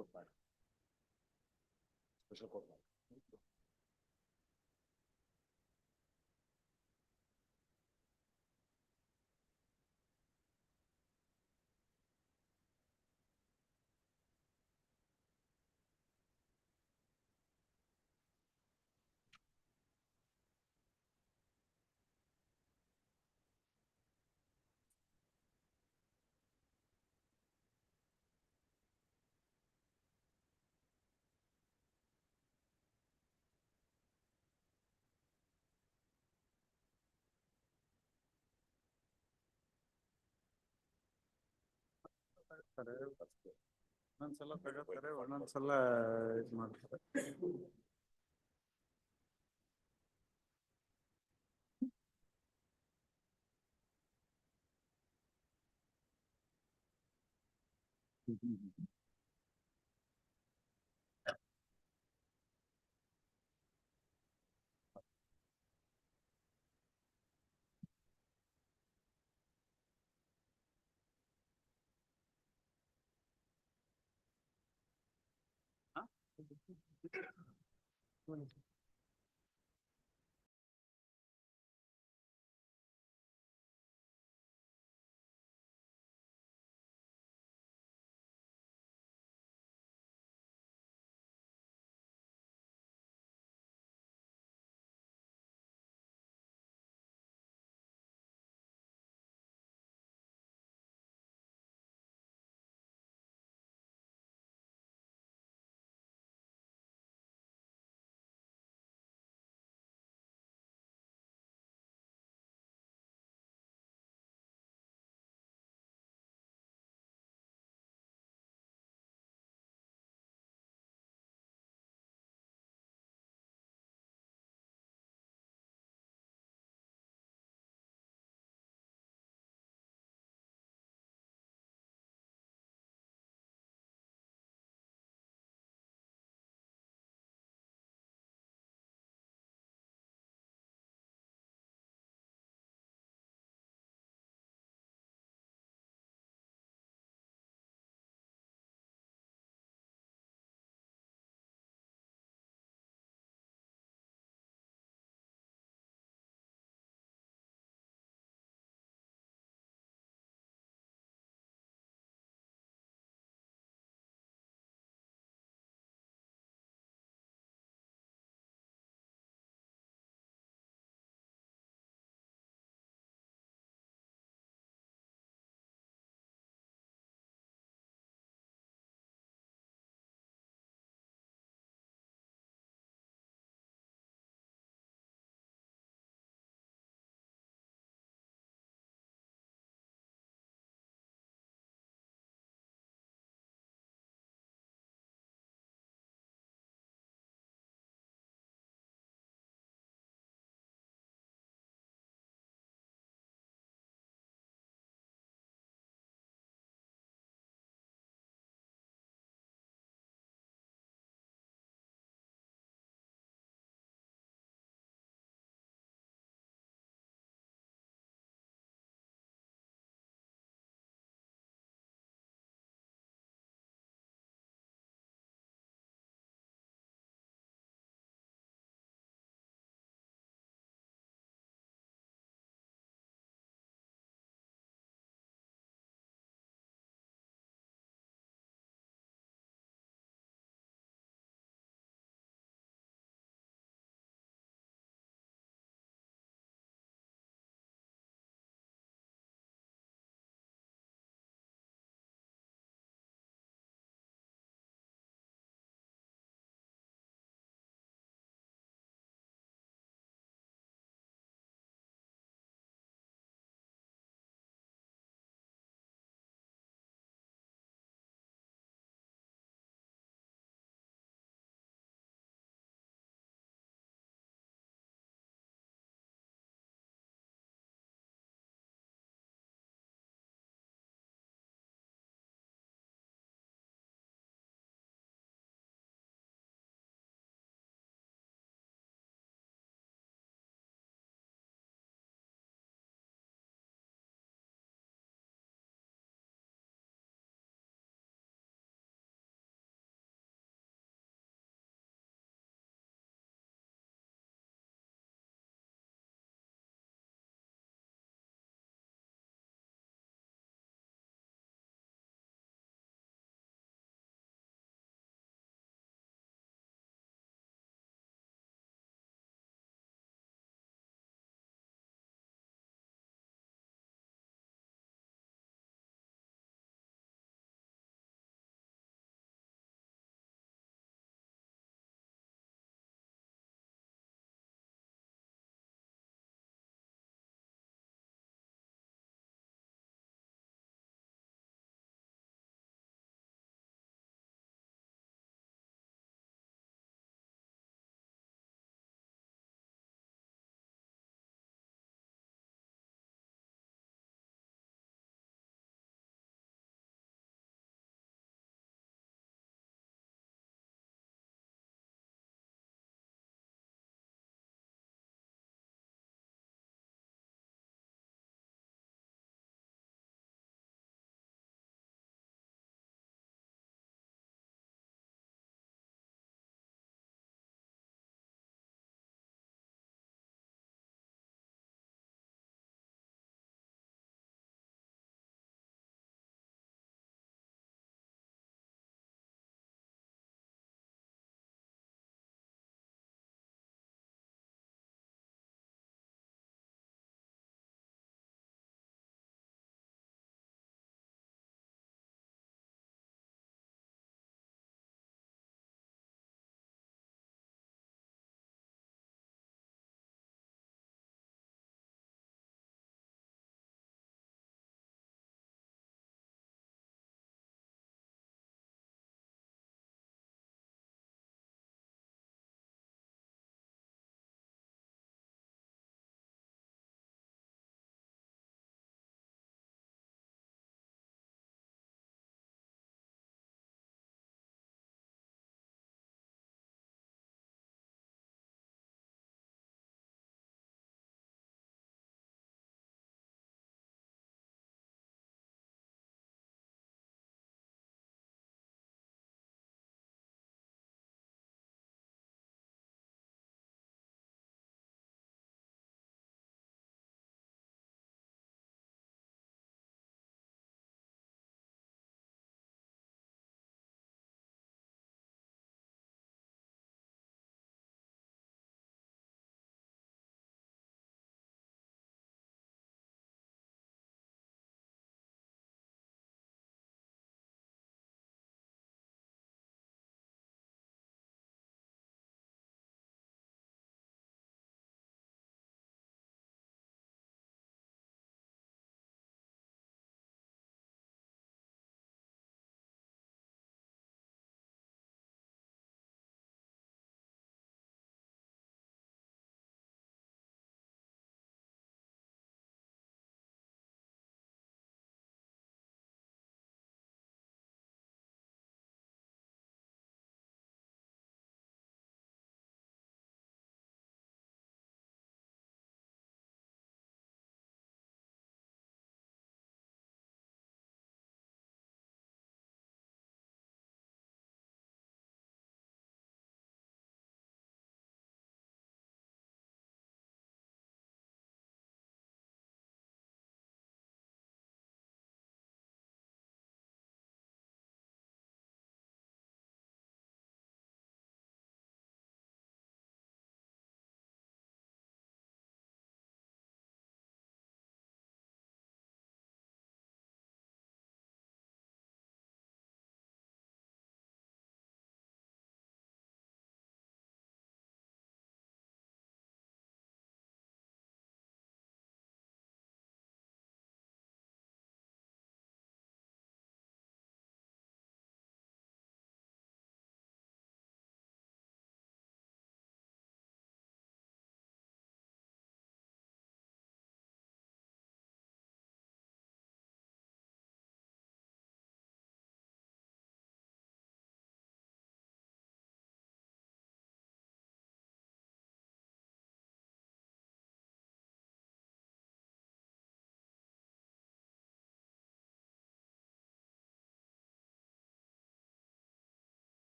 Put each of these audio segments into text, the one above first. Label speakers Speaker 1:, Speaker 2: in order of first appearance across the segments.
Speaker 1: Court ಮಾಡಿ, special court ಮಾಡಿ. ಒಂದೊಂದ್ಸಲ ತಗೋತಾರೆ, ಒಂದೊಂದ್ಸಲ ಇದು ಮಾಡ್ತಾರೆ.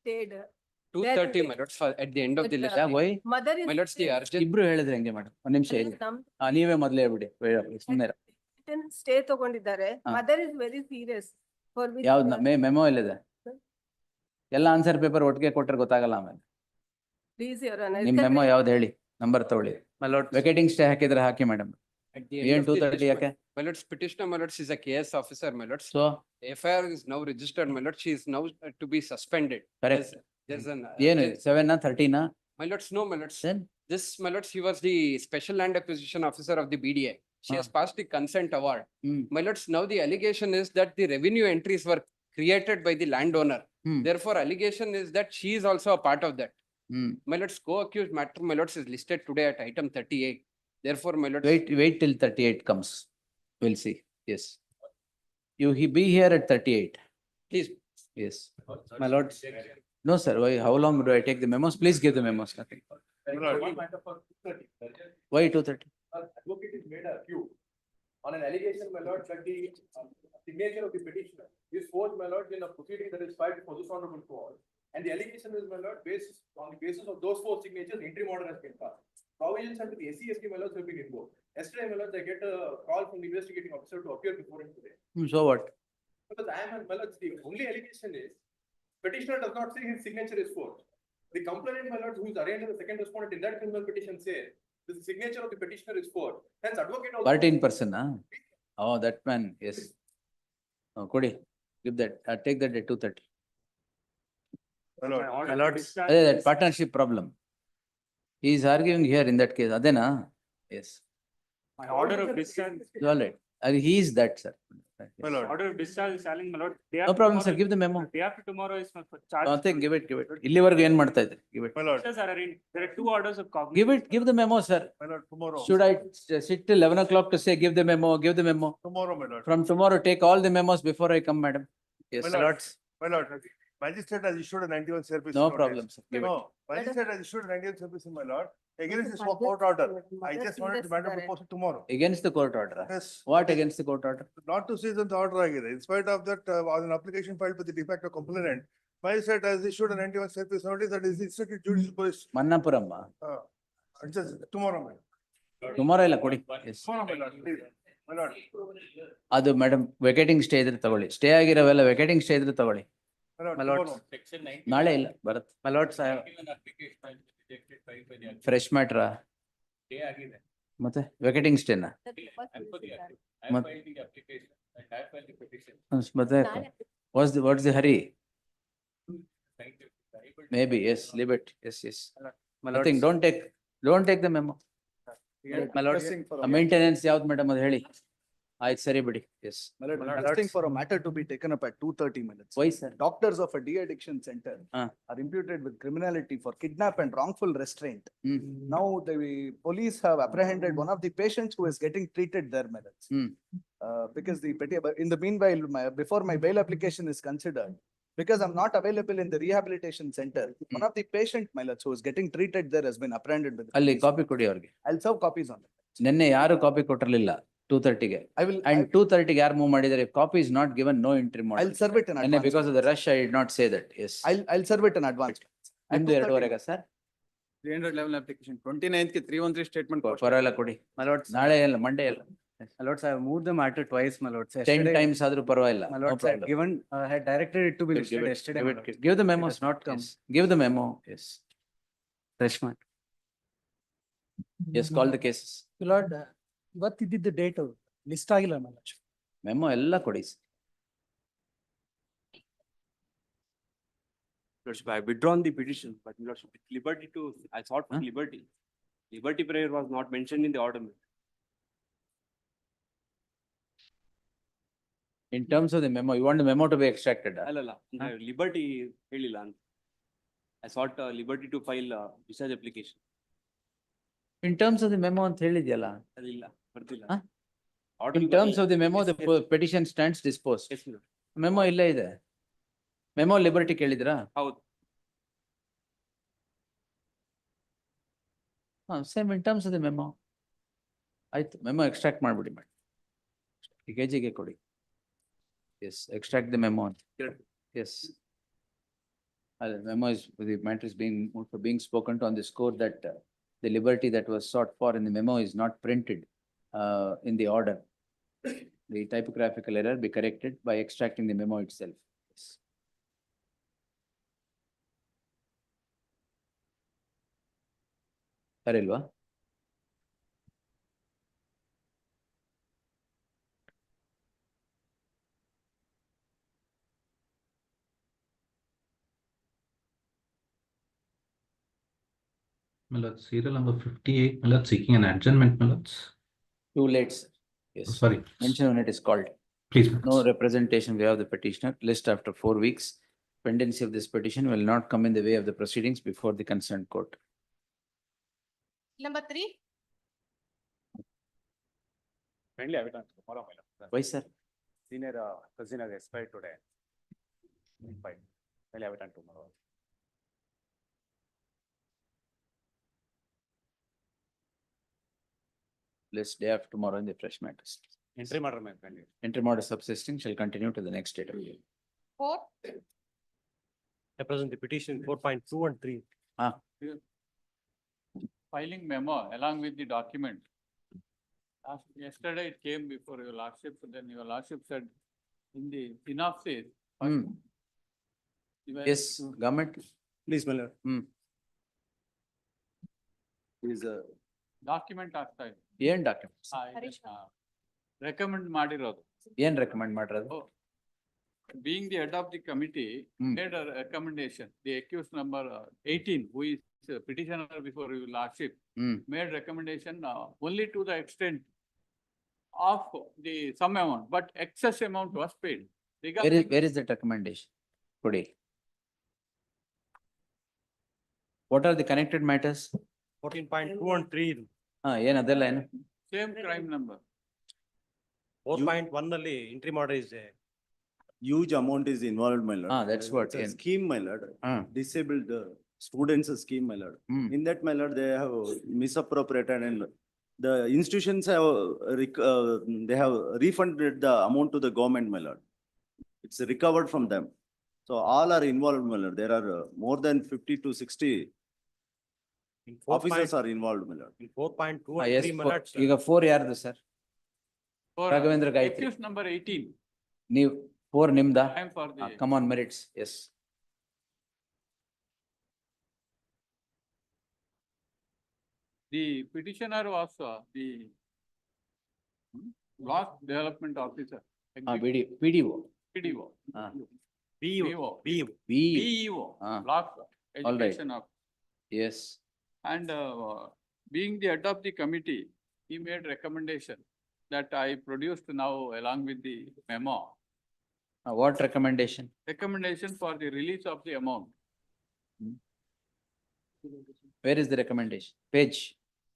Speaker 2: 2:30 minutes for at the end of the list.
Speaker 3: Why?
Speaker 2: Mother is
Speaker 3: My lords, the urgent. ಇಬ್ರು ಹೇಳಿದ್ರೆ ಹೆಂಗೆ ಮೇಡಮ್? ಒಂದ್ ನಿಮಿಷ ಇರಿ. ನೀವೇ ಮೊದಲೇ ಹೇಳ್ಬಿಡಿ. ಸುಮ್ಮನೆ
Speaker 2: ಸ್ಟೇ ತಗೊಂಡಿದ್ದಾರೆ. Mother is very serious.
Speaker 3: ಯಾವ್ದು ಮೆಮೋ ಎಲ್ಲಿದೆ? ಎಲ್ಲ ಆನ್ಸರ್ ಪೇಪರ್ ಒಟ್ಟಿಗೆ ಕೊಟ್ಟರೆ ಗೊತ್ತಾಗಲ್ಲ ಆಮೇಲೆ.
Speaker 2: Please your honour.
Speaker 3: ನಿಮ್ ಮೆಮೋ ಯಾವ್ದು ಹೇಳಿ, ನಂಬರ್ ತಗೊಳ್ಳಿ.
Speaker 1: My lord,
Speaker 3: ವೆಕೇಟಿಂಗ್ ಸ್ಟೇ ಹಾಕಿದ್ರೆ ಹಾಕಿ ಮೇಡಮ್.
Speaker 4: At the end
Speaker 3: ಏನ್
Speaker 4: of the
Speaker 3: 230 ಯಾಕೆ?
Speaker 4: judgment, my lords, petitioner, my lords, is a KS officer, my lords.
Speaker 3: So,
Speaker 4: FIR is now registered, my lords. She is now to be suspended.
Speaker 3: correct.
Speaker 4: There's an.
Speaker 3: ಏನು 7 13
Speaker 4: My lords, no, my lords.
Speaker 3: Then?
Speaker 4: This, my lords, he was the special land acquisition officer of the BDA. She has
Speaker 3: Ah.
Speaker 4: passed the consent award.
Speaker 3: Hmm.
Speaker 4: My lords, now the allegation is that the revenue entries were created by the landowner.
Speaker 3: Hmm.
Speaker 4: Therefore, allegation is that she is also a part of that.
Speaker 3: Hmm.
Speaker 4: My lords, co-accused matter, my lords, is listed today at item 38. Therefore, my lords.
Speaker 3: Wait till 38 comes. We'll see. Yes. He be here at 38.
Speaker 4: Please.
Speaker 3: Yes.
Speaker 4: My lords.
Speaker 3: No, sir. Why? How long do I take the memos? Please give the memos. Nothing. Why 230?
Speaker 5: Advocate is made a accused on an allegation, my lord, that the signature of the petitioner is forged, my lord, in a proceeding that is filed before this honorable court. And the allegation is, my lord, on the basis of those four signatures, interim order has been passed. Provisions under the SC/ST, my lords, have been invoked. Yesterday, my lords, I get a call from the investigating officer to appear before him today.
Speaker 3: So what?
Speaker 5: Because I am, my lords, the only allegation is petitioner does not say his signature is forged. The complainant, my lords, who is arraigned as the second respondent in that criminal petition, says the signature of the petitioner is forged. Hence, advocate also.
Speaker 3: 13%, huh? Oh, that man, yes. Oh, Kodi, give that. Take that at 230.
Speaker 1: My lords.
Speaker 3: That partnership problem. He is arguing here in that case. Adena? Yes.
Speaker 1: My order of discharge.
Speaker 3: All right. He is that, sir.
Speaker 1: My lord. Order of discharge is selling, my lord.
Speaker 3: No problem, sir. Give the memo.
Speaker 1: Day after tomorrow is my charge.
Speaker 3: Nothing, give it. ಇಲ್ಲಿವರೆಗೂ ಏನ್ ಮಾಡ್ತಾ ಇದ್ರಿ? Give it.
Speaker 1: My lord. There are two orders of cognizance.
Speaker 3: Give the memo, sir.
Speaker 1: My lord, tomorrow.
Speaker 3: Should I sit till 11 o'clock to say, give the memo?
Speaker 1: Tomorrow, my lord.
Speaker 3: From tomorrow, take all the memos before I come, madam. Yes.
Speaker 1: My lord. My lord. Magistrate has issued a 91 service.
Speaker 3: No
Speaker 1: notice.
Speaker 3: problem, sir. Give it.
Speaker 1: No, magistrate has issued a 91 service, my lord. Against this court order. I just wanted to madam to post it tomorrow.
Speaker 3: Against the court order.
Speaker 1: Yes.
Speaker 3: What against the court order?
Speaker 1: Not to season the order again. In spite of that, on an application filed with the de facto complainant, magistrate has issued a 91 service notice that is instructed judicial police.
Speaker 3: Mannapurama.
Speaker 1: Just tomorrow, my lord.
Speaker 3: Tomorrow ಇಲ್ಲ ಕೊಡಿ. Yes.
Speaker 1: Tomorrow, my lord, please. My lord.
Speaker 3: ಅದು madam ವೆಕೇಟಿಂಗ್ stay ಇದ್ರೆ ತಗೊಳ್ಳಿ. Stay ಆಗಿರೋವೆಲ್ಲ ವೆಕೇಟಿಂಗ್ stay ಇದ್ರೆ ತಗೊಳ್ಳಿ.
Speaker 1: My lord,
Speaker 3: My lord.
Speaker 1: tomorrow.
Speaker 3: ನಾಳೆ ಇಲ್ಲ ಬರುತ್ತೆ. My lord, ಫ್ರೆಶ್ ಮ್ಯಾಟ್ರಾ? ಮತ್ತೆ ವೆಕೇಟಿಂಗ್ ಸ್ಟೇನಾ? ಮತ್ತೆ what's the hurry? Maybe, yes, leave it. Yes. Nothing, don't take the memo.
Speaker 6: My lord,
Speaker 3: maintenance ಯಾವ್ದು ಮೇಡಮ್ ಅದು ಹೇಳಿ. ಆಯ್ತು ಸರಿ ಬಿಡಿ. Yes.
Speaker 6: my lord, requesting for a matter to be taken up at 2:30 minutes.
Speaker 3: Why, sir?
Speaker 6: Doctors of a de-addiction center
Speaker 3: Ah.
Speaker 6: are imputed with criminality for kidnap and wrongful restraint.
Speaker 3: Hmm.
Speaker 6: Now the police have apprehended one of the patients who is getting treated there, my lords.
Speaker 3: Hmm.
Speaker 6: Because in the meanwhile, before my bail application is considered, because I'm not available in the rehabilitation center, one of the patient, my lords, who is getting treated there has been apprehended with. the
Speaker 3: ಅಲ್ಲಿ
Speaker 6: police.
Speaker 3: Copy ಕೊಡಿ ಅವ್ರಿಗೆ.
Speaker 6: I'll serve copies on that.
Speaker 3: ನಿನ್ನೆ ಯಾರು copy ಕೊಟ್ಟಿರ್ಲಿಲ್ಲ 2:30ಗೆ.
Speaker 6: I will,
Speaker 3: And 2:30ಗೆ ಯಾರು move ಮಾಡಿದ್ದಾರೆ? Copy is not given, no entry
Speaker 6: I'll
Speaker 3: model.
Speaker 6: serve it in
Speaker 3: And
Speaker 6: advance.
Speaker 3: because of the rush, I did not say that. Yes.
Speaker 6: I'll serve it in advance. At
Speaker 3: ನಿಮ್ದು
Speaker 6: 2:30.
Speaker 3: 2:30ಗ sir?
Speaker 7: 311 application, 29th ke 313 statement.
Speaker 3: ಪರವಾಗಿಲ್ಲ ಕೊಡಿ.
Speaker 7: My lords,
Speaker 3: ನಾಳೆ ಇಲ್ಲ, Monday ಇಲ್ಲ.
Speaker 7: my lords, I have moved the matter twice, my lords.
Speaker 3: 10
Speaker 7: Yesterday,
Speaker 3: times ಆದ್ರೂ ಪರವಾಗಿಲ್ಲ.
Speaker 7: my
Speaker 3: No
Speaker 7: lords, I had
Speaker 3: problem.
Speaker 7: given, had directed it to be
Speaker 3: Give
Speaker 7: listed
Speaker 3: it,
Speaker 7: yesterday.
Speaker 3: give
Speaker 7: my
Speaker 3: it,
Speaker 7: lords.
Speaker 3: give the
Speaker 7: It
Speaker 3: memos.
Speaker 7: has not come.
Speaker 3: Yes. Give the memo. Yes.
Speaker 7: Fresh man.
Speaker 3: Yes, call the cases.
Speaker 8: Lord ಇವತ್ತಿದ್ದ date list ಆಗಿಲ್ಲ ನನ್ನ
Speaker 3: memo ಎಲ್ಲ ಕೊಡಿ.
Speaker 9: Lordship, I have withdrawn the petition, but Lordship, with liberty to, I sought for
Speaker 3: Huh?
Speaker 9: liberty. Liberty prayer was not mentioned in the order.
Speaker 3: In terms of the memo, you want the memo to be extracted?
Speaker 9: Alala, liberty, helila. I sought liberty to file discharge application.
Speaker 3: In terms of the memo ಅಂತ ಹೇಳಿದ್ಯಲ್ಲ.
Speaker 9: Adilla, ಬರ್ತಿಲ್ಲ.
Speaker 3: Huh?
Speaker 9: Order
Speaker 3: In terms of the memo, the petition stands disposed.
Speaker 9: Yes, my lord.
Speaker 3: Memo ಇಲ್ಲೇ ಇದೆ. Memo liberty ಕೇಳಿದ್ರಾ?
Speaker 9: ಹೌದು.
Speaker 3: Same in terms of the memo. ಆಯ್ತು, memo extract ಮಾಡ್ಬಿಡಿ madam. ಈ ಕೆಜಿಗೆ ಕೊಡಿ. ಎಸ್, ಎಕ್ಸ್ಟ್ರಾಕ್ಟ್ ದ ಮೆಮೊ ಅಂತ. Yes. Memo is, the matter is being spoken to on the score that the liberty that was sought for in the memo is not printed in the order. The typographical error be corrected by extracting the memo itself. Yes. ಸರಿಲ್ವಾ?
Speaker 10: My lord, serial number 58, my lord, seeking an adjournment, my lords.
Speaker 3: Too late, sir. Yes.
Speaker 10: Oh, sorry.
Speaker 3: Mention when it is called.
Speaker 10: Please, my
Speaker 3: No
Speaker 10: lords.
Speaker 3: representation way of the petitioner. List after 4 weeks. Pendency of this petition will not come in the way of the proceedings before the concerned court.
Speaker 2: Number 3.
Speaker 9: Kindly have it on tomorrow, my lord.
Speaker 3: Why, sir?
Speaker 9: Senior cousin has expired today. Fine. Kindly have it on tomorrow.
Speaker 3: List day after tomorrow in the fresh matters.
Speaker 9: Interim order, my friend.
Speaker 3: Interim order subsisting shall continue to the next date of hearing.
Speaker 2: 4.
Speaker 11: I present the petition 4.2 and 3.
Speaker 7: Filing memo along with the document. Yesterday it came before your lordship, then your lordship said in the synopsis.
Speaker 3: Hmm. Yes, government.
Speaker 11: Please, my lord.
Speaker 6: Is a
Speaker 7: Document ಆಗ್ತಾ ಇದೆ.
Speaker 3: ಏನ್ documents?
Speaker 7: Recommend ಮಾಡಿರೋದು.
Speaker 3: ಏನ್ recommend ಮಾಡಿರೋದು?
Speaker 7: Oh, being the head of the committee,
Speaker 3: Hmm.
Speaker 7: made a recommendation, the accused number 18, who is petitioner before your lordship, made recommendation only to the extent of the some amount, but excess amount was paid.
Speaker 3: Where is that recommendation? Today. What are the connected matters?
Speaker 11: 14.2 and 3.
Speaker 3: ಏನ್ ಅದೆಲ್ಲ ಏನು?
Speaker 7: Same crime number.
Speaker 11: 4.1 ನಲ್ಲಿ interim order is
Speaker 12: Huge amount is involved, my lord.
Speaker 3: That's what.
Speaker 12: It's a scheme, my lord. Disabled students scheme, my lord.
Speaker 3: Hmm.
Speaker 12: In that, my lord, they have misappropriated and the institutions have, they have refunded the amount to the government, my lord. It's recovered from them. So all are involved, my lord. There are more than 50 to 60
Speaker 11: in
Speaker 12: officers are involved, my lord.
Speaker 11: in 4.2 and
Speaker 3: Yes,
Speaker 11: 3, my lord.
Speaker 3: ಈಗ 4 ಯಾರ್ದು sir?
Speaker 7: For
Speaker 3: Raghavendra Gayatri.
Speaker 7: accused number 18,
Speaker 3: ನೀವು 4 ನಿಮ್ದಾ?
Speaker 7: I am for the.
Speaker 3: Come on, merits, yes.
Speaker 7: The petitioner was the block development officer.
Speaker 3: PDO.
Speaker 7: PDO.
Speaker 11: BEO.
Speaker 7: PEO, block education of.
Speaker 3: Yes.
Speaker 7: And being the head of the committee, he made recommendation that I produced now along with the memo.
Speaker 3: What recommendation?
Speaker 7: Recommendation for the release of the amount.
Speaker 3: Where is the recommendation? Page.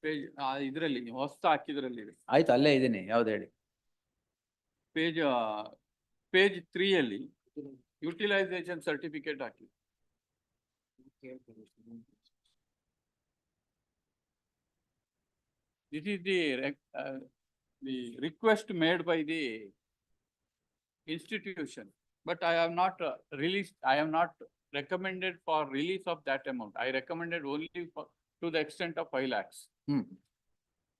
Speaker 7: Page, ಇದರಲ್ಲಿ ಹೊಸ್ತು ಹಾಕಿದ್ರಲ್ಲಿ ಇದೆ.
Speaker 3: ಆಯ್ತು, ಅಲ್ಲೇ ಇದೀನಿ, ಯಾವ್ದು ಹೇಳಿ?
Speaker 7: Page 3 ಅಲ್ಲಿ utilization certificate hockey. This is the request made by the institution, but I have not released, I have not recommended for release of that amount. I recommended only to the extent of 5 lakhs.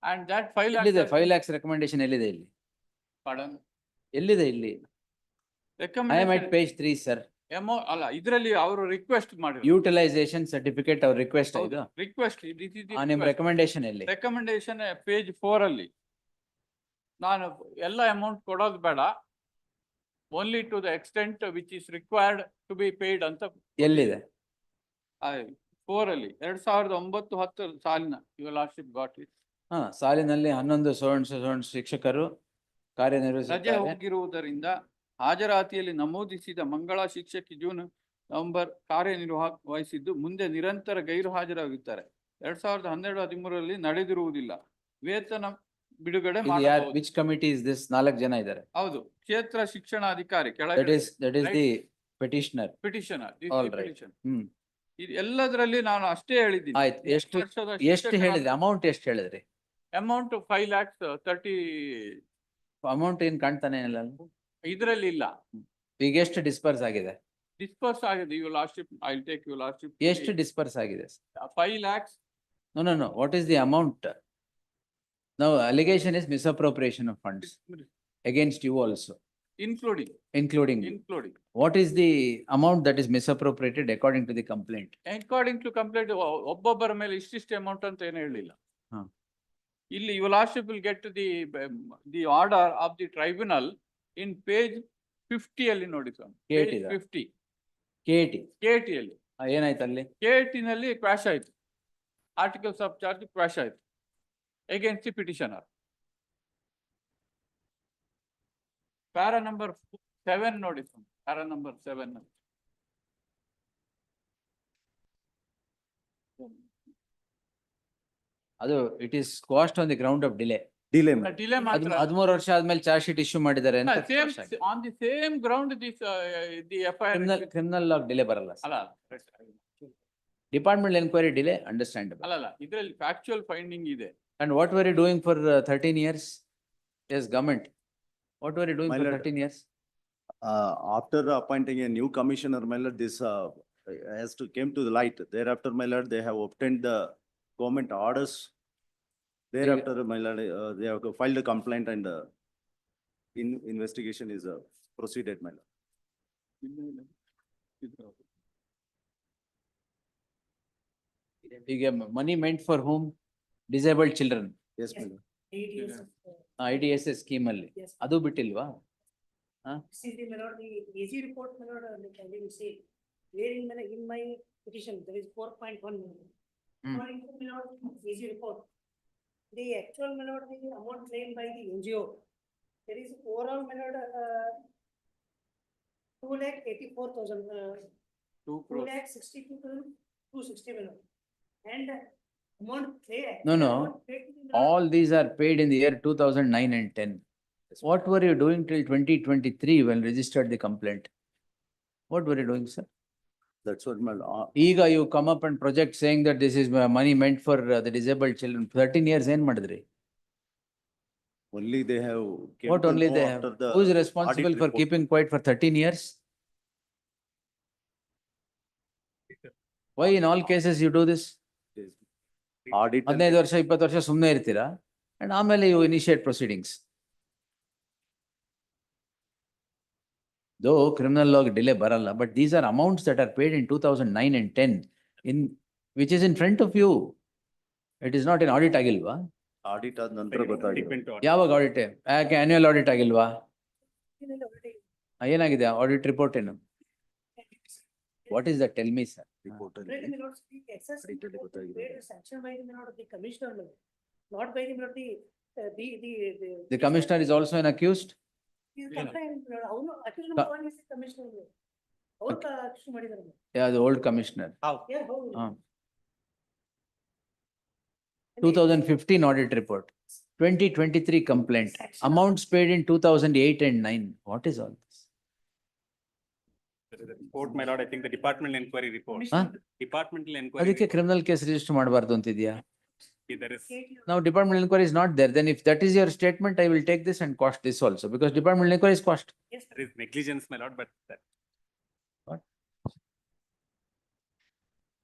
Speaker 7: And that 5 lakhs.
Speaker 3: ಎಲ್ಲಿದೆ 5 lakhs recommendation ಎಲ್ಲಿದೆ ಇಲ್ಲಿ?
Speaker 7: Pardon?
Speaker 3: ಎಲ್ಲಿದೆ ಇಲ್ಲಿ? I am at page 3, sir.
Speaker 7: ಅಲ್ಲ, ಇದರಲ್ಲಿ ಅವರು request ಮಾಡಿದ್ರು.
Speaker 3: Utilization certificate ಅವ್ರ ರಿಕ್ವೆಸ್ಟ್ ಇದು.
Speaker 7: ರಿಕ್ವೆಸ್ಟ್
Speaker 3: ನಿಮ್ ರೆಕಮೆಂಡೇಶನ್ ಎಲ್ಲಿ?
Speaker 7: ರೆಕಮೆಂಡೇಶನ್ page 4 ಅಲ್ಲಿ ನಾನು ಎಲ್ಲ ಅಮೌಂಟ್ ಕೊಡೋದು ಬೇಡ, only to the extent which is required to be paid ಅಂತ.
Speaker 3: ಎಲ್ಲಿದೆ?
Speaker 7: 4 ಅಲ್ಲಿ 2009-10 ಸಾಲಿನ your lordship got it.
Speaker 3: ಸಾಲಿನಲ್ಲಿ 11 ಶಿಕ್ಷಕರು
Speaker 7: ರಜೆ
Speaker 3: ಕಾರ್ಯನಿರ್ವಹಿಸುತ್ತಾರೆ.
Speaker 7: ಹೋಗಿರುವುದರಿಂದ ಹಾಜರಾತಿಯಲ್ಲಿ ನಮೂದಿಸಿದ ಮಂಗಳ ಶಿಕ್ಷಕಿ ಜೂನ್ ನವೆಂಬರ್ ಕಾರ್ಯನಿರ್ವಹಿಸಿದ್ದು ಮುಂದೆ ನಿರಂತರ ಗೈರು ಹಾಜರಾಗುತ್ತಾರೆ. 2012-13 ನಡೆದಿರುವುದಿಲ್ಲ. ವೇತನ ಬಿಡುಗಡೆ ಮಾಡಬಹುದು.
Speaker 3: Which committee is this? 4 ಜನ ಇದ್ದಾರೆ.
Speaker 7: ಹೌದು, ಕ್ಷೇತ್ರ ಶಿಕ್ಷಣಾಧಿಕಾರಿ
Speaker 3: That is the petitioner.
Speaker 7: petitioner.
Speaker 3: All right.
Speaker 7: ಇದು ಎಲ್ಲದರಲ್ಲಿ ನಾನು ಅಷ್ಟೇ ಹೇಳಿದ್ದೀನಿ.
Speaker 3: ಆಯ್ತು, ಎಷ್ಟು ಹೇಳಿದ್ರಿ? ಅಮೌಂಟ್ ಎಷ್ಟು ಹೇಳಿದ್ರಿ?
Speaker 7: Amount 5 lakhs 30.
Speaker 3: ಅಮೌಂಟ್ ಏನ್ ಕಾಣ್ತಾನೆ ಇಲ್ಲ
Speaker 7: ಇದರಲ್ಲಿ ಇಲ್ಲ.
Speaker 3: ಈಗ ಎಷ್ಟು ಡಿಸ್ಪರ್ಸ್ ಆಗಿದೆ?
Speaker 7: ಡಿಸ್ಪರ್ಸ್ ಆಗಿದೆ your lordship, I will take your lordship.
Speaker 3: ಎಷ್ಟು ಡಿಸ್ಪರ್ಸ್ ಆಗಿದೆ?
Speaker 7: 5 lakhs.
Speaker 3: No. What is the amount? Now allegation is misappropriation of funds against you also. Including. What is the amount that is misappropriated according to the complaint?
Speaker 7: According to complaint, ಒಬ್ಬೊಬ್ಬರ ಮೇಲೆ ಇಷ್ಟಿಷ್ಟು amount ಅಂತ ಏನು ಹೇಳಿಲ್ಲ. ಇಲ್ಲಿ your lordship will get the order of the tribunal in page 50 ಅಲ್ಲಿ ನೋಡಿ ಸ್ವಾಮಿ. Page 50. KT ಅಲ್ಲಿ.
Speaker 3: ಏನಾಯ್ತು ಅಲ್ಲಿ?
Speaker 7: KT ನಲ್ಲಿ ಕ್ರಾಶ್ ಆಯ್ತು. articles of charge quash ಆಯ್ತು against the petitioner. Para number 7 ನೋಡಿ, para number 7.
Speaker 3: ಅದು it is quashed on the ground of delay.
Speaker 12: Delay.
Speaker 7: Delay ಮಾತ್ರ.
Speaker 3: 13 ವರ್ಷ ಆದ್ಮೇಲೆ ಚಾರ್ಜ್ ಶೀಟ್ ಇಶ್ಯೂ ಮಾಡಿದ್ದಾರೆ ಅಂತ.
Speaker 7: On the same ground this the FIR.
Speaker 3: Criminal log delay ಬರಲ್ಲ.
Speaker 7: ಅಲ್ಲ
Speaker 3: ಡಿಪಾರ್ಟ್ಮೆಂಟ್ ಎನ್ಕ್ವೈರಿ ಡಿಲೇ ಅಂಡರ್ಸ್ಟ್ಯಾಂಡಬಲ್.
Speaker 7: ಅಲ್ಲ ಇದರಲ್ಲಿ ಫ್ಯಾಕ್ಚುಯಲ್ ಫೈಂಡಿಂಗ್ ಇದೆ.
Speaker 3: And what were you doing for 13 years? Yes, government. What were you doing
Speaker 12: My
Speaker 3: for
Speaker 12: lord.
Speaker 3: 13 years?
Speaker 12: After appointing a new commissioner, my lord, this has to came to the light. Thereafter, my lord, they have obtained the government orders. Thereafter, my lord, they have filed a complaint and investigation is proceeded, my lord.
Speaker 3: ಈಗ money meant for whom? Disabled children.
Speaker 12: Yes, my lord.
Speaker 3: IDSS scheme ಅಲ್ಲಿ.
Speaker 2: Yes.
Speaker 3: ಅದು ಬಿಟ್ಟಿಲ್ವಾ?
Speaker 2: See the my lord, the AG report, my lord, I will say, wherein in my petition, there is 4.1 million. According to my lord, AG report, the actual my lord, the amount claimed by the NGO, there is overall my lord, 2,84,000, 2,62,260 million. And amount claimed.
Speaker 3: No, no. All these are paid in the year 2009 and 10. What were you doing till 2023 when registered the complaint? What were you doing, sir?
Speaker 12: That's what my lord.
Speaker 3: ಈಗ you come up and project saying that this is money meant for the disabled children. 13 years ಏನ್ ಮಾಡಿದ್ರಿ?
Speaker 12: Only they have. came
Speaker 3: What
Speaker 12: to
Speaker 3: only
Speaker 12: know
Speaker 3: they
Speaker 12: after
Speaker 3: have?
Speaker 12: the
Speaker 3: Who is responsible
Speaker 12: audit
Speaker 3: for
Speaker 12: report.
Speaker 3: keeping quiet for 13 years? Why in all cases you do this?
Speaker 12: Audit. and-
Speaker 3: 15 ವರ್ಷ 20 ವರ್ಷ ಸುಮ್ಮನೆ ಇರ್ತೀರಾ and ಆಮೇಲೆ you initiate proceedings. Though criminal law delay ಬರಲ್ಲ, but these are amounts that are paid in 2009 and 10 in which is in front of you. It is not in audit ಆಗಿಲ್ವಾ?
Speaker 12: Audit ಆದ ನಂತರ ಗೊತ್ತಾಗಿದೆ.
Speaker 9: Depend on.
Speaker 3: ಯಾವಾಗ audit? ಯಾಕೆ annual audit ಆಗಿಲ್ವಾ? ಏನಾಗಿದೆ audit report ಏನು? What is that? Tell me, sir.
Speaker 12: Report ಅಲ್ಲಿ.
Speaker 2: Right, my lord, the excess
Speaker 12: Audit ಅಲ್ಲಿ
Speaker 2: report
Speaker 12: ಗೊತ್ತಾಗಿದೆ.
Speaker 2: paid sanctioned by the my lord, the commissioner, my lord, not by the my lord,
Speaker 3: The commissioner is also an accused?
Speaker 2: ಅವನು accused
Speaker 3: ಕ-
Speaker 2: one is the commissioner. ಅವ್ರು accused ಮಾಡಿದ್ದಾರೆ.
Speaker 3: Yeah, the old commissioner.
Speaker 2: Yeah, ಹೌದು.
Speaker 3: 2015 audit report, 2023 complaint, amounts paid in 2008 and 9. What is all this?
Speaker 9: There is a report, my lord, I think the departmental inquiry report.
Speaker 3: Huh?
Speaker 9: Departmental inquiry.
Speaker 3: ಅದಕ್ಕೆ
Speaker 9: report.
Speaker 3: criminal case register ಮಾಡಬಾರ್ದು ಅಂತಿದ್ಯಾ?
Speaker 9: There is,
Speaker 3: Now departmental inquiry is not there, then if that is your statement, I will take this and quash this also, because departmental inquiry is quashed.
Speaker 9: there is negligence, my lord, but that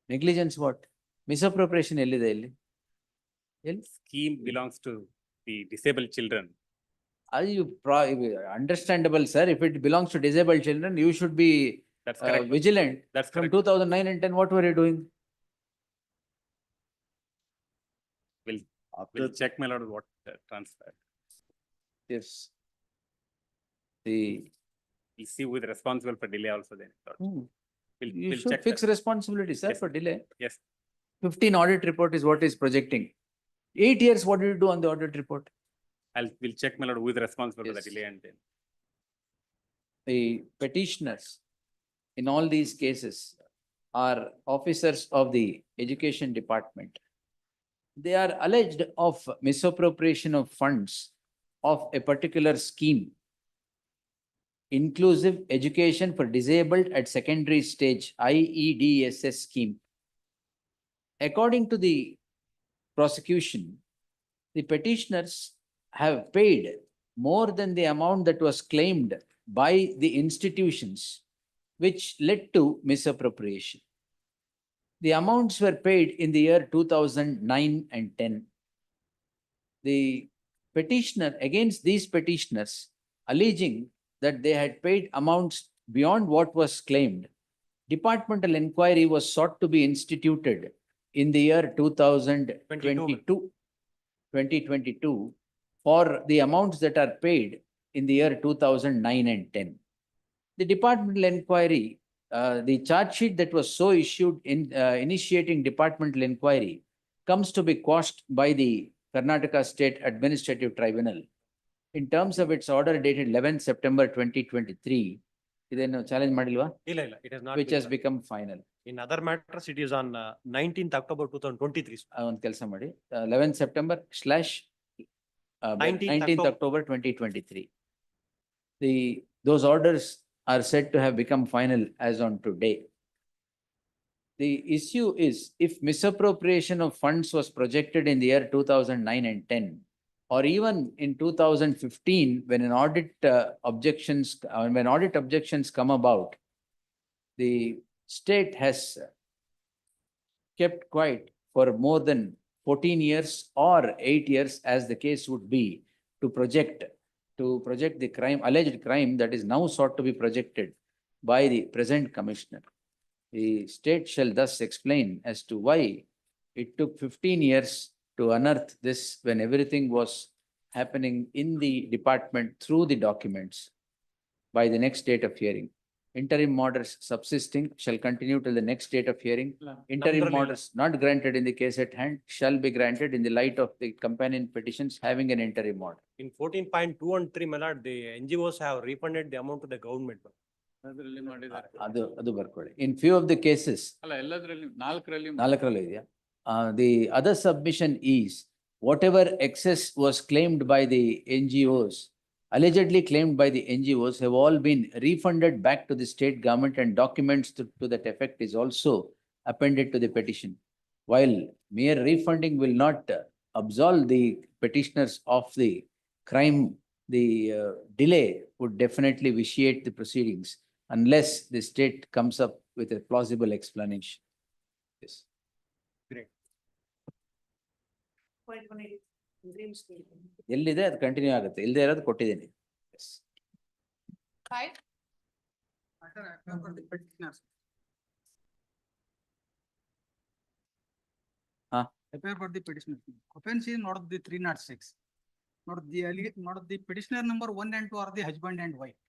Speaker 3: Negligence what? Misappropriation ಎಲ್ಲಿದೆ ಇಲ್ಲಿ?
Speaker 9: scheme belongs to the disabled children.
Speaker 3: Are you understandable, sir? If it belongs to disabled children, you should be
Speaker 9: That's correct.
Speaker 3: vigilant.
Speaker 9: That's
Speaker 3: From
Speaker 9: correct.
Speaker 3: 2009 and 10, what were you doing?
Speaker 12: After
Speaker 9: We'll check, my lord, what transpired.
Speaker 3: Yes. The,
Speaker 9: We'll see who is responsible for delay also then. lord. We'll
Speaker 3: you
Speaker 9: we'll
Speaker 3: should
Speaker 9: check
Speaker 3: fix
Speaker 9: that.
Speaker 3: responsibility, sir,
Speaker 9: Yes.
Speaker 3: for delay.
Speaker 9: Yes,
Speaker 3: 15 audit report is what is projecting. 8 years, what did you do on the audit report?
Speaker 9: we'll check, my lord, who is responsible for the
Speaker 3: Yes.
Speaker 9: delay and then.
Speaker 3: The petitioners in all these cases are officers of the education department. They are alleged of misappropriation of funds of a particular scheme, inclusive education for disabled at secondary stage, IEDSS scheme. According to the prosecution, the petitioners have paid more than the amount that was claimed by the institutions, which led to misappropriation. The amounts were paid in the year 2009 and 10. The petitioner, against these petitioners, alleging that they had paid amounts beyond what was claimed, departmental inquiry was sought to be instituted in the year 2022 for the amounts that are paid in the year 2009 and 10. The departmental inquiry, the charge sheet that was so issued in initiating departmental inquiry comes to be quashed by the Karnataka State Administrative Tribunal in terms of its order dated 11th September 2023. ಇದನ್ನು challenge ಮಾಡಿಲ್ವಾ?
Speaker 11: ಇಲ್ಲ, it has not.
Speaker 3: Which
Speaker 11: been
Speaker 3: has
Speaker 11: done.
Speaker 3: become final.
Speaker 11: In other matters, it is on 19th October 2023.
Speaker 3: ಒಂದು ಕೆಲಸ ಮಾಡಿ 11th September / 19th October 2023. Those orders are said to have become final as on today. The issue is, if misappropriation of funds was projected in the year 2009 and 10, or even in 2015, when when audit objections come about, the state has kept quiet for more than 14 years or 8 years, as the case would be, to project the crime, alleged crime that is now sought to be projected by the present commissioner. The state shall thus explain as to why it took 15 years to unearth this when everything was happening in the department through the documents by the next date of hearing. Interim orders subsisting shall continue till the next date of hearing. Interim orders not granted in the case at hand shall be granted in the light of the companion petitions having an interim order.
Speaker 11: In 14.2 and 3, my lord, the NGOs have refunded the amount to the government.
Speaker 7: ಅದರಲ್ಲಿ ಮಾಡಿದ್ದಾರೆ.
Speaker 3: ಅದು ಬರ್ಕೊಳ್ಳಿ. In few of the cases,
Speaker 7: ಅಲ್ಲ ಎಲ್ಲದರಲ್ಲಿ 4ರಲ್ಲಿ
Speaker 3: ನಾಲ್ಕರಲ್ಲೂ ಇದೆಯಾ? The other submission is, whatever excess was claimed by the NGOs, allegedly claimed by the NGOs, have all been refunded back to the state government, and documents to that effect is also appended to the petition. While mere refunding will not absolve the petitioners of the crime, the delay would definitely vitiate the proceedings unless the state comes up with a plausible explanation. Yes.
Speaker 2: Point 180, interim statement.
Speaker 3: ಎಲ್ಲಿದೆ ಅದು continue ಆಗುತ್ತೆ, ಇಲ್ಲದೆ ಇರೋದು ಕೊಟ್ಟಿದ್ದೀನಿ. Yes.
Speaker 8: Appear for the petitioner. Offense is not the 306. Not the petitioner number 1 and 2 are the husband and wife.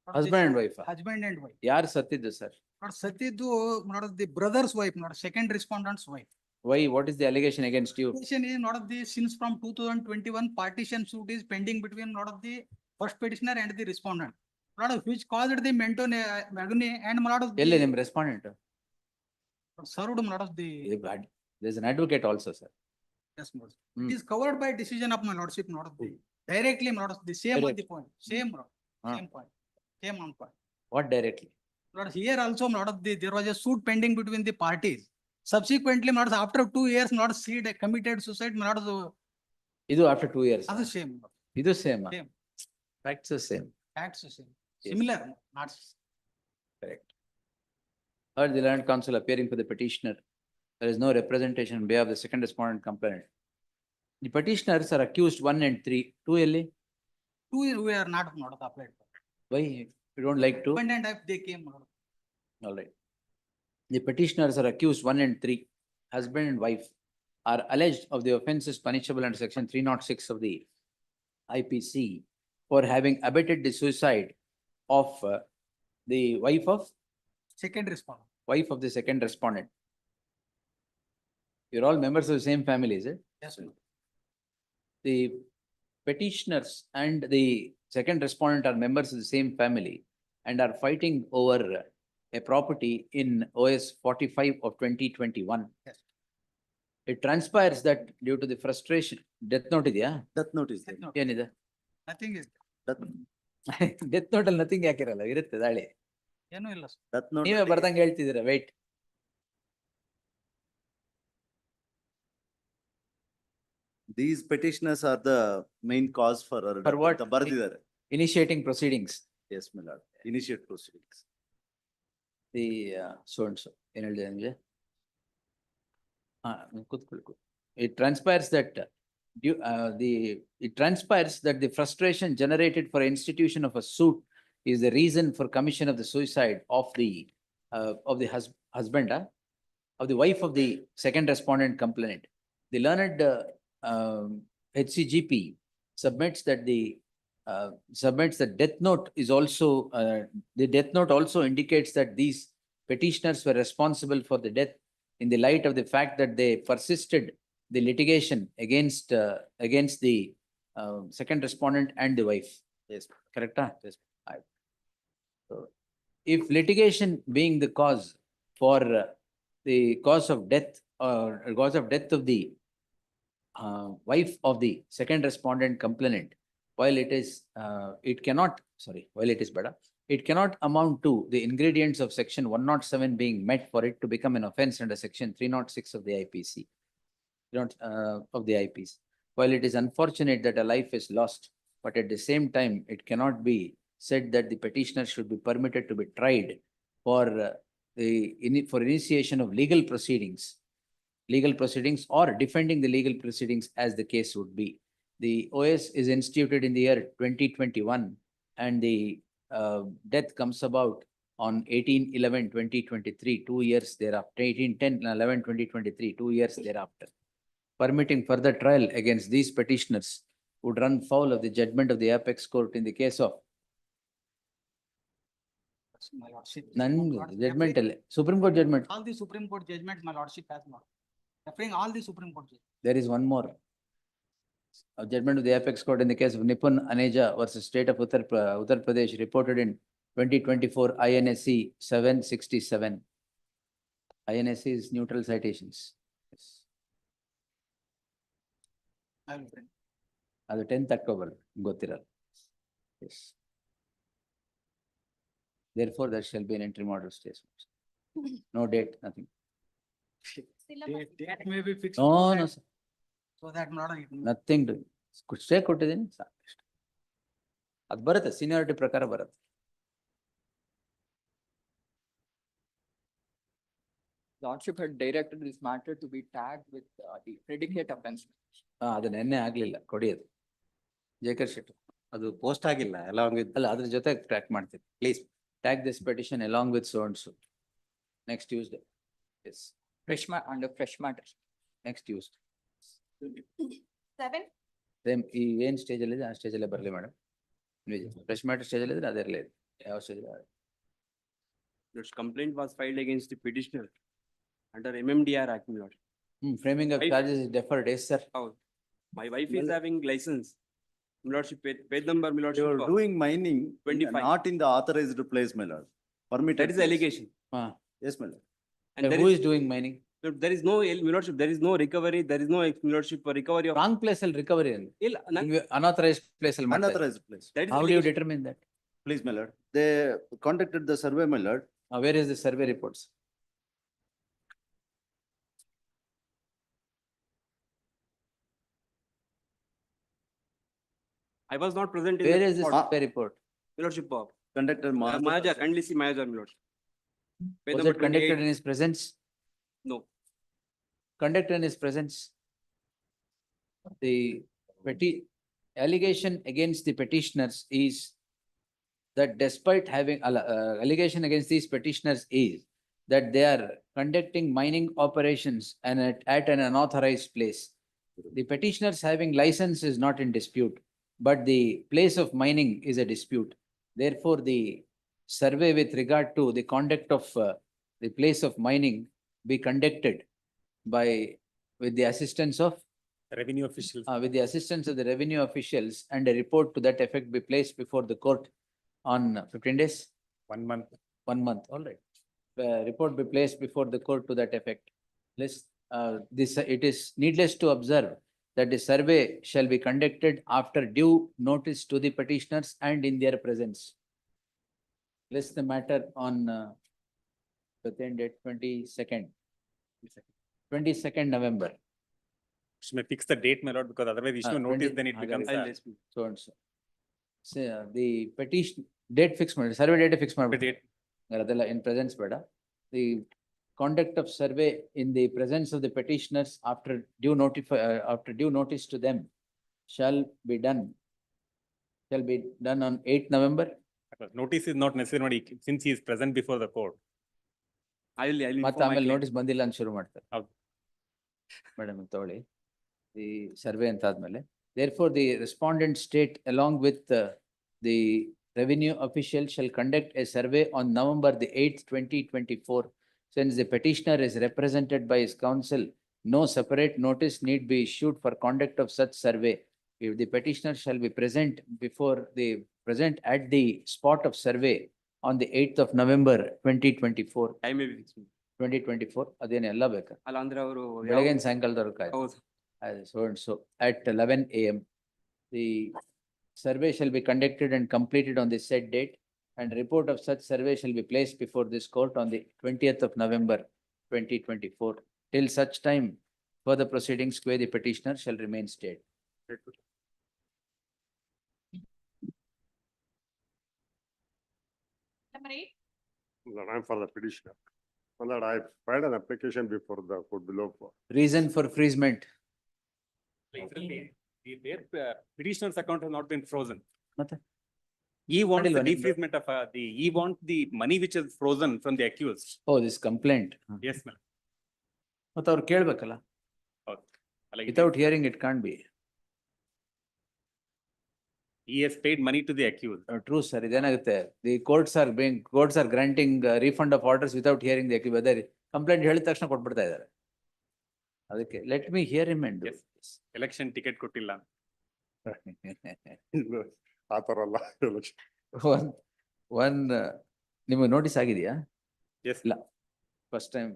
Speaker 8: Not the
Speaker 3: Husband and wife.
Speaker 8: Husband and wife.
Speaker 3: ಯಾರು ಸತ್ತಿದ್ದು sir?
Speaker 8: Not Satiddu, not the brother's wife, not second respondent's wife.
Speaker 3: Why? What is the allegation against you?
Speaker 8: Petition is not of the, since from 2021 partition suit is pending between not of the first petitioner and the respondent. Not of which caused the menton agony and not of
Speaker 3: ಎಲ್ಲಿ
Speaker 8: the
Speaker 3: ನಿಮ್ respondent?
Speaker 8: served not of the.
Speaker 3: There is an advocate also, sir.
Speaker 8: Yes, my lord. It is covered by decision of my lordship, not of the, directly not of the same on the point, same, same point, same on point.
Speaker 3: What directly?
Speaker 8: Lord, here also not of the, there was a suit pending between the parties. Subsequently, not after 2 years, not seed committed suicide, not of the,
Speaker 3: ಇದು after 2 years.
Speaker 8: other same,
Speaker 3: ಇದು same.
Speaker 8: Same.
Speaker 3: Facts are same.
Speaker 8: acts the same,
Speaker 3: Yes.
Speaker 8: similar, not.
Speaker 3: Correct. Heard the learned counsel appearing for the petitioner. There is no representation on behalf of the second respondent complainant. The petitioners are accused 1 and 3. 2 ಎಲ್ಲಿ?
Speaker 8: 2 years we are not applied for.
Speaker 3: Why? You don't like 2?
Speaker 8: Dependent if they came.
Speaker 3: All right. The petitioners are accused 1 and 3, husband and wife, are alleged of the offences punishable under section 306 of the IPC for having abetted the suicide of the wife of
Speaker 8: Second respondent.
Speaker 3: the second respondent. You're all members of the same family, is it?
Speaker 8: Yes, sir.
Speaker 3: The petitioners and the second respondent are members of the same family and are fighting over a property in OS 45 of 2021.
Speaker 8: Yes.
Speaker 3: It transpires that due to the frustration, death note ಇದೆಯಾ?
Speaker 12: Death note is there.
Speaker 8: Death note.
Speaker 3: ಏನಿದೆ?
Speaker 8: Nothing is,
Speaker 12: Death,
Speaker 3: death note ಅಲ್ಲಿ nothing ಯಾಕಿರಲ್ಲ, ಇರುತ್ತೆ ದಾಳಿ.
Speaker 8: ಏನು ಇಲ್ಲ sir.
Speaker 12: death note.
Speaker 3: ನೀವೇ ಬರ್ದಂಗೆ ಹೇಳ್ತಿದ್ದೀರಾ, wait.
Speaker 12: These petitioners are the main cause for.
Speaker 3: For what?
Speaker 12: ಬರ್ದಿದ್ದಾರೆ.
Speaker 3: Initiating proceedings.
Speaker 12: Yes, my lord. Initiate proceedings.
Speaker 3: The so and so, ಏನ್ ಹೇಳಿದೆ ನಿಮಗೆ? ಕೂತ್ಕೊಳ್ಳಿ. It transpires that the frustration generated for institution of a suit is the reason for commission of the suicide of the husband, of the wife of the second respondent complainant. The learned HCGP submits that death note is also, the death note also indicates that these petitioners were responsible for the death in the light of the fact that they persisted the litigation against, against the second respondent and the wife.
Speaker 12: Yes.
Speaker 3: Correct? Yes. So, if litigation being the cause for the cause of death or cause of death of the wife of the second respondent complainant, while it is, it cannot, sorry, while it is better, it cannot amount to the ingredients of section 107 being met for it to become an offense under section 306 of the IPC, of the IPs. While it is unfortunate that a life is lost, but at the same time, it cannot be said that the petitioner should be permitted to be tried for for initiation of legal proceedings or defending the legal proceedings as the case would be. The OS is instituted in the year 2021 and the death comes about on 18/11/2023, 2 years thereafter, 18/10/11/2023, 2 years thereafter. Permitting further trial against these petitioners would run foul of the judgment of the apex court in the case of
Speaker 8: My lordship.
Speaker 3: none
Speaker 8: Lordship,
Speaker 3: judgmental, Supreme Court judgment.
Speaker 8: All the Supreme Court judgments, my lordship has not. Referring all the Supreme Court judgments.
Speaker 3: There is one more. A judgment of the apex court in the case of Nipun Aneja versus State of Uttar Pradesh reported in 2024 INSC 767. INSC is neutral citations. Yes.
Speaker 8: I will bring.
Speaker 3: ಅದು 10th October, ಗೊತ್ತಿರಲ್ಲ. Yes. Therefore, there shall be an interim order stay. No date, nothing.
Speaker 8: Date may be fixed.
Speaker 3: No,
Speaker 8: so
Speaker 3: no,
Speaker 8: that-
Speaker 3: sir.
Speaker 8: So that not.
Speaker 3: Nothing to. Stay ಕೊಟ್ಟಿದ್ದೀನಿ ಸಾಕು. ಅದು ಬರುತ್ತೆ, seniority ಪ್ರಕಾರ ಬರುತ್ತೆ.
Speaker 13: Lordship had directed this matter to be tagged with the predicate offense.
Speaker 3: ಅದು ನೆನ್ನೆ ಆಗ್ಲಿಲ್ಲ, ಕೊಡಿಯೋದು. ಜೇಕರ್ ಶೆಟ್ಟಿ.
Speaker 9: ಅದು ಪೋಸ್ಟ್ ಆಗಿಲ್ಲ along with
Speaker 3: ಅಲ್ಲ, ಅದ್ರ ಜೊತೆ ಟ್ರ್ಯಾಕ್ ಮಾಡ್ತೀನಿ. Please tag this petition along with so and so. Next Tuesday. Yes,
Speaker 13: Under fresh matter.
Speaker 3: next Tuesday.
Speaker 2: 7.
Speaker 3: Same, ಈ ಏನ್ ಸ್ಟೇಜ್ ಅಲ್ಲಿ ಇದೆ ಆ ಸ್ಟೇಜ್ ಅಲ್ಲೇ ಬರಲಿ ಮೇಡಮ್. ಫ್ರೆಶ್ ಮ್ಯಾಟರ್ ಸ್ಟೇಜ್ ಅಲ್ಲಿ ಇದ್ರೆ ಅದೇ ಇರಲಿ. ಯಾವ stage?
Speaker 9: this complaint was filed against the petitioner under MMDR Act, my lord.
Speaker 3: Framing of
Speaker 9: Wife-
Speaker 3: charges is deferred, yes, sir.
Speaker 9: My wife is having license. My lordship, page number, my
Speaker 12: They
Speaker 9: lordship.
Speaker 12: were doing mining,
Speaker 9: 25.
Speaker 12: not in the authorized place, my lord. Permitted.
Speaker 9: That is the
Speaker 12: place.
Speaker 9: allegation.
Speaker 12: Yes, my lord.
Speaker 9: And there
Speaker 3: Who
Speaker 9: is,
Speaker 3: is doing mining?
Speaker 9: there is no, my lordship, there is no recovery, there is no, my lordship, recovery of.
Speaker 3: Wrong place ಅಲ್ಲಿ recovery ಅಲ್ಲಿ.
Speaker 9: ಇಲ್ಲ,
Speaker 3: Unauthorized place ಅಲ್ಲಿ ಮಾಡ್ತಾರೆ.
Speaker 12: Unauthorized place.
Speaker 9: that is
Speaker 3: How do you
Speaker 9: allegation.
Speaker 3: determine that?
Speaker 12: Please, my lord. They conducted the survey, my lord.
Speaker 3: Where is the survey reports?
Speaker 9: I was not present in.
Speaker 3: Where
Speaker 9: the
Speaker 3: is the
Speaker 9: spot.
Speaker 3: survey report?
Speaker 9: My lordship,
Speaker 12: Conducted.
Speaker 9: Mahajar, kindly see Mahajar, my lordship. Page
Speaker 3: Was
Speaker 9: number
Speaker 3: it conducted
Speaker 9: 28.
Speaker 3: in his presence?
Speaker 9: No.
Speaker 3: Conducted in his presence? The allegation against the petitioners is that despite having allegation against these petitioners is that they are conducting mining operations and at an unauthorized place. The petitioners having license is not in dispute, but the place of mining is a dispute. Therefore, the survey with regard to the conduct of the place of mining be conducted with the assistance of
Speaker 11: Revenue officials.
Speaker 3: with the assistance of the revenue officials, and a report to that effect be placed before the court on 15 days,
Speaker 11: 1 month.
Speaker 3: 1 month, all right. Report be placed before the court to that effect. It is needless to observe that the survey shall be conducted after due notice to the petitioners and in their presence. List the matter on within date 22nd November.
Speaker 11: Should may fix the date, my lord, because otherwise issue notice, then it becomes.
Speaker 9: I'll dispute.
Speaker 3: So and so. So the petition, date fix, survey date fix.
Speaker 11: Date.
Speaker 3: In presence, the conduct of survey in the presence of the petitioners after due notice to them shall be done on 8th November.
Speaker 11: Notice is not necessary since he is present before the court.
Speaker 9: I will
Speaker 3: ಮತ್ತೆ
Speaker 9: inform my
Speaker 3: ಆಮೇಲೆ
Speaker 9: client.
Speaker 3: Notice ಬಂದಿಲ್ಲ ಅಂತ ಶುರು ಮಾಡ್ತಾರೆ.
Speaker 11: ಹೌದು.
Speaker 3: Madam ತಗೊಳ್ಳಿ the survey ಅಂತ ಆದ್ಮೇಲೆ therefore the respondent state along with the revenue official shall conduct a survey on November the 8th, 2024, since the petitioner is represented by his counsel no separate notice need be issued for conduct of such survey. If the petitioner shall be present at the spot of survey on the 8th of November 2024.
Speaker 9: Time may be fixed.
Speaker 3: 2024, ಅದೇನೆ ಎಲ್ಲ ಬೇಕಾ?
Speaker 9: ಅಲ್ಲ ಅಂದ್ರೆ ಅವರು
Speaker 3: ಬೆಳಗಿನ ಸಾಯಂಕಾಲದವರೆಗೆ ಆಯ್ತು.
Speaker 9: ಹೌದು.
Speaker 3: So and so at 11 AM. The survey shall be conducted and completed on the said date, and report of such survey shall be placed before this court on the 20th of November 2024. Till such time, further proceedings where the petitioner shall remain stayed.
Speaker 2: Number 8.
Speaker 5: I'm for the petitioner. That I filed an application before the court below.
Speaker 3: Reason for freezement.
Speaker 9: Their petitioner's account has not been frozen.
Speaker 3: ಮತ್ತೆ?
Speaker 9: He wants the
Speaker 3: ಮಾಡಿಲ್ವಾ ನಿಮ್ದು?
Speaker 9: defreezement of he wants the money which is frozen from the accused.
Speaker 3: Oh, this complaint.
Speaker 9: Yes, ma'am.
Speaker 3: ಮತ್ತೆ ಅವ್ರು ಕೇಳ್ಬೇಕಲ್ಲ?
Speaker 9: ಹೌದು. ಅಲ್ಲ,
Speaker 3: Without hearing it can't be.
Speaker 9: he has paid money to the accused.
Speaker 3: True, sir. ಇದೇನಾಗುತ್ತೆ? The courts are granting refund of orders without hearing the accused. Whether complaint ಹೇಳಿದ ತಕ್ಷಣ ಕೊಟ್ಬಿಡ್ತಾ ಇದ್ದಾರೆ. ಅದಕ್ಕೆ let me hear him and do.
Speaker 9: Yes. Election ticket ಕೊಟ್ಟಿಲ್ಲ.
Speaker 5: ಆತರ ಅಲ್ಲ.
Speaker 3: One ನಿಮಗೆ notice ಆಗಿದೆಯಾ?
Speaker 9: Yes.
Speaker 3: ಇಲ್ಲ. First time.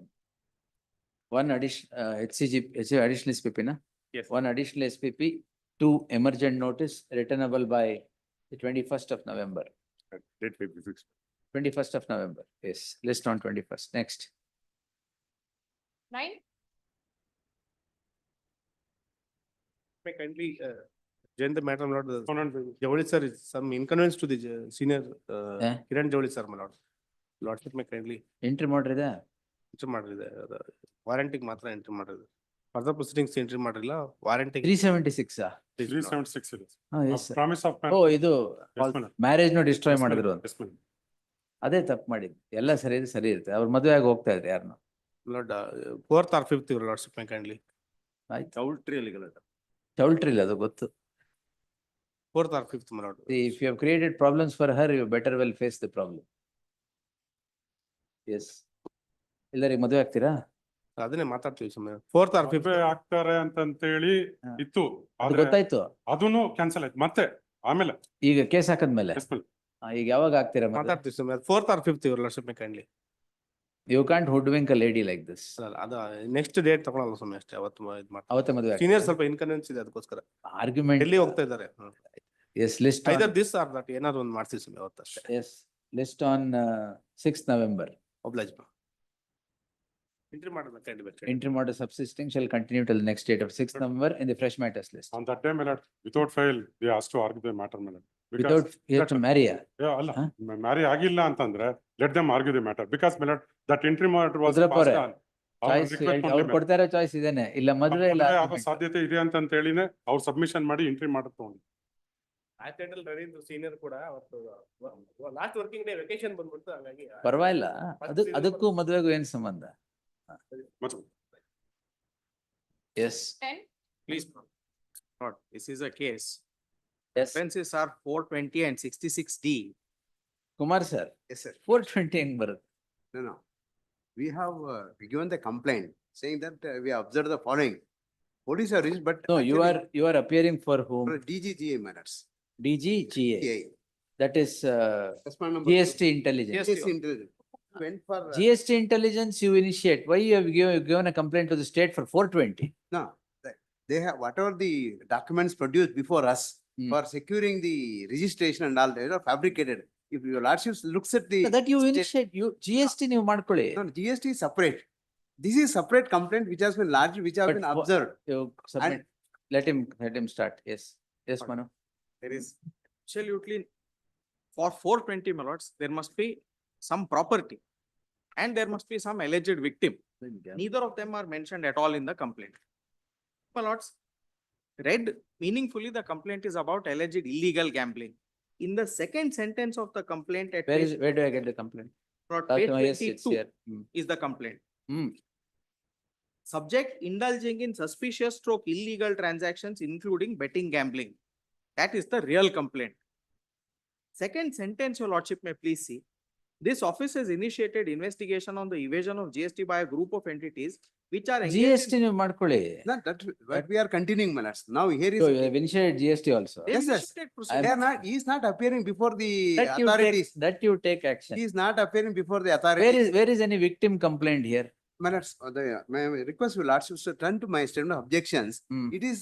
Speaker 3: One additional SPP na?
Speaker 9: Yes.
Speaker 3: One additional SPP, 2 emergent notice returnable by the 21st of November.
Speaker 5: Date may be fixed.
Speaker 3: 21st of November, yes, list on 21st, next.
Speaker 2: 9.
Speaker 11: May kindly join the matter, my lord. Javali sir, is some inconvenience to the senior
Speaker 3: Eh?
Speaker 11: Kiran Javali sir, my lord. Lordship may kindly
Speaker 3: Entry ಮಾಡಿರಿದೆ?
Speaker 11: enter ಮಾಡಿದೆ. ವಾರಂಟಿಗೆ ಮಾತ್ರ entry ಮಾಡಿದೆ. Further proceedings entry ಮಾಡಿಲ್ಲ. ವಾರಂಟಿಗೆ
Speaker 3: 376 ಆ?
Speaker 5: 376 ಇದೆ.
Speaker 3: Yes, sir.
Speaker 5: Promise of.
Speaker 3: ಓ, ಇದು marriage ನು destroy ಮಾಡಿದ್ರು ಅಂತ.
Speaker 5: Yes, ma'am.
Speaker 3: ಅದೇ ತಪ್ಪು ಮಾಡಿದ್ದು. ಎಲ್ಲ ಸರಿ ಇರುತ್ತೆ. ಅವ್ರ ಮದುವೆ ಆಗಿ ಹೋಗ್ತಾ ಇದ್ರೆ ಯಾರನ್ನ?
Speaker 11: Lord, 4th or 5th, your lordship may kindly.
Speaker 3: ಆಯ್ತು.
Speaker 12: Chowdhury ಅಲ್ಲಿ ಗಲಾಟೆ.
Speaker 3: ಚೌಲ್ಟ್ರಿ ಇಲ್ಲ, ಅದು ಗೊತ್ತು.
Speaker 11: 4th or 5th, my lord.
Speaker 3: See, if you have created problems for her, you better well face the problem. Yes. ಎಲ್ಲರಿಗೆ ಮದುವೆ ಆಗ್ತೀರಾ?
Speaker 11: ಅದನ್ನೇ ಮಾತಾಡ್ತೀವಿ ಸುಮ್ಮನೆ. 4th or 5th.
Speaker 5: ಆಗ್ತಾರೆ ಅಂತೇಳಿ ಇತ್ತು.
Speaker 3: ಅದು ಗೊತ್ತಾಯ್ತು.
Speaker 5: ಅದನ್ನು ಕ್ಯಾನ್ಸಲ್ ಆಯ್ತು ಮತ್ತೆ ಆಮೇಲೆ.
Speaker 3: ಈಗ ಕೇಸ್ ಹಾಕದ್ಮೇಲೆ ಈಗ ಯಾವಾಗ ಆಗ್ತೀರಾ?
Speaker 11: ಮಾತಾಡ್ತೀವಿ ಸುಮ್ಮನೆ. 4th or 5th, your lordship may kindly.
Speaker 3: You can't hoodwink a lady like this.
Speaker 11: ಅದು ನೆಕ್ಸ್ಟ್ ಡೇಟ್ ತಗೊಳಲ್ಲ ಸುಮ್ಮನೆ ಅಷ್ಟೇ. ಅವತ್ತು ಇದು ಮಾಡ್ತಾರೆ.
Speaker 3: ಅವತ್ತೇ ಮದುವೆ
Speaker 11: ಸೀನಿಯರ್ ಸ್ವಲ್ಪ ಇನ್ಕನ್ವೀನಿಯನ್ಸ್ ಇದೆ, ಅದಕ್ಕೋಸ್ಕರ
Speaker 3: ಆರ್ಗ್ಯುಮೆಂಟ್
Speaker 11: ಡೆಲ್ಲಿ ಹೋಗ್ತಾ ಇದ್ದಾರೆ.
Speaker 3: Yes, list
Speaker 11: either this or that ಏನಾದ್ರು ಒಂದು ಮಾಡ್ತೀವಿ ಸುಮ್ಮನೆ ಅವತ್ತು ಅಷ್ಟೇ.
Speaker 3: Yes, list on 6th November.
Speaker 11: Oblige entry ಮಾಡೋದು ಖಂಡಿತ.
Speaker 3: Entry matter subsisting shall continue till the next date of 6th November in the fresh matters list.
Speaker 5: On that day, my lord, without fail, they asked to argue the matter, my lord.
Speaker 3: Without, you have to marry her.
Speaker 5: ಅಲ್ಲ,
Speaker 3: Huh?
Speaker 5: Marry ಆಗಿಲ್ಲ ಅಂತಂದ್ರೆ let them argue the matter because my lord, that entry matter was
Speaker 3: ಉದ್ರಪ್ಪ
Speaker 5: passed
Speaker 3: ಅವರೇ,
Speaker 5: on. ಅವ್ರ
Speaker 3: choice
Speaker 5: request
Speaker 3: ಅವ್ರು
Speaker 5: only,
Speaker 3: ಕೊಡ್ತಾ ಇರೋ choice ಇದೇನೆ, ಇಲ್ಲ ಮದುವೆ ಇಲ್ಲ
Speaker 5: ಆಗೋ
Speaker 3: argument.
Speaker 5: ಸಾಧ್ಯತೆ ಇದೆ ಅಂತ ಹೇಳಿನೇ ಅವ್ರು ಸಬ್ಮಿಷನ್ ಮಾಡಿ ಎಂಟ್ರಿ ಮಾಡೋದು ತಗೊಂಡು.
Speaker 11: ಸೀನಿಯರ್ ಕೂಡ ಅವತ್ತು ಲಾಸ್ಟ್ ವರ್ಕಿಂಗ್ ಡೇ ವೆಕೇಶನ್ ಬಂದ್ಬಿಡ್ತು, ಹಾಗಾಗಿ
Speaker 3: ಪರವಾಗಿಲ್ಲ, ಅದಕ್ಕೂ ಮದುವೆಗೂ ಏನ್ ಸಂಬಂಧ? Yes,
Speaker 2: 10.
Speaker 11: Please not this is a case.
Speaker 3: yes.
Speaker 11: Offenses are 420 and 66D.
Speaker 3: Kumar sir,
Speaker 12: Yes, sir.
Speaker 3: 420 ಹೆಂಗ್ ಬರುತ್ತೆ?
Speaker 12: No, no. We have given the complaint saying that we have observed the following. Police have reached, but.
Speaker 3: No, you are appearing for whom?
Speaker 12: For DGGA matters.
Speaker 3: DGGA.
Speaker 12: GA.
Speaker 3: That is
Speaker 12: Suspend number.
Speaker 3: GST intelligence.
Speaker 12: GST intelligence. Went for.
Speaker 3: GST intelligence you initiate. Why you have given a complaint to the state for 420?
Speaker 12: No, they have whatever the documents produced before us for securing the registration and all, they are fabricated. If your lordship looks at the.
Speaker 3: That you
Speaker 12: state-
Speaker 3: initiate, you GST ನೀವು ಮಾಡ್ಕೊಳ್ಳಿ.
Speaker 12: No, GST is separate. This is separate complaint which has been largely, which have
Speaker 3: But
Speaker 12: been
Speaker 3: for-
Speaker 12: observed.
Speaker 3: You submit, let him start. Yes, yes, Manu.
Speaker 14: There is absolutely, for 420, my lords, there must be some property and there must be some alleged victim. Neither of them are mentioned at all in the complaint. My lords, read meaningfully, the complaint is about alleged illegal gambling. In the second sentence of the complaint at
Speaker 3: Where do I get the complaint?
Speaker 14: page
Speaker 3: Yes, it's
Speaker 14: 22
Speaker 3: here.
Speaker 14: is the complaint.
Speaker 3: Hmm.
Speaker 14: Subject indulging in suspicious stroke illegal transactions, including betting gambling. That is the real complaint. Second sentence, your lordship may please see. This office has initiated investigation on the evasion of GST by a group of entities which are engaged
Speaker 3: GST
Speaker 14: in.
Speaker 3: ನೀವು ಮಾಡ್ಕೊಳ್ಳಿ.
Speaker 5: But we are continuing, my lords. Now here is.
Speaker 3: So you have initiated GST also.
Speaker 14: They
Speaker 5: Yes, yes.
Speaker 14: initiated
Speaker 3: I
Speaker 14: proceedings.
Speaker 5: They are not, he is not appearing before the
Speaker 3: That you take,
Speaker 5: authorities.
Speaker 3: that you take action.
Speaker 5: He is not appearing before the authorities.
Speaker 3: Where is any victim complaint here?
Speaker 5: My lords, may I request you lords to turn to my statement of objections.
Speaker 3: Hmm.
Speaker 5: It is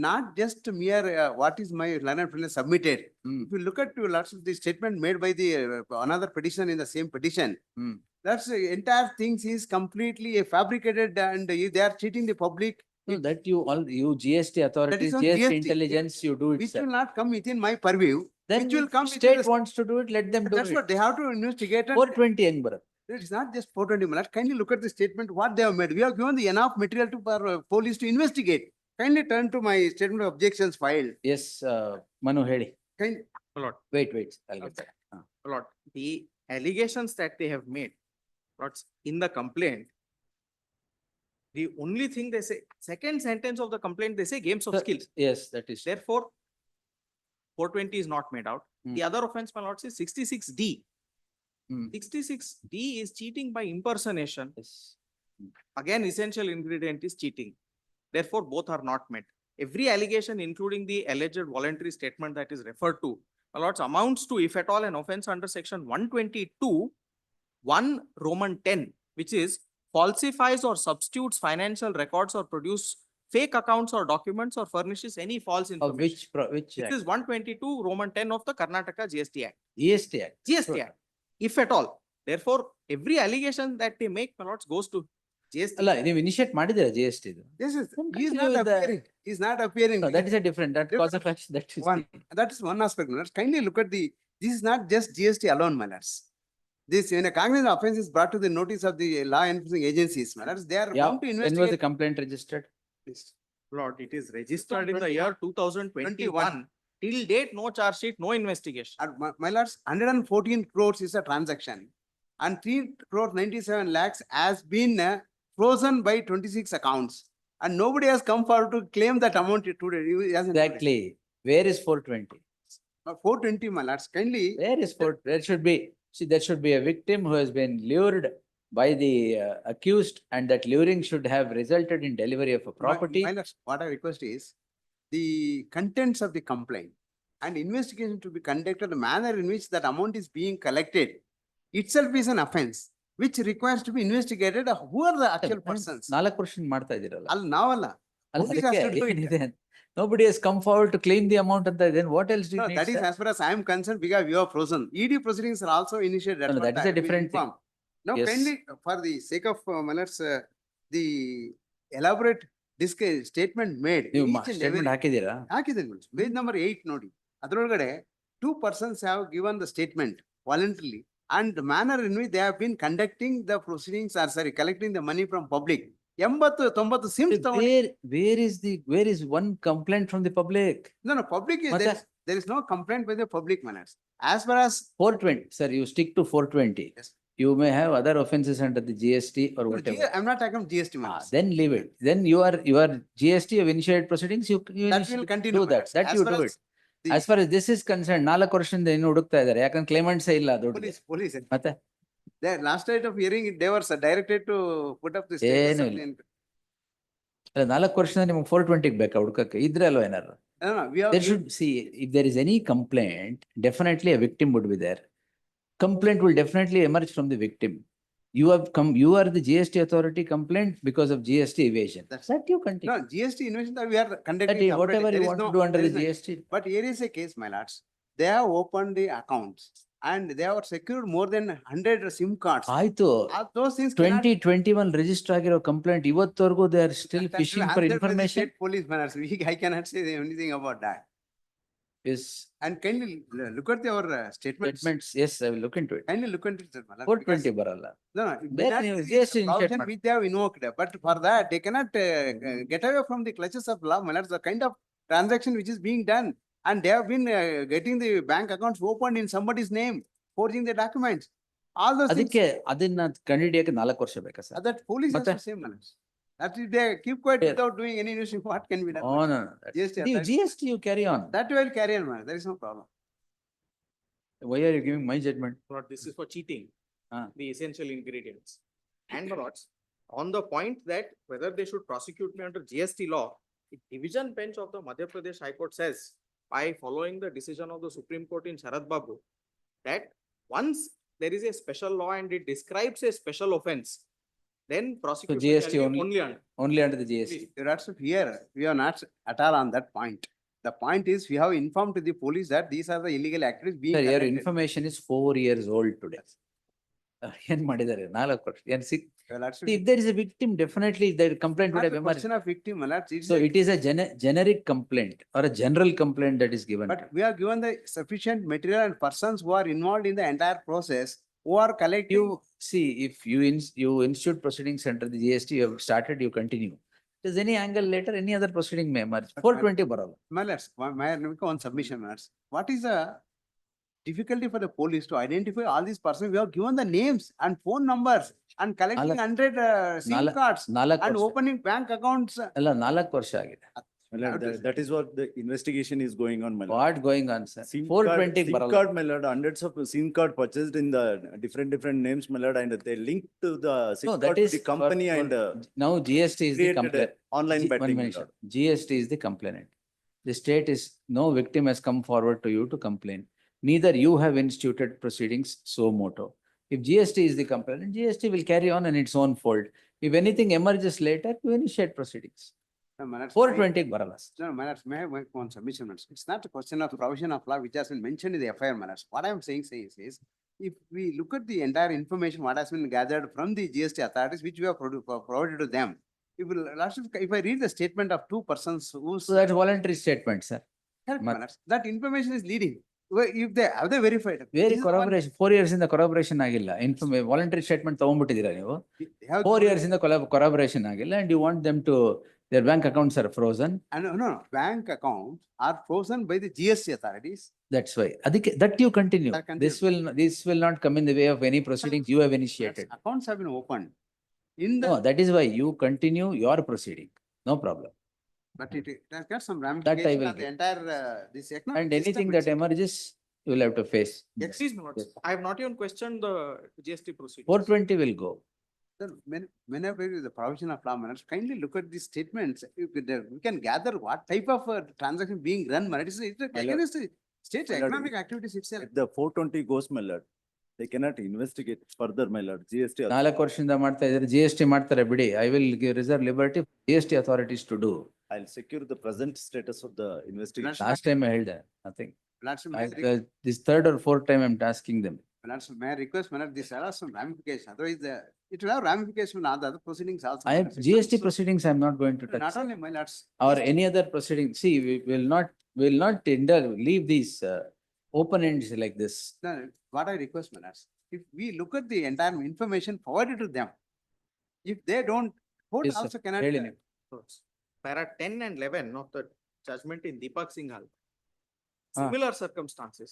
Speaker 5: not just mere what is my learned friend submitted.
Speaker 3: Hmm.
Speaker 5: If you look at your lords, the statement made by the another petition in the same petition.
Speaker 3: Hmm.
Speaker 5: That's the entire things is completely fabricated and they are cheating the public.
Speaker 3: No, that you you GST authorities,
Speaker 5: on
Speaker 3: GST
Speaker 5: GST.
Speaker 3: intelligence, you do it,
Speaker 5: Which
Speaker 3: sir.
Speaker 5: will not come within my purview.
Speaker 3: Then
Speaker 5: which will
Speaker 3: if
Speaker 5: come within
Speaker 3: state
Speaker 5: the-
Speaker 3: wants to do it, let them do
Speaker 5: That's
Speaker 3: it.
Speaker 5: what they have to investigate. And
Speaker 3: 420 ಹೆಂಗ್ ಬರುತ್ತೆ?
Speaker 5: it is not just 420 minutes. Kindly look at the statement, what they have made. We have given the enough material to for police to investigate. Kindly turn to my statement of objections filed.
Speaker 3: Yes, Manu ಹೇಳಿ.
Speaker 5: Kind,
Speaker 14: My lord,
Speaker 3: Wait, I'll get that.
Speaker 14: my lord, the allegations that they have made, lords, in the complaint, the only thing they say, second sentence of the complaint, they say games of skills.
Speaker 3: Yes, that is.
Speaker 14: Therefore, 420 is not made out.
Speaker 3: Hmm.
Speaker 14: The other offense, my lord, is 66D.
Speaker 3: Hmm.
Speaker 14: 66D is cheating by impersonation.
Speaker 3: Yes.
Speaker 14: Again, essential ingredient is cheating. Therefore, both are not met. Every allegation, including the alleged voluntary statement that is referred to, my lords, amounts to, if at all, an offense under section 122, 1 Roman 10, which is falsifies or substitutes financial records or produce fake accounts or documents or furnishes any false
Speaker 3: Of
Speaker 14: information.
Speaker 3: which
Speaker 14: This
Speaker 3: act?
Speaker 14: is 122 Roman 10 of the Karnataka GST Act.
Speaker 3: GST Act.
Speaker 14: GST
Speaker 3: Sure.
Speaker 14: Act, if at all. Therefore, every allegation that they make, my lords, goes to GST.
Speaker 3: ಅಲ್ಲ ನೀವು initiate ಮಾಡಿದ್ದೀರಾ GST ಇದು?
Speaker 5: this is,
Speaker 3: Then
Speaker 5: he is
Speaker 3: continue
Speaker 5: not
Speaker 3: with the-
Speaker 5: appearing. He is not appearing.
Speaker 3: No, that is a different, that cause of action, that is.
Speaker 5: One, that is one aspect, my lords. Kindly look at the, this is not just GST alone, my lords. This, when a cognizant offense is brought to the notice of the law enforcing agencies, my lords, they are
Speaker 3: Yeah,
Speaker 5: bound to
Speaker 3: when was the
Speaker 5: investigate.
Speaker 3: complaint registered?
Speaker 14: Lord, it is registered in the year 2021. Till date, no charge sheet, no investigation.
Speaker 5: And my lords, 114 crores is a transaction. And 3 crore 97 lakhs has been frozen by 26 accounts. And nobody has come forward to claim that amount today. He hasn't done it.
Speaker 3: Exactly. Where is 420?
Speaker 5: 420, my lords, kindly.
Speaker 3: Where is there should be, see, there should be a victim who has been lured by the accused, and that luring should have resulted in delivery of a property.
Speaker 5: My lords, what I request is the contents of the complaint and investigation to be conducted, the manner in which that amount is being collected itself is an offense which requires to be investigated. Who are the actual persons?
Speaker 3: 4 ವರ್ಷ ಮಾಡ್ತಾ ಇದ್ದೀರಲ್ಲ.
Speaker 5: Al navalla.
Speaker 3: ಅಲ್ಲ,
Speaker 5: Police has
Speaker 3: ಅದಕ್ಕೆ
Speaker 5: to do it.
Speaker 3: ಏನಿದೆ ಅಂತ. Nobody has come forward to claim the amount ಅಂತ then what else do you
Speaker 5: No,
Speaker 3: need?
Speaker 5: that is
Speaker 3: sir?
Speaker 5: as far as I am concerned, because we are frozen. ED proceedings are also initiated.
Speaker 3: No,
Speaker 5: That's
Speaker 3: that
Speaker 5: what
Speaker 3: is
Speaker 5: I
Speaker 3: a
Speaker 5: have been
Speaker 3: different thing.
Speaker 5: informed. Now
Speaker 3: Yes.
Speaker 5: kindly, for the sake of my lords, the elaborate statement made.
Speaker 3: ನೀವು
Speaker 5: each and every-
Speaker 3: statement ಹಾಕಿದ್ದೀರಾ?
Speaker 5: ಹಾಕಿದ್ದೀನಿ madam. Page number 8 ನೋಡಿ. ಅದರೊಳಗಡೆ 2 persons have given the statement voluntarily and the manner in which they have been conducting the proceedings are sorry, collecting the money from public. 80-90 sims ತಗೊಂಡು-
Speaker 3: Where is one complaint from the public?
Speaker 5: No, public is,
Speaker 3: ಮತ್ತೆ?
Speaker 5: there is no complaint by the public manners. As far as
Speaker 3: 420, sir, you stick to 420.
Speaker 5: Yes.
Speaker 3: You may have other offenses under the GST or whatever.
Speaker 5: I'm not talking GST
Speaker 3: Ah,
Speaker 5: matters.
Speaker 3: then leave it. Then you are GST, you have initiated proceedings, you
Speaker 5: That will continue.
Speaker 3: do that,
Speaker 5: matters.
Speaker 3: that
Speaker 5: As
Speaker 3: you
Speaker 5: far
Speaker 3: do
Speaker 5: as
Speaker 3: it.
Speaker 5: the
Speaker 3: As far as this is concerned, 4 ವರ್ಷದಿಂದ ಇನ್ನು ಹುಡುಕ್ತಾ ಇದ್ದಾರೆ, ಯಾಕಂದ್ರೆ ಕ್ಲೇಮೆಂಟ್ಸೇ ಇಲ್ಲ ದುಡ್ಡು.
Speaker 5: Police.
Speaker 3: ಮತ್ತೆ
Speaker 5: The last night of hearing, they were directed to put up the status.
Speaker 3: ಏನು
Speaker 5: of
Speaker 3: ಇಲ್ಲ.
Speaker 5: the-
Speaker 3: 4 ವರ್ಷದಿಂದ ನಿಮ್ಗೆ 420 ಬೇಕಾ ಹುಡುಕಕ್ಕೆ? ಇದ್ರೆ ಅಲ್ವಾ ಏನಾರು?
Speaker 5: No, we have.
Speaker 3: There should, see, if there is any complaint, definitely a victim would be there. Complaint will definitely emerge from the victim. You have come, you are the GST authority complaint because of GST evasion.
Speaker 5: That's-
Speaker 3: That you continue.
Speaker 5: No, GST innovation that we are
Speaker 3: That
Speaker 5: conducting.
Speaker 3: is whatever
Speaker 5: separately.
Speaker 3: you
Speaker 5: There is
Speaker 3: want to
Speaker 5: no-
Speaker 3: do under
Speaker 5: there
Speaker 3: the
Speaker 5: is no-
Speaker 3: GST.
Speaker 5: But here is a case, my lords. They have opened the accounts and they have secured more than 100 SIM cards.
Speaker 3: ಆಯ್ತು.
Speaker 5: Those things. cannot-
Speaker 3: 2021 register ಆಗಿರೋ complaint ಇವತ್ತವರೆಗೂ they are still
Speaker 5: that will
Speaker 3: fishing for
Speaker 5: answer by the
Speaker 3: information.
Speaker 5: state police manners. I cannot say anything about that.
Speaker 3: Yes,
Speaker 5: And kindly look at our statements.
Speaker 3: statements, yes, I will look into it.
Speaker 5: Kindly look into it, my lord.
Speaker 3: 420 ಬರಲ್ಲ.
Speaker 5: No,
Speaker 3: ಬೇರೆ
Speaker 5: that
Speaker 3: ನೀವು
Speaker 5: is
Speaker 3: GST
Speaker 5: the
Speaker 3: initiate
Speaker 5: provision
Speaker 3: ಮಾಡಿ.
Speaker 5: which they have invoked, but for that, they cannot get away from the clutches of law, my lords. The kind of transaction which is being done, and they have been getting the bank accounts opened in somebody's name, forging the documents. All those things,
Speaker 3: ಅದಕ್ಕೆ ಅದನ್ನ ಕಂಡುಹಿಡಿಯಕ್ಕೆ 4 ವರ್ಷ ಬೇಕಾ sir?
Speaker 5: that police has
Speaker 3: ಮತ್ತೆ?
Speaker 5: to say, my lords. That if they keep quiet
Speaker 3: Yeah.
Speaker 5: without doing any investigation, what can be done?
Speaker 3: Oh, no, no.
Speaker 5: GST
Speaker 3: ನೀವು
Speaker 5: authority-
Speaker 3: GST you carry on.
Speaker 5: That will carry on, man. There is no problem.
Speaker 3: Why are you giving my judgment?
Speaker 14: Lord, this is for cheating.
Speaker 3: Ah.
Speaker 14: The essential ingredients. And my lords, on the point that whether they should prosecute me under GST law, the division bench of the Madhya Pradesh High Court says, by following the decision of the Supreme Court in Sharad Babu, that once there is a special law and it describes a special offense, then prosecution
Speaker 3: GST
Speaker 14: shall be
Speaker 3: only-
Speaker 14: under.
Speaker 3: Only under the GST.
Speaker 14: Please.
Speaker 15: Your Lordship, here, we are not at all on that point. The point is, we have informed to the police that these are the illegal activities being
Speaker 3: Sir, your
Speaker 15: conducted.
Speaker 3: information is 4 years old today. ಏನ್ ಮಾಡಿದ್ದಾರೆ 4 ವರ್ಷ ಏನ್
Speaker 15: Your Lordship,
Speaker 3: if there is a victim, definitely the complaint would
Speaker 15: not
Speaker 3: have
Speaker 15: a
Speaker 3: emerged.
Speaker 15: question of victim, my lords, it's
Speaker 3: So
Speaker 15: a-
Speaker 3: it is a generic complaint or a general complaint that is given.
Speaker 15: But we are given the sufficient material and persons who are involved in the entire process, who are collecting.
Speaker 3: You see, if you institute proceedings under the GST, you have started, you continue. If there's any angle later, any other proceeding may emerge.
Speaker 15: But
Speaker 3: 420 ಬರಲ್ಲ.
Speaker 15: My lords, may I make one submission, my lords? What is the difficulty for the police to identify all these persons? We have given the names and phone numbers and collecting 100 SIM
Speaker 3: ನಾಲ್ಕು-
Speaker 15: cards
Speaker 3: ನಾಲ್ಕು
Speaker 15: and
Speaker 3: ವರ್ಷ.
Speaker 15: opening bank accounts.
Speaker 3: ಅಲ್ಲ 4 ವರ್ಷ ಆಗಿದೆ.
Speaker 12: My lord, that is what the investigation is going on, my lord.
Speaker 3: What going on, sir?
Speaker 12: SIM
Speaker 3: 420
Speaker 12: SIM
Speaker 3: ಬರಲ್ಲ.
Speaker 12: card, my lord, hundreds of SIM card purchased in the different names, my lord, and they linked to the SIM
Speaker 3: No,
Speaker 12: card
Speaker 3: that
Speaker 12: to
Speaker 3: is
Speaker 12: the company
Speaker 3: for-
Speaker 12: and
Speaker 3: Now GST is the
Speaker 12: created
Speaker 3: complaint.
Speaker 12: a online
Speaker 3: One
Speaker 12: betting, my
Speaker 3: minute,
Speaker 12: lord.
Speaker 3: sir. GST is the complainant. The state is, no victim has come forward to you to complain. Neither you have instituted proceedings so moto. If GST is the complainant, GST will carry on in its own fold. If anything emerges later, you initiate proceedings.
Speaker 15: No, my lords,
Speaker 3: 420 ಬರಲ್ಲ.
Speaker 15: No, my lords, may I make one submission, my lords? It's not a question of provision of law which has been mentioned in the FIR, my lords. What I am saying is, if we look at the entire information, what has been gathered from the GST authorities, which we have provided to them, if I read the statement of two persons whose.
Speaker 3: So that's voluntary statement, sir.
Speaker 15: Correct, my
Speaker 3: Mat-
Speaker 15: lords. That information is leading. If they have they verified.
Speaker 3: Very
Speaker 15: This is one-
Speaker 3: corroboration, 4 years in the corroboration ಆಗಿಲ್ಲ. Voluntary statement ತಗೊಂಡ್ಬಿಟ್ಟಿದ್ದೀರಾ ನೀವು?
Speaker 15: they have
Speaker 3: 4
Speaker 15: given-
Speaker 3: years in the corroboration ಆಗಿಲ್ಲ and you want them to, their bank accounts are frozen.
Speaker 15: No, bank accounts are frozen by the GST authorities.
Speaker 3: That's why. ಅದಕ್ಕೆ, that you continue.
Speaker 15: That continue.
Speaker 3: This will not come in the way of any proceedings you have initiated.
Speaker 15: Accounts have been opened. In the,
Speaker 3: No, that is why you continue your proceeding. No problem.
Speaker 15: but it has got some
Speaker 3: will
Speaker 15: ramification on the
Speaker 3: get.
Speaker 15: entire, this economic.
Speaker 3: And anything
Speaker 15: system
Speaker 3: that
Speaker 15: itself.
Speaker 3: emerges, you will have to face.
Speaker 14: Excuse me, lords, I have not even questioned the GST proceedings.
Speaker 3: 420 will go.
Speaker 15: Then whenever the provision of law, managers, kindly look at these statements. We can gather what type of transaction being run, it's against the state
Speaker 12: My lord,
Speaker 15: economic activities itself.
Speaker 12: If the 420 goes, my lord, they cannot investigate further, my lord. GST.
Speaker 3: 4 ವರ್ಷದಿಂದ ಮಾಡ್ತಾ ಇದ್ದಾರೆ, GST ಮಾಡ್ತಾರೆ ಬಿಡಿ. I will reserve liberty for GST authorities to do.
Speaker 12: I'll secure the present status of the investigation.
Speaker 3: Last time I held nothing.
Speaker 15: Lordship, may I
Speaker 3: This third or fourth time I'm asking them.
Speaker 15: Lordship, may I request, my lord, this has some ramification, otherwise it will have ramification on the other proceedings also.
Speaker 3: I
Speaker 15: my
Speaker 3: have
Speaker 15: lords.
Speaker 3: GST
Speaker 15: So,
Speaker 3: proceedings I'm not going to touch.
Speaker 15: Not only my lords.
Speaker 3: Or any other proceeding. See, we will not leave these open ends like this.
Speaker 15: No, what I request, my lords, if we look at the entire information provided to them, if they don't, court
Speaker 3: Yes, sir.
Speaker 15: also cannot.
Speaker 3: ಹೇಳಿ ನೀವು.
Speaker 14: Lords, Para 10 and 11 of the judgment in Deepak Singhal.
Speaker 3: Ah.
Speaker 14: Similar circumstances,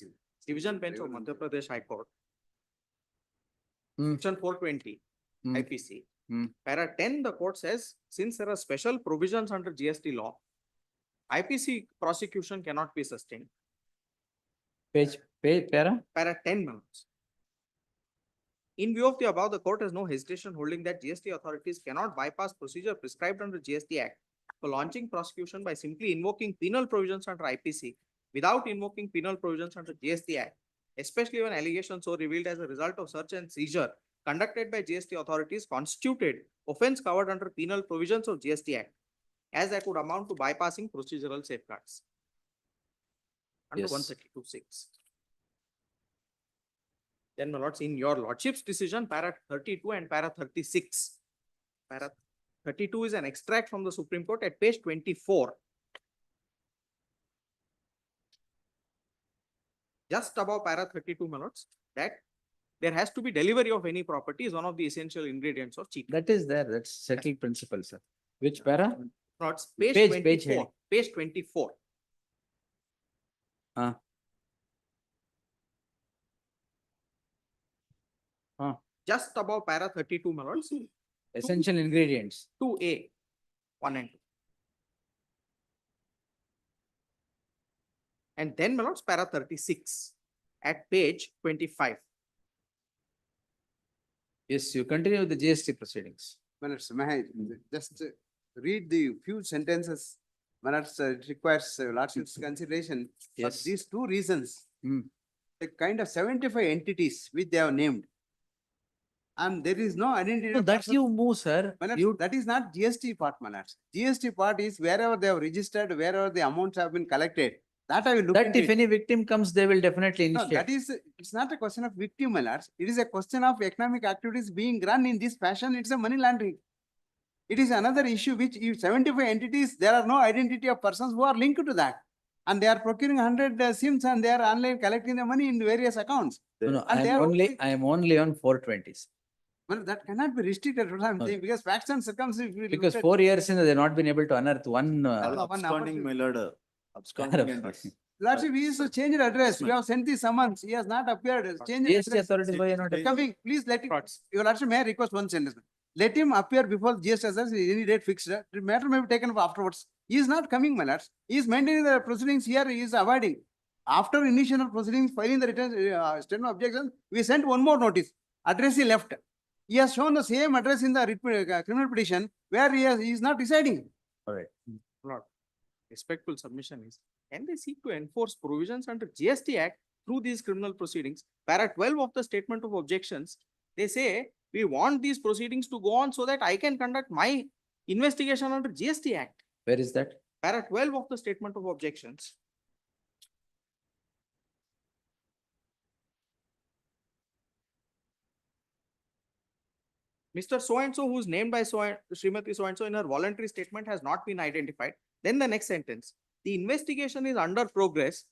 Speaker 14: division bench of Madhya Pradesh High Court.
Speaker 3: Hmm.
Speaker 14: Section 420
Speaker 3: Hmm.
Speaker 14: IPC.
Speaker 3: Hmm.
Speaker 14: Para 10, the court says, since there are special provisions under GST law, IPC prosecution cannot be sustained.
Speaker 3: Page, para?
Speaker 14: Para 10 minutes. In view of the above, the court has no hesitation holding that GST authorities cannot bypass procedure prescribed under GST Act for launching prosecution by simply invoking penal provisions under IPC without invoking penal provisions under GST Act, especially when allegations so revealed as a result of search and seizure conducted by GST authorities constituted offense covered under penal provisions of GST Act, as that would amount to bypassing procedural safeguards. Under
Speaker 3: Yes.
Speaker 14: 132(6). Then, my lords, in your lordship's decision, para 32 and para 36. Para 32 is an extract from the Supreme Court at page 24. Just above para 32, my lords, that there has to be delivery of any property is one of the essential ingredients of cheating.
Speaker 3: That is there, that's settled principle, sir. Which para?
Speaker 14: Lords, page
Speaker 3: Page
Speaker 14: 24,
Speaker 3: heading.
Speaker 14: page 24. Just above para 32, my lords,
Speaker 3: Essential ingredients.
Speaker 14: 2A, 1 and 2. And then, my lords, para 36. at page 25.
Speaker 3: Yes, you continue with the GST proceedings.
Speaker 15: Minutes, may I just read the few sentences? Minutes, it requires lordship's consideration. For
Speaker 3: Yes.
Speaker 15: these two reasons.
Speaker 3: Hmm.
Speaker 15: A kind of 75 entities which they have named. And there is no identity.
Speaker 3: No,
Speaker 15: of
Speaker 3: that
Speaker 15: person.
Speaker 3: you move, sir.
Speaker 15: Minutes,
Speaker 3: You,
Speaker 15: that is not GST part, Minutes. GST part is wherever they have registered, wherever the amounts have been collected. That I will look
Speaker 3: that
Speaker 15: into
Speaker 3: if
Speaker 15: it.
Speaker 3: any victim comes, they will definitely
Speaker 15: No,
Speaker 3: initiate.
Speaker 15: that is, it's not a question of victim, my lords. It is a question of economic activities being run in this fashion. It's a money laundering. It is another issue which if 75 entities, there are no identity of persons who are linked to that. And they are procuring 100 SIMs and they are online collecting the money in various accounts.
Speaker 3: No, no,
Speaker 15: And they are
Speaker 3: I am only on 420s.
Speaker 15: Well, that cannot be restricted, what I'm
Speaker 3: No.
Speaker 15: saying, because facts and circumstances. if we look
Speaker 3: Because
Speaker 15: at-
Speaker 3: 4 years in, they've not been able to unearth one.
Speaker 15: All one
Speaker 12: Absconding, my lord, absconding entities.
Speaker 15: Lordship, he is to change the address. We have sent the summons. He has not appeared. Change the
Speaker 3: GST
Speaker 15: address.
Speaker 3: authorities, why are not?
Speaker 15: Coming, please let him, your lordship, may I request one sentence? Let him appear before GST assessors, any date fixed. The matter may be taken up afterwards. He is not coming, my lords. He is maintaining the proceedings here. He is avoiding. After initial proceedings, filing the return statement of objection, we sent one more notice. Address he left. He has shown the same address in the criminal petition where he is not residing.
Speaker 14: Lord, respectful submission is, can they seek to enforce provisions under GST Act through these criminal proceedings? Para 12 of the statement of objections, they say, we want these proceedings to go on so that I can conduct my investigation under GST Act.
Speaker 3: Where is that?
Speaker 14: Para 12 of the statement of objections. Mr. So-and-so who is named by Srimati so-and-so in her voluntary statement has not been identified. Then the next sentence, the investigation is under progress.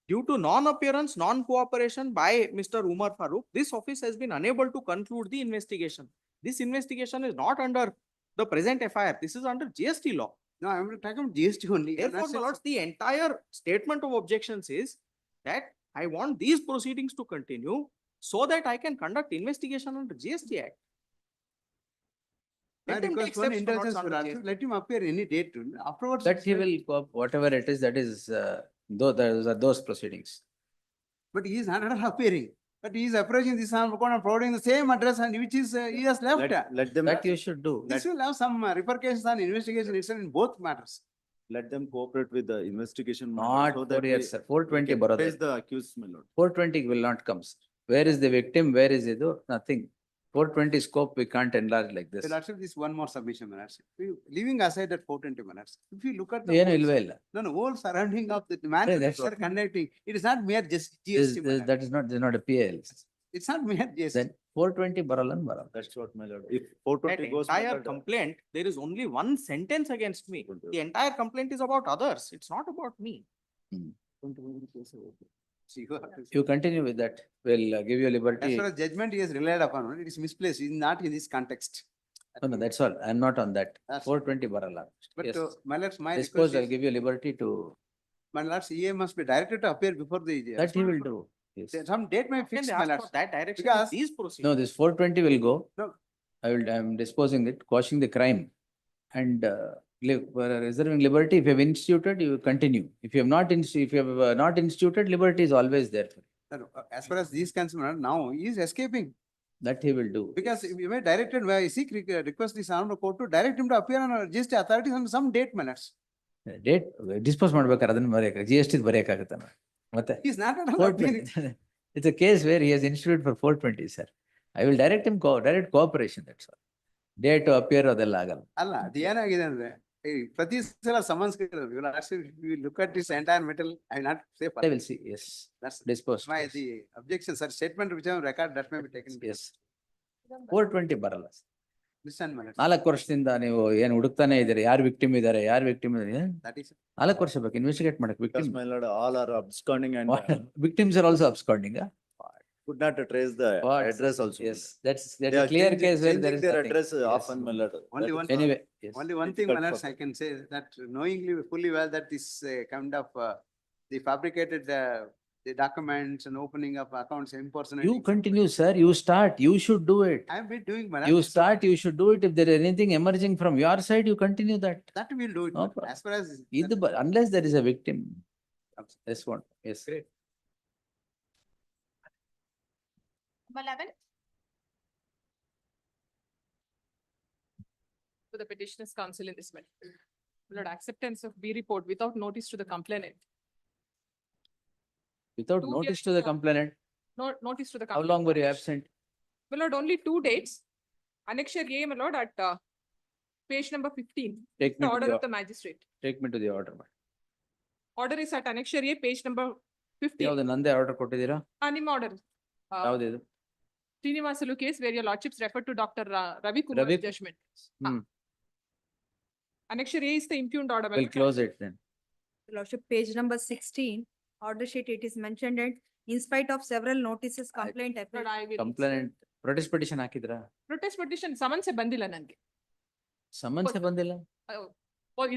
Speaker 14: Due to non-appearance, non-cooperation by Mr. Umar Farooq, this office has been unable to conclude the investigation. This investigation is not under the present FIR. This is under GST law.
Speaker 15: No, I am talking about GST only.
Speaker 14: Therefore, my lords, the entire statement of objections is that I want these proceedings to continue so that I can conduct investigation under GST Act.
Speaker 15: I
Speaker 14: Let them
Speaker 15: request
Speaker 14: take
Speaker 15: one
Speaker 14: steps for
Speaker 15: indulgence,
Speaker 14: not
Speaker 15: your
Speaker 14: under
Speaker 15: lordship.
Speaker 14: GST.
Speaker 15: Let him appear any date. Afterwards.
Speaker 3: That he will, whatever it is, that is, those proceedings.
Speaker 15: But he is not appearing. But he is approaching this and providing the same address and which is, he has left.
Speaker 12: Let them,
Speaker 3: That you should do.
Speaker 15: This will have some repercussions on investigation itself in both matters.
Speaker 12: let them cooperate with the investigation.
Speaker 3: Not
Speaker 12: so
Speaker 3: 4
Speaker 12: that we-
Speaker 3: years, sir. 420
Speaker 12: we can
Speaker 3: brother.
Speaker 12: face the accused, my lord.
Speaker 3: 420 will not come, sir. Where is the victim? Where is it? Nothing. 420 scope, we can't enlarge like this.
Speaker 15: Your lordship, this one more submission, my lordship. Leaving aside that 420 minutes, if you look at the.
Speaker 3: ಏನು
Speaker 15: whole-
Speaker 3: ಇಲ್ವೇ ಇಲ್ಲ.
Speaker 15: No, whole surrounding of the man
Speaker 3: that's
Speaker 15: are conducting, it is not mere just
Speaker 3: This-
Speaker 15: GST.
Speaker 3: this- That is not a PL.
Speaker 15: It's not mere GST.
Speaker 3: Then 420 ಬರಲ್ಲ ಬರಲ್ಲ.
Speaker 12: That's what, my lord. If
Speaker 14: That
Speaker 12: 420 goes. my
Speaker 14: entire
Speaker 12: lord,
Speaker 14: complaint, there is only one sentence against me. The entire complaint is about others. It's not about me.
Speaker 3: Hmm.
Speaker 15: So you have to-
Speaker 3: You continue with that. We'll give you
Speaker 15: As
Speaker 3: liberty.
Speaker 15: far as judgment he has relied upon, it is misplaced, it is not in this context.
Speaker 3: No, no, that's all. I'm not on that.
Speaker 15: That's-
Speaker 3: 420 bರಲ್ಲ.
Speaker 15: But
Speaker 3: Yes.
Speaker 15: my lords, my
Speaker 3: Dispose,
Speaker 15: request
Speaker 3: I'll
Speaker 15: is,
Speaker 3: give you liberty to,
Speaker 15: my lords, EA must be directed to appear before the.
Speaker 3: that he will do. Yes.
Speaker 15: Some date may
Speaker 14: Can
Speaker 15: fix,
Speaker 14: they
Speaker 15: my
Speaker 14: ask
Speaker 15: lords.
Speaker 14: for that direction in
Speaker 15: Because-
Speaker 14: these
Speaker 3: No,
Speaker 14: proceedings?
Speaker 3: this 420 will go.
Speaker 15: No.
Speaker 3: I'm disposing it, quashing the crime and reserving liberty. If you have instituted, you continue. If you have not, if you have not instituted, liberty is always there. for you.
Speaker 15: No, no, as far as these concerned, now he is escaping.
Speaker 3: That he will do.
Speaker 15: Because if you may directed, where I seek request this honorable court to direct him to appear on GST authorities on some date, my lords.
Speaker 3: Date, dispose ಮಾಡ್ಬೇಕಾದ್ರೆ ಅದನ್ನ ಬರೆಯಕ GST ಬರೆಯಕ್ಕಾಗತ್ತ ಮತ್ತೆ
Speaker 15: He is not at all
Speaker 3: 420.
Speaker 15: appearing.
Speaker 3: It's a case where he has instituted for 420, sir. I will direct him, direct cooperation, that's all. Date to appear ಅದೆಲ್ಲ ಆಗಲ್ಲ.
Speaker 15: ಅಲ್ಲ, ಅದು ಏನಾಗಿದೆ ಅಂದ್ರೆ, ಈ ಪ್ರತಿ ಸಲ summons look at this entire metal, I will not say.
Speaker 3: I will see, yes.
Speaker 15: That's
Speaker 3: Dispose.
Speaker 15: my, the objection, sir, statement which I have record, that may be taken.
Speaker 3: Yes. 420 ಬರಲ್ಲ.
Speaker 15: Listen, my lords.
Speaker 3: 4 ವರ್ಷದಿಂದ ನೀವು ಏನ್ ಹುಡುಕ್ತಾನೆ ಇದ್ದೀರಿ, ಯಾರು victim ಇದಾರೆ, ಯಾರು victim ಇದಾರೆ.
Speaker 15: That is.
Speaker 3: 4 ವರ್ಷ ಬೇಕು ಇನ್ವೆಸ್ಟಿಗೇಟ್ ಮಾಡಕ್
Speaker 12: Because
Speaker 3: victim.
Speaker 12: my lord, all are absconding and
Speaker 3: Victims are also absconding.
Speaker 12: could not trace the
Speaker 3: What?
Speaker 12: address also.
Speaker 3: Yes, that's
Speaker 12: They
Speaker 3: a
Speaker 12: are
Speaker 3: clear
Speaker 12: changing-
Speaker 3: case where there
Speaker 12: changing
Speaker 3: is
Speaker 12: their
Speaker 3: nothing.
Speaker 12: address
Speaker 3: Yes.
Speaker 12: often, my lord.
Speaker 15: Only
Speaker 12: That
Speaker 15: one-
Speaker 12: is
Speaker 3: Anyway, yes.
Speaker 15: Only one thing, my
Speaker 12: difficult
Speaker 15: lords,
Speaker 12: for
Speaker 15: I can say that knowingly fully well that this kind of the fabricated the documents and opening of accounts impersonating.
Speaker 3: You continue, sir. You start. You should do it.
Speaker 15: I have been doing, my
Speaker 3: You
Speaker 15: lords.
Speaker 3: start, you should do it. If there is anything emerging from your side, you continue that.
Speaker 15: That will do it,
Speaker 3: No
Speaker 15: my lord.
Speaker 3: problem.
Speaker 15: As far as.
Speaker 3: Unless there is a victim. This one, yes.
Speaker 14: Great.
Speaker 16: Number 11. To the petitioner's counsel in this matter. My lord, acceptance of B report without notice to the complainant.
Speaker 3: Without
Speaker 16: Two
Speaker 3: notice
Speaker 16: years
Speaker 3: to the
Speaker 16: of-
Speaker 3: complainant,
Speaker 16: No notice to the.
Speaker 3: how long were you absent?
Speaker 16: My lord, only 2 dates. Annexure A, my lord, at page number 15.
Speaker 3: Take
Speaker 16: The
Speaker 3: me to
Speaker 16: order of
Speaker 3: the,
Speaker 16: the magistrate.
Speaker 3: take me to the order.
Speaker 16: Order is at annexure A, page number 15.
Speaker 3: ಯಾವ್ದು ನಂದೇ order ಕೊಟ್ಟಿದ್ದೀರಾ?
Speaker 16: ನಿಮ್ಮ order.
Speaker 3: ಯಾವ್ದಿದು?
Speaker 16: Srinivasulu case where your lordships referred to Dr. Ravi Kumar's
Speaker 3: Ravi-
Speaker 16: judgment.
Speaker 3: Hmm.
Speaker 16: Annexure A is the impugned order. my
Speaker 3: We'll
Speaker 16: lord.
Speaker 3: close it then.
Speaker 2: Lordship, page number 16, order sheet, it is mentioned that in spite of several notices, complaint.
Speaker 16: Lord, I will.
Speaker 3: Complainant, protest petition ಹಾಕಿದ್ರಾ?
Speaker 16: Protest petition ಸಮನ್ಸೆ ಬಂದಿಲ್ಲ ನನಗೆ.
Speaker 3: ಸಮನ್ಸೆ ಬಂದಿಲ್ಲ?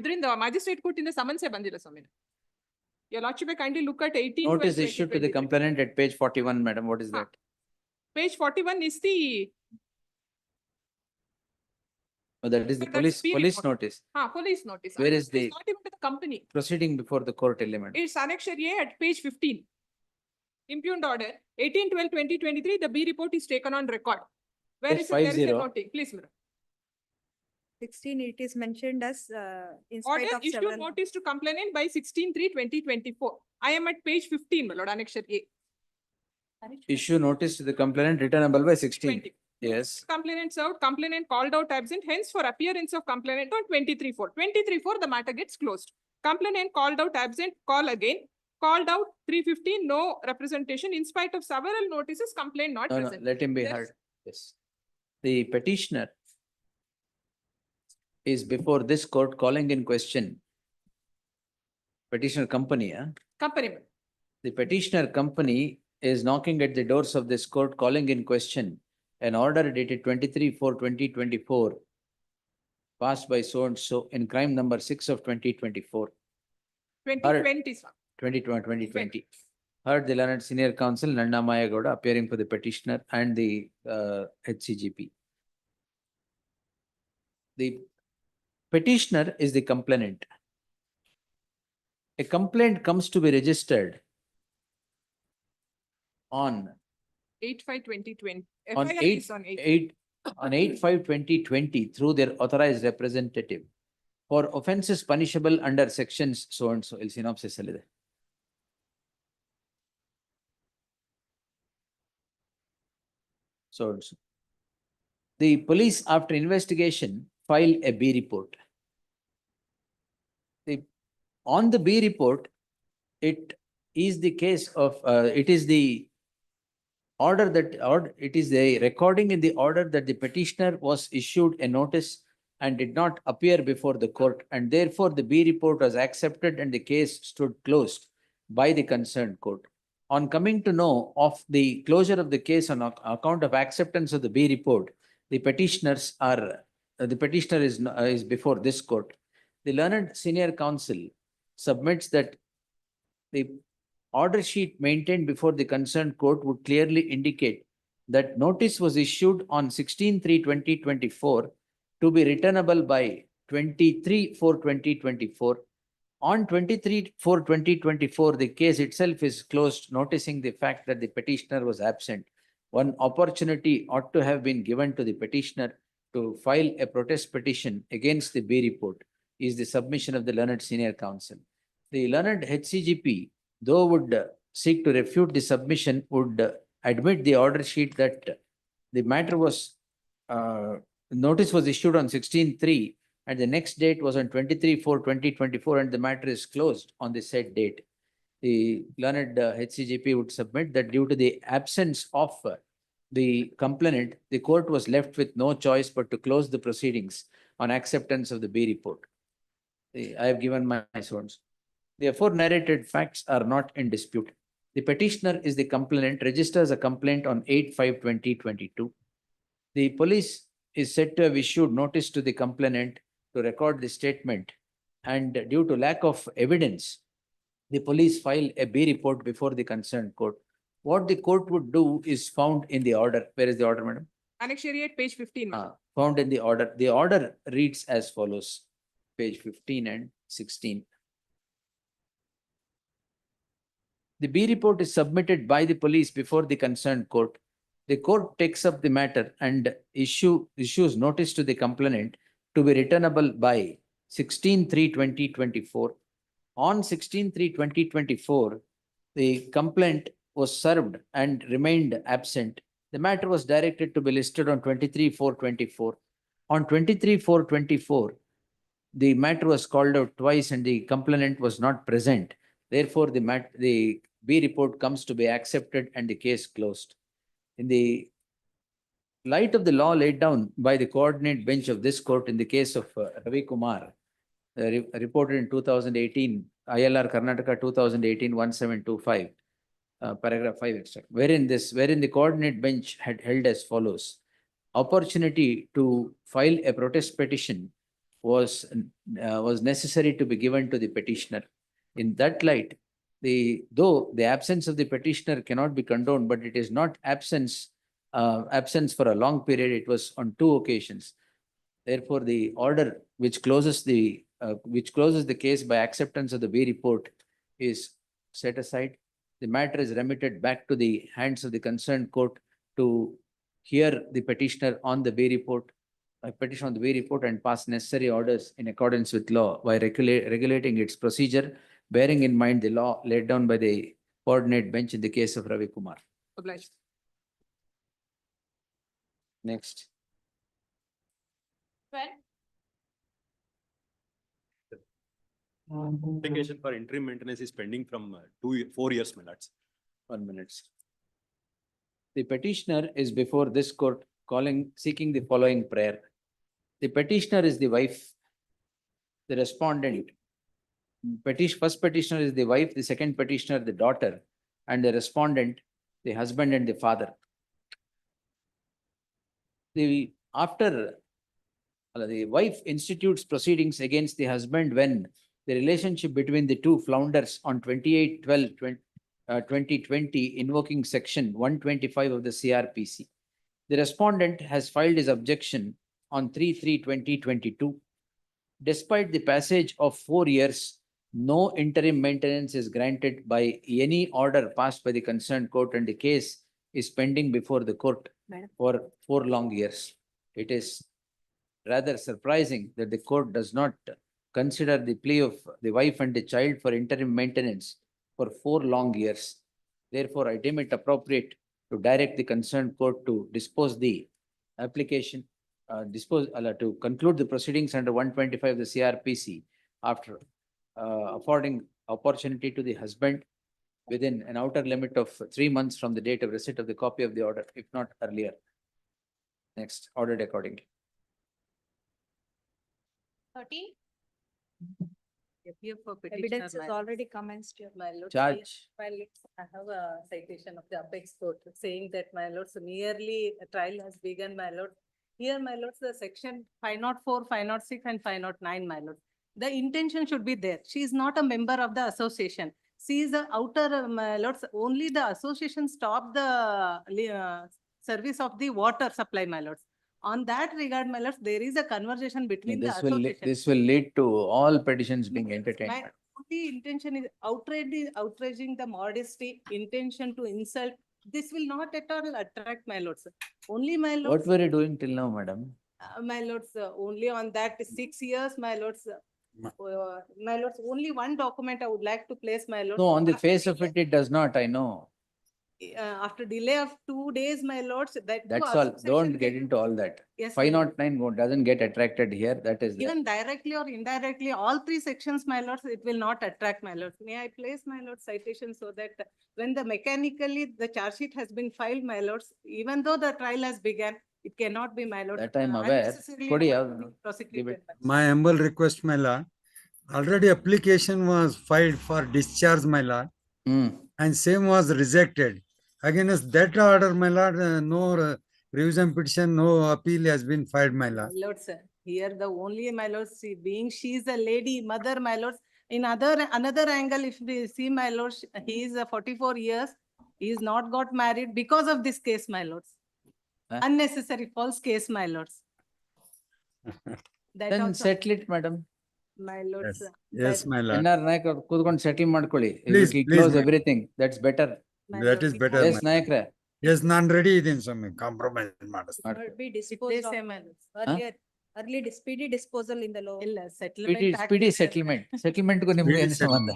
Speaker 16: ಇದರಿಂದ magistrate ಕೋರ್ಟಿಂದ ಸಮನ್ಸೆ ಬಂದಿಲ್ಲ ಸ್ವಾಮಿ. Your lordship may kindly look at 18.
Speaker 3: Notice issued to the complainant at page 41, madam. What is that?
Speaker 16: Page 41 is the.
Speaker 3: Oh, that is the
Speaker 16: That's
Speaker 3: police,
Speaker 16: period
Speaker 3: police
Speaker 16: order.
Speaker 3: notice.
Speaker 16: Police notice.
Speaker 3: Where is
Speaker 16: It's
Speaker 3: the-
Speaker 16: not even to the company.
Speaker 3: Proceeding before the court element.
Speaker 16: It's annexure A at page 15. Impugned order, 18/12/2023, the B report is taken on record. Where
Speaker 3: Yes,
Speaker 16: is it? There is a
Speaker 3: 50.
Speaker 16: noting, please, madam.
Speaker 2: 16, it is mentioned as in
Speaker 16: Order
Speaker 2: spite of
Speaker 16: issued
Speaker 2: several.
Speaker 16: notice to complainant by 16/3/2024. I am at page 15, my lord, annexure A.
Speaker 3: Issue notice to the complainant returnable by 16.
Speaker 16: 20.
Speaker 3: Yes.
Speaker 16: Complainant served, complainant called out absent, hence for appearance of complainant on 23/4. 23/4, the matter gets closed. Complainant called out absent, call again. Called out 3:15, no representation in spite of several notices, complaint not
Speaker 3: No, no,
Speaker 16: present.
Speaker 3: let him be
Speaker 16: There is-
Speaker 3: heard. Yes. The petitioner is before this court calling in question petitioner company,
Speaker 16: Company, madam.
Speaker 3: The petitioner company is knocking at the doors of this court calling in question an order dated 23/4/2024 passed by so and so in crime number 6 of 2024,
Speaker 16: 2020, sir.
Speaker 3: 2020. Heard the learned senior counsel Nanda Mayagoda appearing for the petitioner and the HCGP. The petitioner is the complainant. A complaint comes to be registered on
Speaker 16: 8/5/2020.
Speaker 3: on
Speaker 16: FIR
Speaker 3: eight,
Speaker 16: is on 8.
Speaker 3: 8/5/2020 through their authorized representative for offences punishable under sections so and so. ಇಲ್ಲಿ synopsis ಅಲ್ಲಿದೆ. So and so. The police, after investigation, file a B report. On the B report, it is the case of, it is the order that, or it is the recording in the order that the petitioner was issued a notice and did not appear before the court, and therefore the B report was accepted and the case stood closed by the concerned court. On coming to know of the closure of the case on account of acceptance of the B report, the petitioners are, the petitioner is before this court. The learned senior counsel submits that the order sheet maintained before the concerned court would clearly indicate that notice was issued on 16/3/2024 to be returnable by 23/4/2024. On 23/4/2024, the case itself is closed, noticing the fact that the petitioner was absent. One opportunity ought to have been given to the petitioner to file a protest petition against the B report is the submission of the learned senior counsel. The learned HCGP, though would seek to refute the submission, would admit the order sheet that the matter was, notice was issued on 16/3 and the next date was on 23/4/2024 and the matter is closed on the said date. The learned HCGP would submit that due to the absence of the complainant, the court was left with no choice but to close the proceedings on acceptance of the B report. I have given my source. The afore narrated facts are not in dispute. The petitioner is the complainant, registers a complaint on 8/5/2022. The police is said to have issued notice to the complainant to record the statement, and due to lack of evidence, the police file a B report before the concerned court. What the court would do is found in the order. Where is the order, madam?
Speaker 16: Annexure A at page 15. madam.
Speaker 3: Found in the order. The order reads as follows, page 15 and 16. The B report is submitted by the police before the concerned court. the court takes up the matter and issues notice to the complainant to be returnable by 16/3/2024. On 16/3/2024, the complaint was served and remained absent. The matter was directed to be listed on 23/4/24. On 23/4/24, the matter was called out twice and the complainant was not present. Therefore, the B report comes to be accepted and the case closed. In the light of the law laid down by the coordinate bench of this court in the case of Ravi Kumar, reported in 2018, ILR Karnataka 2018-1725, paragraph 5 extract, wherein the coordinate bench had held as follows. Opportunity to file a protest petition was necessary to be given to the petitioner. In that light, though the absence of the petitioner cannot be condoned, but it is not absence for a long period. It was on 2 occasions. Therefore, the order which closes the case by acceptance of the B report is set aside. The matter is remitted back to the hands of the concerned court to hear the petitioner on the B report, petition on the B report, and pass necessary orders in accordance with law by regulating its procedure, bearing in mind the law laid down by the coordinate bench in the case of Ravi Kumar.
Speaker 16: Obliged.
Speaker 3: Next.
Speaker 9: Application for interim maintenance is pending from 4 years, my lords.
Speaker 3: 1 minute. The petitioner is before this court seeking the following prayer. The petitioner is the wife, the respondent. First petitioner is the wife, the second petitioner the daughter, and the respondent the husband and the father. The wife institutes proceedings against the husband when the relationship between the two flounders on 28/12/2020, invoking section 125 of the CRPC. The respondent has filed his objection on 3/3/2022. Despite the passage of 4 years, no interim maintenance is granted by any order passed by the concerned court, and the case is pending before the court for 4 long years. It is rather surprising that the court does not consider the plea of the wife and the child for interim maintenance for 4 long years. Therefore, I deem it appropriate to direct the concerned court to dispose the application, to conclude the proceedings under 125 of the CRPC after affording opportunity to the husband within an outer limit of 3 months from the date of receipt of the copy of the order, if not earlier. Next, ordered accordingly.
Speaker 16: 13.
Speaker 2: Evidence is already commenced, your my lord.
Speaker 3: Charge.
Speaker 2: I have a citation of the apex court saying that my lords, nearly a trial has begun, my lord. Here, my lords, the section 504, 506 and 509, my lord. The intention should be there. She is not a member of the association. She is the outer, my lords, only the association stopped the service of the water supply, my lords. On that regard, my lords, there is a conversation between the association.
Speaker 3: This will lead to all petitions being entertained.
Speaker 2: My only intention is outraging the modesty, intention to insult. This will not at all attract my lords. Only my lords.
Speaker 3: What were you doing till now, madam?
Speaker 2: My lords, only on that 6 years, my lords. My lords, only one document I would like to place, my lords.
Speaker 3: No, on the face of it, it does not, I know.
Speaker 2: After delay of 2 days, my lords,
Speaker 3: That's all. Don't get into all that.
Speaker 2: Yes,
Speaker 3: 509 doesn't get attracted here. That is.
Speaker 2: even directly or indirectly, all 3 sections, my lords, it will not attract, my lords. May I place, my lords, citation so that when the mechanically the charge sheet has been filed, my lords, even though the trial has begun, it cannot be, my lords.
Speaker 3: That I am aware.
Speaker 2: unnecessarily prosecuted.
Speaker 17: My humble request, my lord. Already application was filed for discharge, my lord, and same was rejected. Against that order, my lord, no revision petition, no appeal has been filed, my lord.
Speaker 2: My lords, here the only, my lords, being she is a lady, mother, my lords. In another angle, if we see, my lords, he is 44 years. He is not got married because of this case, my lords. Unnecessary false case, my lords. That
Speaker 3: Then
Speaker 2: also,
Speaker 3: settle it, madam.
Speaker 2: my lords.
Speaker 17: Yes, my lord.
Speaker 3: NR Nayak ಕೂತ್ಕೊಂಡು settle ಮಾಡ್ಕೊಳ್ಳಿ.
Speaker 17: Please,
Speaker 3: We
Speaker 17: please,
Speaker 3: close
Speaker 17: ma'am.
Speaker 3: everything. That's better.
Speaker 2: my
Speaker 17: That
Speaker 2: lords,
Speaker 17: is better,
Speaker 3: Yes,
Speaker 17: my lord.
Speaker 3: Nayakre.
Speaker 17: Yes, ನಾನು ready ಇದ್ದೀನಿ ಸ್ವಾಮಿ, compromise ಮಾಡಿಸ್ತೀನಿ.
Speaker 2: Be disposed of earlier, early speedy disposal in the law.
Speaker 3: Speedy settlement. ಸೆಟಲ್ಮೆಂಟ್ಗೂ ನಿಮ್ಗೆ ಏನು ಸಂಬಂಧ?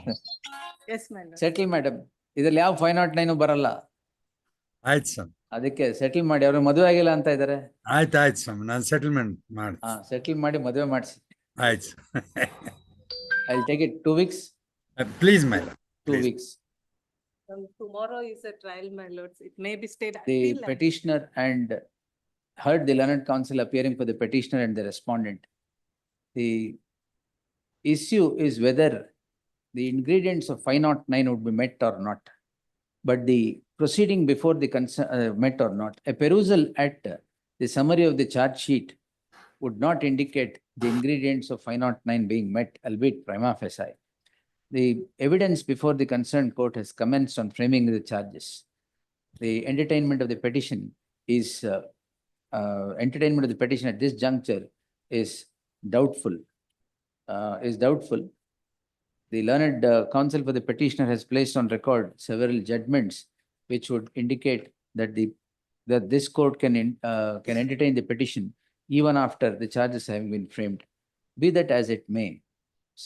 Speaker 2: Yes, my lord.
Speaker 3: Settle madam, ಇದ್ರಲ್ಲಿ ಯಾವ 509 ಬರಲ್ಲ.
Speaker 17: ಆಯ್ತು ಸ್ವಾಮಿ,
Speaker 3: ಅದಕ್ಕೆ ಸೆಟಲ್ ಮಾಡಿ. ಅವ್ರಿಗೆ ಮದುವೆ ಆಗಿಲ್ಲ ಅಂತ ಇದಾರೆ.
Speaker 17: ಆಯ್ತು ಸ್ವಾಮಿ, ನಾನು ಸೆಟಲ್ಮೆಂಟ್ ಮಾಡಿ.
Speaker 3: ಸೆಟಲ್ ಮಾಡಿ ಮದುವೆ ಮಾಡಿಸಿ.
Speaker 17: ಆಯ್ತು.
Speaker 3: I will take it 2 weeks.
Speaker 17: Please my lord.
Speaker 3: 2 weeks.
Speaker 2: Tomorrow is a trial, my lords. It may be stayed.
Speaker 3: The petitioner and heard the learned counsel appearing for the petitioner and the respondent. The issue is whether the ingredients of 509 would be met or not. But the proceeding before the met or not, a perusal at the summary of the charge sheet would not indicate the ingredients of 509 being met, albeit prima facie. The evidence before the concerned court has commenced on framing the charges. The entertainment of the petition at this juncture is doubtful. The learned counsel for the petitioner has placed on record several judgments which would indicate that this court can entertain the petition even after the charges have been framed. Be that as it may,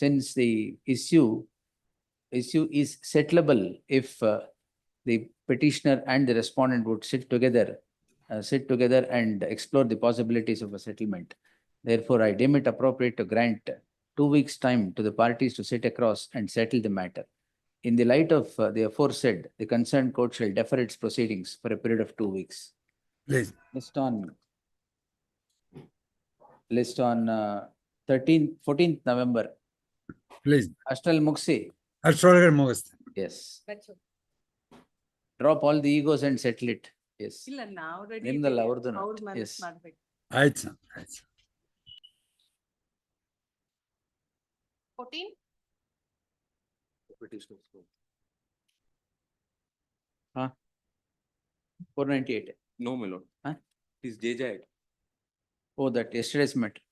Speaker 3: since the issue is settleable if the petitioner and the respondent would sit together and explore the possibilities of a settlement. Therefore, I deem it appropriate to grant 2 weeks' time to the parties to sit across and settle the matter. In the light of the aforesaid, the concerned court shall defer its proceedings for a period of 2 weeks.
Speaker 17: Please.
Speaker 3: List on 14th November.
Speaker 17: Please.
Speaker 3: Astral Muxi.
Speaker 17: ಅಷ್ಟರೊಳಗಡೆ ಮುಗಿಸ್ತೀನಿ.
Speaker 3: Yes. Drop all the egos and settle it. Yes.
Speaker 2: ಇಲ್ಲ ನಾವು ready.
Speaker 3: ನಿಮ್ದಲ್ಲ ಅವ್ರದ್ದು.
Speaker 2: ಅವ್ರ ಮನಸ್ಸು
Speaker 3: Yes.
Speaker 2: ಮಾಡ್ಬೇಕು.
Speaker 17: ಆಯ್ತು ಸ್ವಾಮಿ, ಆಯ್ತು.
Speaker 16: 14.
Speaker 3: Huh? 498.
Speaker 9: No, my lord.
Speaker 3: Huh?
Speaker 9: It is JJ.
Speaker 3: Oh, that yesterday's matter.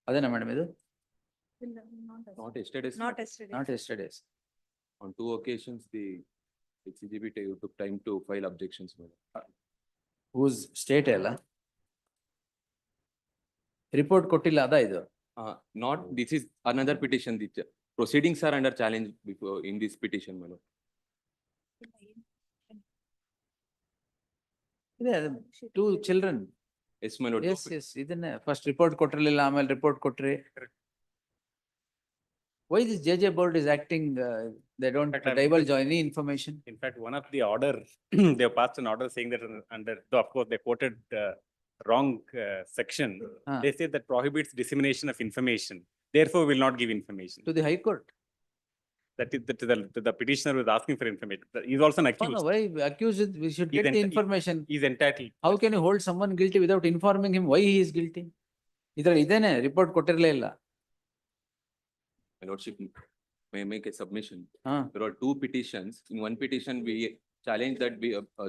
Speaker 3: ಅದೇನಾ ಮೇಡಮ್ ಇದು?
Speaker 2: ಇಲ್ಲ,
Speaker 9: Not yesterday's.
Speaker 2: Not yesterday.
Speaker 3: Not yesterday's.
Speaker 9: On 2 occasions, the HCGB took time to file objections. My lord.
Speaker 3: Whose state ಅಲ್ಲ? Report ಕೊಟ್ಟಿಲ್ಲ ಅದ ಇದು?
Speaker 9: Not, this is another petition. The proceedings are under challenge before in this petition, my lord.
Speaker 3: ಇದೆ 2 children.
Speaker 9: Yes, my lord.
Speaker 3: Yes. ಇದನ್ನೇ first report ಕೊಟ್ಟಿರಲಿಲ್ಲ, ಆಮೇಲೆ report ಕೊಟ್ರಿ. Why this JJ board is acting, they don't divulge any information?
Speaker 11: In fact, one of the order, they have passed an order saying that under, though of course, they quoted wrong section. They say that prohibits dissemination of information, therefore will not give information.
Speaker 3: To the High Court?
Speaker 11: That is, to the petitioner was asking for information. He is also an accused.
Speaker 3: No, why accused? We should get the information.
Speaker 11: He is entitled.
Speaker 3: How can you hold someone guilty without informing him why he is guilty? ಇದ್ರಲ್ಲಿ ಇದೇನೆ report ಕೊಟ್ಟಿರಲೇ ಇಲ್ಲ.
Speaker 9: My lordship, may I make a submission? There are 2 petitions. In one petition, we challenged that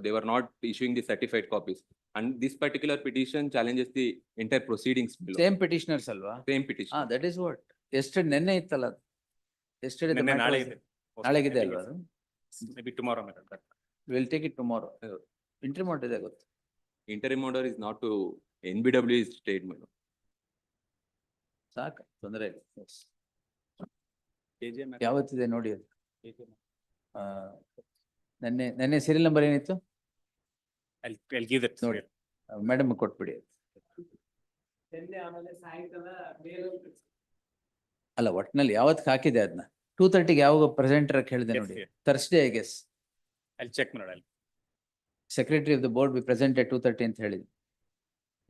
Speaker 9: they were not issuing the certified copies. And this particular petition challenges the entire proceedings below.
Speaker 3: Same petitioners ಅಲ್ವಾ?
Speaker 9: Same petition.
Speaker 3: That is what. Yesterday ನೆನ್ನೆ ಇತ್ತಲ್ಲ. Yesterday the matter was. ನಾಳೆಗಿದೆ ಅಲ್ವಾ ಅದು?
Speaker 11: Maybe tomorrow, my lord.
Speaker 3: We'll take it tomorrow. Interim order ಇದೆ ಗೊತ್ತು.
Speaker 9: Interim order is not to NBW is state, my lord.
Speaker 3: ಸಾಕು, ತೊಂದರೆ ಇಲ್ಲ. Yes.
Speaker 11: JJ matter.
Speaker 3: ಯಾವತ್ತಿದೆ ನೋಡಿ ಅದು. ನೆನ್ನೆ ಸೀರಿಯಲ್ ನಂಬರ್ ಏನಿತ್ತು?
Speaker 11: I'll give that.
Speaker 3: ನೋಡಿ ಮೇಡಮ್ ಕೊಟ್ಬಿಡಿ. ಅಲ್ಲ ಒಟ್ನಲ್ಲಿ ಯಾವತ್ತು ಹಾಕಿದೆ ಅದನ್ನ 2:30ಗೆ ಯಾವಾಗ ಪ್ರೆಸೆಂಟರ್ ಹೇಳಿದೆ ನೋಡಿ. Thursday I guess.
Speaker 11: I'll check, my lord.
Speaker 3: Secretary of the board be present at 2:30 ಅಂತ ಹೇಳಿದೆ.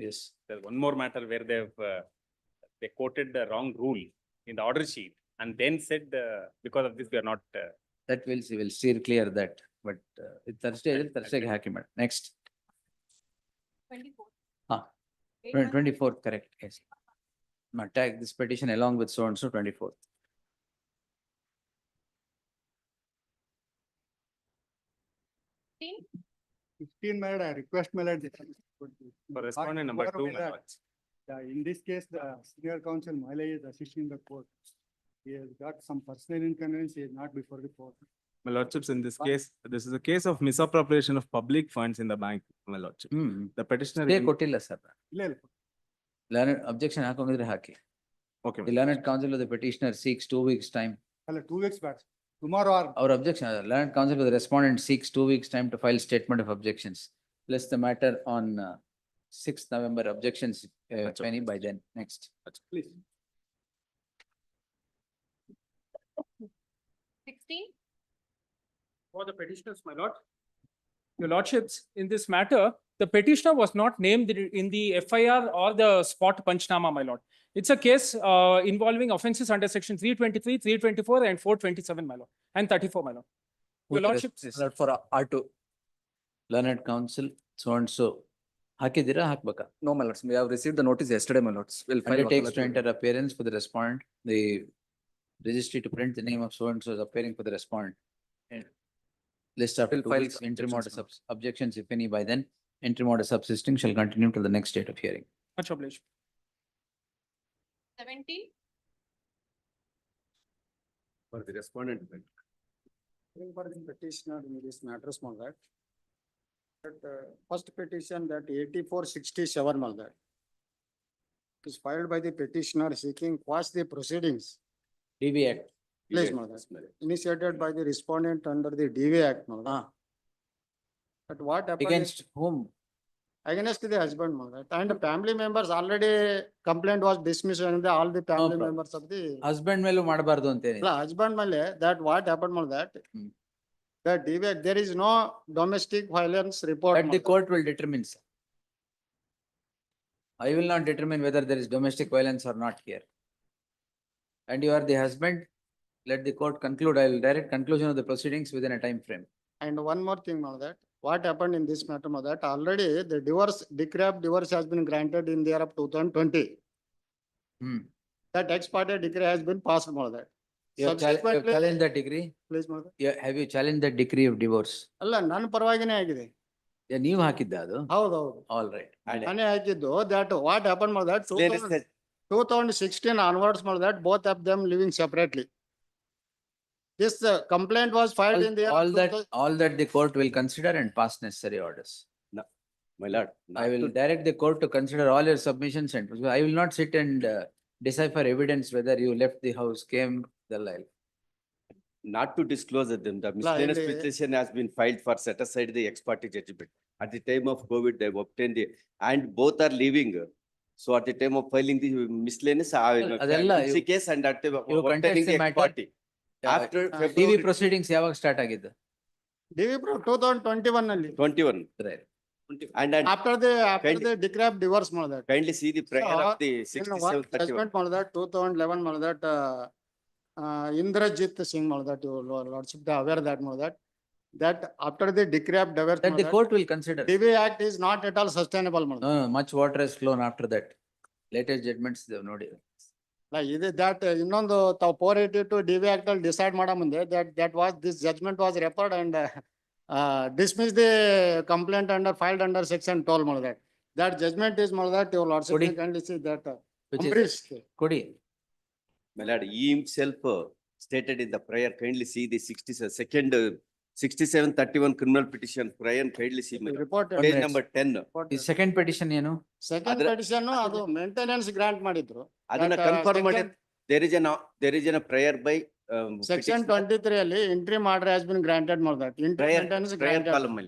Speaker 3: Yes.
Speaker 11: There's one more matter where they quoted the wrong rule in the order sheet and then said because of this we are not.
Speaker 3: That will steer clear that, but Thursday ಗೆ ಹಾಕಿ ಮಾಡಿ. Next.
Speaker 16: 24.
Speaker 3: 24th, correct. Yes. Tag this petition along with so and so 24th.
Speaker 17: 15, my lord, I request, my lord.
Speaker 11: For respondent number 2, my lord.
Speaker 17: In this case, the senior counsel, Malay, is assisting the court. He has got some personal inconvenience, he is not before the court.
Speaker 14: My lordships, in this case, this is a case of misappropriation of public funds in the bank, my lordship. The petitioner.
Speaker 3: Stay ಕೊಟ್ಟಿಲ್ಲ sir. Learned objection ಹಾಕೊಂಡಿದ್ರೆ hockey.
Speaker 14: Okay.
Speaker 3: The learned counsel of the petitioner seeks 2 weeks time.
Speaker 1: ಅಲ್ಲ 2 weeks back. Tomorrow or
Speaker 3: Our objection, learned counsel of the respondent seeks 2 weeks time to file statement of objections. Place the matter on 6th November. Objections, if any, by then. Next.
Speaker 14: Please.
Speaker 16: 16.
Speaker 18: For the petitioners, my lord. Your lordships, in this matter, the petitioner was not named in the FIR or the spot Panchnama, my lord. It's a case involving offences under section 323, 324 and 427, my lord, and 34, my lord. Your lordships.
Speaker 3: For R2. Learned counsel, so and so. ಹಾಕಿದ್ದೀರಾ ಹಾಕ್ಬೇಕಾ?
Speaker 6: No, my lords, we have received the notice yesterday, my lords. We'll file.
Speaker 3: Undertakes to enter appearance for the respondent, the registry to print the name of so and so is appearing for the respondent. And list of
Speaker 6: We'll file
Speaker 3: interim order
Speaker 6: objections,
Speaker 3: objections, if any, by then. Interim order subsisting shall continue till the next date of hearing.
Speaker 18: Much obliged.
Speaker 16: 17.
Speaker 15: For the respondent.
Speaker 17: For the petitioner in this matter, small that. First petition that 8467 mal that. Is filed by the petitioner seeking quash the proceedings.
Speaker 3: DB Act.
Speaker 17: Please, mal that. Initiated by the respondent under the DV Act, mal that. But what happened?
Speaker 3: Against whom?
Speaker 17: Against the husband, mal that. And the family members already complaint was dismissed and all the family
Speaker 3: problem.
Speaker 17: members of the.
Speaker 3: Husband ಮೇಲೂ ಮಾಡಬಾರ್ದು ಅಂತೇನೆ.
Speaker 17: Husband male, that what happened mal that. That DV Act, there is no domestic violence report.
Speaker 3: But the court will determine, sir. I will not determine whether there is domestic violence or not here. And you are the husband, let the court conclude. I will direct conclusion of the proceedings within a time frame.
Speaker 17: And one more thing, mal that, what happened in this matter, mal that, already the divorce, decree divorce has been granted in the year of 2020. That ex parte decree has been passed, mal that.
Speaker 3: You have
Speaker 17: Subsequently-
Speaker 3: challenged that decree?
Speaker 17: Please, mal that.
Speaker 3: Have you challenged that decree of divorce?
Speaker 17: ಅಲ್ಲ ನನ್ನ ಪರವಾಗಿನೇ ಆಗಿದೆ.
Speaker 3: ನೀವು ಹಾಕಿದ್ದ ಅದು?
Speaker 17: ಹೌದೌದು.
Speaker 3: All right.
Speaker 17: ನಾನೇ ಹಾಕಿದ್ದು, that what happened, mal that, 2016 onwards, mal that, both of them living separately. This complaint was filed in the year.
Speaker 3: All that the court will consider and pass necessary orders.
Speaker 12: My lord.
Speaker 3: I will direct the court to consider all your submissions and I will not sit and decipher evidence whether you left the house, came, the like.
Speaker 12: Not to disclose them, the miscellaneous
Speaker 17: in the-
Speaker 12: petition has been filed for set aside the ex parte judgment. At the time of COVID, they have obtained the, and both are leaving. So at the time of filing the miscellaneous,
Speaker 3: ಅದೆಲ್ಲ
Speaker 12: fancy case and at the
Speaker 3: you
Speaker 12: obtaining
Speaker 3: contest
Speaker 12: the
Speaker 3: the
Speaker 12: ex
Speaker 3: matter.
Speaker 12: parte. After
Speaker 3: TV
Speaker 12: February
Speaker 3: proceedings ಯಾವಾಗ start ಆಗಿದ್ದು?
Speaker 17: DV Pro 2021 ನಲ್ಲಿ.
Speaker 12: 21.
Speaker 3: Right.
Speaker 12: And
Speaker 17: After the decree of divorce, mal that.
Speaker 12: kindly see the prayer of the
Speaker 17: In what
Speaker 12: 6731.
Speaker 17: judgment, mal that, 2011, mal that, Indrajit Singh, mal that, you lordship, the aware that, mal that. That after the decree of divorce,
Speaker 3: That
Speaker 17: mal
Speaker 3: the
Speaker 17: that,
Speaker 3: court will consider.
Speaker 17: DV Act is not at all sustainable, mal that.
Speaker 3: No, much water has flown after that. Latest judgments they have ನೋಡಿ.
Speaker 17: ಇದು that ಇನ್ನೊಂದು ತಾವು 482 DV Act ಅಲ್ಲಿ decide ಮಾಡೋ ಮುಂದೆ that was this judgment was referred and dismissed the complaint under filed under section 12 mal that. That judgment is mal that your lordship
Speaker 3: Kodi.
Speaker 17: may kindly see that.
Speaker 3: Which is-
Speaker 17: Ambrish.
Speaker 3: ಕೊಡಿ.
Speaker 12: My lord, he himself stated in the prayer, kindly see the 6731 criminal petition prayer, kindly see. my lord.
Speaker 17: Reported.
Speaker 12: Page number 10.
Speaker 3: ಈ second petition ಏನು?
Speaker 17: Second petition ಅದು maintenance grant ಮಾಡಿದ್ರು.
Speaker 12: ಅದನ್ನ
Speaker 17: That,
Speaker 12: confirm ಮಾಡಿ,
Speaker 17: section-
Speaker 12: there is a prayer by.
Speaker 17: Section 23 ಅಲ್ಲಿ interim order has been granted mal that.
Speaker 12: Prayer,
Speaker 17: Maintenance
Speaker 12: prayer
Speaker 17: granted.
Speaker 12: column.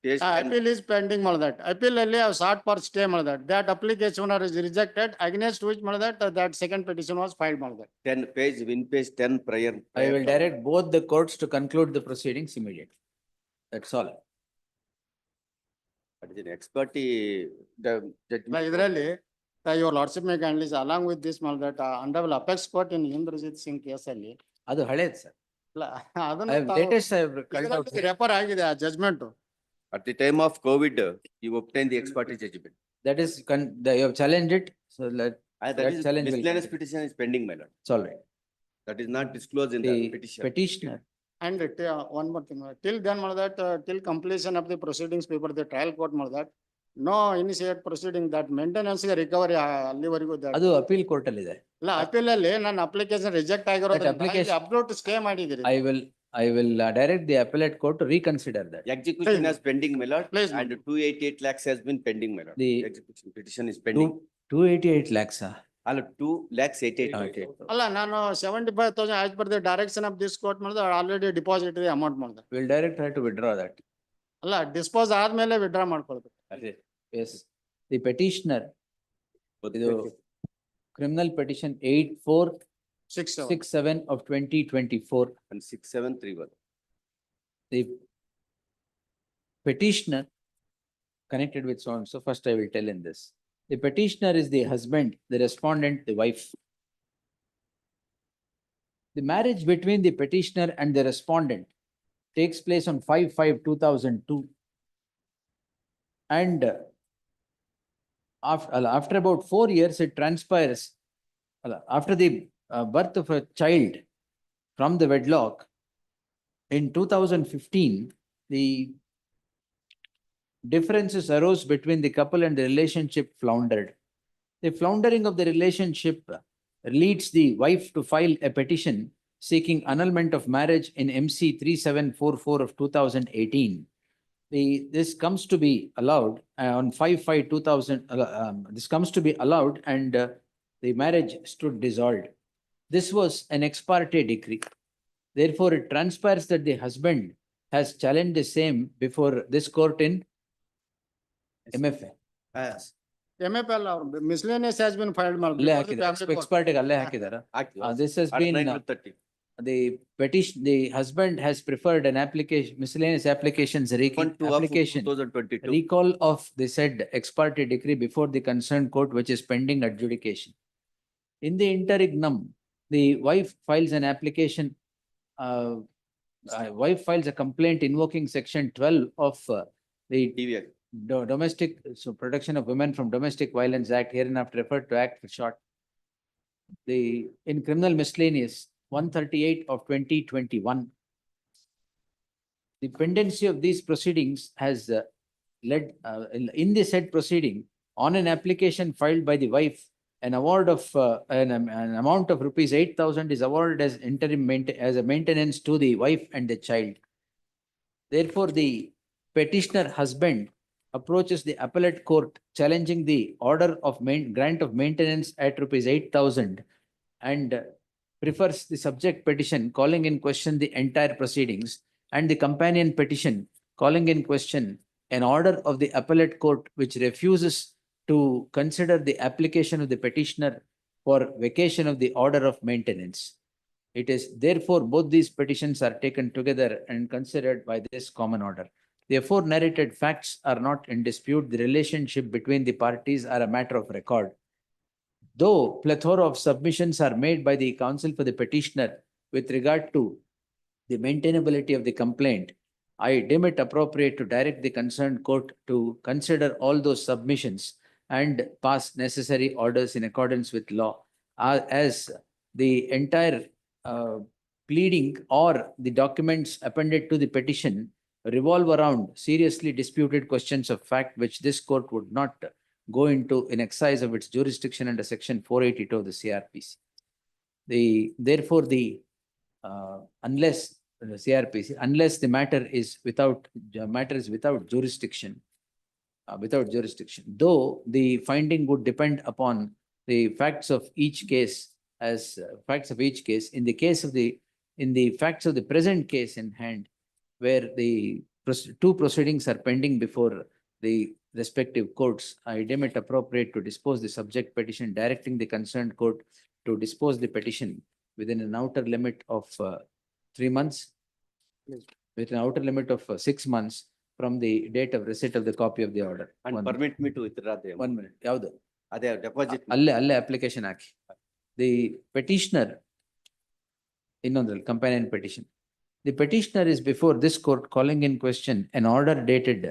Speaker 12: Page 10.
Speaker 17: Appeal is pending mal that. Appeal ಅಲ್ಲಿ have sought for stay mal that. That application is rejected against which mal that that second petition was filed mal that.
Speaker 12: 10 page, in page 10 prayer.
Speaker 3: I will direct both the courts to conclude the proceedings immediately. That's all.
Speaker 12: That is an expert, the judgment.
Speaker 17: ಇದರಲ್ಲಿ your lordship may kindly say, along with this mal that honorable apex court in Indrajit Singh case ಅಲ್ಲಿ
Speaker 3: ಅದು ಹಳೇದು sir.
Speaker 17: ಅದನ್ನ
Speaker 3: latest I have called out.
Speaker 17: Refer ಆಗಿದೆ ಆ judgement.
Speaker 12: At the time of COVID, you obtained the expert judgment.
Speaker 3: That is, you have challenged it, so
Speaker 12: That
Speaker 3: that
Speaker 12: is,
Speaker 3: challenge will
Speaker 12: miscellaneous
Speaker 3: continue.
Speaker 12: petition is pending, my lord.
Speaker 3: It's all right.
Speaker 12: That is not disclosed in the
Speaker 3: The
Speaker 12: petition.
Speaker 3: petitioner,
Speaker 17: And one more thing, till then mal that till completion of the proceedings before the trial court mal that no initiate proceeding that maintenance recovery ಅಲ್ಲಿವರೆಗೂ
Speaker 3: ಅದು appeal court ಅಲ್ಲಿ ಇದೆ.
Speaker 17: ಇಲ್ಲ appeal ಅಲ್ಲಿ ನನ್ನ application reject
Speaker 3: That
Speaker 17: ಆಗಿರೋದ್ರಿಂದ
Speaker 3: application-
Speaker 17: upload stay ಮಾಡಿದಿರಿ.
Speaker 3: I will direct the appellate court to reconsider that.
Speaker 12: Execution has pending, my lord,
Speaker 15: Please,
Speaker 12: and 288 lakhs has been pending, my lord.
Speaker 3: The
Speaker 12: Execution petition is pending.
Speaker 3: 288 lakhs.
Speaker 12: All 2 lakhs 88.
Speaker 3: Okay.
Speaker 15: ಅಲ್ಲ ನಾನು 75,000 as per the direction of this court ಮಾಡಿದ್ರೆ already deposited amount ಮಾಡಿದೆ.
Speaker 3: We'll direct her to withdraw that.
Speaker 15: ಅಲ್ಲ dispose ಆದ್ಮೇಲೆ withdraw ಮಾಡ್ಕೊಳ್ಬೇಕು.
Speaker 3: Yes. The petitioner, ಇದು criminal petition 8467 of 2024.
Speaker 12: And 6731.
Speaker 3: The petitioner connected with so and so, first I will tell in this. The petitioner is the husband, the respondent, the wife. The marriage between the petitioner and the respondent takes place on 5/5/2002. And after about 4 years, it transpires, after the birth of a child from the wedlock, in 2015, the differences arose between the couple and the relationship floundered. The floundering of the relationship leads the wife to file a petition seeking annulment of marriage in MC 3744 of 2018. This comes to be allowed on 5/5/2000. This comes to be allowed and the marriage stood dissolved. This was an ex parte decree. Therefore, it transpires that the husband has challenged the same before this court in MFA.
Speaker 12: Yes.
Speaker 15: MFL or miscellaneous has been filed.
Speaker 3: ಅಲ್ಲೇ ಹಾಕಿದ್ದಾರೆ, ex parte ಗೆ ಅಲ್ಲೇ ಹಾಕಿದ್ದಾರೆ. This has been, the petition, the husband has preferred an application, miscellaneous applications, application,
Speaker 12: 2022.
Speaker 3: recall of the said ex parte decree before the concerned court, which is pending adjudication. In the interregnum, the wife files an application, wife files a complaint invoking section 12 of the Domestic Protection of Women from Domestic Violence Act, hereinafter referred to Act for short. In criminal miscellaneous 138 of 2021. The pendency of these proceedings has led, in the said proceeding, on an application filed by the wife, an award of an amount of rupees 8,000 is awarded as interim as a maintenance to the wife and the child. Therefore, the petitioner husband approaches the appellate court challenging the order of grant of maintenance at rupees 8,000 and prefers the subject petition calling in question the entire proceedings and the companion petition calling in question an order of the appellate court which refuses to consider the application of the petitioner for vacation of the order of maintenance. It is therefore both these petitions are taken together and considered by this common order. The afore narrated facts are not in dispute. The relationship between the parties are a matter of record. Though plethora of submissions are made by the counsel for the petitioner with regard to the maintainability of the complaint, I deem it appropriate to direct the concerned court to consider all those submissions and pass necessary orders in accordance with law. As the entire pleading or the documents appended to the petition revolve around seriously disputed questions of fact which this court would not go into in exercise of its jurisdiction under section 482 of the CRPC. Therefore, unless the CRPC, unless the matter is without jurisdiction, though the finding would depend upon the facts of each case in the case of in the facts of the present case in hand, where the two proceedings are pending before the respective courts, I deem it appropriate to dispose the subject petition, directing the concerned court to dispose the petition within an outer limit of 3 months, with an outer limit of 6 months from the date of receipt of the copy of the order.
Speaker 12: And permit me to withdraw them.
Speaker 3: 1 minute. Yavdu?
Speaker 12: Adhe deposit.
Speaker 3: Alle application haki. The petitioner, innondral companion petition. The petitioner is before this court calling in question an order dated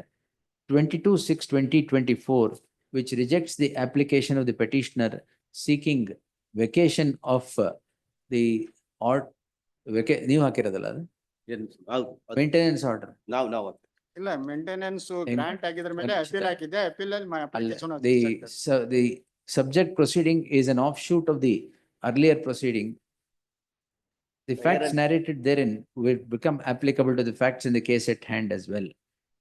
Speaker 3: 22/6/2024, which rejects the application of the petitioner seeking vacation of the ನೀವು ಹಾಕಿರೋದಲ್ಲ ಅದು maintenance order.
Speaker 15: ಇಲ್ಲ maintenance grant ಆಗಿದ್ರ ಮೇಲೆ appeal ಹಾಕಿದ್ದೆ. Appeal ಅಲ್ಲಿ
Speaker 3: the subject proceeding is an offshoot of the earlier proceeding. The facts narrated therein will become applicable to the facts in the case at hand as well.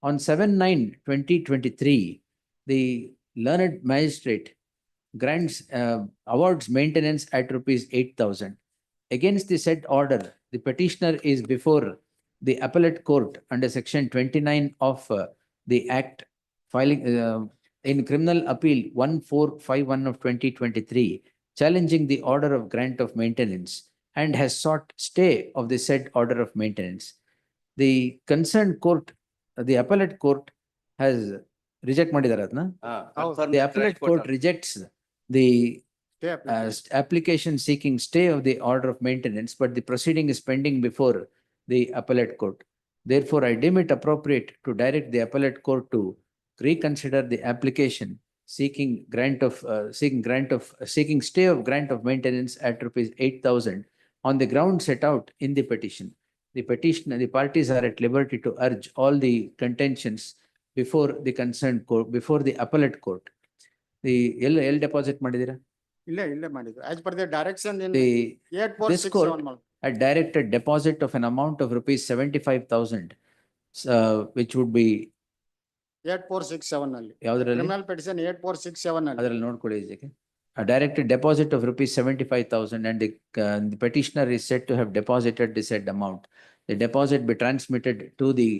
Speaker 3: On 7/9/2023, the learned magistrate grants awards maintenance at rupees 8,000. Against the said order, the petitioner is before the appellate court under section 29 of the Act, filing in criminal appeal 1451 of 2023, challenging the order of grant of maintenance, and has sought stay of the said order of maintenance. The concerned court, the appellate court has reject ಮಾಡಿದಾರೆ ಅದನ್ನ. The appellate court rejects the application seeking stay of the order of maintenance, but the proceeding is pending before the appellate court. Therefore, I deem it appropriate to direct the appellate court to reconsider the application seeking stay of grant of maintenance at rupees 8,000 on the ground set out in the petition. The parties are at liberty to urge all the contentions before the concerned court, before the appellate court. The L deposit madidira?
Speaker 19: ಇಲ್ಲ ಮಾಡಿದ್ರು. As per the direction in
Speaker 3: This
Speaker 19: 846
Speaker 3: court had directed deposit of an amount of rupees 75,000, which would be
Speaker 19: 8467 ನಲ್ಲಿ.
Speaker 3: ಯಾವ್ದ್ರಲ್ಲಿ?
Speaker 19: Criminal petition 8467 ನಲ್ಲಿ.
Speaker 3: ಅದರಲ್ಲಿ ನೋಡ್ಕೊಳ್ಳಿ ಇದಕ್ಕೆ. A directed deposit of rupees 75,000 and the petitioner is said to have deposited the said amount. The deposit be transmitted to the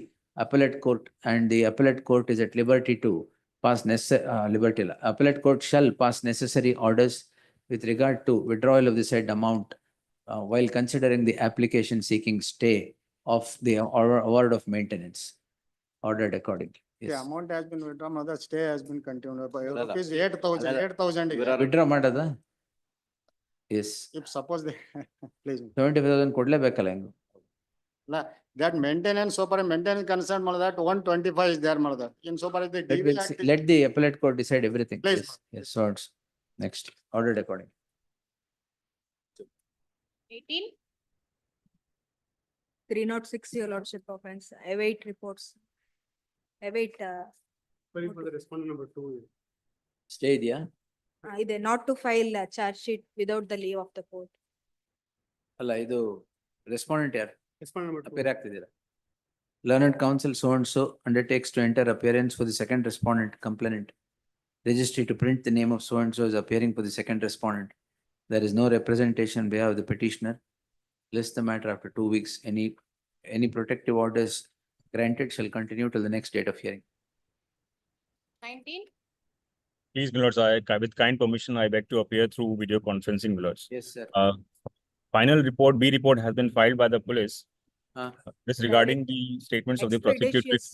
Speaker 3: appellate court, and the appellate court is at liberty to pass appellate court shall pass necessary orders with regard to withdrawal of the said amount while considering the application seeking stay of the award of maintenance ordered accordingly.
Speaker 19: The amount has been withdrawn, other stay has been continued by rupees 8,000.
Speaker 3: Withdraw ಮಾಡದ? Yes.
Speaker 19: If suppose they, please.
Speaker 3: 75,000 ಕೊಡ್ಲೇಬೇಕಲ್ಲ ಹೆಂಗು?
Speaker 19: That maintenance, so far maintenance concern, that 125 is there, mother. In so far as the DV Act is-
Speaker 3: Let the appellate court decide everything.
Speaker 19: Please.
Speaker 3: Yes, so it's next, ordered according.
Speaker 16: 18.
Speaker 20: 306, your lordship offense, await reports. Await,
Speaker 19: Respondent number 2.
Speaker 3: Stay ಇದೆಯಾ?
Speaker 20: ಇದೆ not to file a charge sheet without the leave of the court.
Speaker 3: ಅಲ್ಲ ಇದು respondent ಯಾರು?
Speaker 19: Respondent number 2.
Speaker 3: Appear ಆಗ್ತಿದ್ದೀರಾ? Learned counsel so and so undertakes to enter appearance for the second respondent complainant. Registry to print the name of so and so is appearing for the second respondent. There is no representation on behalf of the petitioner. List the matter after 2 weeks. Any protective orders granted shall continue till the next date of hearing.
Speaker 16: 19.
Speaker 11: Please, my lords, with kind permission, I beg to appear through video conferencing, my lords.
Speaker 3: Yes, sir.
Speaker 11: Final report, B report has been filed by the police.
Speaker 3: Huh?
Speaker 11: This regarding the statements of the prosecutor.
Speaker 20: Expeditious,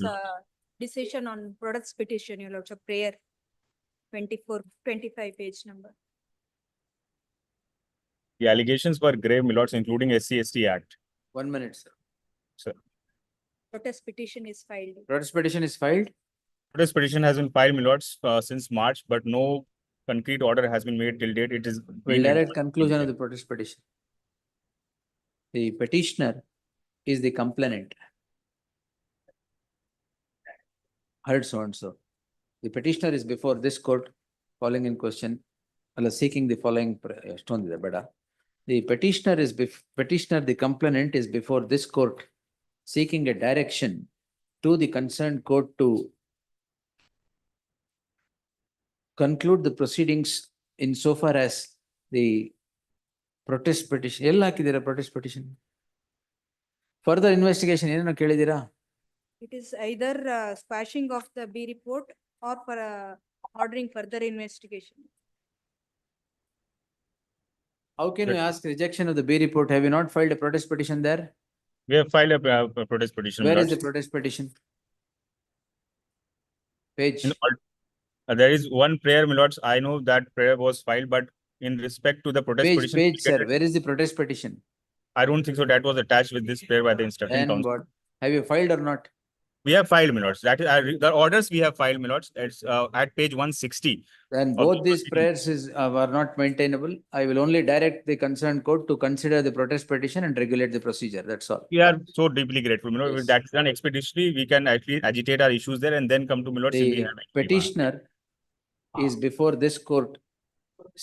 Speaker 20: decision on products petition, your lordship, prayer 25 page number.
Speaker 11: The allegations were grave, my lords, including SC/ST Act.
Speaker 3: 1 minute, sir.
Speaker 11: Sir,
Speaker 20: Protest petition is filed.
Speaker 3: Protest petition is filed.
Speaker 11: protest petition has been filed, my lords, since March, but no concrete order has been made till date. It is.
Speaker 3: We'll direct conclusion of the protest petition. The petitioner is the complainant. Heard so and so. The petitioner is before this court calling in question, seeking the following. The petitioner, the complainant is before this court seeking a direction to the concerned court to conclude the proceedings insofar as the protest petition. ಎಲ್ಲ ಹಾಕಿದ್ದೀರಾ protest petition? Further investigation ಏನನ್ನ ಕೇಳಿದ್ದೀರಾ?
Speaker 20: It is either squashing of the B report or for ordering further investigation.
Speaker 3: How can you ask rejection of the B report? Have you not filed a protest petition there?
Speaker 11: We have filed a protest petition.
Speaker 3: Where
Speaker 11: my
Speaker 3: is the
Speaker 11: lords.
Speaker 3: protest petition? Page.
Speaker 11: There is one prayer, my lords. I know that prayer was filed, but in respect to the protest petition.
Speaker 3: Page, sir. Where is the protest petition?
Speaker 11: I don't think so. That was attached with this prayer by the instructing
Speaker 3: And
Speaker 11: council.
Speaker 3: what? Have you filed or not?
Speaker 11: We have filed, my lords. That is, the orders we have filed, my lords. It's at page 160.
Speaker 3: And both these prayers are not maintainable. I will only direct the concerned court to consider the protest petition and regulate the procedure. That's all.
Speaker 11: We are so deeply grateful. You know,
Speaker 3: Yes.
Speaker 11: if that's done expeditiously, we can actually agitate our issues there and then come to my lords. if we
Speaker 3: The
Speaker 11: have any demand.
Speaker 3: petitioner is before this court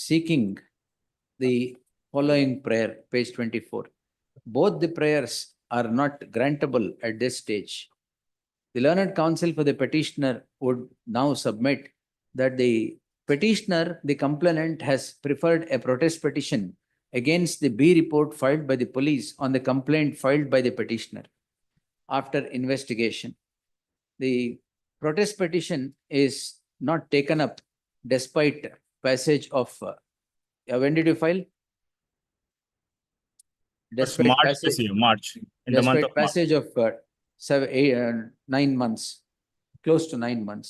Speaker 3: seeking the following prayer, page 24. both the prayers are not grantable at this stage. The learned counsel for the petitioner would now submit that the petitioner, the complainant, has preferred a protest petition against the B report filed by the police on the complaint filed by the petitioner. After investigation, the protest petition is not taken up despite passage of, when did you file? Despite
Speaker 11: March
Speaker 3: passage,
Speaker 11: this year, March, in the month
Speaker 3: despite
Speaker 11: of March.
Speaker 3: passage of 9 months, close to 9 months.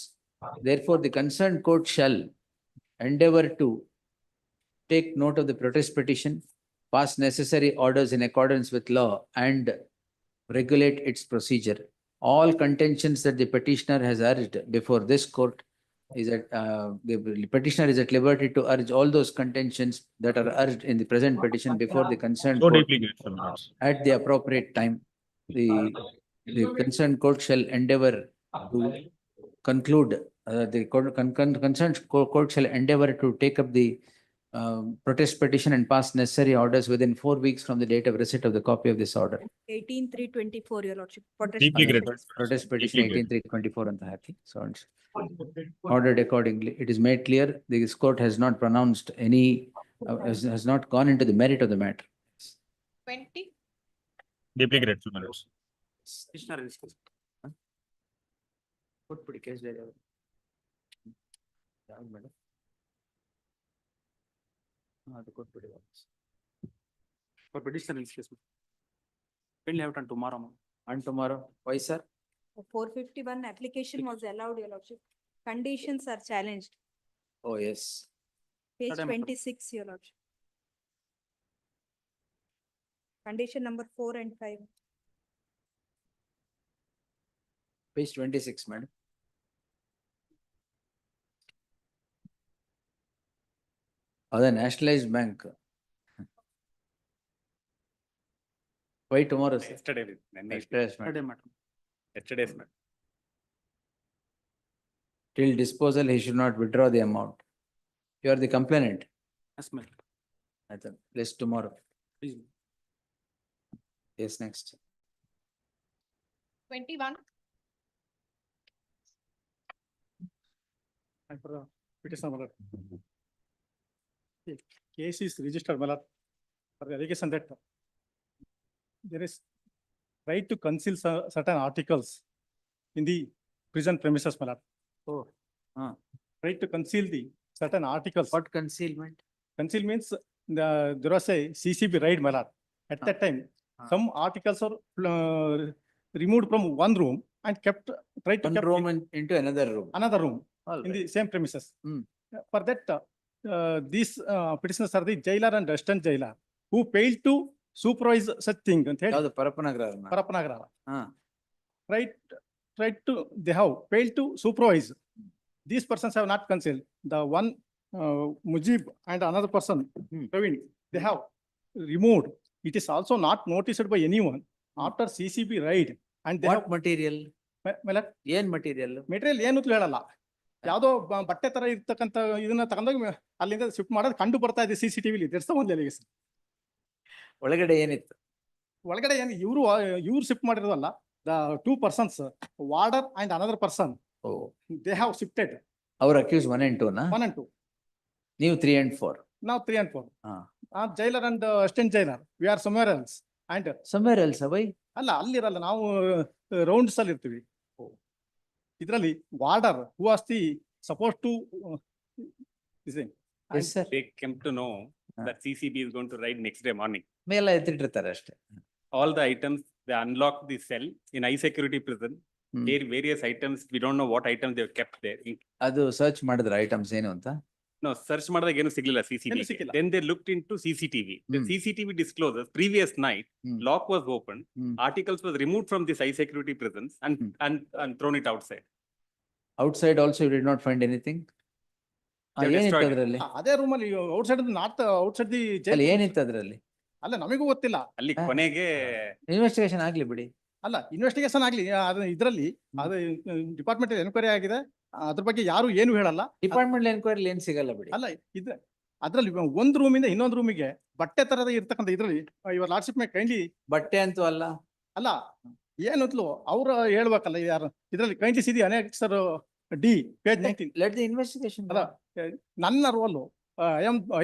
Speaker 3: Therefore, the concerned court shall endeavor to take note of the protest petition, pass necessary orders in accordance with law, and regulate its procedure. All contentions that the petitioner has urged before this court is that the petitioner is at liberty to urge all those contentions that are urged in the present petition before the concerned
Speaker 11: So
Speaker 3: court
Speaker 11: deeply grateful, my lords.
Speaker 3: at the appropriate time. The concerned court shall endeavor to conclude, concerned court shall endeavor to take up the protest petition and pass necessary orders within 4 weeks from the date of receipt of the copy of this order.
Speaker 20: 18/3/24, your lordship.
Speaker 11: Deeply grateful.
Speaker 3: Protest petition
Speaker 11: Deeply grateful.
Speaker 3: 18/3/24 ಅಂತ ಹಾಕಿ. So it's ordered accordingly. It is made clear this court has not pronounced any, has not gone into the merit of the matter.
Speaker 16: 20.
Speaker 11: Deeply grateful, my lords.
Speaker 3: ಕೊಟ್ಬಿಡಿ case dairy ಅವರು. ಯಾವ್ದು madam? ಅದು ಕೊಟ್ಬಿಡಿ ವಾಪಸ್.
Speaker 11: For petitioner in this case. When you have done tomorrow, ma'am.
Speaker 3: And tomorrow, why sir?
Speaker 20: 451 application was allowed, your lordship. Conditions are challenged.
Speaker 3: Oh, yes.
Speaker 20: Page
Speaker 11: Madam.
Speaker 20: 26, your lordship. Condition number 4 and 5.
Speaker 3: Page 26, madam. Other nationalized bank. Why tomorrow, sir?
Speaker 11: Yesterday,
Speaker 3: Yesterday, madam.
Speaker 11: Yesterday's, madam.
Speaker 3: Till disposal, he should not withdraw the amount. You are the complainant.
Speaker 11: Yes, madam.
Speaker 3: Please tomorrow.
Speaker 11: Please.
Speaker 3: Yes, next.
Speaker 16: 21.
Speaker 19: And for the petitioner, my lord. The case is registered, my lord, for the allegation that there is right to conceal certain articles in the prison premises, my lord.
Speaker 3: Oh,
Speaker 19: Right to conceal the certain articles.
Speaker 3: what concealment?
Speaker 19: Conceal means there was a CCB raid, my lord. At that time, some articles are removed from one room and kept, tried to
Speaker 3: One
Speaker 19: kept
Speaker 3: room into another room.
Speaker 19: another room
Speaker 3: All
Speaker 19: in
Speaker 3: right.
Speaker 19: the same premises.
Speaker 3: Hmm.
Speaker 19: For that, these petitioners are the jailer and assistant jailer who failed to supervise such thing.
Speaker 3: ಯಾವ್ದು ಪರಪ್ಪನಗರ?
Speaker 19: Parapanagara.
Speaker 3: ಹಾ.
Speaker 19: Tried to, they have failed to supervise. These persons have not concealed. The one Mujib and another person, Praveen, they have removed. It is also not noticed by anyone after CCB raid. And they
Speaker 3: What
Speaker 19: have,
Speaker 3: material?
Speaker 19: my lord,
Speaker 3: ಏನ್ material?
Speaker 19: Material ಏನು ಅಂತ ಹೇಳಲ್ಲ. ಯಾವ್ದೋ ಬಟ್ಟೆ ತರ ಇರ್ತಕ್ಕಂಥ ಇದನ್ನ ತಗೊಂಡೋಗಿ ಅಲ್ಲಿಂದ ಶಿಫ್ಟ್ ಮಾಡೋದು ಕಂಡು ಬರ್ತಾ ಇದೆ CCTV. That's the only allegation.
Speaker 3: ಒಳಗಡೆ ಏನಿತ್ತು?
Speaker 19: ಒಳಗಡೆ ಏನು ಇವ್ರು ಶಿಫ್ಟ್ ಮಾಡಿರೋದಲ್ಲ. The two persons, warder and another person,
Speaker 3: oh,
Speaker 19: they have shifted
Speaker 3: ಅವ್ರು ಅಕ್ಯೂಸ್ 1 and 2 ನಾ?
Speaker 19: 1 and 2.
Speaker 3: ನೀವು 3 and 4.
Speaker 19: Now 3 and 4.
Speaker 3: ಹಾ.
Speaker 19: Jailer and assistant jailer, we are somewhere else. And
Speaker 3: Somewhere else, why?
Speaker 19: ಅಲ್ಲ ಅಲ್ಲಿರಲ್ಲ, ನಾವು ರೌಂಡ್ಸ್ ಅಲ್ಲಿ ಇರ್ತೀವಿ. ಇದರಲ್ಲಿ warder who was the supposed to
Speaker 3: Yes, sir.
Speaker 11: They came to know that CCB is going to raid next day morning.
Speaker 3: ಮೇಲೆ ಎತ್ತಿಟ್ಟಿರ್ತಾರೆ ಅಷ್ಟೇ.
Speaker 11: All the items, they unlocked the cell in high security prison. There various items, we don't know what items they have kept there.
Speaker 3: ಅದು search ಮಾಡಿದ್ರ items ಏನು ಅಂತ?
Speaker 11: No, search ಮಾಡಿದಾಗ ಏನು ಸಿಗ್ಲಿಲ್ಲ CCTV.
Speaker 19: ಏನು ಸಿಕ್ಕಿಲ್ಲ.
Speaker 11: Then they looked into CCTV. The CCTV discloses previous night, lock was opened, articles was removed from this high security prisons and thrown it outside.
Speaker 3: Outside also you did not find anything?
Speaker 11: They
Speaker 3: ಏನಿತ್ತು
Speaker 11: destroyed it.
Speaker 3: ಅದ್ರಲ್ಲಿ?
Speaker 19: ಅದೇ room ಅಲ್ಲಿ outside not outside the
Speaker 3: ಅಲ್ಲಿ
Speaker 19: jail.
Speaker 3: ಏನಿತ್ತು ಅದ್ರಲ್ಲಿ?
Speaker 19: ಅಲ್ಲ ನಮಗೂ ಗೊತ್ತಿಲ್ಲ.
Speaker 11: ಅಲ್ಲಿ ಕೊನೆಗೆ
Speaker 3: ಇನ್ವೆಸ್ಟಿಗೇಷನ್ ಆಗ್ಲಿ ಬಿಡಿ.
Speaker 19: ಅಲ್ಲ ಇನ್ವೆಸ್ಟಿಗೇಷನ್ ಆಗ್ಲಿ, ಅದು ಇದರಲ್ಲಿ ಅದು ಡಿಪಾರ್ಟ್ಮೆಂಟ್ ಎನ್ಕ್ವೈರಿ ಆಗಿದೆ, ಅದ್ರ ಬಗ್ಗೆ ಯಾರು ಏನು ಹೇಳಲ್ಲ.
Speaker 3: ಡಿಪಾರ್ಟ್ಮೆಂಟ್ ಎನ್ಕ್ವೈರಿ ಏನ್ ಸಿಗಲ್ಲ ಬಿಡಿ.
Speaker 19: ಅಲ್ಲ ಇದು ಅದ್ರಲ್ಲಿ ಒಂದ್ ರೂಮಿಂದ ಇನ್ನೊಂದು ರೂಮಿಗೆ ಬಟ್ಟೆ ತರದ ಇರ್ತಕ್ಕಂಥ ಇದ್ರಲ್ಲಿ ಯುವರ್ ಲಾರ್ಡ್ಶಿಪ್ ಮೇ ಕೈಂಡ್ಲಿ
Speaker 3: ಬಟ್ಟೆ ಅಂತೂ ಅಲ್ಲ.
Speaker 19: ಅಲ್ಲ ಏನಂತಲೂ ಅವ್ರು ಹೇಳ್ಬೇಕಲ್ಲ ಯಾರು ಇದ್ರಲ್ಲಿ kindly see the annexure D page 19.
Speaker 3: Let the investigation.
Speaker 19: ಅಲ್ಲ ನನ್ನ ರೋಲು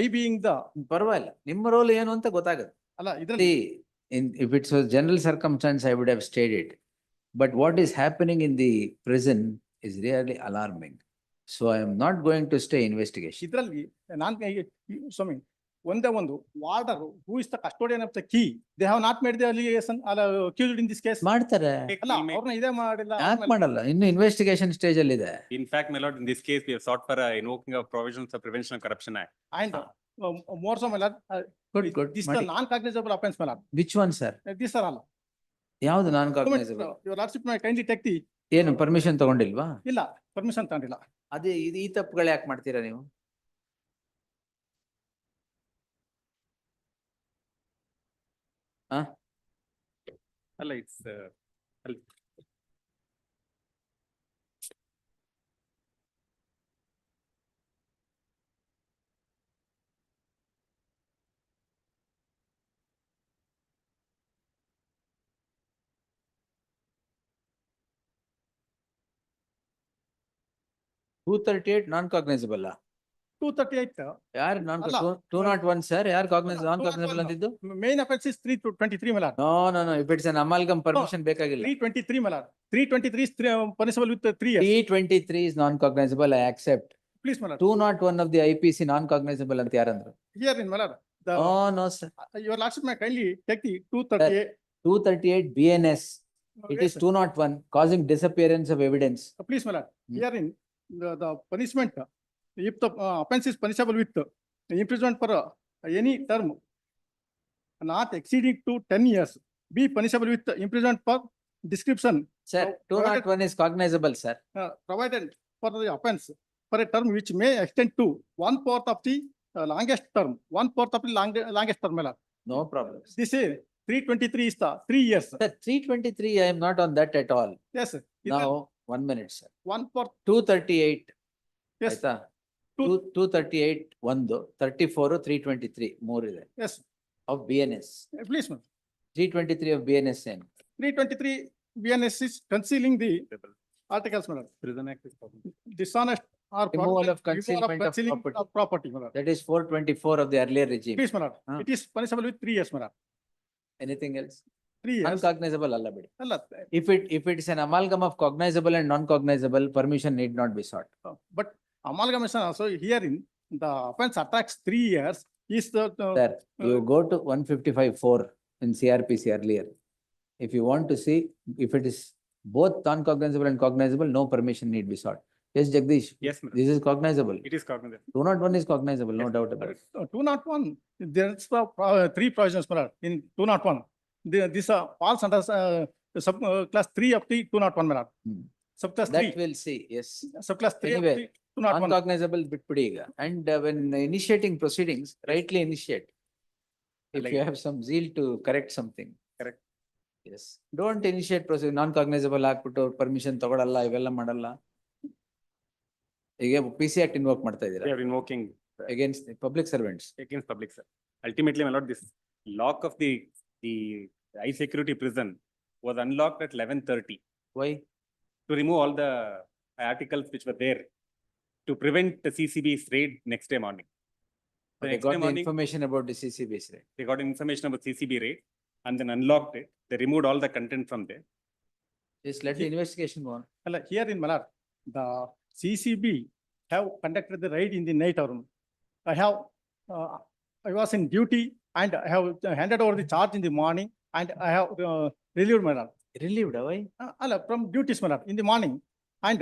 Speaker 19: ಐ ಬೀಯಿಂಗ್ ದ
Speaker 3: ಪರವಾಗಿಲ್ಲ, ನಿಮ್ಮ ರೋಲ್ ಏನು ಅಂತ ಗೊತ್ತಾಗುತ್ತೆ.
Speaker 19: ಅಲ್ಲ ಇದ್ರಲ್ಲಿ
Speaker 3: If it's a general circumstance, I would have stated. But what is happening in the prison is really alarming. So I am not going to stay investigation.
Speaker 19: ಇದ್ರಲ್ಲಿ ನಾನ್ ಸ್ವಾಮಿ ಒಂದೇ ಒಂದು warder who is the custodian of the key they have not made the allegation accused in this case.
Speaker 3: ಮಾಡ್ತಾರೆ.
Speaker 19: ಅಲ್ಲ ಅವ್ರನ್ನ ಇದೇ ಮಾಡಿಲ್ಲ.
Speaker 3: ಯಾಕೆ ಮಾಡಲ್ಲ? ಇನ್ನು ಇನ್ವೆಸ್ಟಿಗೇಷನ್ ಸ್ಟೇಜ್ ಅಲ್ಲಿ ಇದೆ.
Speaker 11: In fact, my lord, in this case, we have sought for invoking of provisions of Prevention of Corruption Act.
Speaker 19: And more so, my lord,
Speaker 3: Good.
Speaker 19: this is the non-cognizable offense, my lord.
Speaker 3: Which one, sir?
Speaker 19: These are all.
Speaker 3: ಯಾವ್ದು non cognizable?
Speaker 19: Your lordship may kindly take the.
Speaker 3: ಏನು permission ತಗೊಂಡಿಲ್ವಾ?
Speaker 19: ಇಲ್ಲ permission ತಗೊಂಡಿಲ್ಲ.
Speaker 3: ಅದೇ ಈ ತಪ್ಪುಗಳು ಯಾಕೆ ಮಾಡ್ತೀರಾ ನೀವು?
Speaker 11: ಅಲ್ಲ, it's
Speaker 3: 238 ನಾನ್ ಕಾಗ್ನೈಸಬಲ್.
Speaker 19: 238.
Speaker 3: ಯಾರು ನಾನ್ 201 ಸರ್? ಯಾರು ನಾನ್ cognisable ಅಂತಿದ್ದು?
Speaker 19: Main offense is 323, my lord.
Speaker 3: No. If it's an amalgam, permission ಬೇಕಾಗಿಲ್ಲ.
Speaker 19: 323, my lord. 323 is punishable with 3 years.
Speaker 3: 323 is non cognizable, I accept.
Speaker 19: Please, my lord.
Speaker 3: 201 of the IPC non cognizable ಅಂತ ಯಾರಂದ್ರು?
Speaker 19: Here in, my lord.
Speaker 3: No, sir.
Speaker 19: Your lordship may kindly take the 238.
Speaker 3: 238 BNS. It is 201, causing disappearance of evidence.
Speaker 19: Please, my lord. Here in the punishment, if the offense is punishable with imprisonment for any term not exceeding to 10 years, be punishable with imprisonment for description.
Speaker 3: Sir, 201 is cognizable, sir.
Speaker 19: Provided for the offense for a term which may extend to 1/4 of the longest term, 1/4 of the longest term, my lord.
Speaker 3: No problem.
Speaker 19: This is 323 is the 3 years.
Speaker 3: Sir, 323, I am not on that at all.
Speaker 19: Yes, sir.
Speaker 3: Now, 1 minute, sir.
Speaker 19: 1/4.
Speaker 3: 238.
Speaker 19: Yes.
Speaker 3: ಆಯ್ತಾ? 238 ಒಂದು, 34 323 ಮೂರಿದೆ.
Speaker 19: Yes.
Speaker 3: Of BNS.
Speaker 19: Please, ma'am.
Speaker 3: 323 of BNS ಏನು?
Speaker 19: 323 BNS is concealing the articles, madam.
Speaker 11: Prison Act is
Speaker 19: Dishonest or
Speaker 3: Removal of
Speaker 19: fraudulent
Speaker 3: concealment of
Speaker 19: concealing
Speaker 3: property.
Speaker 19: of property, madam.
Speaker 3: That is 424 of the earlier regime.
Speaker 19: Please, madam. It is punishable with 3 years, madam.
Speaker 3: Anything else?
Speaker 19: 3 years.
Speaker 3: Uncognizable ಅಲ್ಲ ಬಿಡಿ.
Speaker 19: ಅಲ್ಲ,
Speaker 3: If it is an amalgam of cognizable and non-cognizable, permission need not be sought.
Speaker 19: but amalgamation also herein the offense attracts 3 years is the.
Speaker 3: Sir, you go to 155(4) in CRPC earlier. If you want to see if it is both non-cognizable and cognizable, no permission need be sought. Yes, Jagdish.
Speaker 11: Yes, madam.
Speaker 3: This is cognizable.
Speaker 11: It is cognizable.
Speaker 3: 201 is cognizable, no doubt about it.
Speaker 19: 201, there's the 3 provisions, madam, in 201. This falls under subclass 3 of the 201, madam. Subclass 3.
Speaker 3: That we'll see, yes.
Speaker 19: Subclass 3 of
Speaker 3: Anyway,
Speaker 19: the 201.
Speaker 3: uncognizable bitpudi ಈಗ. And when initiating proceedings, rightly initiate. If you have some zeal to correct something.
Speaker 11: Correct.
Speaker 3: Yes. Don't initiate proceeding, non-cognizable ಹಾಕ್ಬಿಟ್ಟು permission ತಗೊಳಲ್ಲ, ಇವೆಲ್ಲ ಮಾಡಲ್ಲ. ಈಗ PC Act invoke ಮಾಡ್ತಾ ಇದ್ದೀರಾ?
Speaker 11: We are invoking
Speaker 3: Against the public servants.
Speaker 11: against public, sir. Ultimately, my lord, this lock of the high security prison was unlocked at 11:30
Speaker 3: Why?
Speaker 11: to remove all the articles which were there to prevent the CCB's raid next day morning. The
Speaker 3: They
Speaker 11: next
Speaker 3: got
Speaker 11: day
Speaker 3: the
Speaker 11: morning,
Speaker 3: information about the CCBs, right?
Speaker 11: they got information about CCB raid and then unlocked it. They removed all the content from there.
Speaker 3: Just let the investigation go on.
Speaker 19: Alla, here in Malad, the CCB have conducted the raid in the night hour. I was in duty and I have handed over the charge in the morning and I have relieved, my lord.
Speaker 3: Relieved, why?
Speaker 19: Alla, from duties, my lord, in the morning. And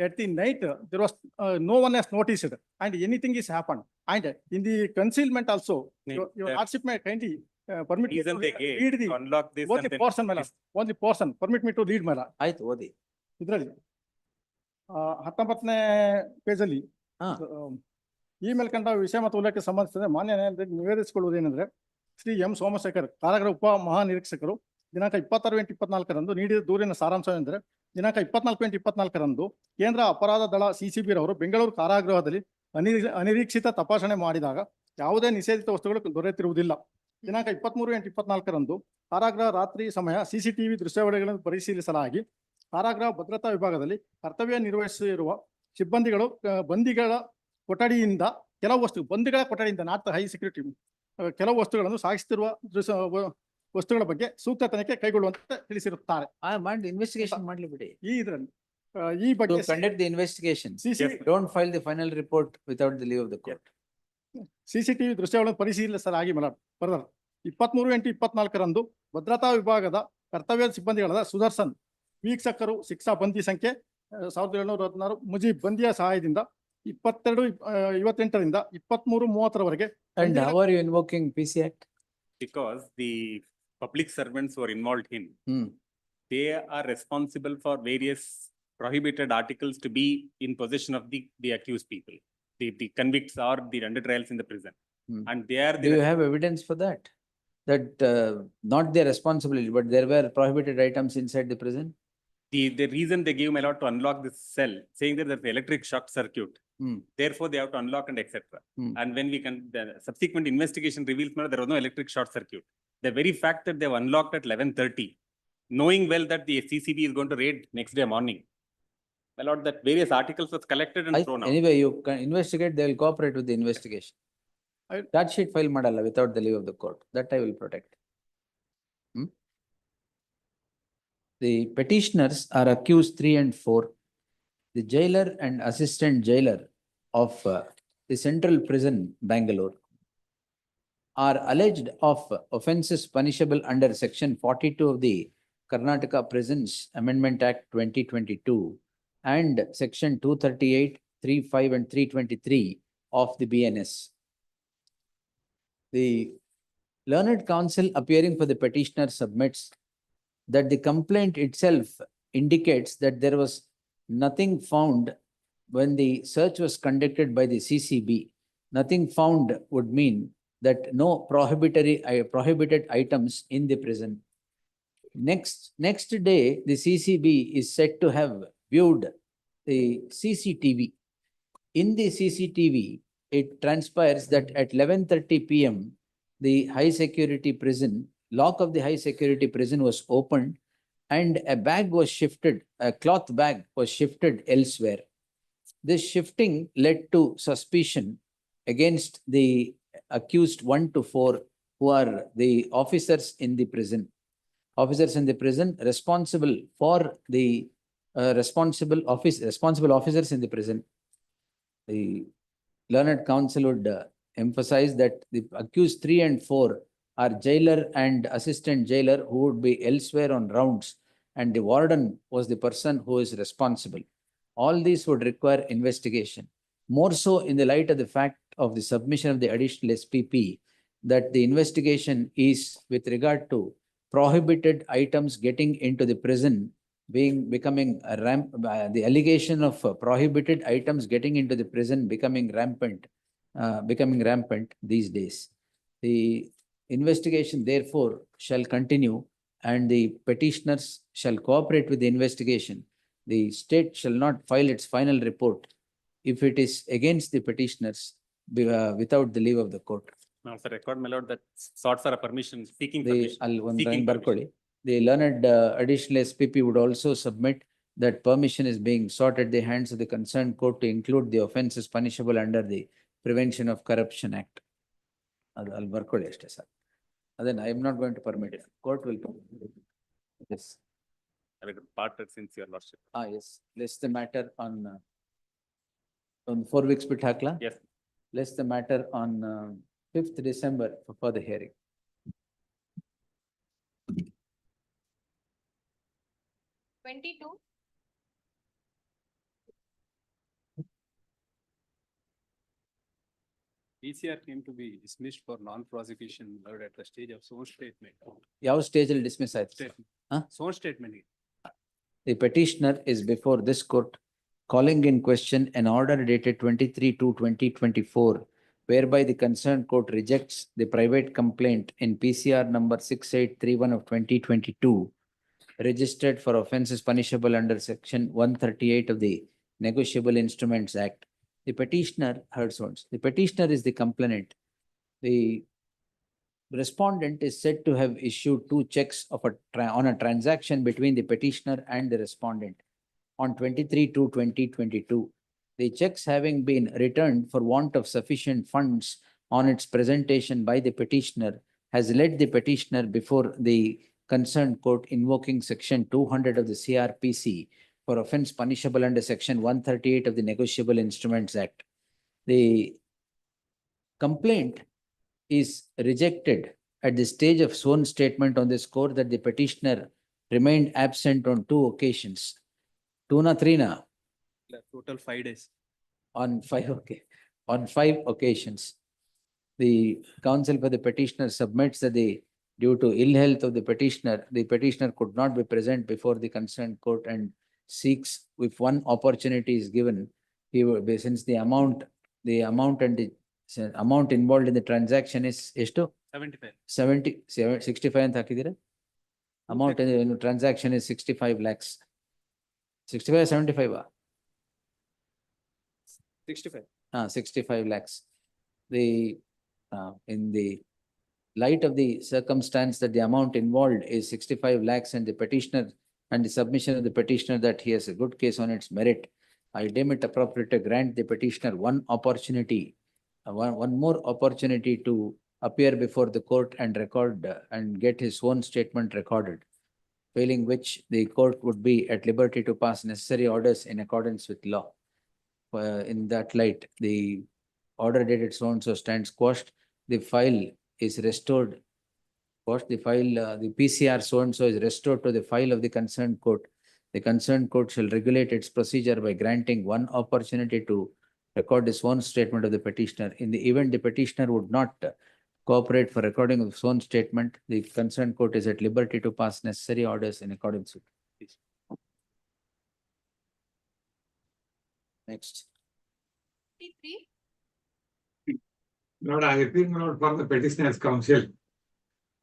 Speaker 19: at the night, there was no one has noticed and anything is happened. And in the concealment also, your lordship may kindly permit me to
Speaker 11: Reason they gave
Speaker 19: read the
Speaker 11: to unlock this and
Speaker 19: only
Speaker 11: then
Speaker 19: portion, my lord. Only portion. Permit me to read, my lord.
Speaker 3: ಆಯ್ತು, ಓದಿ.
Speaker 19: ಇದರಲ್ಲಿ 19ನೇ ಪೇಜಲ್ಲಿ ಈ ಮೇಲ್ಕಂಡ ವಿಷಯ ಮತ್ತು ಉಲ್ಲೇಖಕ್ಕೆ ಸಂಬಂಧಿಸಿದ ಮಾನ್ಯ ನ್ಯಾಯಾಲಯದಲ್ಲಿ ನಿವೇದಿಸಿಕೊಳ್ಳುವುದೇನೆಂದ್ರೆ Shri M Somashekar ಕಾರಾಗೃಹ ಉಪ ಮಹಾನಿರೀಕ್ಷಕರು ದಿನಾಂಕ 26/8/24 ನೀಡಿದ ದೂರಿನ ಸಾರಾಂಶವೆಂದರೆ ದಿನಾಂಕ 24/8/24 ಕೇಂದ್ರ ಅಪರಾಧ ದಳ CCB ರವರು ಬೆಂಗಳೂರು ಕಾರಾಗೃಹದಲ್ಲಿ ಅನಿರೀಕ್ಷಿತ ತಪಾಸಣೆ ಮಾಡಿದಾಗ ಯಾವುದೇ ನಿಷೇಧಿತ ವಸ್ತುಗಳು ದೊರೆತಿರುವುದಿಲ್ಲ. ದಿನಾಂಕ 23/8/24 ಕಾರಾಗೃಹ ರಾತ್ರಿ ಸಮಯ CCTV ದೃಶ್ಯಾವಳಿಗಳನ್ನು ಪರಿಶೀಲಿಸಲಾಗಿ ಕಾರಾಗೃಹ ಭದ್ರತಾ ವಿಭಾಗದಲ್ಲಿ ಕರ್ತವ್ಯ ನಿರ್ವಹಿಸಿರುವ ಸಿಬ್ಬಂದಿಗಳು ಬಂದಿಗಳ ಕೊಠಡಿಯಿಂದ ಬಂದಿಗಳ ಕೊಠಡಿಯಿಂದ ನಾಟ್ ಹೈ ಸೆಕ್ಯೂರಿಟಿ ಕೆಲವು ವಸ್ತುಗಳನ್ನು ಸಾಗಿಸುತ್ತಿರುವ ವಸ್ತುಗಳ ಬಗ್ಗೆ ಸೂಕ್ತ ತನಿಖೆ ಕೈಗೊಳ್ಳುವಂತೆ ತಿಳಿಸಿರುತ್ತಾರೆ.
Speaker 3: ಇನ್ವೆಸ್ಟಿಗೇಷನ್ ಮಾಡ್ಲಿ ಬಿಡಿ.
Speaker 19: ಈ ಇದರಲ್ಲಿ ಈ ಬಗ್ಗೆ
Speaker 3: conduct the investigation. Don't file the final report without the leave of the court.
Speaker 19: CCTV ದೃಶ್ಯಗಳನ್ನು ಪರಿಶೀಲಿಸಲಾಗಿ ಬರೆದರು. 23/8/24 ಭದ್ರತಾ ವಿಭಾಗದ ಕರ್ತವ್ಯ ಸಿಬ್ಬಂದಿಗಳಾದ ಸುದರ್ಶನ್ ವೀಕ್ಷಕರು ಶಿಕ್ಷಾ ಬಂದಿ ಸಂಖ್ಯೆ 1716 ಮುಜೀಬ್ ಬಂದಿಯ ಸಹಾಯದಿಂದ 22/28 23:30
Speaker 3: And how are you invoking PC Act?
Speaker 11: Because the public servants who are involved in, they are responsible for various prohibited articles to be in possession of the accused people, the convicts or the under trials in the prison. And they are.
Speaker 3: Do you have evidence for that? That not their responsibility, but there were prohibited items inside the prison?
Speaker 11: The reason they gave my lord to unlock this cell, saying that there's electric shock circuit. Therefore, they have to unlock and etc. And when the subsequent investigation reveals there was no electric short circuit. The very fact that they have unlocked at 11:30, knowing well that the CCB is going to raid next day morning, my lord, that various articles was collected and thrown out.
Speaker 3: Anyway, you can investigate, they will cooperate with the investigation. Charge sheet file madala without the leave of the court. That I will protect. The petitioners are accused 3 and 4. The jailer and assistant jailer of the Central Prison, Bangalore, are alleged of offences punishable under Section 42 of the Karnataka Prisons Amendment Act 2022 and Section 238, 35 and 323 of the BNS. The learned counsel appearing for the petitioner submits that the complaint itself indicates that there was nothing found when the search was conducted by the CCB. Nothing found would mean that no prohibited items in the prison. Next day, the CCB is said to have viewed the CCTV. In the CCTV, it transpires that at 11:30 PM, the high security prison, lock of the high security prison was opened and a bag was shifted, a cloth bag was shifted elsewhere. This shifting led to suspicion against the accused 1 to 4, who are the officers in the prison. Officers in the prison responsible for the responsible officers in the prison. The learned counsel would emphasize that the accused 3 and 4 are jailer and assistant jailer who would be elsewhere on rounds, and the warden was the person who is responsible. All these would require investigation. More so in the light of the fact of the submission of the additional SPP, that the investigation is with regard to prohibited items getting into the prison becoming the allegation of prohibited items getting into the prison becoming rampant these days. The investigation therefore shall continue and the petitioners shall cooperate with the investigation. The state shall not file its final report if it is against the petitioners without the leave of the court.
Speaker 11: Now, for record, my lord, that sought for a permission, seeking permission.
Speaker 3: The learned additional SPP would also submit that permission is being sought at the hands of the concerned court to include the offences punishable under the Prevention of Corruption Act. I'll ಬರ್ಕೊಳ್ಳಿ ಅಷ್ಟೇ sir. Then I am not going to permit it. Court will permit it. Yes.
Speaker 11: I will part since your lordship.
Speaker 3: Yes. List the matter on 4 weeks bit hakla?
Speaker 11: Yes.
Speaker 3: List the matter on 5th December for the hearing.
Speaker 11: PCR came to be dismissed for non-prosecution at the stage of sworn statement.
Speaker 3: ಯಾವ stage ಅಲ್ಲಿ dismiss ಆಯ್ತು?
Speaker 11: Sworn statement.
Speaker 3: The petitioner is before this court calling in question an order dated 23/2/2024, whereby the concerned court rejects the private complaint in PCR number 6831 of 2022, registered for offences punishable under section 138 of the Negotiable Instruments Act. The petitioner heard sounds. The petitioner is the complainant. The respondent is said to have issued two checks of on a transaction between the petitioner and the respondent on 23/2/2022. The checks having been returned for want of sufficient funds on its presentation by the petitioner has led the petitioner before the concerned court invoking section 200 of the CRPC for offence punishable under section 138 of the Negotiable Instruments Act. The complaint is rejected at the stage of sworn statement on the score that the petitioner remained absent on two occasions. Two na three na?
Speaker 6: Total 5 days.
Speaker 3: On five occasions. The counsel for the petitioner submits that due to ill health of the petitioner could not be present before the concerned court and seeks, if one opportunity is given, he will be, since the amount and the amount involved in the transaction is 65 ಅಂತ ಹಾಕಿದ್ದೀರಾ? Amount in the transaction is 65 lakhs. 65 75
Speaker 14: 65.
Speaker 3: 65 lakhs. In the light of the circumstance that the amount involved is 65 lakhs and the petitioner and the submission of the petitioner that he has a good case on its merit, I deem it appropriate to grant the petitioner one more opportunity to appear before the court and record and get his own statement recorded, failing which the court would be at liberty to pass necessary orders in accordance with law. In that light, the order dated so and so stands quashed. The file is restored. The PCR so and so is restored to the file of the concerned court. The concerned court shall regulate its procedure by granting one opportunity to record this own statement of the petitioner. In the event the petitioner would not cooperate for recording of his own statement, the concerned court is at liberty to pass necessary orders in accordance with this. Next.
Speaker 17: Lord, I appeal for the petitioner's counsel.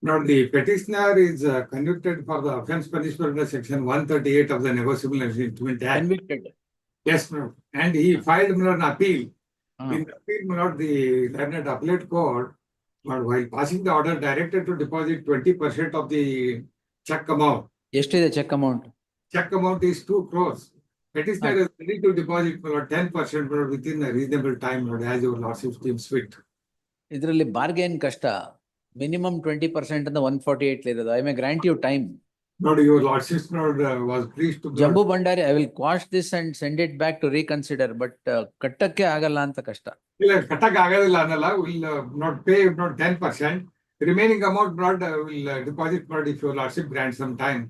Speaker 17: Now, the petitioner is convicted for the offence punishable under section 138 of the Negotiable Instruments Act.
Speaker 3: Convicted.
Speaker 17: Yes, ma'am. And he filed an appeal. In the appeal, the learned appellate court, while passing the order, directed to deposit 20% of the check amount.
Speaker 3: Yesterday, the check amount?
Speaker 17: Check amount is 2 crores. Petitioner is ready to deposit 10% within a reasonable time, as your lordship deems fit.
Speaker 3: ಇದರಲ್ಲಿ bargain ಕಷ್ಟ. Minimum 20% and the 148 ಇರೋದು. I may grant you time.
Speaker 17: No, your lordship was pleased to.
Speaker 3: Jambu Bandari, I will quash this and send it back to reconsider, but ಕಟ್ಟಕ್ಕೆ ಆಗಲ್ಲ ಅಂತ ಕಷ್ಟ.
Speaker 17: ಇಲ್ಲ ಕಟ್ಟಕ್ಕೆ ಆಗೋದಿಲ್ಲ ಅನ್ನಲ್ಲ. Will not pay 10%. Remaining amount will deposit if your lordship grants some time.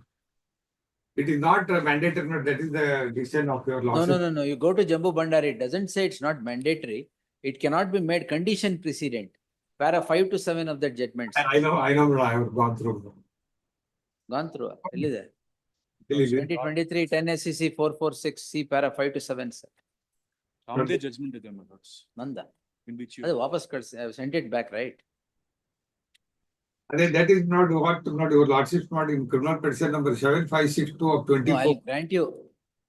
Speaker 17: It is not mandatory. That is the decision of your lordship.
Speaker 3: No. You go to Jambu Bandari. It doesn't say it's not mandatory. It cannot be made condition precedent. Para 5 to 7 of that judgment.
Speaker 17: I know. I have gone through.
Speaker 3: Gone through. 2023 10 SCC 446 C para 5 to 7. Sir.
Speaker 11: How many judgment ಇದೆ my lords?
Speaker 3: Nanda.
Speaker 11: In which you.
Speaker 3: ಅದು ವಾಪಸ್ ಕಳಿಸಿ. I have sent it back, right?
Speaker 17: That is not what your lordship not in criminal petition number 7562 of 24.
Speaker 3: No,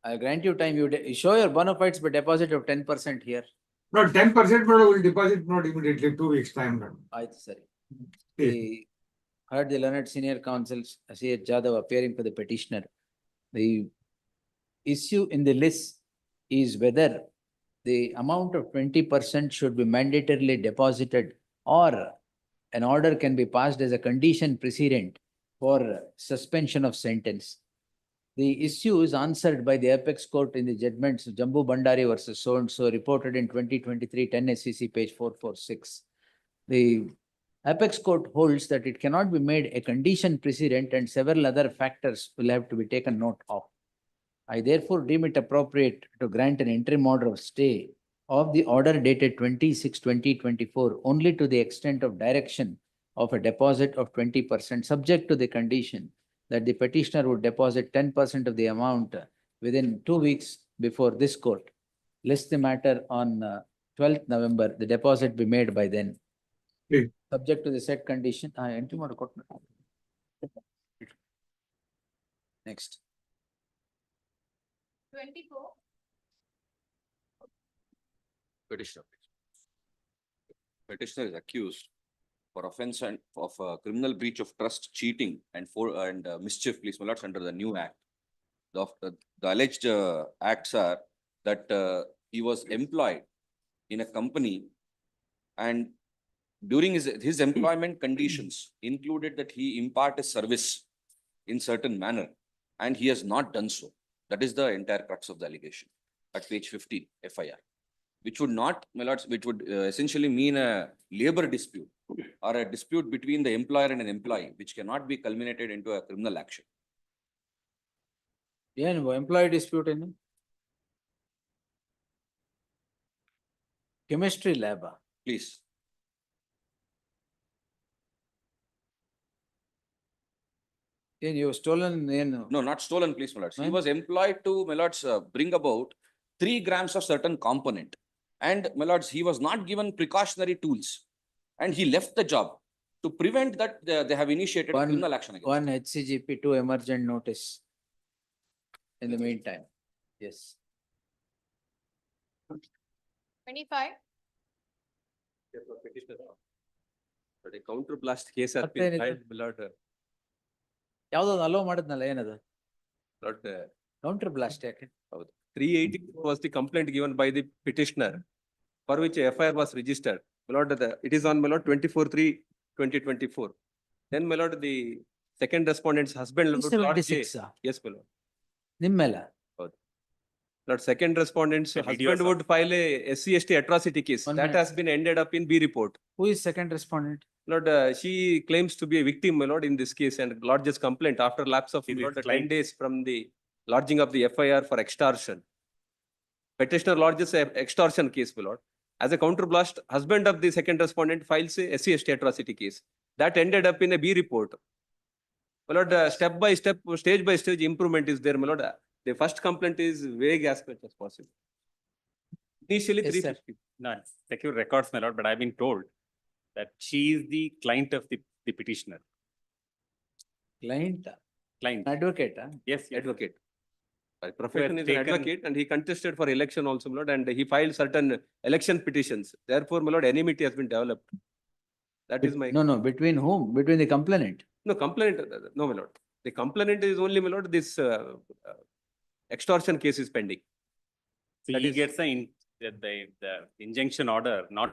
Speaker 3: I'll grant you time. You show your bona fides by deposit of 10% here.
Speaker 17: No, 10% will deposit not immediately, 2 weeks time.
Speaker 3: Aye, sorry. We heard the learned senior counsel CH Jadhav appearing for the petitioner. The issue in the list is whether the amount of 20% should be mandatorily deposited or an order can be passed as a condition precedent for suspension of sentence. The issue is answered by the apex court in the judgments Jambu Bandari versus so-and-so reported in 2023 10 SCC page 446. The apex court holds that it cannot be made a condition precedent and several other factors will have to be taken note of. I therefore deem it appropriate to grant an interim order of stay of the order dated 26/2024 only to the extent of direction of a deposit of 20% subject to the condition that the petitioner would deposit 10% of the amount within 2 weeks before this court. List the matter on 12th November, the deposit be made by then. Subject to the said condition. Next.
Speaker 16: 24.
Speaker 21: Petitioner. Petitioner is accused for offense and of criminal breach of trust, cheating, and mischief, please, my lords, under the new act. The alleged acts are that he was employed in a company, and during his employment conditions included that he impart a service in certain manner, and he has not done so. That is the entire crux of the allegation at page 50 FIR, which would not, my lords, which would essentially mean a labor dispute or a dispute between the employer and an employee, which cannot be culminated into a criminal action.
Speaker 3: Employee dispute in chemistry lab.
Speaker 21: Please.
Speaker 3: You stolen?
Speaker 21: No, not stolen, please, my lords. He was employed to, my lords, bring about 3 grams of certain component. And, my lords, he was not given precautionary tools. And he left the job to prevent that they have initiated a criminal action against
Speaker 3: one HCGP, 2 emergent notice. In the meantime, yes.
Speaker 16: 25.
Speaker 9: But a counter blast case has been filed, my lord.
Speaker 3: ಯಾವ್ದೊಂದು allow ಮಾಡಿದ್ನಲ್ಲ ಏನದು?
Speaker 9: Lord,
Speaker 3: Counter blast
Speaker 9: 380 was the complaint given by the petitioner, for which a FIR was registered. My lord, it is on, my lord, 24/3/2024. Then, my lord, the second respondent's husband. Lord J.
Speaker 3: 376.
Speaker 9: Yes, my lord.
Speaker 3: ನಿಮ್ಮೆಲ್ಲ?
Speaker 9: Lord, second respondent's husband would file a SC/ST atrocity case. That has been ended up in B report.
Speaker 3: Who is second respondent?
Speaker 9: Lord, she claims to be a victim, my lord, in this case, and lodges complaint after lapse of 10 days from the lodging of the FIR for extortion. Petitioner lodges a extortion case, my lord. As a counterblast, husband of the second respondent files a SC/ST atrocity case. That ended up in a B report. My lord, step by step, stage by stage improvement is there, my lord. The first complaint is vague as much as possible. Initially,
Speaker 7: Yes,
Speaker 9: 350.
Speaker 7: No, secure records, my lord, but I've been told that she is the client of the petitioner.
Speaker 3: Client?
Speaker 7: Client.
Speaker 3: Advocate?
Speaker 9: Yes, advocate. By profession is an advocate, and he contested for election also, my lord, and he filed certain election petitions. Therefore, my lord, enmity has been developed. That is my.
Speaker 3: No, between whom? Between the complainant?
Speaker 9: No, complainant, no, my lord. The complainant is only, my lord, this extortion case is pending.
Speaker 7: So he gets the injunction order, not.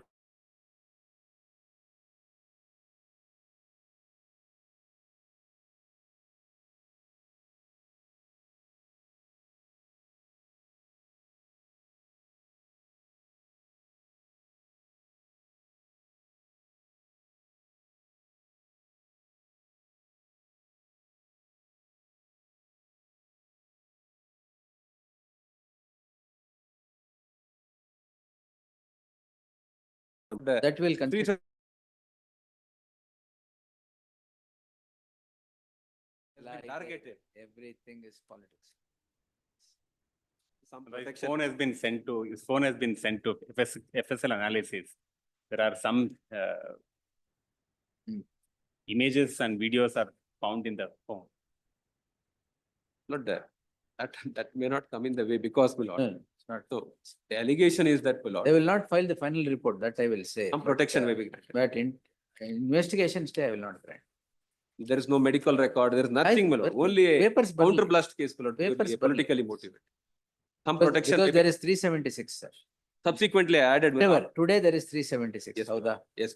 Speaker 3: That will consider.
Speaker 9: Targeted.
Speaker 3: Everything is politics.
Speaker 7: His phone has been sent to FSL analysis. There are some images and videos are found in the phone.
Speaker 9: Not there. That may not come in the way because, my lord.
Speaker 3: No, it's not.
Speaker 9: So the allegation is that, my lord.
Speaker 3: They will not file the final report, that I will say.
Speaker 9: Some protection may be granted.
Speaker 3: But in investigation stay, I will not grant.
Speaker 9: There is no medical record, there is nothing, my lord. Only a
Speaker 3: Papers
Speaker 9: counter blast case, my lord.
Speaker 3: Papers
Speaker 9: Politically motivated. Some protection.
Speaker 3: Because
Speaker 9: may be-
Speaker 3: there is 376, sir.
Speaker 9: Subsequently added. my lord.
Speaker 3: Today there is 376.
Speaker 9: Yes,
Speaker 3: Howda?
Speaker 9: yes.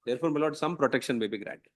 Speaker 9: Therefore, my lord, some protection may be granted.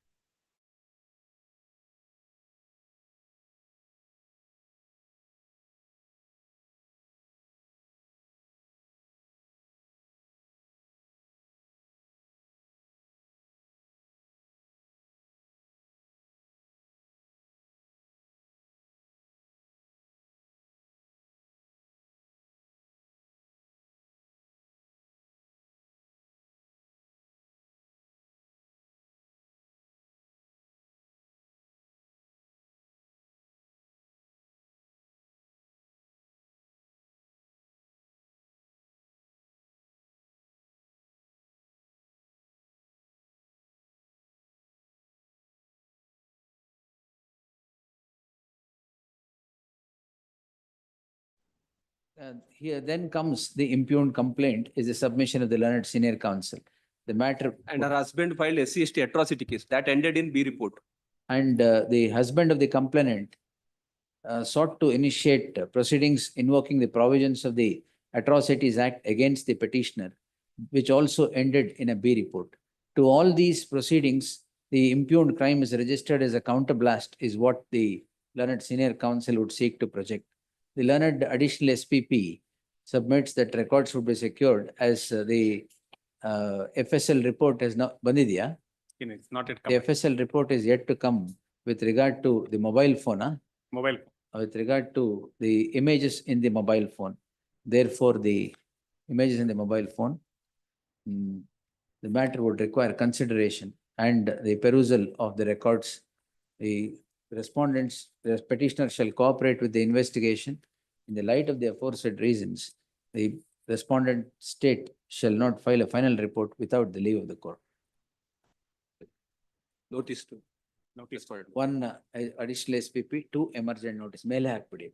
Speaker 3: Here then comes the impugned complaint is the submission of the learned senior counsel. The matter.
Speaker 9: And her husband filed SC/ST atrocity case that ended in B report.
Speaker 3: And the husband of the complainant sought to initiate proceedings invoking the provisions of the Atrocities Act against the petitioner, which also ended in a B report. To all these proceedings, the impugned crime is registered as a counterblast is what the learned senior counsel would seek to project. The learned additional SPP submits that records would be secured as the FSL report has not bandidia.
Speaker 11: It's not yet
Speaker 3: The
Speaker 11: come.
Speaker 3: FSL report is yet to come with regard to the mobile phone,
Speaker 11: Mobile.
Speaker 3: with regard to the images in the mobile phone. Therefore, the images in the mobile phone, the matter would require consideration and the perusal of the records. The respondents, the petitioner shall cooperate with the investigation. In the light of the aforesaid reasons, the respondent state shall not file a final report without the leave of the court.
Speaker 9: Notice to.
Speaker 11: Notice for it.
Speaker 3: One additional SPP, two emergent notice. Mele hakbidi.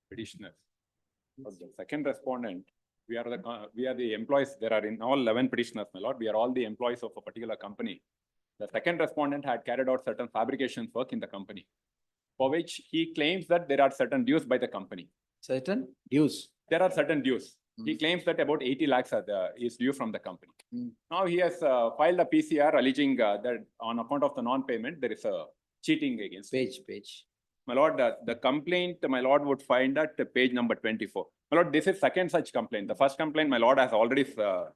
Speaker 11: Petitioners. For the second respondent, we are the employees. There are in all 11 petitioners, my lord. We are all the employees of a particular company. The second respondent had carried out certain fabrication work in the company, for which he claims that there are certain dues by the company.
Speaker 3: Certain dues.
Speaker 11: There are certain dues. He claims that about 80 lakhs is due from the company. Now he has filed a PCR alleging that on account of the non-payment, there is a cheating against him.
Speaker 3: Page.
Speaker 11: My lord, the complaint, my lord, would find at page number 24. My lord, this is second such complaint. The first complaint, my lord, has already said.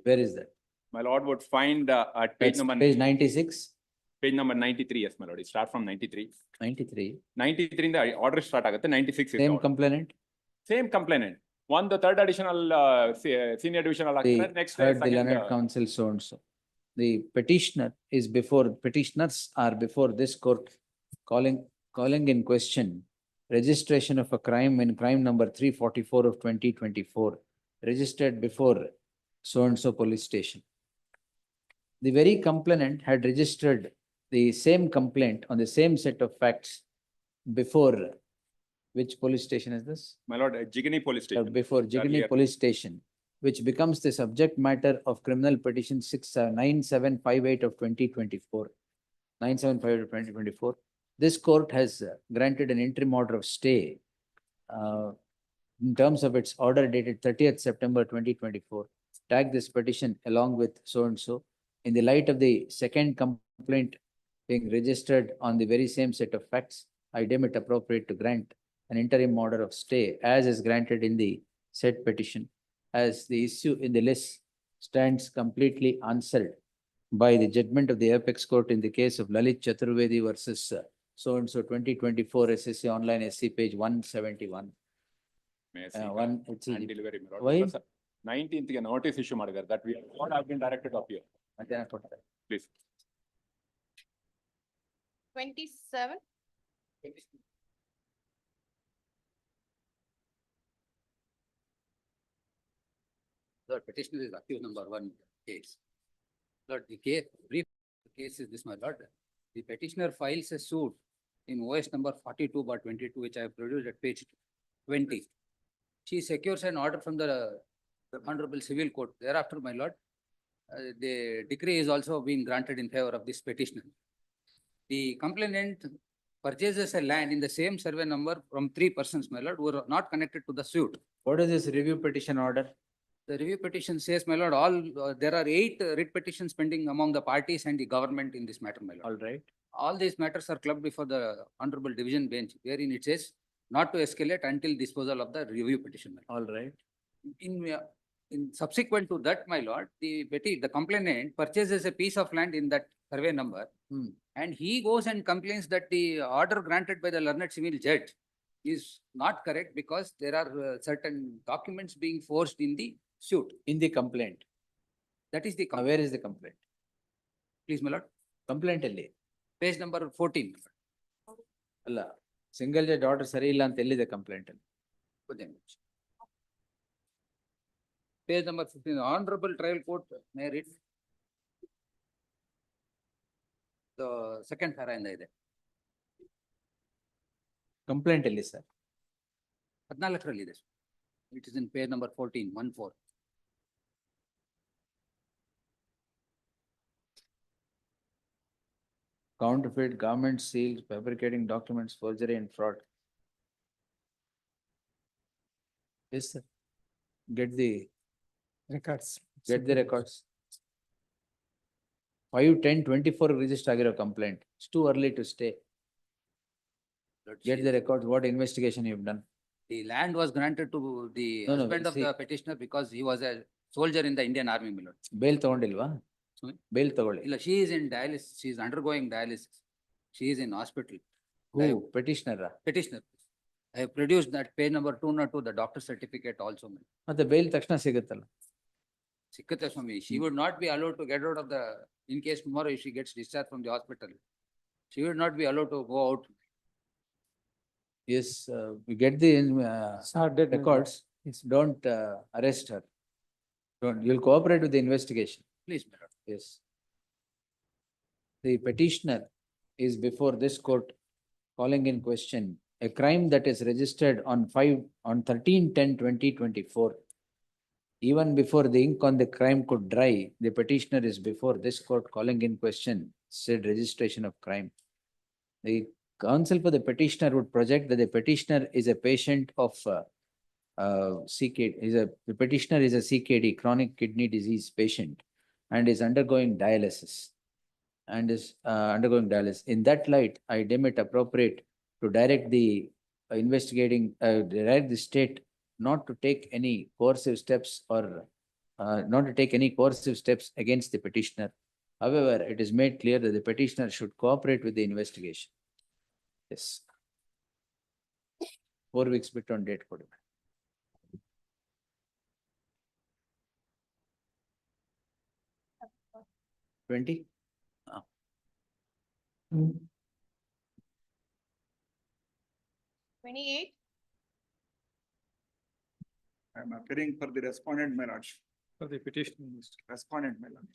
Speaker 3: Where is that?
Speaker 11: My lord would find at page
Speaker 3: That's
Speaker 11: number.
Speaker 3: page 96?
Speaker 11: Page number 93, yes, my lord. It starts from 93.
Speaker 3: 93.
Speaker 11: 93 in the order start agate, 96 is the
Speaker 3: Same
Speaker 11: order.
Speaker 3: complainant?
Speaker 11: Same complainant. One, the third additional senior divisional
Speaker 3: The
Speaker 11: actor, next
Speaker 3: third, the
Speaker 11: second.
Speaker 3: learned counsel so and so. The petitioner is before, petitioners are before this court calling in question registration of a crime in crime number 344 of 2024, registered before so and so police station. The very complainant had registered the same complaint on the same set of facts before. Which police station is this?
Speaker 11: My lord, Jigani police station.
Speaker 3: Before Jigani
Speaker 11: Earlier.
Speaker 3: police station, which becomes the subject matter of criminal petition 9758 of 2024. 9758 of 2024. This court has granted an interim order of stay in terms of its order dated 30th September 2024. Tag this petition along with so and so. In the light of the second complaint being registered on the very same set of facts, I deem it appropriate to grant an interim order of stay as is granted in the said petition, as the issue in the list stands completely answered by the judgment of the apex court in the case of Lalit Chaturvedi versus so and so 2024 SSC online SC page 171.
Speaker 11: May I see
Speaker 3: One
Speaker 11: hand delivery, my lord.
Speaker 3: Why?
Speaker 11: Because 19th ಗೆ notice issue ಮಾಡಿದ್ದಾರೆ that we have been directed to appear. Please.
Speaker 16: 27.
Speaker 3: Lord, petitioner is accused number 1 case. Lord, the case, brief case is this, my lord. The petitioner files a suit in OS number 42/22, which I have produced at page 20. She secures an order from the Honorable Civil Court. Thereafter, my lord, the decree is also being granted in favor of this petitioner. The complainant purchases a land in the same survey number from 3 persons, my lord, who are not connected to the suit. What is this review petition order? The review petition says, my lord, there are 8 writ petitions pending among the parties and the government in this matter, my lord. All right. All these matters are clubbed before the Honorable Division Bench, wherein it says not to escalate until disposal of the review petition. All right. In subsequent to that, my lord, the complainant purchases a piece of land in that survey number, and he goes and complains that the order granted by the learned civil judge is not correct because there are certain documents being forged in the suit. In the complaint. That is the complaint. Where is the complaint? Please, my lord. Complaint alli. Page number 14. Allah. Single judge order sari illa anta ellide complaint alli. Page number 15. Honorable trial court may read.
Speaker 13: second para ಇಂದ ಇದೆ.
Speaker 3: Complaint ಎಲ್ಲಿ sir?
Speaker 13: 14ರಲ್ಲಿ ಇದೆ. It is in page number 14, 14.
Speaker 3: Counterfeit government seals, fabricating documents, forgery and fraud. Yes, sir. Get the
Speaker 19: Records.
Speaker 3: records. 5/10/24 register ಆಗಿರೋ complaint. It's too early to stay. Get the records, what investigation you've done.
Speaker 13: The land was granted to the
Speaker 3: No,
Speaker 13: husband of
Speaker 3: see.
Speaker 13: the petitioner because he was a soldier in the Indian Army, my lord.
Speaker 3: Bail ತಗೊಂಡಿಲ್ವಾ?
Speaker 13: Sorry?
Speaker 3: Bail ತಗೊಳ್ಳಿ.
Speaker 13: ಇಲ್ಲ, she is in dialysis, she is undergoing dialysis. She is in hospital.
Speaker 3: Who? Petitioner.
Speaker 13: Petitioner. I have produced that page number 202, the doctor certificate also. my lord.
Speaker 3: ಮತ್ತೆ bail ತಕ್ಷಣ ಸಿಗುತ್ತಲ್ಲ.
Speaker 13: ಸಿಕ್ಕತ್ತೆ ಸ್ವಾಮಿ, she would not be allowed to get out of the, in case tomorrow if she gets discharged from the hospital, she would not be allowed to go out.
Speaker 3: Yes, we get the records. Don't arrest her. You'll cooperate with the investigation.
Speaker 13: Please, my lord.
Speaker 3: Yes. The petitioner is before this court calling in question a crime that is registered on 13/10/2024. Even before the ink on the crime could dry, the petitioner is before this court calling in question said registration of crime. The counsel for the petitioner would project that the petitioner is a patient of the petitioner is a CKD, chronic kidney disease patient, and is undergoing dialysis. In that light, I deem it appropriate to direct the direct the state not to take any coercive steps or not to take any coercive steps against the petitioner. However, it is made clear that the petitioner should cooperate with the investigation. Yes. 4 weeks bit on date ಕೊಡಿ. Twenty?
Speaker 16: 28.
Speaker 1: I am appearing for the respondent, my lord.
Speaker 19: For the petition.
Speaker 1: Respondent, my lord.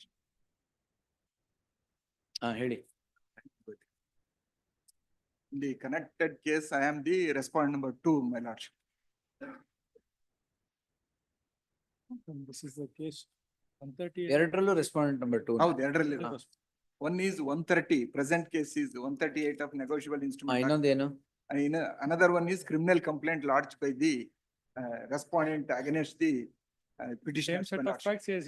Speaker 3: ಹೇಳಿ.
Speaker 1: In the connected case, I am the respondent number 2, my lord.
Speaker 19: This is the case 130.
Speaker 3: ಎರಡರಲ್ಲೂ respondent number 2.
Speaker 1: ಹೌದು, ಎರಡರಲ್ಲಿ. One is 130, present case is 138 of negotiable instrument.
Speaker 3: ಇನ್ನೊಂದೇನು?
Speaker 1: Another one is criminal complaint lodged by the respondent against the petitioner.
Speaker 19: Same set of facts is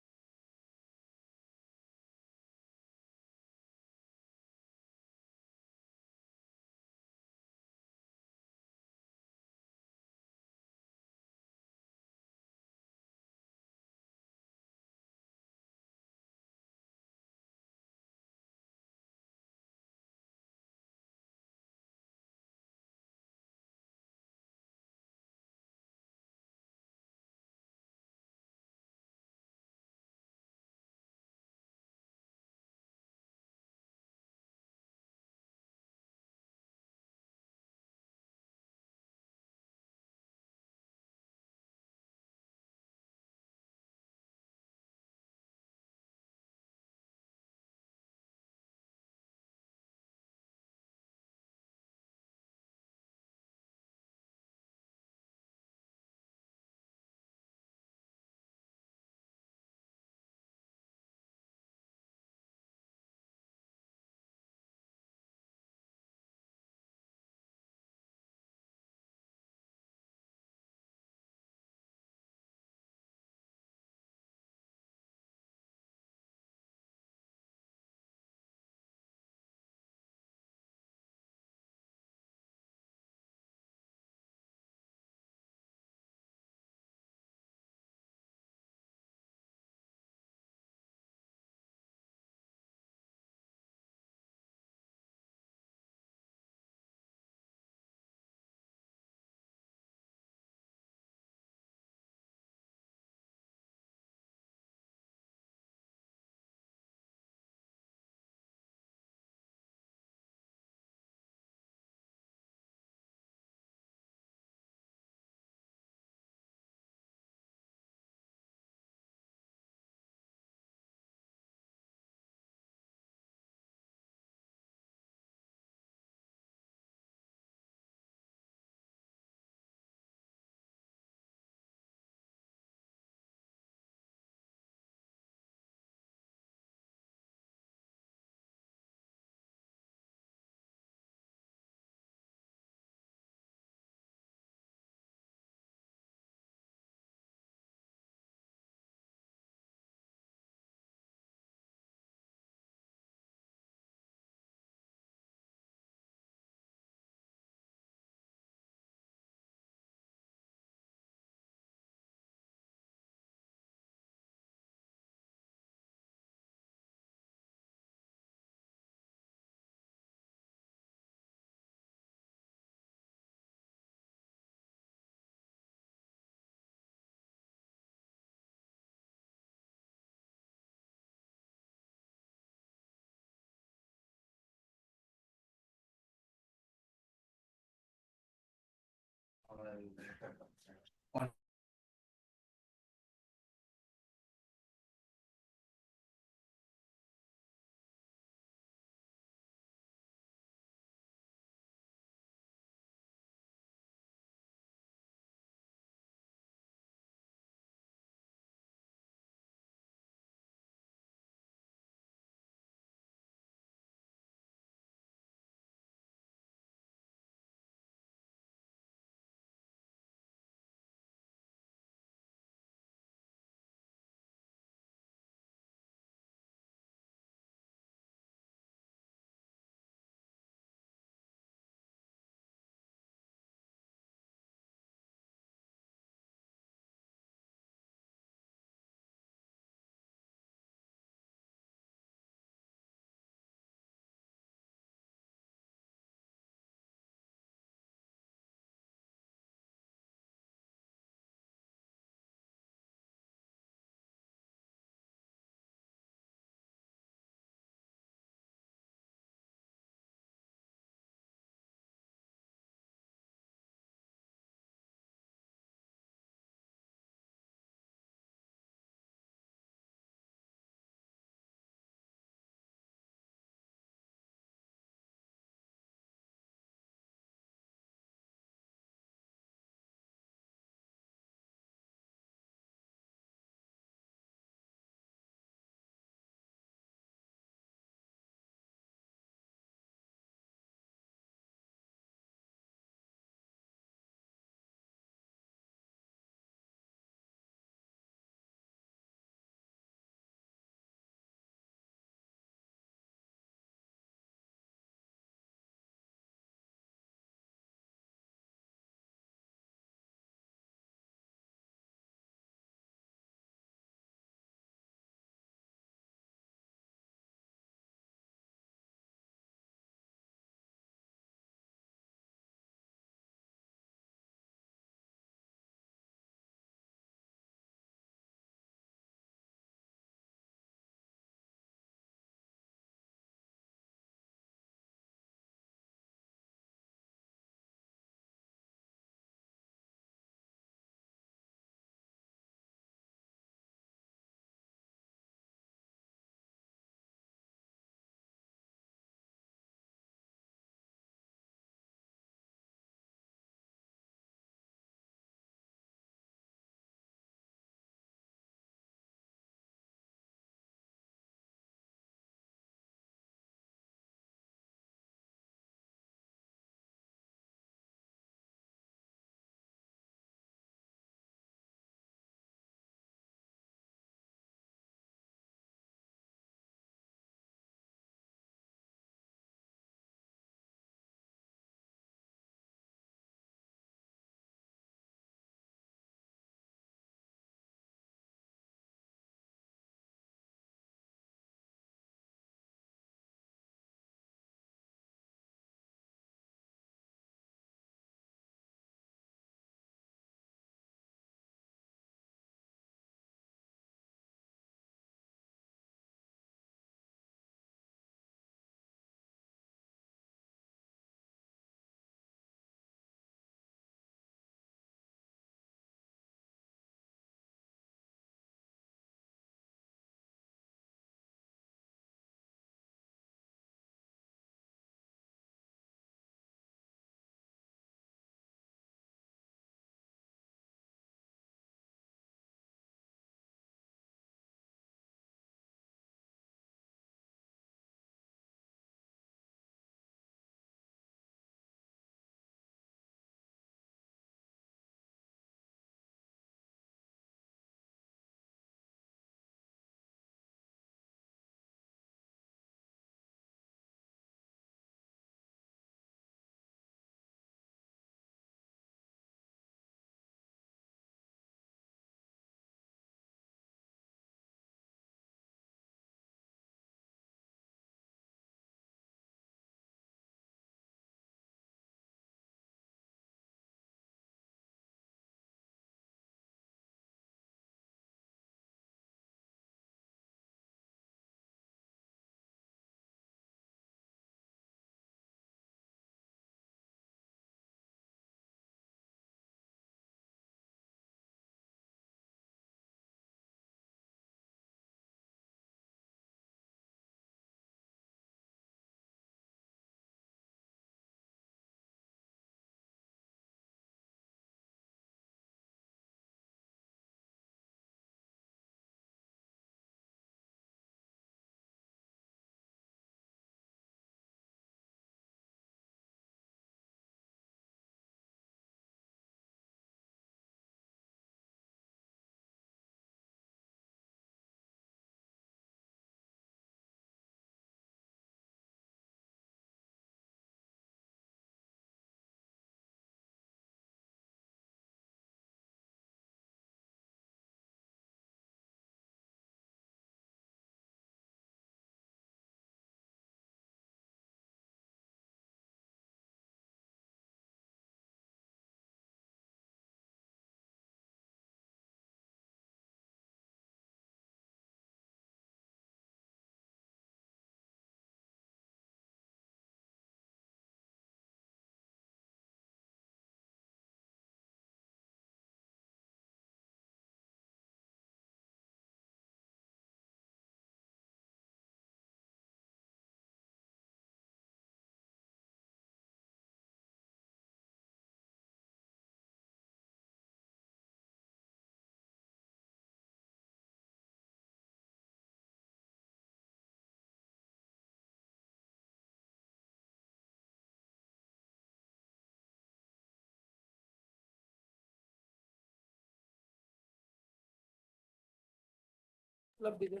Speaker 6: ಲಭ್ಯತೆ.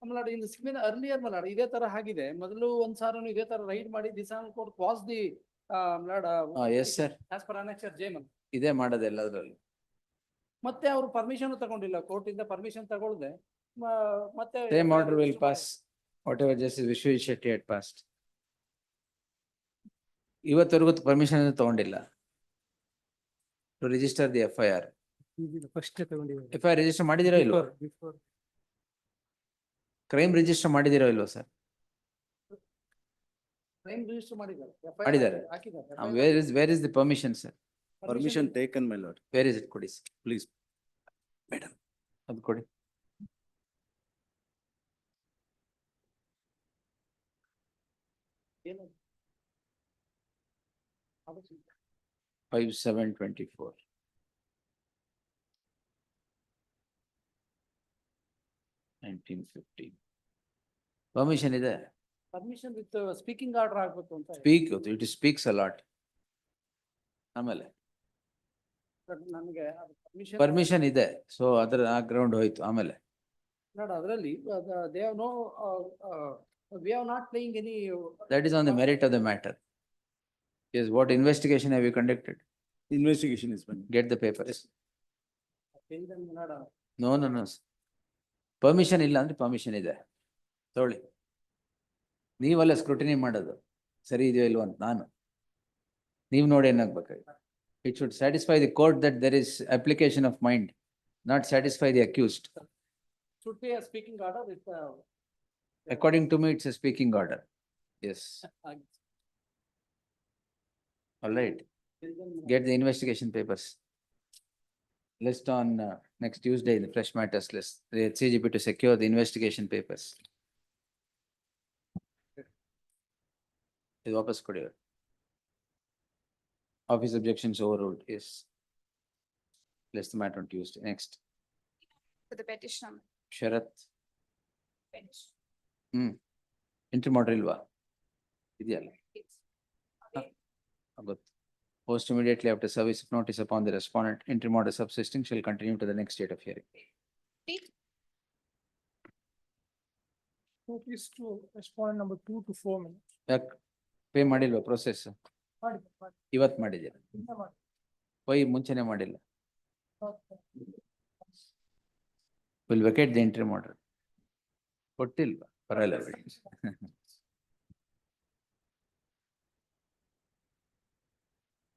Speaker 6: ಮಲಾಡ್ in the similar earlier ಮಲಾಡ್ ಇದೇ ತರ ಆಗಿದೆ. ಮೊದಲು ಒಂದ್ಸಾರಿ ಇದೇ ತರ ರೈಡ್ ಮಾಡಿ dishonorable court was the ಮಲಾಡ್.
Speaker 3: Yes, sir.
Speaker 6: As per annexure J man.
Speaker 3: ಇದೇ ಮಾಡೋದು ಎಲ್ಲದ್ರಲ್ಲಿ.
Speaker 6: ಮತ್ತೆ ಅವರು ಪರ್ಮಿಷನ್ ತಗೊಂಡಿಲ್ಲ, ಕೋರ್ಟ್ ಇಂದ ಪರ್ಮಿಷನ್ ತಗೊಳ್ದೆ ಮತ್ತೆ.
Speaker 3: Same order will pass, whatever Justice Vishwesh Shetty had passed. ಇವತ್ತವರೆಗೂ ಪರ್ಮಿಷನ್ ತಗೊಂಡಿಲ್ಲ. To register the FIR. FIR register ಮಾಡಿದಿರೋ ಇಲ್ವೋ? ಕ್ರೈಮ್ ರಿಜಿಸ್ಟರ್ ಮಾಡಿದಿರೋ ಇಲ್ವೋ ಸರ್?
Speaker 6: ಕ್ರೈಮ್ ರಿಜಿಸ್ಟರ್ ಮಾಡಿದ್ದಾರೆ.
Speaker 3: ಮಾಡಿದ್ದಾರೆ.
Speaker 6: ಹಾಕಿದ್ದಾರೆ.
Speaker 3: Where is the permission, sir?
Speaker 12: Permission taken, my lord.
Speaker 3: Where is it? ಕೊಡಿ sir.
Speaker 12: Please. Madam.
Speaker 3: ಅದು ಕೊಡಿ.
Speaker 6: ಏನು?
Speaker 3: 5724. Permission ಇದೆ.
Speaker 6: ಪರ್ಮಿಷನ್ ವಿತ್ ಸ್ಪೀಕಿಂಗ್ ಆರ್ಡರ್ ಆಗ್ಬೇಕು ಅಂತ.
Speaker 3: Speak, it speaks a lot. ಆಮೇಲೆ
Speaker 6: ನನಗೆ
Speaker 3: ಪರ್ಮಿಷನ್ ಇದೆ, ಸೊ ಅದರ ಆ ಗ್ರೌಂಡ್ ಹೋಯ್ತು. ಆಮೇಲೆ
Speaker 6: ನೋಡ ಅದರಲ್ಲಿ they have no we have not playing any.
Speaker 3: that is on the merit of the matter. Yes, what investigation have you conducted?
Speaker 12: Investigation is done.
Speaker 3: Get the papers. No. Permission ಇಲ್ಲ ಅಂದ್ರೆ permission ಇದೆ ತೊಗೊಳ್ಳಿ. ನೀವಲ್ಲ scrutiny ಮಾಡೋದು ಸರಿ ಇದೆಯೋ ಇಲ್ವೋ ಅಂತ ನಾನು. ನೀವು ನೋಡಿ ಏನಾಗ್ಬೇಕಾಗಿ. It should satisfy the court that there is application of mind, not satisfy the accused.
Speaker 6: Should be a speaking order with
Speaker 3: According to me, it's a speaking order. Yes. All right. Get the investigation papers. List on next Tuesday, the fresh matters list. The CGP to secure the investigation papers. Is ವಾಪಸ್ ಕೊಡಿ. Office objections overruled. Yes. List the matter on Tuesday. Next.
Speaker 16: For the petitioner.
Speaker 3: Sharath. Intermodal ಇಲ್ವಾ? ಇದೆಯಲ್ಲ. ಗೊತ್ತು. Post immediately after service of notice upon the respondent, intermodal subsisting shall continue to the next date of hearing.
Speaker 18: Notice to respondent number 2 to 4 minutes.
Speaker 3: ಯಾಕೆ pay ಮಾಡಿಲ್ವಾ process? ಇವತ್ತು ಮಾಡಿದ್ದೀರಾ? Y ಮುಂಚೆನೆ ಮಾಡಿಲ್ಲ? Will vacate the interim order. ಕೊಟ್ಟಿಲ್ವಾ? ಪರವಾಗಿಲ್ಲ ಬಿಡಿ.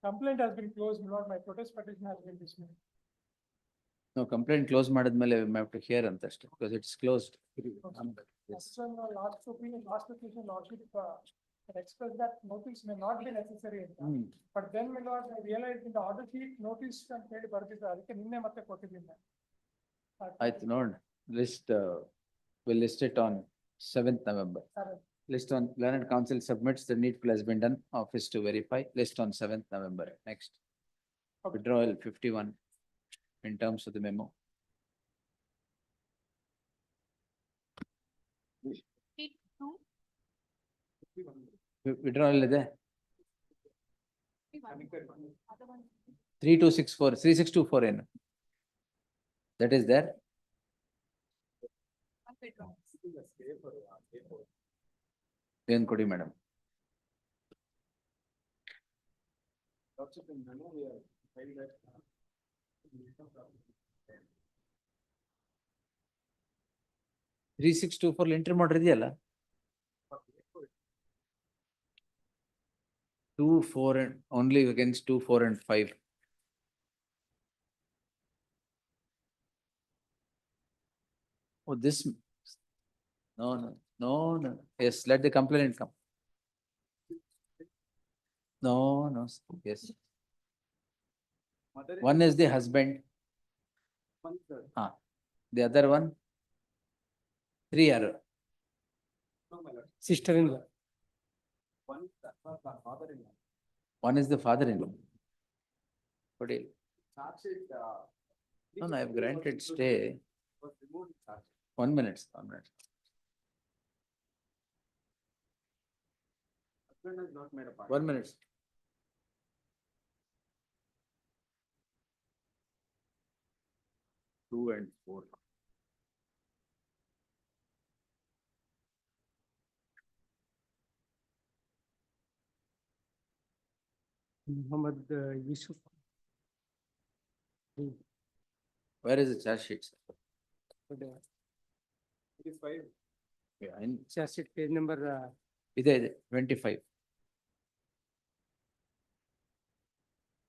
Speaker 18: Complaint has been closed, my lord. My protest petition has been dismissed.
Speaker 3: No, complaint close ಮಾಡಿದ್ಮೇಲೆ we have to hear ಅಂತ ಅಷ್ಟೇ, because it's closed.
Speaker 18: Yes. Last opinion, last occasion, lordship expressed that notice may not be necessary. But then, my lord, I realized in the order sheet, notice and paid ಬರ್ದಿದ್ದ, ಅದಕ್ಕೆ ನಿನ್ನೆ ಮತ್ತೆ ಕೊಟ್ಟಿದ್ದೀನಿ.
Speaker 3: ಆಯ್ತು ನೋಡ್, list will list it on 7th November. List on learned counsel submits the needful has been done, office to verify, list on 7th November. Next. Withdrawal 51 in terms of the memo. Withdrawal ಇದೆ. 3264, 3624 ಏನು? That is there. ಏನ್ ಕೊಡಿ madam. Three six two four entry ಮಾಡಿದೆಯಲ್ಲ. 2, 4 and only against 2, 4 and 5. Oh, this. No. Yes, let the complainant come. No. Yes. One is the husband. The other one. 3 are.
Speaker 18: Sister-in-law.
Speaker 3: One is the father-in-law. What is? No, I have granted stay. 1 minute. 1 minute. Two and four.
Speaker 18: Muhammad Yusuf.
Speaker 3: Where is the charge sheet? Sir?
Speaker 18: It is 5.
Speaker 3: Yeah,
Speaker 18: Charge sheet page number.
Speaker 3: 25.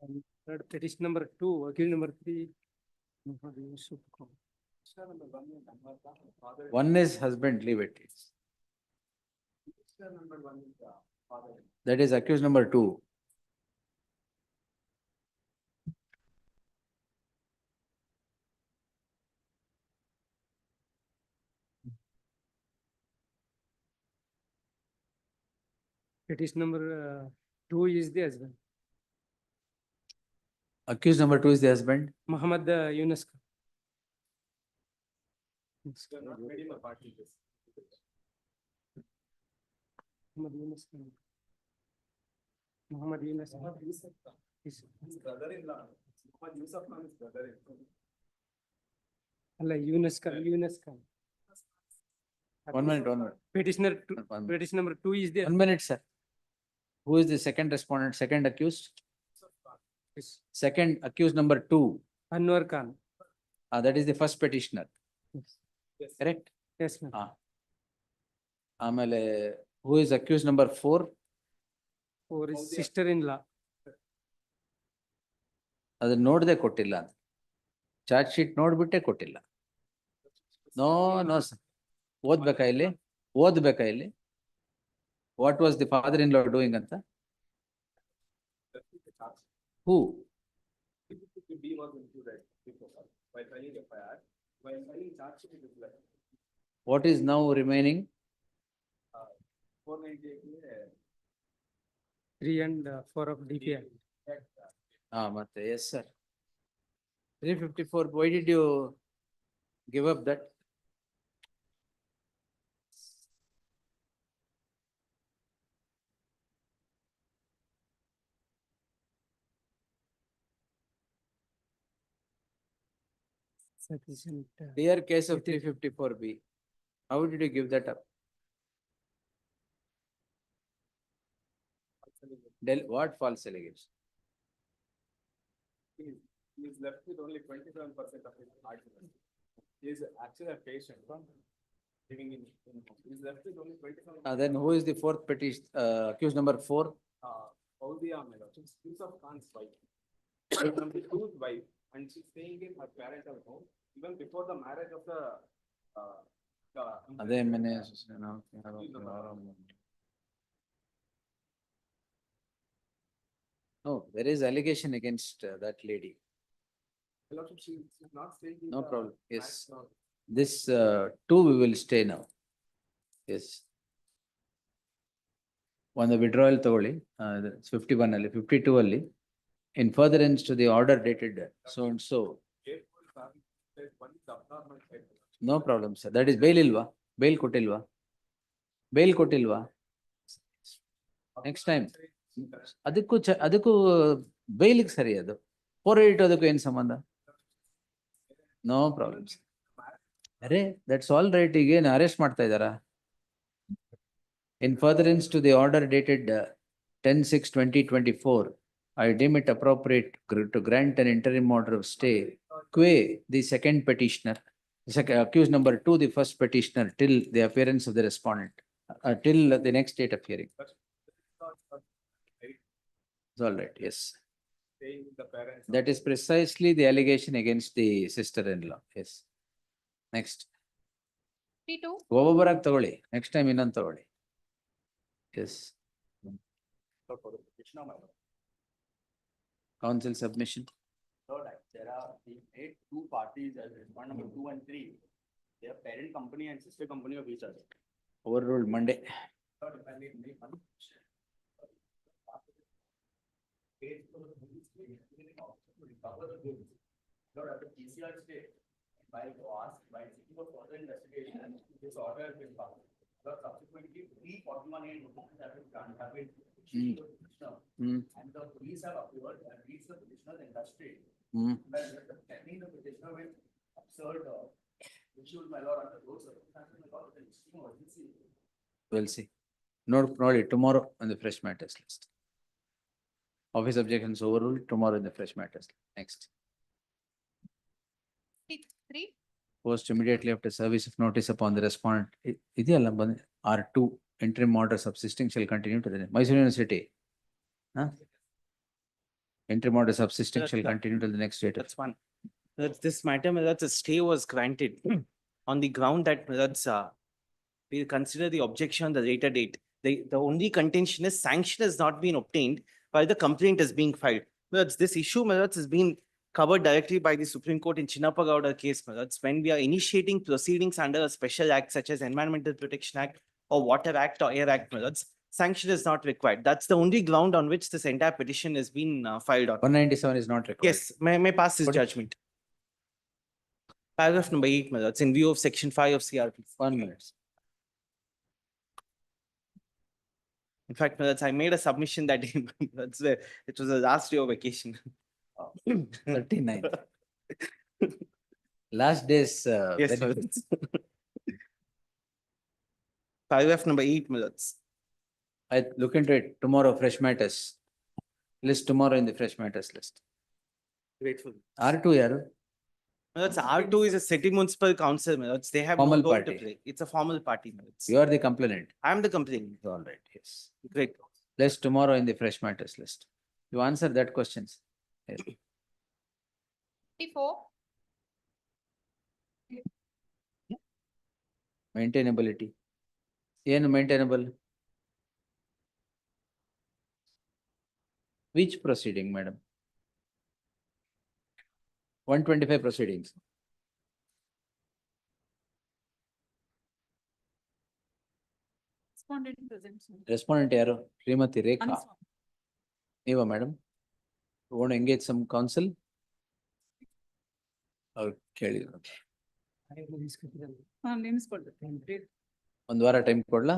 Speaker 18: And third petition number 2, appeal number 3. Muhammad Yusuf.
Speaker 3: One is husband, leave it. That is accused number 2.
Speaker 18: Petition number 2 is the husband.
Speaker 3: Accused number 2 is the husband.
Speaker 18: Muhammad Yunus. Muhammad Yunus. Muhammad Yunus. His
Speaker 5: brother-in-law. Muhammad Yusuf Khan is brother-in-law.
Speaker 18: Allah Yunus Khan.
Speaker 3: 1 minute.
Speaker 18: Petitioner
Speaker 3: One minute.
Speaker 18: petition number 2 is there.
Speaker 3: 1 minute, sir. Who is the second respondent, second accused? Second accused number 2.
Speaker 18: Anwar Khan.
Speaker 3: That is the first petitioner.
Speaker 18: Yes.
Speaker 3: Correct?
Speaker 18: Yes, ma'am.
Speaker 3: Amale, who is accused number 4?
Speaker 18: For his sister-in-law.
Speaker 3: ಅದು ನೋಡದೆ ಕೊಟ್ಟಿಲ್ಲ. Charge sheet ನೋಡ್ಬಿಟ್ಟೆ ಕೊಟ್ಟಿಲ್ಲ. No sir. ಓದ್ಬೇಕಾ ಇಲ್ಲಿ? What was the father-in-law doing ಅಂತ? Who?
Speaker 5: B was included by filing FIR, by filing charge sheet it is like
Speaker 3: What is now remaining?
Speaker 5: 498.
Speaker 18: 3 and 4 of DPI.
Speaker 3: Matte, yes, sir. 354, why did you give up that?
Speaker 18: Sufficient.
Speaker 3: Clear case of 354B. How did you give that up? What false allegation?
Speaker 5: He is left with only 27% of his argument. He is actually a patient, living in he is left with only 27%.
Speaker 3: Then who is the fourth petition, accused number 4?
Speaker 5: Fauziya Mehta, Yusuf Khan's wife. Number 2's wife, and she's staying in her parental home even before the marriage of the.
Speaker 3: No, there is allegation against that lady.
Speaker 5: She's not staying in
Speaker 3: No
Speaker 5: the
Speaker 3: problem. Yes.
Speaker 5: marriage.
Speaker 3: This 2 we will stay now. Yes. On the withdrawal togoli, 51 ಅಲ್ಲಿ, 52 ಅಲ್ಲಿ, in furtherance to the order dated so and so. No problem, sir. That is bail ilva? Bail kotilva? Bail kotilva? Next time. ಅದಕ್ಕೂ ಬೈಲಿಗೆ ಸರಿ ಅದು. 482 ಅದಕ್ಕೂ ಏನು ಸಂಬಂಧ? No problems. ಅರೆ that's all right. ಈಗ ಏನು ಅರೆಸ್ಟ್ ಮಾಡ್ತಾ ಇದ್ದಾರಾ? In furtherance to the order dated 10/6/2024, I deem it appropriate to grant an interim order of stay qua the second petitioner, accused number 2, the first petitioner, till the appearance of the respondent, till the next date of hearing. It's all right, yes.
Speaker 5: Staying with the parents.
Speaker 3: That is precisely the allegation against the sister-in-law, yes. Next.
Speaker 16: P2.
Speaker 3: ಒಬ್ಬೊಬ್ಬರಾಗಿ ತಗೊಳ್ಳಿ, next time ಇನ್ನೊಂದು ತಗೊಳ್ಳಿ. Yes. Council submission.
Speaker 12: There are eight two parties as respond number 2 and 3. They are parent company and sister company of each other.
Speaker 3: Overruled Monday.
Speaker 12: PCR state, by seeking for further investigation, this order has been passed. Subsequently, 341 have been issued to the petitioner, and the police have appeared and reached the petitioner's industry. Pending the petitioner with absurd issues, my lord, under those circumstances, my lord, with an extreme urgency.
Speaker 3: We'll see. Nodi tomorrow on the fresh matters list. Office objections overruled tomorrow in the fresh matters. Next.
Speaker 16: 3.
Speaker 3: Post immediately after service of notice upon the respondent. Ideyalla R2 interim order subsisting shall continue to the Mysore University. Huh? Interim order subsisting shall continue to the next date.
Speaker 14: That's one. This matter, that's a stay was granted on the ground that we consider the objection on the later date. The only contention is sanction has not been obtained while the complaint is being filed. This issue, has been covered directly by the Supreme Court in Chinnappa case. That's when we are initiating proceedings under a special act such as Environmental Protection Act or Water Act or Air Act. Sanction is not required. That's the only ground on which this entire petition has been filed on.
Speaker 3: 197 is not required.
Speaker 14: Yes, may pass this judgment. Paragraph number 8, that's in view of section 5 of CRP.
Speaker 3: 1 minute.
Speaker 14: In fact, I made a submission that day. That's where it was the last day of vacation.
Speaker 3: 39. Last days.
Speaker 14: Yes,
Speaker 3: benefits.
Speaker 14: Paragraph number 8,
Speaker 3: I look into it tomorrow, fresh matters. List tomorrow in the fresh matters list.
Speaker 14: Grateful.
Speaker 3: R2 yaru?
Speaker 14: That's R2 is a city municipal council. They have
Speaker 3: Formal
Speaker 14: no role to
Speaker 3: party.
Speaker 14: play. It's a formal party.
Speaker 3: You are the complainant.
Speaker 14: I am the complainant.
Speaker 3: All right, yes.
Speaker 14: Great.
Speaker 3: List tomorrow in the fresh matters list. You answer that questions. Yes.
Speaker 16: 54.
Speaker 3: Maintainability. ಏನು maintainable? Which proceeding, madam? 125 proceedings.
Speaker 16: Respondent present. sir.
Speaker 3: Respondent ಯಾರು? ಶ್ರೀಮತಿ ರೇಖಾ.
Speaker 16: Aniswamy.
Speaker 3: ನೀವಾ madam? You want to engage some counsel? ಅವ್ರು ಕೇಳಿ.
Speaker 16: ನೇಮಿಸ್ಕೊಳ್ಬೇಕು.
Speaker 3: ಒಂದು ವಾರ time ಕೊಡ್ಲಾ?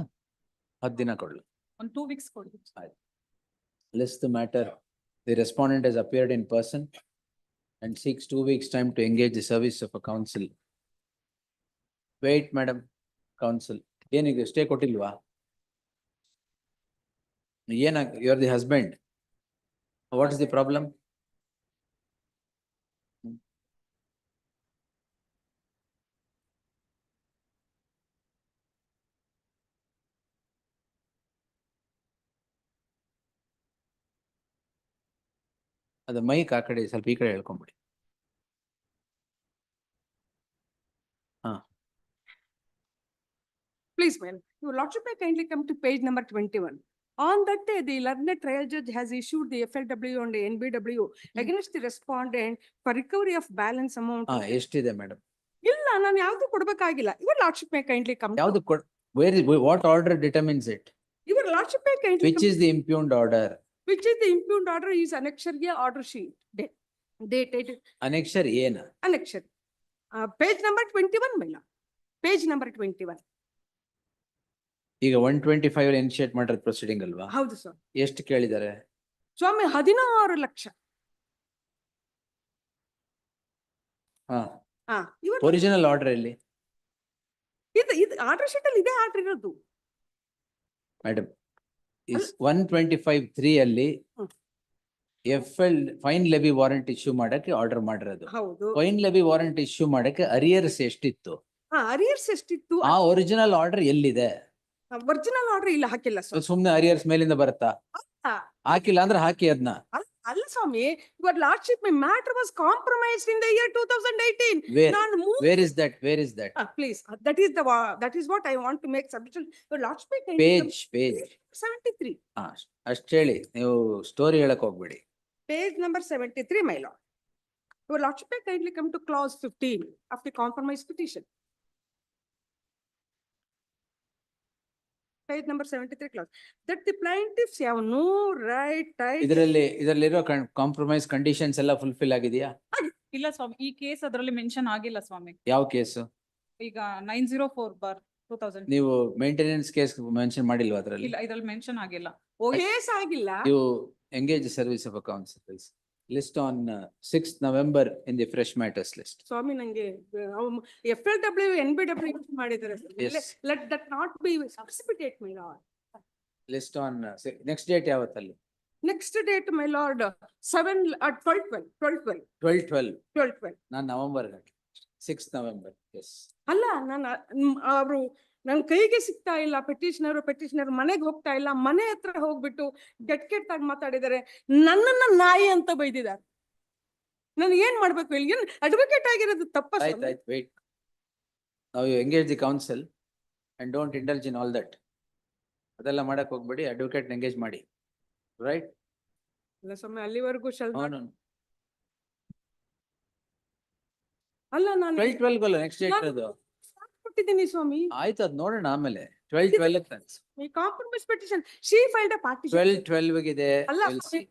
Speaker 3: 10 ದಿನ ಕೊಡ್ಲಾ?
Speaker 16: ಒಂದು 2 weeks ಕೊಡ್ಬೇಕು.
Speaker 3: List the matter. The respondent has appeared in person and seeks 2 weeks time to engage the service of a counsel. Wait, madam, counsel. ಏನಿಗೆ stay ಕೊಟ್ಟಿಲ್ವಾ? You are the husband. What is the problem? ಅದು mic ಆ ಕಡೆ ಸ್ವಲ್ಪ ಈ ಕಡೆ ಹೇಳ್ಕೊಂಬಿಡಿ.
Speaker 4: Please, ma'am, your lordship may kindly come to page number 21. On that day, the learned trial judge has issued the FLW and the NBW against the respondent for recovery of balance amount.
Speaker 3: ಎಷ್ಟಿದೆ madam?
Speaker 4: ಇಲ್ಲ, ನಾನು ಯಾವ್ದು ಕೊಡ್ಬೇಕಾಗಿಲ್ಲ. Your lordship may kindly come.
Speaker 3: ಯಾವ್ದು what order determines it?
Speaker 4: Your lordship may kindly
Speaker 3: Which
Speaker 4: come.
Speaker 3: is the impugned order?
Speaker 4: Which is the impugned order is annexure order sheet. Dated.
Speaker 3: Annexure ಏನು?
Speaker 4: Annexure. Page number 21, Mila. Page number 21.
Speaker 3: ಈಗ 125 initiate ಮಾಡಿರೋದು proceeding ಅಲ್ವಾ?
Speaker 4: ಹೌದು sir.
Speaker 3: ಎಷ್ಟು ಕೇಳಿದ್ದಾರೆ?
Speaker 4: ಸ್ವಾಮಿ 16 lakh.
Speaker 3: Original order ಎಲ್ಲಿ?
Speaker 4: ಇದು order sheet ಅಲ್ಲಿ ಇದೆ ಆರ್ಡರ್ ಇರೋದು.
Speaker 3: ಮೇಡಮ್, 125(3) ಅಲ್ಲಿ ಫೈನ್ ಲೆವಿ ವಾರೆಂಟ್ ಇಶ್ಯೂ ಮಾಡಕ್ಕೆ ಆರ್ಡರ್ ಮಾಡಿರೋದು.
Speaker 4: ಹೌದು.
Speaker 3: ಫೈನ್ ಲೆವಿ ವಾರೆಂಟ್ ಇಶ್ಯೂ ಮಾಡಕ್ಕೆ ಅರಿಯರ್ಸ್ ಎಷ್ಟಿತ್ತು?
Speaker 4: ಅರಿಯರ್ಸ್ ಎಷ್ಟಿತ್ತು?
Speaker 3: ಆ ಒರಿಜಿನಲ್ ಆರ್ಡರ್ ಎಲ್ಲಿದೆ?
Speaker 4: ಒರಿಜಿನಲ್ ಆರ್ಡರ್ ಇಲ್ಲ, ಹಾಕಿಲ್ಲ ಸರ್.
Speaker 3: ಸುಮ್ನೆ ಅರಿಯರ್ಸ್ ಮೇಲಿಂದ ಬರುತ್ತಾ? ಹಾಕಿಲ್ಲ ಅಂದ್ರೆ ಹಾಕಿ ಅದನ್ನ.
Speaker 4: ಅಲ್ಲ ಸ್ವಾಮಿ, your lordship, my matter was compromised in the year 2018.
Speaker 3: Where is that? Where is that?
Speaker 4: Please, that is what I want to make submission. Your lordship,
Speaker 3: Page
Speaker 4: 73.
Speaker 3: ಅಷ್ಟ್ ಹೇಳಿ, ನೀವು ಸ್ಟೋರಿ ಹೇಳಕ್ ಹೋಗ್ಬೇಡಿ.
Speaker 4: Page number 73, my lord. Your lordship may kindly come to clause 15 of the compromise petition. Page number 73 clause. That the plaintiffs have no right.
Speaker 3: ಇದರಲ್ಲಿರೋ compromise conditions ಎಲ್ಲ fulfil ಆಗಿದೆಯಾ?
Speaker 16: ಇಲ್ಲ ಸ್ವಾಮಿ, ಈ ಕೇಸ್ ಅದರಲ್ಲಿ ಮೆನ್ಷನ್ ಆಗಿಲ್ಲ ಸ್ವಾಮಿ.
Speaker 3: ಯಾವ ಕೇಸು?
Speaker 16: ಈಗ 904/2000.
Speaker 3: ನೀವು ಮೇಂಟೆನೆನ್ಸ್ ಕೇಸ್ ಮೆನ್ಷನ್ ಮಾಡಿಲ್ವಾ ಅದರಲ್ಲಿ?
Speaker 16: ಇಲ್ಲ, ಇದರಲ್ಲಿ ಮೆನ್ಷನ್ ಆಗಿಲ್ಲ.
Speaker 4: ಕೇಸ್ ಆಗಿಲ್ಲ.
Speaker 3: You engage the service of a counsel, please. List on 6th November in the fresh matters list.
Speaker 4: ಸ್ವಾಮಿ, ನಂಗೆ FLW NBW ಮಾಡಿದ್ದಾರೆ. Let that not be precipitate, my lord.
Speaker 3: List on next date ಯಾವತ್ತಲ್ಲಿ?
Speaker 4: Next date, my lord, 12/12.
Speaker 3: ನಾನು November 6th November, yes.
Speaker 4: ಅಲ್ಲ ನಾನು ಅವರು ನನ್ ಕೈಗೆ ಸಿಗ್ತಾ ಇಲ್ಲ, ಪೆಟಿಷನರ್ ಮನೆಗೆ ಹೋಗ್ತಾ ಇಲ್ಲ, ಮನೆ ಹತ್ರ ಹೋಗ್ಬಿಟ್ಟು ಕೆಟ್ಟಾಗಿ ಮಾತಾಡಿದ್ದಾರೆ, ನನ್ನನ್ನ ನಾಯಿ ಅಂತ ಬೈದಿದ್ದಾರೆ. ನಾನು ಏನ್ ಮಾಡ್ಬೇಕು ಇಲ್ಲಿ? ಏನ್ ಅಡ್ವೊಕೇಟ್ ಆಗಿರೋದು ತಪ್ಪ?
Speaker 3: ಆಯ್ತು, wait. Now you engage the counsel and don't indulge in all that. ಅದೆಲ್ಲ ಮಾಡಕ್ ಹೋಗ್ಬೇಡಿ, ಅಡ್ವೊಕೇಟ್ ಎಂಗೇಜ್ ಮಾಡಿ, ರೈಟ್?
Speaker 4: ಅಲ್ಲ ಸ್ವಾಮಿ, ಅಲ್ಲಿವರೆಗೂ
Speaker 3: No.
Speaker 4: ಅಲ್ಲ ನಾನು
Speaker 3: 12 ನೆಕ್ಸ್ಟ್ ಡೇಟ್ ಅದು.
Speaker 4: ಕೊಟ್ಟಿದ್ದೀನಿ ಸ್ವಾಮಿ.
Speaker 3: ಆಯ್ತು, ಅದ್ ನೋಡೋಣ ಆಮೇಲೆ. 12
Speaker 4: ಈ compromise petition she filed a partition.
Speaker 3: 12 ಇದೆ.
Speaker 4: ಅಲ್ಲ,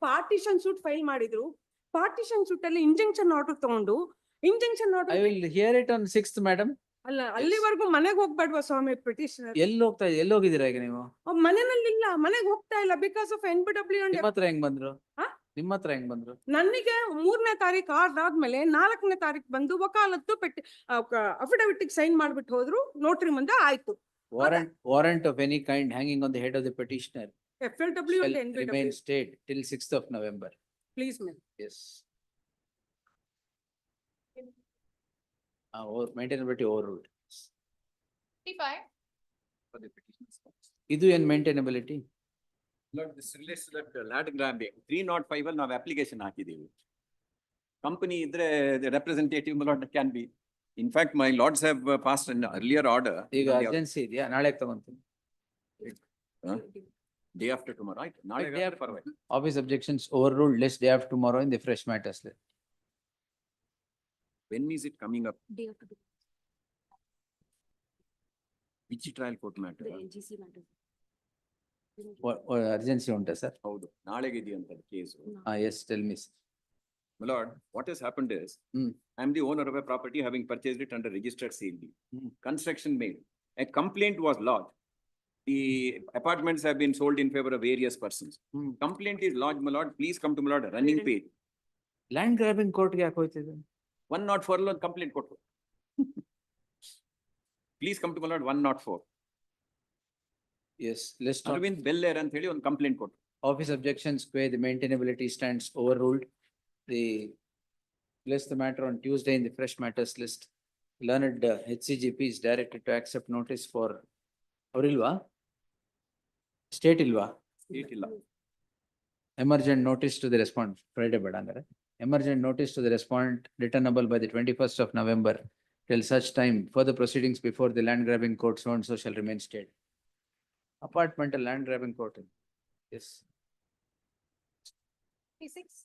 Speaker 4: ಪಾರ್ಟಿಷನ್ ಸೂಟ್ ಫೈಲ್ ಮಾಡಿದ್ರು. ಪಾರ್ಟಿಷನ್ ಸೂಟ್ ಅಲ್ಲಿ ಇಂಜಂಕ್ಷನ್ ಆರ್ಡರ್ ತಗೊಂಡು injunction
Speaker 3: I
Speaker 4: order.
Speaker 3: will hear it on 6th, madam.
Speaker 4: ಅಲ್ಲ, ಅಲ್ಲಿವರೆಗೂ ಮನೆಗೆ ಹೋಗ್ಬೇಡ್ವಾ ಸ್ವಾಮಿ ಪೆಟಿಷನರ್?
Speaker 3: ಎಲ್ಲಿ ಹೋಗಿದ್ದೀರಾ ಈಗ ನೀವು?
Speaker 4: ಮನೆಯಲ್ಲಿ ಇಲ್ಲ, ಮನೆಗೆ ಹೋಗ್ತಾ ಇಲ್ಲ ಬಿಕಾಸ್ ಆಫ್ NBW.
Speaker 3: ನಿಮ್ಮ ಹತ್ರ ಹೆಂಗ್ ಬಂದ್ರು?
Speaker 4: ಹಾ?
Speaker 3: ನಿಮ್ಮ ಹತ್ರ ಹೆಂಗ್ ಬಂದ್ರು?
Speaker 4: ನನಗೆ 3ನೇ ತಾರೀಕು ಆರ್ಡರ್ ಆದ್ಮೇಲೆ 4ನೇ ತಾರೀಕು ಬಂದು ವಕಾಲತ್ತು ಅಫಿಡವಿಟ್ ಸೈನ್ ಮಾಡ್ಬಿಟ್ಟು ಹೋದ್ರು. ನೋಟ್ರಿ ಮುಂದೆ ಆಯ್ತು.
Speaker 3: Warrant of any kind hanging on the head of the petitioner
Speaker 4: FLW
Speaker 3: shall
Speaker 4: and
Speaker 3: remain
Speaker 4: NBW.
Speaker 3: stayed till 6th of November.
Speaker 4: Please, ma'am.
Speaker 3: Yes. Maintainability overruled.
Speaker 16: 55.
Speaker 3: ಇದು ಏನ್ maintainability?
Speaker 11: Lord, this relates to that land grabbing. 305 ಅಲ್ಲಿ ನಾವು application ಹಾಕಿದೀವಿ. Company ಇದ್ರೆ the representative lord can be. In fact, my lords have passed an earlier order.
Speaker 3: ಈಗ urgency ಇದೆಯಾ? ನಾಳೆ ತಗೊಂತೀನಿ.
Speaker 11: Day after tomorrow, right? ನಾಳೆ
Speaker 3: Day after tomorrow. Office objections overruled, list day after tomorrow in the fresh matters list.
Speaker 11: When is it coming up?
Speaker 20: Day after day.
Speaker 11: Which trial court matter?
Speaker 20: The NGC matter.
Speaker 3: Urgency ಉಂಟಾ sir?
Speaker 11: ಹೌದು, ನಾಳೆಗೆ ಇದೆಯಂತ case.
Speaker 3: Yes, tell me.
Speaker 11: My lord, what has happened is, I am the owner of a property having purchased it under registered sale deed. Construction made. A complaint was lodged. The apartments have been sold in favor of various persons. Complaint is lodged, my lord. Please come to my lord, running page.
Speaker 3: Land grabbing court ಗೆ ಯಾಕೆ ಹೋಯ್ತಿದೆ?
Speaker 11: 104 complaint ಕೊಟ್ಟು. Please come to my lord, 104.
Speaker 3: Yes, list of
Speaker 11: Arvind Beller ಅಂತ ಹೇಳಿ ಒಂದು complaint ಕೊಟ್ಟು.
Speaker 3: office objections where the maintainability stands overruled. The list the matter on Tuesday in the fresh matters list. Learned HCGP is directed to accept notice for ಅವ್ರಿಲ್ವಾ? State ಇಲ್ವಾ?
Speaker 11: ಇಲ್ಲ.
Speaker 3: Emergent notice to the respondent. Friday ಬೇಡ ಹಂಗಾರೆ. Emergent notice to the respondent returnable by the 21st of November till such time further proceedings before the land grabbing court so and so shall remain stayed. Apartment land grabbing court. Yes.
Speaker 16: 56.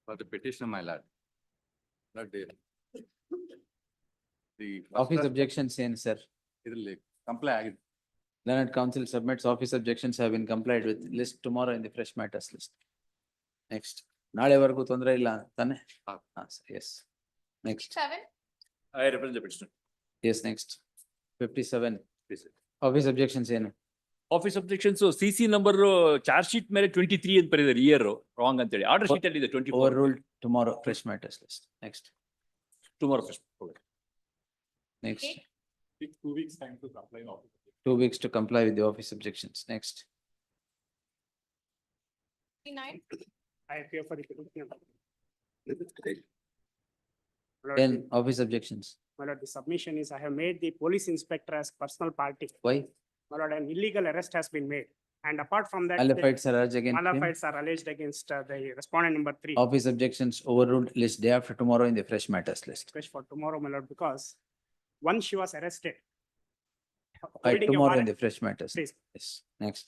Speaker 9: For the petitioner, my lord. Not there. The
Speaker 3: Office objections ಏನು sir?
Speaker 9: ಇದರಲ್ಲಿ comply ಆಗಿದೆ.
Speaker 3: Learned counsel submits office objections have been complied with. List tomorrow in the fresh matters list. Next. ನಾಳೆವರೆಗೂ ತೊಂದರೆ ಇಲ್ಲ ತಾನೆ? Yes. Next.
Speaker 16: 7.
Speaker 11: I represent the petitioner.
Speaker 3: Yes, next. 57. Office objections ಏನು?
Speaker 10: Office objections CC number charge sheet ಮೇಲೆ 23 ಅಂತ ಬರೆದಿದ್ದಾರೆ, year wrong ಅಂತ ಹೇಳಿ. Order sheet ಅಲ್ಲಿ ಇದೆ 24.
Speaker 3: Overruled tomorrow fresh matters list. Next.
Speaker 10: Tomorrow fresh.
Speaker 3: Next.
Speaker 11: 2 weeks time to comply.
Speaker 3: 2 weeks to comply with the office objections. Next.
Speaker 16: 59.
Speaker 19: I appear for the petition.
Speaker 3: Then office objections.
Speaker 19: My lord, the submission is I have made the police inspector as personal party.
Speaker 3: Why?
Speaker 19: My lord, an illegal arrest has been made. And apart from that.
Speaker 3: Qualified charge against him.
Speaker 19: Qualified are alleged against the respondent number 3.
Speaker 3: Office objections overruled. List day after tomorrow in the fresh matters list.
Speaker 19: Request for tomorrow, my lord, because once she was arrested.
Speaker 3: Right,
Speaker 19: holding a
Speaker 3: tomorrow in
Speaker 19: warrant-
Speaker 3: the fresh matters.
Speaker 19: Please.
Speaker 3: Yes. Next.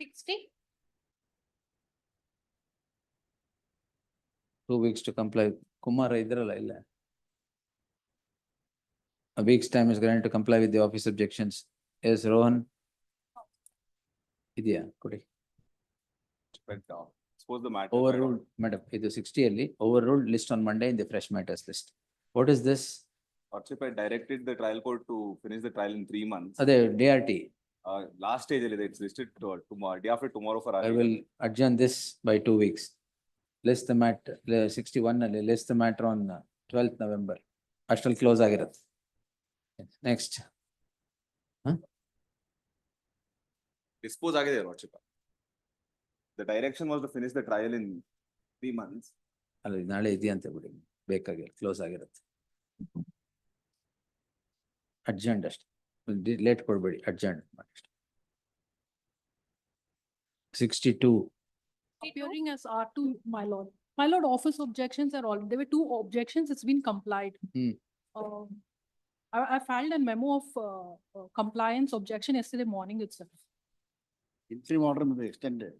Speaker 16: 60.
Speaker 3: 2 weeks to comply. Kumar idralla illa. A week's time is granted to comply with the office objections. Yes, Rohan. Idea, kodi.
Speaker 11: Suppose the matter.
Speaker 3: Overruled, madam. Idu 60 ಅಲ್ಲಿ overruled list on Monday in the fresh matters list. What is this?
Speaker 9: I directed the trial court to finish the trial in 3 months.
Speaker 3: Ade DRT.
Speaker 9: Last stage ಅಲ್ಲಿ ಇದೆ, it's listed tomorrow, day after tomorrow for.
Speaker 3: I will adjourn this by 2 weeks. List the matter, 61 ಅಲ್ಲಿ list the matter on 12th November. ಅಷ್ಟ್ರಲ್ಲಿ close ಆಗಿರುತ್ತೆ. Next.
Speaker 12: Dispose ಆಗಿದೆ your lordship. The direction was to finish the trial in 3 months.
Speaker 3: ಅಲ್ಲ ನಾಳೆ ಇದೆಯಂತೆ ಬಿಡಿ, ಬೇಕಾಗಿಲ್ಲ, close ಆಗಿರುತ್ತೆ. ಅರ್ಜೆಂಟ್ ಅಷ್ಟೇ, ಲೇಟ್ ಕೊಡ್ಬೇಡಿ, ಅರ್ಜೆಂಟ್ ಮಾಡಿ ಅಷ್ಟೇ. 62.
Speaker 8: Appearing as R2, my lord. My lord, office objections are all, there were 2 objections, it's been complied. I filed a memo of compliance objection yesterday morning itself.
Speaker 15: Interim order may be extended.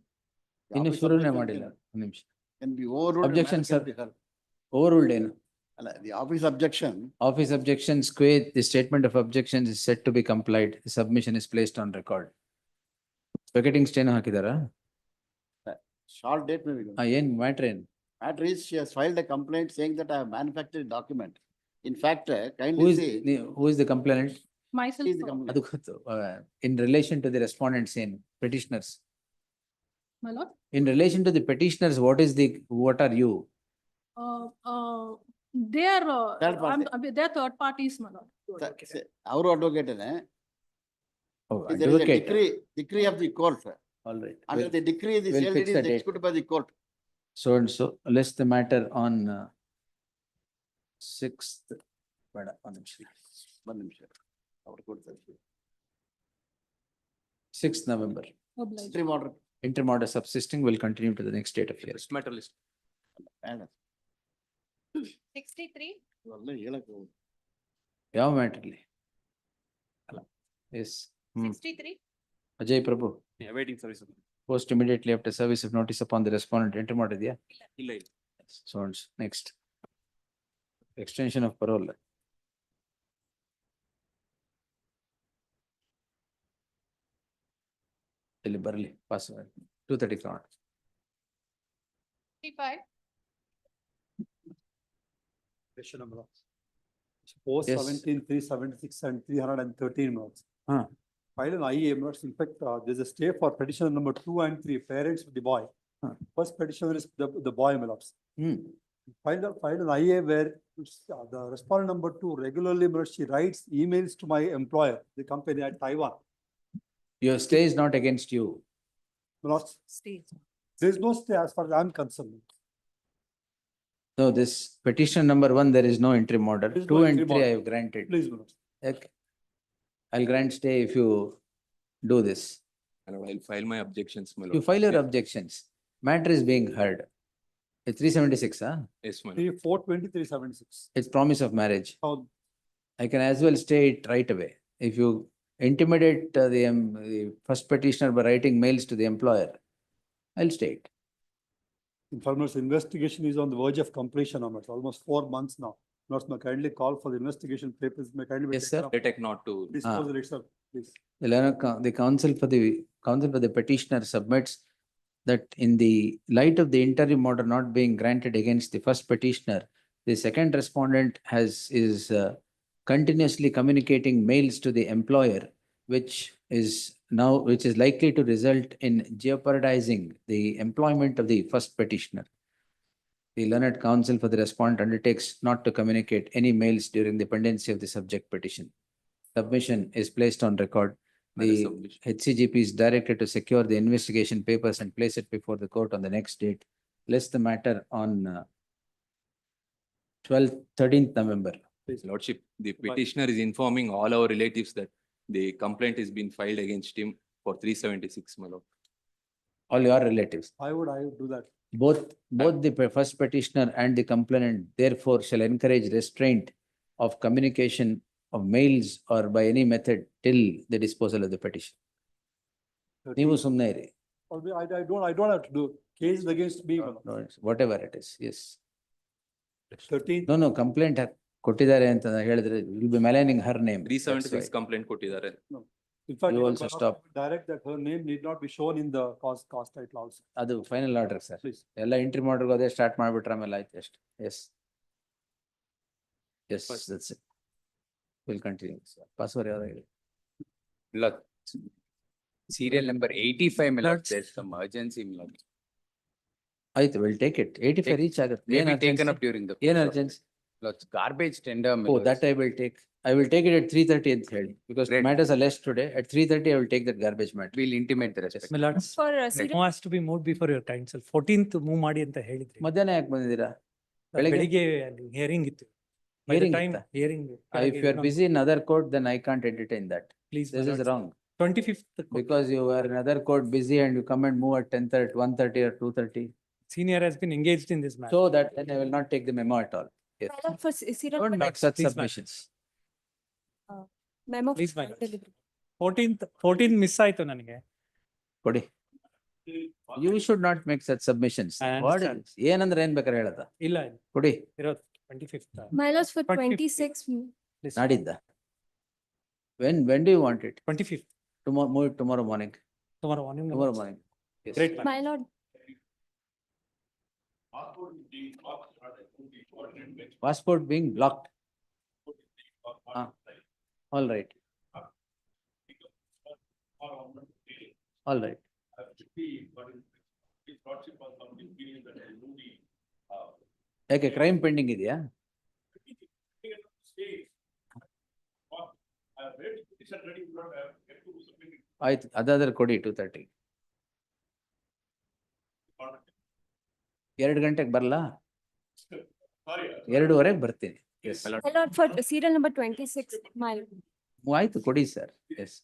Speaker 15: The
Speaker 3: ಇನ್ನು
Speaker 15: office
Speaker 3: ಶುರುನೇ
Speaker 15: objection
Speaker 3: ಮಾಡಿಲ್ಲ, ಒಂದು ನಿಮಿಷ.
Speaker 15: Can be overruled.
Speaker 3: Objection,
Speaker 15: and can
Speaker 3: sir.
Speaker 15: be heard.
Speaker 3: Overruled ಏನು?
Speaker 15: The office objection,
Speaker 3: Office objections, the statement of objections is set to be complied. The submission is placed on record. Vacating stay ಹಾಕಿದಾರಾ?
Speaker 15: short date may be given.
Speaker 3: ಏನ್ matter ಏನು?
Speaker 15: Matter is, she has filed a complaint saying that I have manufactured a document. In fact,
Speaker 3: Who
Speaker 15: kindly
Speaker 3: is,
Speaker 15: see.
Speaker 3: who is the complainant?
Speaker 8: Myself.
Speaker 15: He is the complainant.
Speaker 3: ಅದು ಗೊತ್ತು. In relation to the respondents ಏನು? Petitioners.
Speaker 8: My lord,
Speaker 3: In relation to the petitioners, what are you?
Speaker 8: they are,
Speaker 15: Third party.
Speaker 8: they are third parties, my lord.
Speaker 15: Our advocate,
Speaker 3: Oh,
Speaker 15: there is a
Speaker 3: advocate.
Speaker 15: decree of the court.
Speaker 3: All right.
Speaker 15: Under the decree, the
Speaker 3: we'll
Speaker 15: sale
Speaker 3: fix
Speaker 15: deed
Speaker 3: the
Speaker 15: is
Speaker 3: date.
Speaker 15: executed by the court.
Speaker 3: So and so, list the matter on 6th. ಬೇಡ, ಒಂದು ನಿಮಿಷ.
Speaker 15: One ನಿಮಿಷ. Our court says.
Speaker 3: 6th November.
Speaker 8: Obliged.
Speaker 15: Interim order.
Speaker 3: Interim order subsisting will continue to the next date of hearing.
Speaker 9: Next matter list.
Speaker 15: And
Speaker 20: 63.
Speaker 15: ಒಳ್ಳೆ ಹೇಳಕ್ ಹೋಗು.
Speaker 3: ಯಾವ ಮ್ಯಾಟ್ರಲ್ಲಿ? ಅಲ್ಲ. Yes.
Speaker 20: 63.
Speaker 3: Ajay Prabhu.
Speaker 11: Awaiting service.
Speaker 3: Post immediately after service of notice upon the respondent. Enter ಮಾಡಿದ್ಯಾ?
Speaker 11: ಇಲ್ಲ.
Speaker 3: So and so. Next. Extension of parole. ಇಲ್ಲಿ ಬರಲಿ, pass 230 count.
Speaker 20: 65.
Speaker 19: Question number. Post
Speaker 3: Yes.
Speaker 19: 17, 376 and 313 notes. File an IEA notes. In fact, there's a stay for petition number 2 and 3, parents of the boy. First petitioner is the boy, my lords. File an IEA where the respondent number 2 regularly, she writes emails to my employer, the company at Taiwan.
Speaker 3: Your stay is not against you.
Speaker 19: My lords,
Speaker 8: Stay.
Speaker 19: there is no stay as far as I'm concerned.
Speaker 3: So this petition number 1, there is no interim order.
Speaker 19: There is
Speaker 3: 2
Speaker 19: no
Speaker 3: and
Speaker 19: interim
Speaker 3: 3 I
Speaker 19: order.
Speaker 3: have granted.
Speaker 19: Please, my lords.
Speaker 3: Okay. I'll grant stay if you do this.
Speaker 9: And I'll file my objections, my lord.
Speaker 3: You file your objections. Matter is being heard. It's 376, huh?
Speaker 9: Yes, my lord.
Speaker 19: 420, 376.
Speaker 3: It's promise of marriage.
Speaker 19: How,
Speaker 3: I can as well stay it right away. If you intimidate the first petitioner by writing mails to the employer, I'll stay it.
Speaker 19: in fairness, investigation is on the verge of completion. It's almost 4 months now. Not may kindly call for the investigation papers. May kindly.
Speaker 3: Yes, sir.
Speaker 9: They take not to.
Speaker 19: Disposal itself, please.
Speaker 3: The counsel for the petitioner submits that in the light of the interim order not being granted against the first petitioner, the second respondent is continuously communicating mails to the employer, which is likely to result in jeopardizing the employment of the first petitioner. The learned counsel for the respondent undertakes not to communicate any mails during the pendency of the subject petition. Submission is placed on record. The HCGP is directed to secure the investigation papers and place it before the court on the next date. List the matter on 13th November.
Speaker 9: Lordship, the petitioner is informing all our relatives that the complaint is being filed against him for 376, my lord.
Speaker 3: All your relatives.
Speaker 19: I would do that.
Speaker 3: Both the first petitioner and the complainant therefore shall encourage restraint of communication of mails or by any method till the disposal of the petition. ನೀವು ಸುಮ್ನೆ ಇರಿ.
Speaker 19: I don't have to do cases against me.
Speaker 3: No, whatever it is, yes.
Speaker 19: 13.
Speaker 3: No, complaint ಕೊಟ್ಟಿದ್ದಾರೆ ಅಂತ ಹೇಳಿದ್ರೆ will be maligning her name.
Speaker 9: 376 complaint ಕೊಟ್ಟಿದ್ದಾರೆ.
Speaker 19: No. In fact,
Speaker 3: You also stop.
Speaker 19: direct that her name need not be shown in the cause title also.
Speaker 3: ಅದು final order sir.
Speaker 19: Please.
Speaker 3: ಎಲ್ಲ entry ಮಾಡ್ರಿಗೆ ಅದೇ start ಮಾಡ್ಬಿಟ್ರೆ ಆಮೇಲೆ ಆಯ್ತು ಅಷ್ಟೇ. Yes. Yes, that's it. We'll continue. Password ಯಾವ್ದು ಹೇಳಿ.
Speaker 13: Look, serial number 85, my lord, there's some urgency, my lord.
Speaker 3: ಆಯ್ತು, we'll take it. 85 reach ಆಗುತ್ತೆ.
Speaker 13: May be taken up during the.
Speaker 3: ಏನ್ urgency?
Speaker 13: It's garbage tender. my
Speaker 3: Oh,
Speaker 13: lords.
Speaker 3: that I will take. I will take it at 3:30 at Head, because
Speaker 13: Great.
Speaker 3: matters are less today. At 3:30, I will take that garbage matter.
Speaker 13: We'll intimate the respect.
Speaker 18: My lords,
Speaker 20: For
Speaker 18: memo has to be moved before your council. 14th move ಮಾಡಿ ಅಂತ ಹೇಳಿದ್ರಿ.
Speaker 3: ಮಧ್ಯಾಹ್ನ ಯಾಕೆ ಬಂದಿದ್ದೀರಾ? ಬೆಳಿಗ್ಗೆ
Speaker 18: ಬೆಳಿಗ್ಗೆ hearing ಇತ್ತು. By the
Speaker 3: Hearing
Speaker 18: time
Speaker 3: ಇತ್ತಾ?
Speaker 18: hearing.
Speaker 3: If you are busy in other court, then I can't entertain that.
Speaker 18: Please, my
Speaker 3: This is
Speaker 18: lords.
Speaker 3: wrong.
Speaker 18: 25th.
Speaker 3: Because you are in other court busy and you come and move at 10:30, 1:30 or 2:30.
Speaker 18: Senior has been engaged in this matter.
Speaker 3: So that then I will not take the memo at all. Yes.
Speaker 20: My lord, for serial
Speaker 3: Don't
Speaker 20: number-
Speaker 3: make such
Speaker 18: Please, ma'am.
Speaker 3: submissions.
Speaker 20: memo.
Speaker 18: Please, my
Speaker 20: for
Speaker 18: lords.
Speaker 20: delivery.
Speaker 18: 14 miss ಆಯ್ತು ನನಗೆ.
Speaker 3: ಕೊಡಿ. You should not make such submissions.
Speaker 18: I
Speaker 3: What
Speaker 18: understand.
Speaker 3: is, ಏನಂದ್ರೆ ಏನ್ ಬೇಕಾದ್ರೆ ಹೇಳದ?
Speaker 18: ಇಲ್ಲ
Speaker 3: ಕೊಡಿ.
Speaker 18: ಇರೋದು 25th.
Speaker 20: My lords, for
Speaker 18: 25th.
Speaker 20: 26.
Speaker 3: ನಾಡಿದ್ದ. When do you want it?
Speaker 18: 25th.
Speaker 3: Tomorrow, move it tomorrow morning.
Speaker 18: Tomorrow morning. my
Speaker 3: Tomorrow
Speaker 18: lords.
Speaker 3: morning. Yes.
Speaker 18: Great, ma'am.
Speaker 20: My lord,
Speaker 3: Passport being blocked. All right. All right. ಯಾಕೆ crime pending ಇದೆಯಾ? ಆಯ್ತು, ಅದಾದ್ರೆ ಕೊಡಿ 2:30. 2 ಗಂಟೆಗೆ ಬರಲಾ? 2:15 ಬರ್ತೀನಿ. Yes.
Speaker 20: my lord, for serial number 26, my
Speaker 3: ಆಯ್ತು ಕೊಡಿ sir. Yes.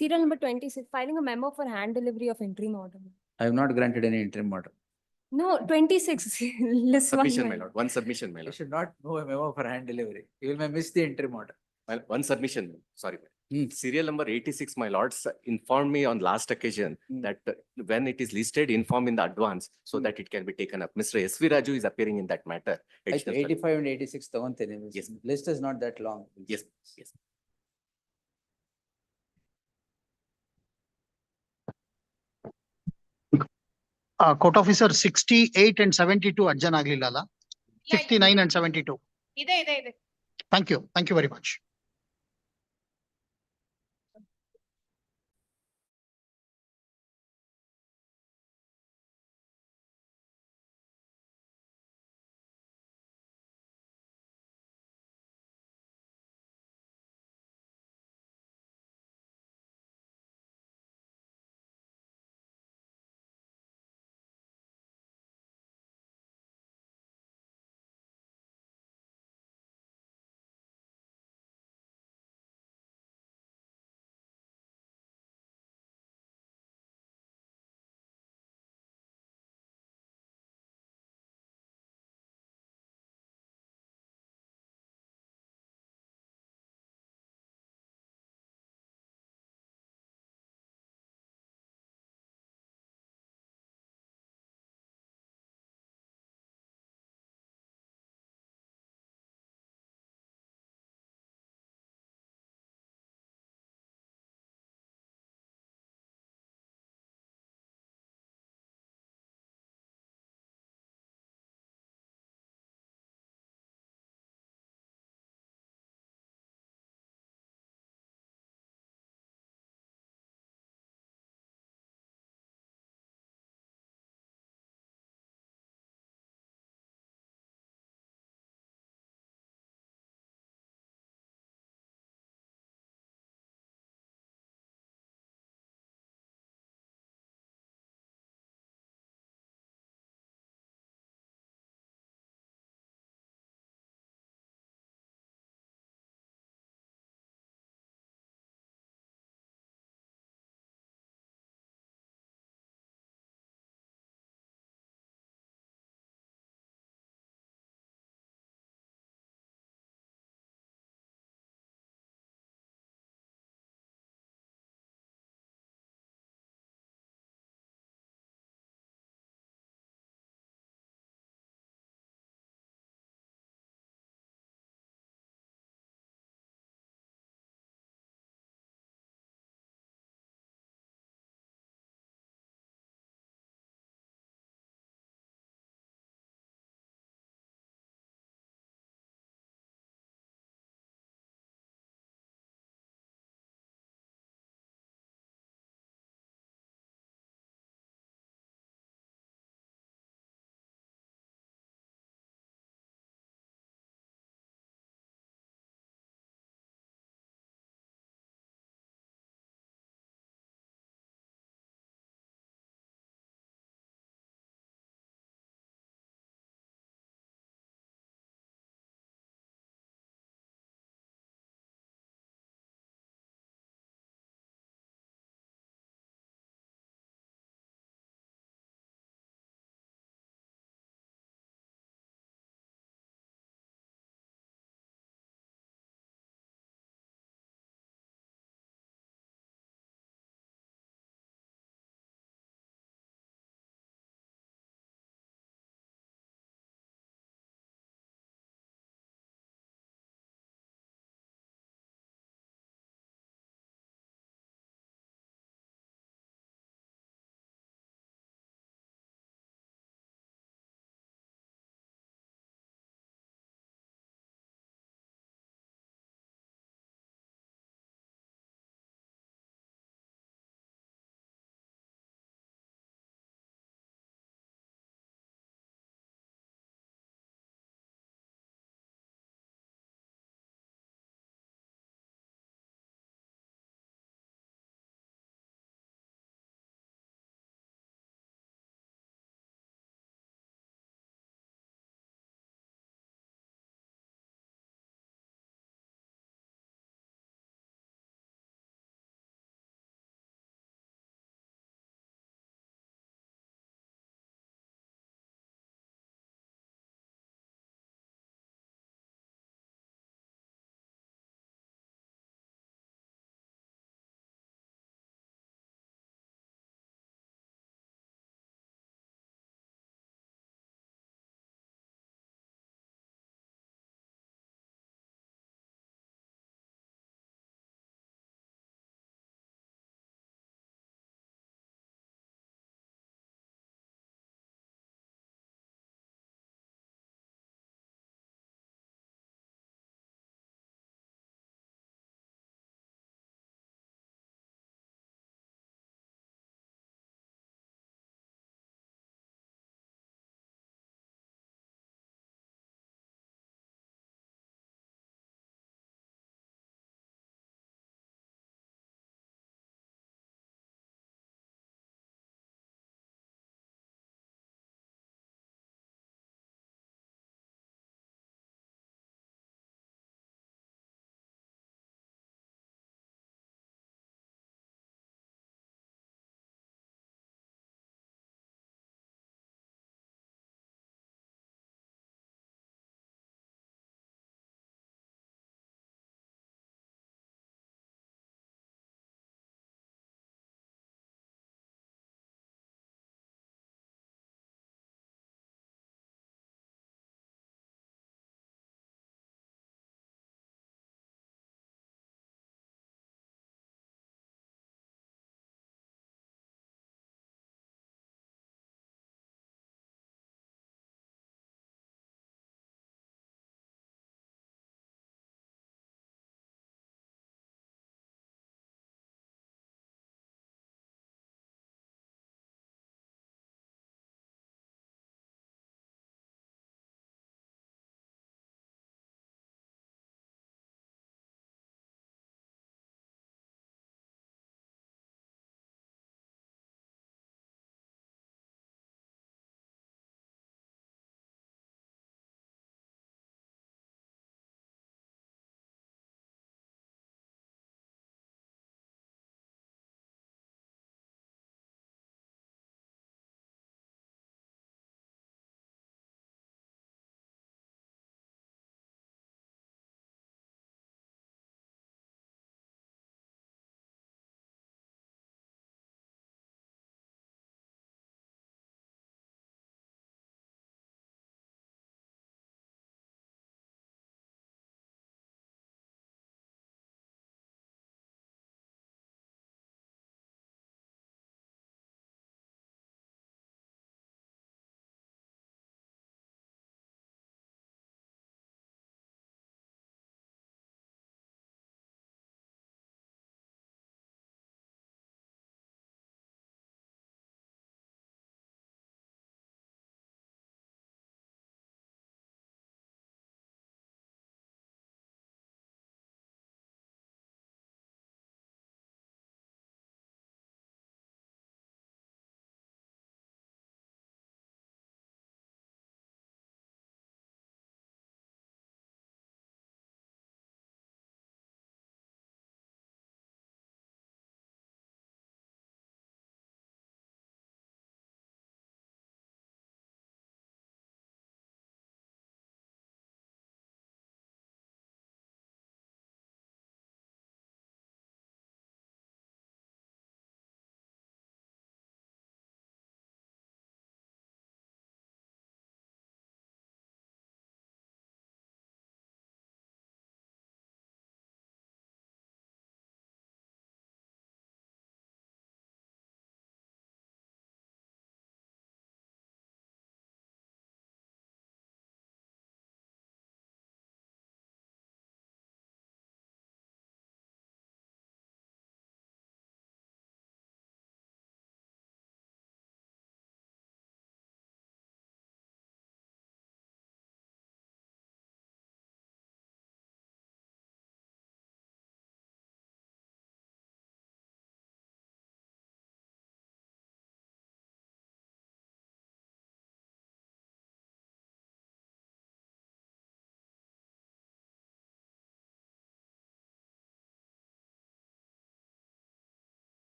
Speaker 20: serial number 26, filing a memo for hand delivery of interim order.
Speaker 3: I have not granted any interim order.
Speaker 20: No, 26, list one.
Speaker 11: Submission,
Speaker 20: my
Speaker 11: my lord, one submission, my
Speaker 3: You
Speaker 11: lord.
Speaker 3: should not move a memo for hand delivery. You will miss the interim order.
Speaker 11: One submission, sorry.
Speaker 3: Hmm.
Speaker 11: Serial number 86, my lords, informed me on last occasion
Speaker 3: Hmm.
Speaker 11: that when it is listed, inform in the advance so that it can be taken up. Mr. S.V. Raju is appearing in that matter.
Speaker 3: ಆಯ್ತು,
Speaker 11: Additional sub-
Speaker 3: 85 and 86 ತಗೊಂತೀನಿ.
Speaker 11: Yes.
Speaker 3: List is not that long.
Speaker 11: Yes, yes.
Speaker 19: Court officer 68 and 72 adjourn ಆಗ್ಲಿಲ್ಲಲ್ಲ? 69 and 72.
Speaker 16: ಇದೆ.
Speaker 19: Thank you very much.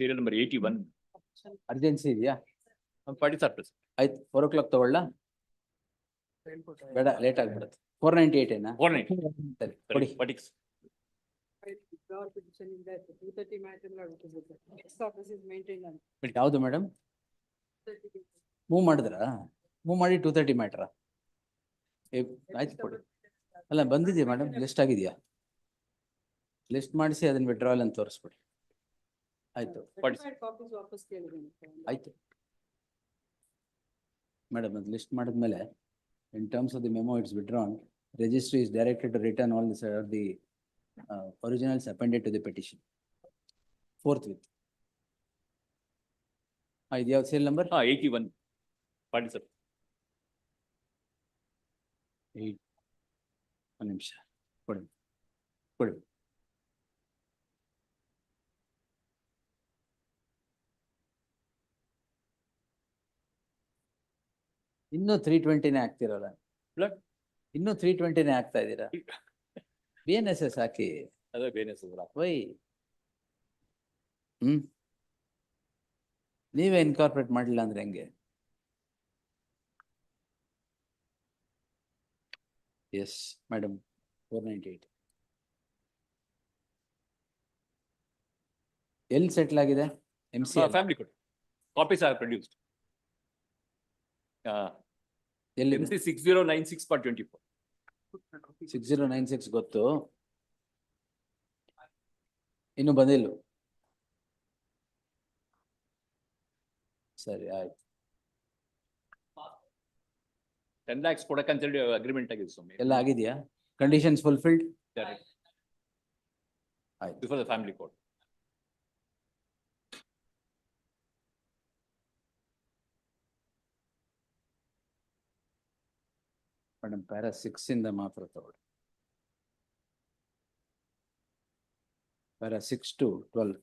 Speaker 10: serial number 81.
Speaker 3: Urgency ಇದೆಯಾ?
Speaker 10: 40 sir, please.
Speaker 3: ಆಯ್ತು 4 o'clock ತಗೊಳ್ಳ? ಬೇಡ, late ಆಗ್ಬಿಡುತ್ತೆ. 498 ಏನಾ?
Speaker 10: 490.
Speaker 3: ಸರಿ, ಕೊಡಿ.
Speaker 10: Partics.
Speaker 3: ಯಾವ್ದು ಮೇಡಮ್? ಮೂವ್ ಮಾಡಿದ್ರಾ? ಮೂವ್ ಮಾಡಿ 230 ಮ್ಯಾಟ್ರಾ? ಆಯ್ತು ಕೊಡಿ. ಅಲ್ಲ ಬಂದಿದೆಯಾ ಮೇಡಮ್? ಲಿಸ್ಟ್ ಆಗಿದೆಯಾ? ಲಿಸ್ಟ್ ಮಾಡಿಸಿ ಅದನ್ನ ವಿಡ್ರಾವಲ್ ಅಂತ ತೋರಿಸ್ಬಿಡಿ. ಆಯ್ತು ಆಯ್ತು ಮೇಡಮ್, ಅದು ಲಿಸ್ಟ್ ಮಾಡಿದ್ಮೇಲೆ in terms of the memo it's withdrawn, registry is directed to return all the originals appended to the petition forthwith. Idea of serial number?
Speaker 10: 81. 40 sir.
Speaker 3: 8. ಒಂದು ನಿಮಿಷ ಕೊಡಿ ಕೊಡಿ. ಇನ್ನೂ 320ನೇ ಆಗ್ತಿರಲ್ಲ? ಇನ್ನೂ 320ನೇ ಆಗ್ತಾ ಇದ್ದೀರಾ? BNSS ಹಾಕಿ.
Speaker 10: ಅದೇ BNSS
Speaker 3: ವೈ ನೀವೇ ಇನ್ಕಾರ್ಪೊರೇಟ್ ಮಾಡಿಲ್ಲ ಅಂದ್ರೆ ಹೆಂಗೆ? ಎಸ್ ಮೇಡಮ್, 498 ಎಲ್ಲಿ ಸೆಟ್ಲ್ ಆಗಿದೆ?
Speaker 10: family code. Copies are produced.
Speaker 3: ಎಲ್ಲಿ?
Speaker 10: MC 6096/24.
Speaker 3: 6096 ಗೊತ್ತು, ಇನ್ನು ಬಂದಿಲ್ಲ. ಸರಿ ಆಯ್ತು.
Speaker 10: 10 lakhs ಕೊಡಕ್ಕಂತ ಹೇಳಿ ಅಗ್ರಿಮೆಂಟ್ ಆಗಿದೆ ಸ್ವಾಮಿ.
Speaker 3: ಎಲ್ಲ ಆಗಿದೆಯಾ? Conditions fulfilled? ಆಯ್ತು.
Speaker 10: Before the family court.
Speaker 3: Madam para 6 ಇಂದ ಮಾತ್ರ ತಗೊಳ್ಳಿ. ಪ್ಯಾರಾ 6 to 12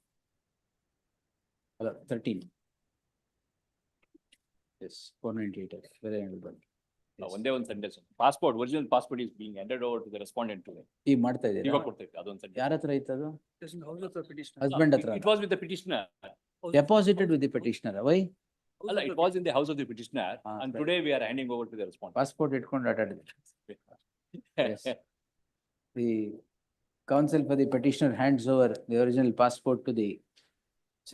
Speaker 3: ಅಲ್ಲ 13. ಎಸ್ 498 ಬೇರೆ ಬಂದು
Speaker 10: ಒಂದೇ ಒಂದು sentence. Passport, original passport is being handed over to the respondent today.
Speaker 3: ಈಗ ಮಾಡ್ತಾ ಇದ್ದೀರಾ?
Speaker 10: ಇವಾಗ ಕೊಡ್ತಾ ಇದ್ದೆ ಅದೊಂದು ಸೆಂಟೆನ್ಸ್.
Speaker 3: ಯಾರ ಹತ್ರ ಇತ್ತು ಅದು? ಹಸ್ಬೆಂಡ್ ಹತ್ರ?
Speaker 10: It was with the petitioner.
Speaker 3: Deposited with the petitioner. Why?
Speaker 10: ಅಲ್ಲ, it was in the house of the petitioner and today we are handing over to the respondent.
Speaker 3: Passport ಇಟ್ಕೊಂಡು ಆಟಾಡಿದ್ರೆ. Yes. The counsel for the petitioner hands over the original passport to the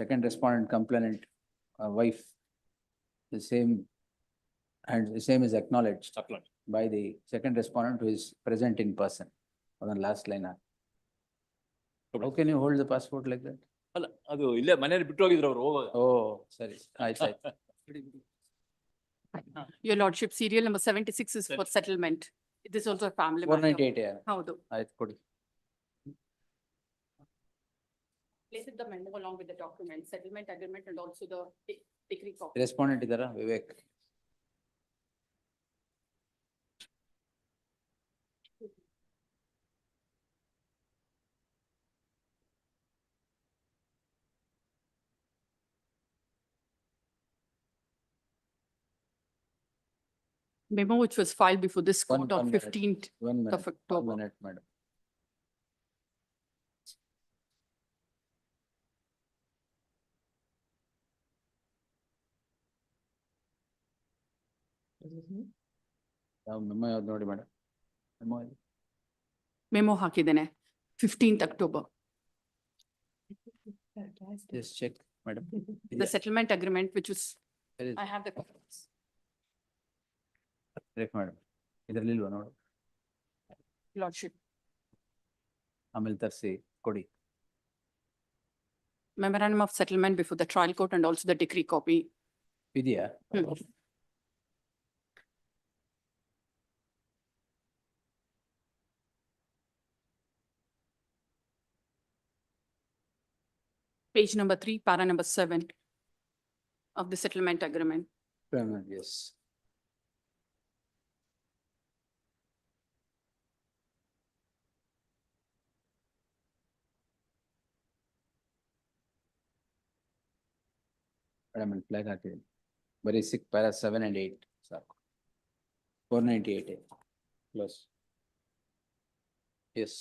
Speaker 3: second respondent complainant wife. The same and the same is acknowledged by the second respondent who is present in person. On the last line. How can you hold the passport like that?
Speaker 10: ಅಲ್ಲ, ಅದು ಇಲ್ಲೇ ಮನೆಯಲ್ಲಿ ಬಿಟ್ಟು ಹೋಗಿದ್ರು ಅವರು ಹೋಗುವಾಗ.
Speaker 3: ಓ ಸರಿ ಆಯ್ತು ಆಯ್ತು.
Speaker 8: Your lordship, serial number 76 is for settlement. It is also a family matter.
Speaker 3: 498
Speaker 8: ಹೌದು.
Speaker 3: ಆಯ್ತು ಕೊಡಿ.
Speaker 8: Place it the memo along with the document, settlement agreement and also the decree copy.
Speaker 3: Respondent ಇದ್ದಾರಾ? Vivek.
Speaker 8: Memo which was filed before this court on
Speaker 3: one minute.
Speaker 8: 15th
Speaker 3: 1 minute.
Speaker 8: of October.
Speaker 3: 1 minute, madam. ಯಾವ memo ಯಾವ್ದು ನೋಡಿ madam? Memo
Speaker 8: Memo ಹಾಕಿದ್ದೇನೆ 15th October.
Speaker 3: Just check, madam.
Speaker 8: The settlement agreement which was, I have the copies.
Speaker 3: Correct, madam. ಇದರಲ್ಲಿ ಇಲ್ವಾ ನೋಡು?
Speaker 8: Lordship,
Speaker 3: ಆಮೇಲೆ ತರಿಸಿ ಕೊಡಿ.
Speaker 8: memorandum of settlement before the trial court and also the decree copy.
Speaker 3: ಇದೆಯಾ?
Speaker 8: Page number 3, para number 7 of the settlement agreement.
Speaker 3: Yes. Madam, flag ಹಾಕಿದ್ದೀನಿ. ಬರೀ 6 para 7 and 8 ಸಾಕು. 498 plus. Yes.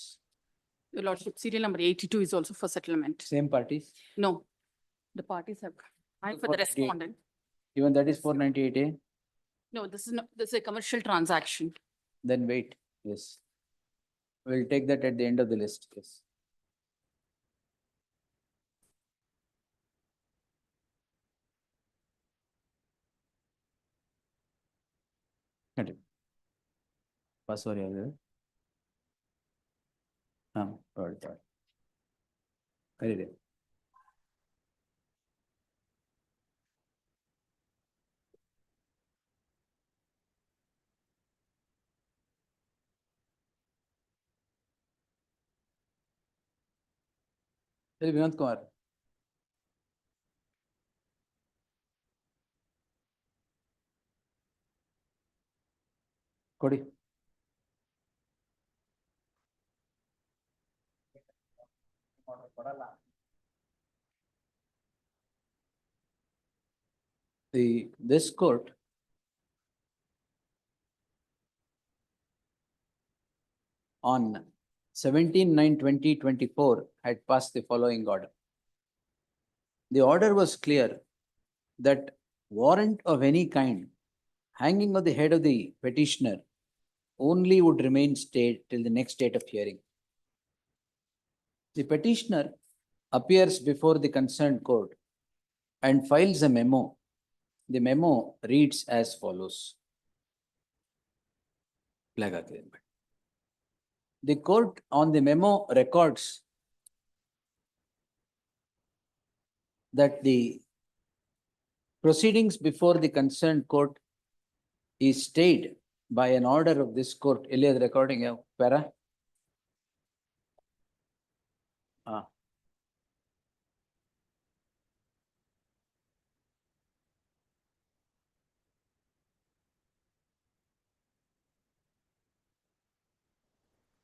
Speaker 8: Your lordship, serial number 82 is also for settlement.
Speaker 3: Same parties?
Speaker 8: No. The parties have.
Speaker 3: I for the respondent. Even that is 498A?
Speaker 8: No, this is not, this is a commercial transaction.
Speaker 3: Then wait, yes. We'll take that at the end of the list, yes. Continue. Password ಯಾವ್ದು? Got it. ಕರೀರಿ. ಸರಿ ವಿನೋದ್ ಕುಮಾರ್. ಕೊಡಿ. This court on 17/9/2024 had passed the following order. The order was clear that warrant of any kind hanging on the head of the petitioner only would remain stayed till the next date of hearing. The petitioner appears before the concerned court and files a memo. The memo reads as follows. The court on the memo records that the proceedings before the concerned court is stayed by an order of this court. Earlier recording para.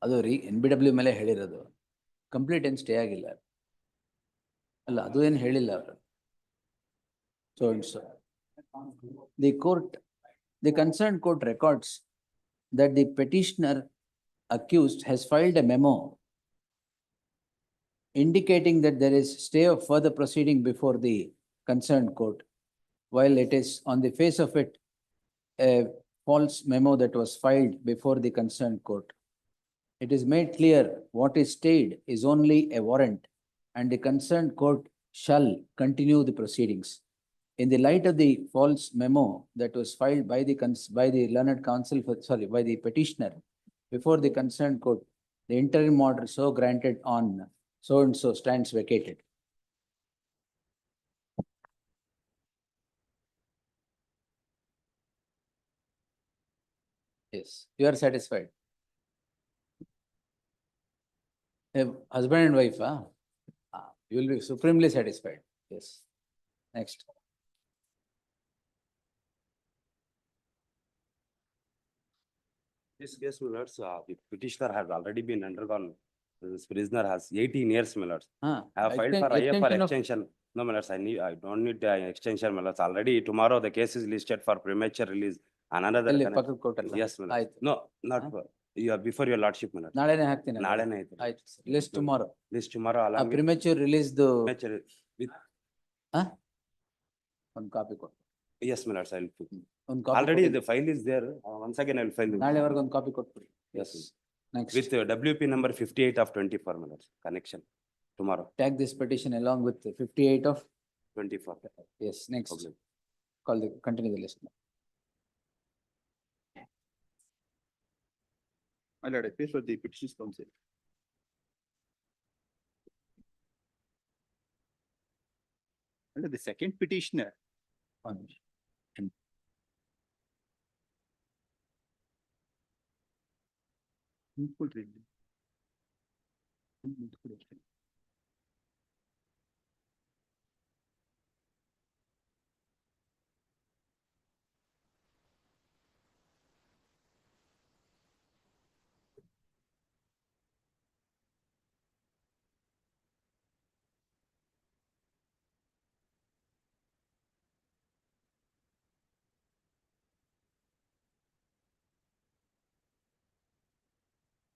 Speaker 3: ಅದು ರೀ NBW ಮೇಲೆ ಹೇಳಿರೋದು complete ಏನು stay ಆಗಿಲ್ಲ ಅಲ್ಲ ಅದು ಏನು ಹೇಳಿಲ್ಲ ಅವರು. So the concerned court records that the petitioner accused has filed a memo indicating that there is stay of further proceeding before the concerned court, while it is on the face of it a false memo that was filed before the concerned court. It is made clear what is stayed is only a warrant, and the concerned court shall continue the proceedings. In the light of the false memo that was filed by the learned counsel by the petitioner before the concerned court, the interim order so granted on so and so stands vacated. Yes, you are satisfied. Husband and wife, you will be supremely satisfied. Yes. Next.
Speaker 2: This case, my lords, the petitioner has already been undergone. This prisoner has 18 years, my lords. I have filed for IFR extension. No, my lords, I don't need extension, my lords. Already tomorrow the case is listed for premature release. Another. Yes, my lords. No, not you are before your lordship, my lords.
Speaker 3: ನಾಳೆನೇ ಹಾಕ್ತೀನಿ.
Speaker 2: ನಾಳೆನೇ ಆಯ್ತು.
Speaker 3: ಆಯ್ತು. List tomorrow.
Speaker 2: List tomorrow. Along
Speaker 3: premature release the.
Speaker 2: With.
Speaker 3: ಒಂದು copy ಕೊಡು.
Speaker 2: Yes, my lords, I will put.
Speaker 3: Already
Speaker 2: the file is there. Once again, I will file.
Speaker 3: ನಾಳೆವರೆಗೆ ಒಂದು copy ಕೊಟ್ಬಿಡಿ.
Speaker 2: Yes.
Speaker 3: Next.
Speaker 2: With WP number 58 of 24, my lords. Connection tomorrow.
Speaker 3: Tag this petition along with 58 of
Speaker 2: 24.
Speaker 3: Yes, next.
Speaker 2: Okay.
Speaker 3: Continue the list.
Speaker 6: My lord, I pay for the petitions counsel. Under the second petitioner.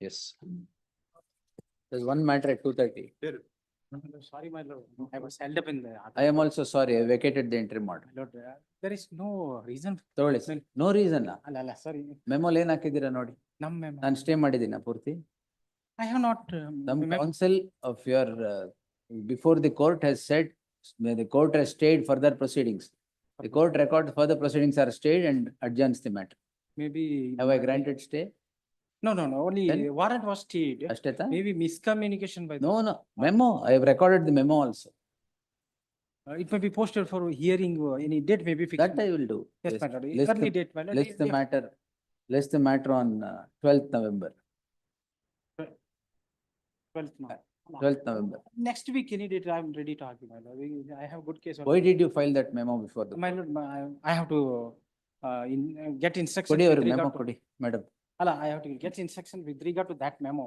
Speaker 3: Yes. There's one matter at 2:30.
Speaker 18: Sorry, my lord, I was held up in the.
Speaker 3: I am also sorry, I vacated the interim order.
Speaker 18: My lord, there is no reason.
Speaker 3: ತಗೊಳ್ಳಿ sir, no reason
Speaker 18: ಅಲ್ಲ, sorry,
Speaker 3: ಮೆಮೋಲ್ ಏನ್ ಹಾಕಿದ್ದೀರಾ ನೋಡಿ,
Speaker 18: ನಮ್ಮ memo.
Speaker 3: ನಾನು stay ಮಾಡಿದ್ದೀನ ಪೂರ್ತಿ.
Speaker 18: I have not.
Speaker 3: Some counsel of your, before the court has said, the court has stayed further proceedings. The court records further proceedings are stayed and adjourns the matter.
Speaker 18: Maybe.
Speaker 3: Have I granted stay?
Speaker 18: No, only
Speaker 3: Then?
Speaker 18: warrant was stayed.
Speaker 3: ಅಷ್ಟೇತಾ?
Speaker 18: Maybe miscommunication by.
Speaker 3: No, memo, I have recorded the memo also.
Speaker 18: It may be posted for hearing, any date may be fixed.
Speaker 3: That I will do.
Speaker 18: Yes, my lord,
Speaker 3: List
Speaker 18: early
Speaker 3: the-
Speaker 18: date, my lord.
Speaker 3: List the matter on 12th November.
Speaker 18: 12th month.
Speaker 3: 12th November.
Speaker 18: Next week, any date, I am ready to argue, my lord. I have good case.
Speaker 3: Why did you file that memo before the?
Speaker 18: My lord, I have to, get instruction.
Speaker 3: ಕೊಡಿ
Speaker 18: with
Speaker 3: ಅವ್ರಿಗೆ
Speaker 18: regard
Speaker 3: memo
Speaker 18: to-
Speaker 3: ಕೊಡಿ, madam.
Speaker 18: Alla, I have to get instruction with regard to that memo,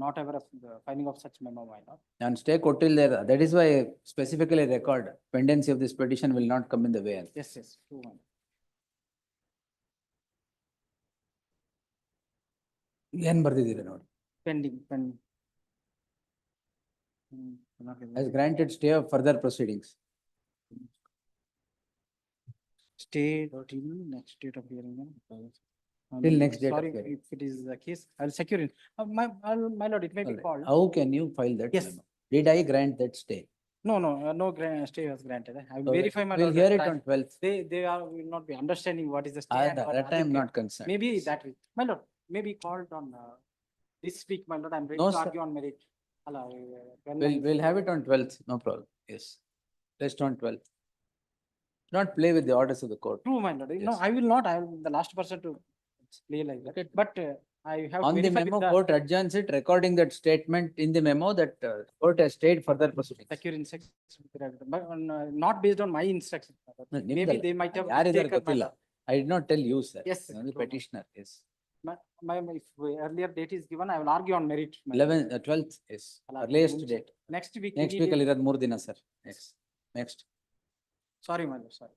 Speaker 18: not aware of the filing of such memo, my lord.
Speaker 3: ನಾನು stay ಕೊಟ್ಟಿಲ್ಲ, that is why specifically record pendency of this petition will not come in the way.
Speaker 18: Yes, true, my lord.
Speaker 3: ಏನ್ ಬರ್ದಿದ್ದೀರಾ ನೋಡಿ.
Speaker 18: Pending.
Speaker 3: Has granted stay of further proceedings.
Speaker 18: Stay or till next date of hearing.
Speaker 3: Till next date of
Speaker 18: Sorry,
Speaker 3: hearing.
Speaker 18: if it is the case, I will secure it. My lord, it may be
Speaker 3: Alright.
Speaker 18: called.
Speaker 3: How can you file that
Speaker 18: Yes.
Speaker 3: memo? Did I grant that stay?
Speaker 18: No stay was granted. I will
Speaker 3: So
Speaker 18: verify, my
Speaker 3: we'll
Speaker 18: lord.
Speaker 3: hear
Speaker 18: that
Speaker 3: it
Speaker 18: time.
Speaker 3: on 12th.
Speaker 18: They will not be understanding what is the stay. and what
Speaker 3: That I am
Speaker 18: are
Speaker 3: not
Speaker 18: the-
Speaker 3: concerned.
Speaker 18: Maybe that week. My lord, maybe called on, this week, my lord, I am ready
Speaker 3: No,
Speaker 18: to
Speaker 3: sir.
Speaker 18: argue on merit. Alla,
Speaker 3: We'll have it on 12th, no problem, yes. Rest on 12th. Not play with the orders of the court.
Speaker 18: True, my lord. No,
Speaker 3: Yes.
Speaker 18: I will not. I am the last person to play like that.
Speaker 3: Okay.
Speaker 18: But I have to
Speaker 3: On the
Speaker 18: verify with
Speaker 3: memo,
Speaker 18: the
Speaker 3: court adjourns it, recording that statement in the memo that court has stayed further proceedings.
Speaker 18: secure instruction. But not based on my instruction. Maybe
Speaker 3: ನಿಮ್ದಲ್ಲ.
Speaker 18: they might have.
Speaker 3: ಯಾರಿದ್ದಾರೆ
Speaker 18: taken my
Speaker 3: ಗೊತ್ತಿಲ್ಲ.
Speaker 18: lord.
Speaker 3: I did not tell you, sir.
Speaker 18: Yes, sir.
Speaker 3: The
Speaker 18: True,
Speaker 3: petitioner, yes.
Speaker 18: If earlier date is given, I will argue on merit. my lord.
Speaker 3: 11th, 12th, yes.
Speaker 18: Alla,
Speaker 3: Earliest
Speaker 18: ಮುಂಚೆ-
Speaker 3: date.
Speaker 18: Next week.
Speaker 3: Next
Speaker 18: any
Speaker 3: week
Speaker 18: date-
Speaker 3: ಅಲ್ಲಿ ಇರೋದು 3 ದಿನ, sir. Next.
Speaker 18: Sorry, my lord, sorry.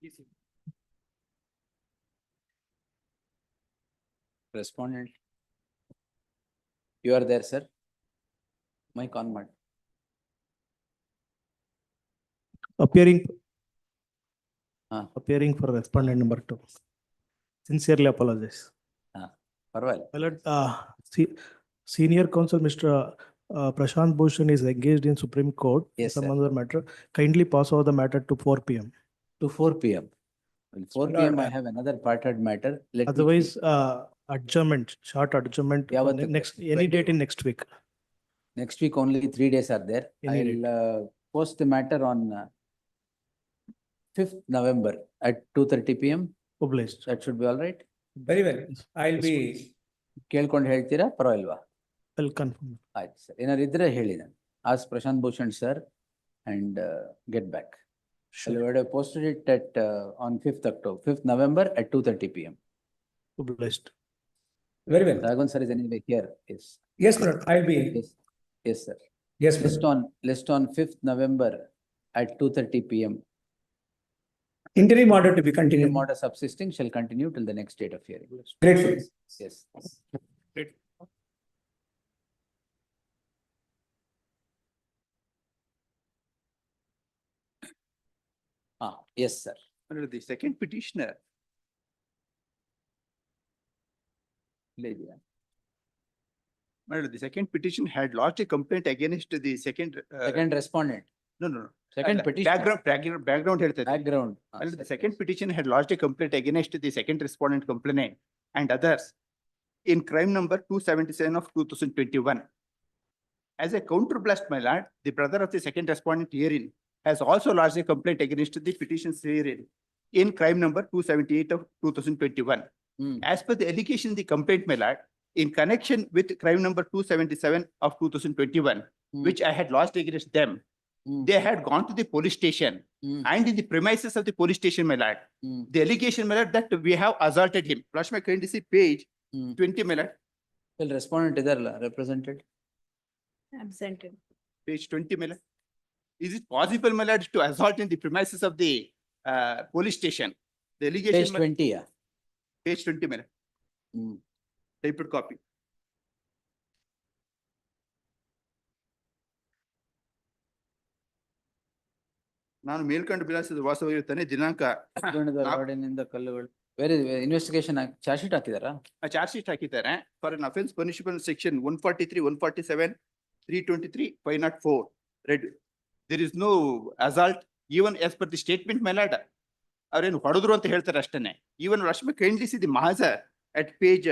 Speaker 18: Easy.
Speaker 3: Respondent. You are there, sir? Mic on, ಮಾಡಿ.
Speaker 17: Appearing for respondent number 2. Sincerely apologize.
Speaker 3: ಪರವಾಗಿಲ್ಲ.
Speaker 17: My lord, senior counsel, Mr. Prashant Bhushan is engaged in Supreme Court.
Speaker 3: Yes,
Speaker 17: Some
Speaker 3: sir.
Speaker 17: other matter. Kindly pass over the matter to 4 PM.
Speaker 3: To 4 PM. Well, 4 PM I have another parted matter. Let me
Speaker 17: Otherwise,
Speaker 3: keep-
Speaker 17: adjournment, short adjournment, for
Speaker 3: ಯಾವತ್ತು?
Speaker 17: next, any date in next week.
Speaker 3: Next week only 3 days are there.
Speaker 17: Any
Speaker 3: I'll post the matter on 5th November at 2:30 PM.
Speaker 17: Obliged.
Speaker 3: That should be all right.
Speaker 17: Very well. I'll be.
Speaker 3: ಕೇಳ್ಕೊಂಡು ಹೇಳ್ತೀರಾ ಪರವಾಗಿಲ್ವಾ?
Speaker 17: I'll confirm.
Speaker 3: ಆಯ್ತು sir, ಏನಾದ್ರು ಇದ್ರೆ ಹೇಳಿ ನಾನು. Ask Prashant Bhushan sir and get back. I would have posted it at on 5th November at 2:30 PM.
Speaker 17: Obliged. Very well.
Speaker 3: Raghavan sir is anyway here, yes.
Speaker 17: Yes, sir, I'll be.
Speaker 3: Yes, sir.
Speaker 17: Yes,
Speaker 3: List on 5th November at 2:30 PM.
Speaker 17: Interim order to be continued.
Speaker 3: Interim order subsisting shall continue till the next date of hearing.
Speaker 17: Grateful.
Speaker 3: Yes. Yes, sir.
Speaker 22: Under the second petitioner, under the second petition had lodged a complaint against the second.
Speaker 3: Second respondent.
Speaker 22: No.
Speaker 3: Second petitioner.
Speaker 22: Background ಹೇಳ್ತಾ ಇದ್ದೀನಿ.
Speaker 3: Background.
Speaker 22: Under the second petition had lodged a complaint against the second respondent complainant and others in crime number 277 of 2021. As a counterblast, my lord, the brother of the second respondent herein has also lodged a complaint against the petitions herein in crime number 278 of 2021. As per the allegation in the complaint, my lord, in connection with crime number 277 of 2021, which I had lodged against them, they had gone to the police station and in the premises of the police station, my lord, the allegation, my lord, that we have assaulted him. Flash my current see page 20, my lord.
Speaker 3: Will respondent ಇದಾರಲ್ಲ represented?
Speaker 20: Absented.
Speaker 22: Page 20, my lord. Is it possible, my lord, to assault in the premises of the police station? The allegation.
Speaker 3: Page 20, yeah.
Speaker 22: Page 20, my lord. Typed copy. ನಾನು ಮೇಲ್ಕಂಡು ವಿಳಾಸದ ವಾಸವಾಗಿರುತ್ತಾನೆ ದಿನಾಂಕ
Speaker 3: ವಾರ್ಡಿನಿಂದ ಕಲ್ಲುಗಳು ಬೇರೆ investigation charge sheet ಹಾಕಿದಾರಾ?
Speaker 22: Charge sheet ಹಾಕಿದ್ದಾರೆ for an offence punishable section 143, 147, 323, 504. Read. There is no assault even as per the statement, my lord. ಅವ್ರೇನು ಹೊಡೆದ್ರು ಅಂತ ಹೇಳ್ತಾರೆ ಅಷ್ಟೇನೆ. Even Rashmi kindly see the Mahazar at page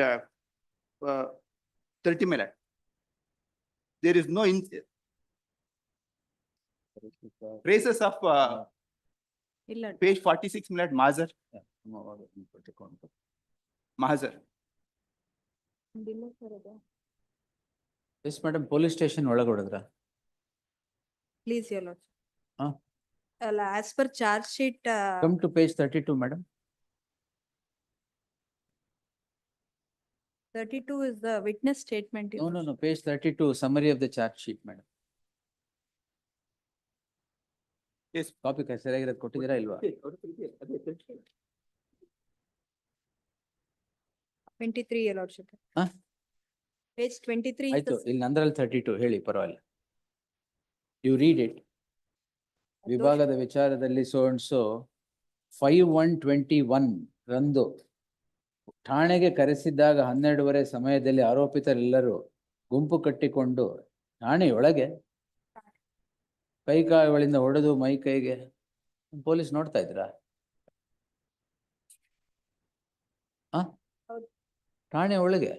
Speaker 22: 30, my lord. There is no traces of
Speaker 20: ಇಲ್ಲ
Speaker 22: page 46, my lord, Mahazar. Mahazar.
Speaker 20: ಇಲ್ಲ sir ಅದು.
Speaker 3: Yes madam, police station ಒಳಗೆ ಹೊಡೆದ್ರ?
Speaker 20: Please, your lord.
Speaker 3: ಹಾ?
Speaker 20: ಅಲ್ಲ, as per charge sheet,
Speaker 3: Come to page 32, madam.
Speaker 20: 32 is the witness statement. your
Speaker 3: No,
Speaker 20: lord.
Speaker 3: page 32, summary of the charge sheet, madam.
Speaker 22: Yes.
Speaker 3: Copy ಸರಿಯಾಗಿರೋದು ಕೊಟ್ಟಿದ್ದೀರಾ ಇಲ್ವಾ?
Speaker 20: 23, your lordship.
Speaker 3: ಹಾ?
Speaker 20: Page 23 is
Speaker 3: ಆಯ್ತು,
Speaker 20: the
Speaker 3: ಇಲ್ಲಿ ನಂದ್ರಲ್ಲಿ 32 ಹೇಳಿ, ಪರವಾಗಿಲ್ಲ. You read it. ವಿಭಾಗದ ವಿಚಾರದಲ್ಲಿ so and so 5/1/21 ರಂದು ಠಾಣೆಗೆ ಕರೆಸಿದ್ದಾಗ 12:30 ಸಮಯದಲ್ಲಿ ಆರೋಪಿತರೆಲ್ಲರೂ ಗುಂಪು ಕಟ್ಟಿಕೊಂಡು ಠಾಣೆಯೊಳಗೆ ಕೈಕಾಲುಗಳಿಂದ ಹೊಡೆದು ಮೈ ಕೈಗೆ. ಪೊಲೀಸ್ ನೋಡ್ತಾ ಇದ್ರಾ?
Speaker 20: ಹೌದು.
Speaker 3: ಠಾಣೆ ಒಳಗೆ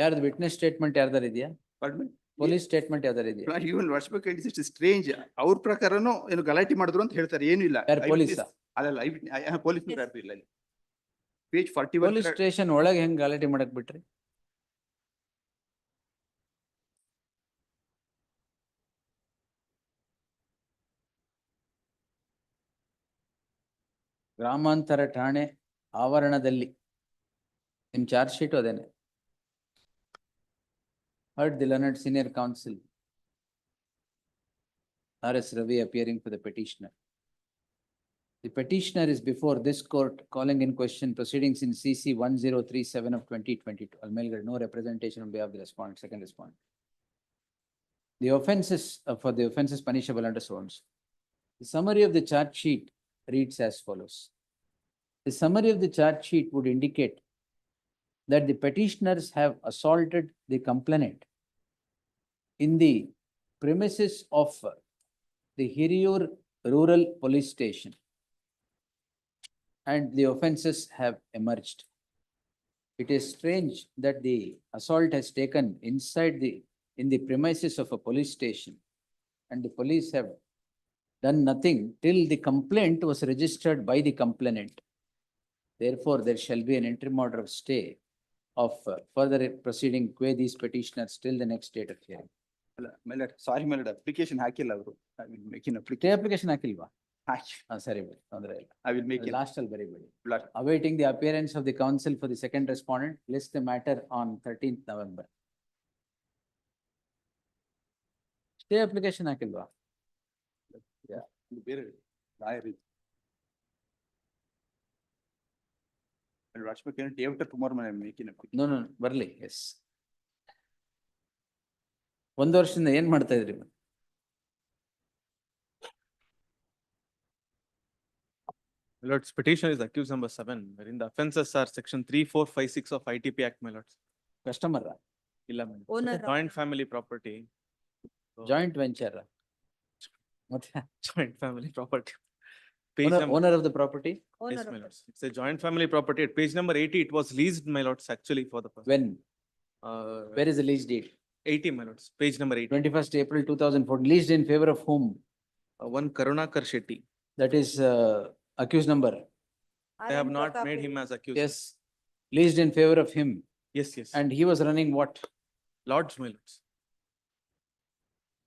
Speaker 3: ಯಾರ್ದು ವಿಟ್ನೆಸ್ ಸ್ಟೇಟ್ಮೆಂಟ್ ಯಾರ್ದಾರು ಇದೆಯಾ?
Speaker 22: Pardon me?
Speaker 3: ಪೊಲೀಸ್ ಸ್ಟೇಟ್ಮೆಂಟ್ ಯಾವ್ದಾರು ಇದೆಯಾ?
Speaker 22: Even Rashmi kindly see strange. ಅವ್ರ ಪ್ರಕಾರನು ಏನು ಗಲಾಟೆ ಮಾಡಿದ್ರು ಅಂತ ಹೇಳ್ತಾರೆ, ಏನು ಇಲ್ಲ.
Speaker 3: ಯಾರು ಪೊಲೀಸ್?
Speaker 22: ಅಲ್ಲಲ್ಲ, ಪೊಲೀಸ್ ಇಲ್ಲ. ಪೇಜ್ 41.
Speaker 3: ಪೊಲೀಸ್ ಸ್ಟೇಷನ್ ಒಳಗೆ ಹೆಂಗ್ ಗಲಾಟೆ ಮಾಡಕ್ ಬಿಟ್ರಿ? ಗ್ರಾಮಾಂತರ ಠಾಣೆ ಆವರಣದಲ್ಲಿ ನಿಮ್ ಚಾರ್ಜ್ ಶೀಟ್ ಅದೇನೆ. Heard the learned senior counsel R.S. Ravi appearing for the petitioner. The petitioner is before this court calling in question proceedings in CC 1037 of 2022. Almelgar, no representation on behalf of the respondent, second respondent. The offenses for the offenses punishable under so and so. The summary of the charge sheet reads as follows. The summary of the charge sheet would indicate that the petitioners have assaulted the complainant in the premises of the Hiriyur Rural Police Station, and the offenses have emerged. It is strange that the assault has taken in the premises of a police station, and the police have done nothing till the complaint was registered by the complainant. Therefore, there shall be an interim order of stay of further proceeding qua these petitioners till the next date of hearing.
Speaker 22: Sorry ಮೇಲಡ್, application ಹಾಕಿಲ್ಲ ಅವರು.
Speaker 3: Application ಹಾಕಿಲ್ವಾ? ಸರಿ ಬಿಡಿ, ತೊಂದರೆ ಇಲ್ಲ.
Speaker 22: I will make it.
Speaker 3: Last ಅಲ್ಲಿ ಬರೀಬೇಡಿ. Awaiting the appearance of the counsel for the second respondent, list the matter on 13th November. Stay application ಹಾಕಿಲ್ವಾ?
Speaker 22: ಬೇರೆ lawyer Rashmi can day after tomorrow I am making a.
Speaker 3: No, ಬರ್ಲಿ. Yes. 1 ವರ್ಷದಿಂದ ಏನ್ ಮಾಡ್ತಾ ಇದ್ರಿ?
Speaker 5: My lords, petition is accused number 7, wherein the offences are section 3456 of ITP Act, my lords.
Speaker 3: Customer?
Speaker 5: Illa, my lords.
Speaker 20: Owner.
Speaker 5: Joint family property.
Speaker 3: Joint venture?
Speaker 5: Joint family property.
Speaker 3: Owner of the property?
Speaker 5: Yes, my lords. It's a joint family property. At page number 80, it was leased, my lords, actually for the person.
Speaker 3: When? Where is the lease date?
Speaker 5: 80, my lords, page number 80.
Speaker 3: 21st April 2004, leased in favor of whom?
Speaker 5: One Karnataka Shetty.
Speaker 3: That is accused number.
Speaker 5: They have not made him as accused.
Speaker 3: Yes, leased in favor of him.
Speaker 5: Yes, yes.
Speaker 3: And he was running what?
Speaker 5: Lodge, my lords.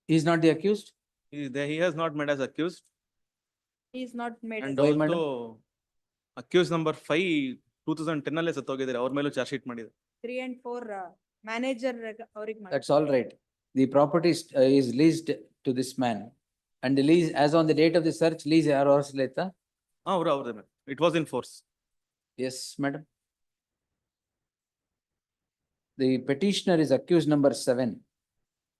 Speaker 3: He is not the accused?
Speaker 5: He has not made as accused.
Speaker 20: He is not made.
Speaker 5: And
Speaker 3: Why,
Speaker 5: also
Speaker 3: madam?
Speaker 5: accused number 5, 2010 ಅಲ್ಲೇ ಸತ್ತೋಗಿದ್ದಾರೆ, ಅವ್ರ ಮೇಲೂ charge sheet ಮಾಡಿದ್ದಾರೆ.
Speaker 20: 3 and 4 manager ಅವ್ರಿಗೆ ಮಾಡಿ.
Speaker 3: That's all right. The property is leased to this man. And the lease, as on the date of the search, lease ಯಾರು ಹೊರಸ್ಲೈತಾ?
Speaker 5: ಅವ್ರದೇ, it was in force.
Speaker 3: Yes, madam. the petitioner is accused number 7,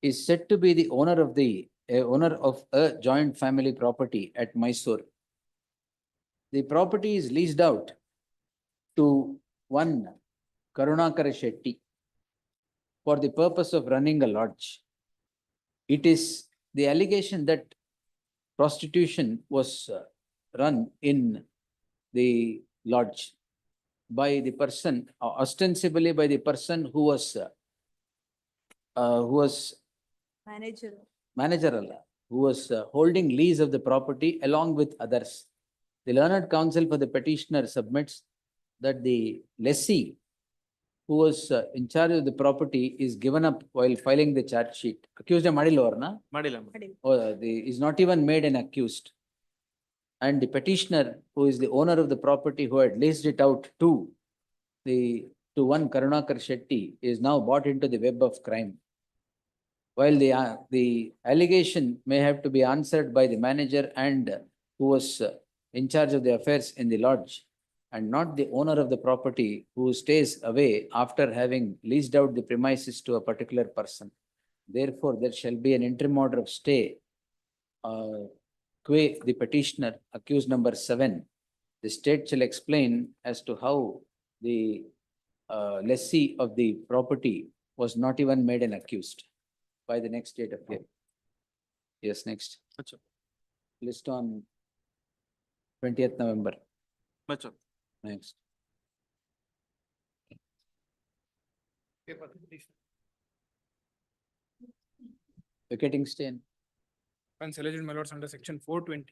Speaker 3: is said to be the owner of a joint family property at Mysore. The property is leased out to one Karnataka Shetty for the purpose of running a lodge. It is the allegation that prostitution was run in the lodge by the person, ostensibly by the person who was
Speaker 20: Manager.
Speaker 3: who was holding lease of the property along with others. The learned counsel for the petitioner submits that the lessee who was in charge of the property is given up while filing the charge sheet. Accused Madilorna is not even made an accused. And the petitioner, who is the owner of the property who had leased it out to one Karunakar Shetty, is now brought into the web of crime. While the allegation may have to be answered by the manager and who was in charge of the affairs in the lodge, and not the owner of the property who stays away after having leased out the premises to a particular person. Therefore, there shall be an interim order of stay. Que the petitioner, accused number 7, the state shall explain as to how the lessee of the property was not even made an accused by the next date of hearing. Yes, next. List on 20th November. Next. Vacating stay.
Speaker 18: Once alleged my lords under section 420.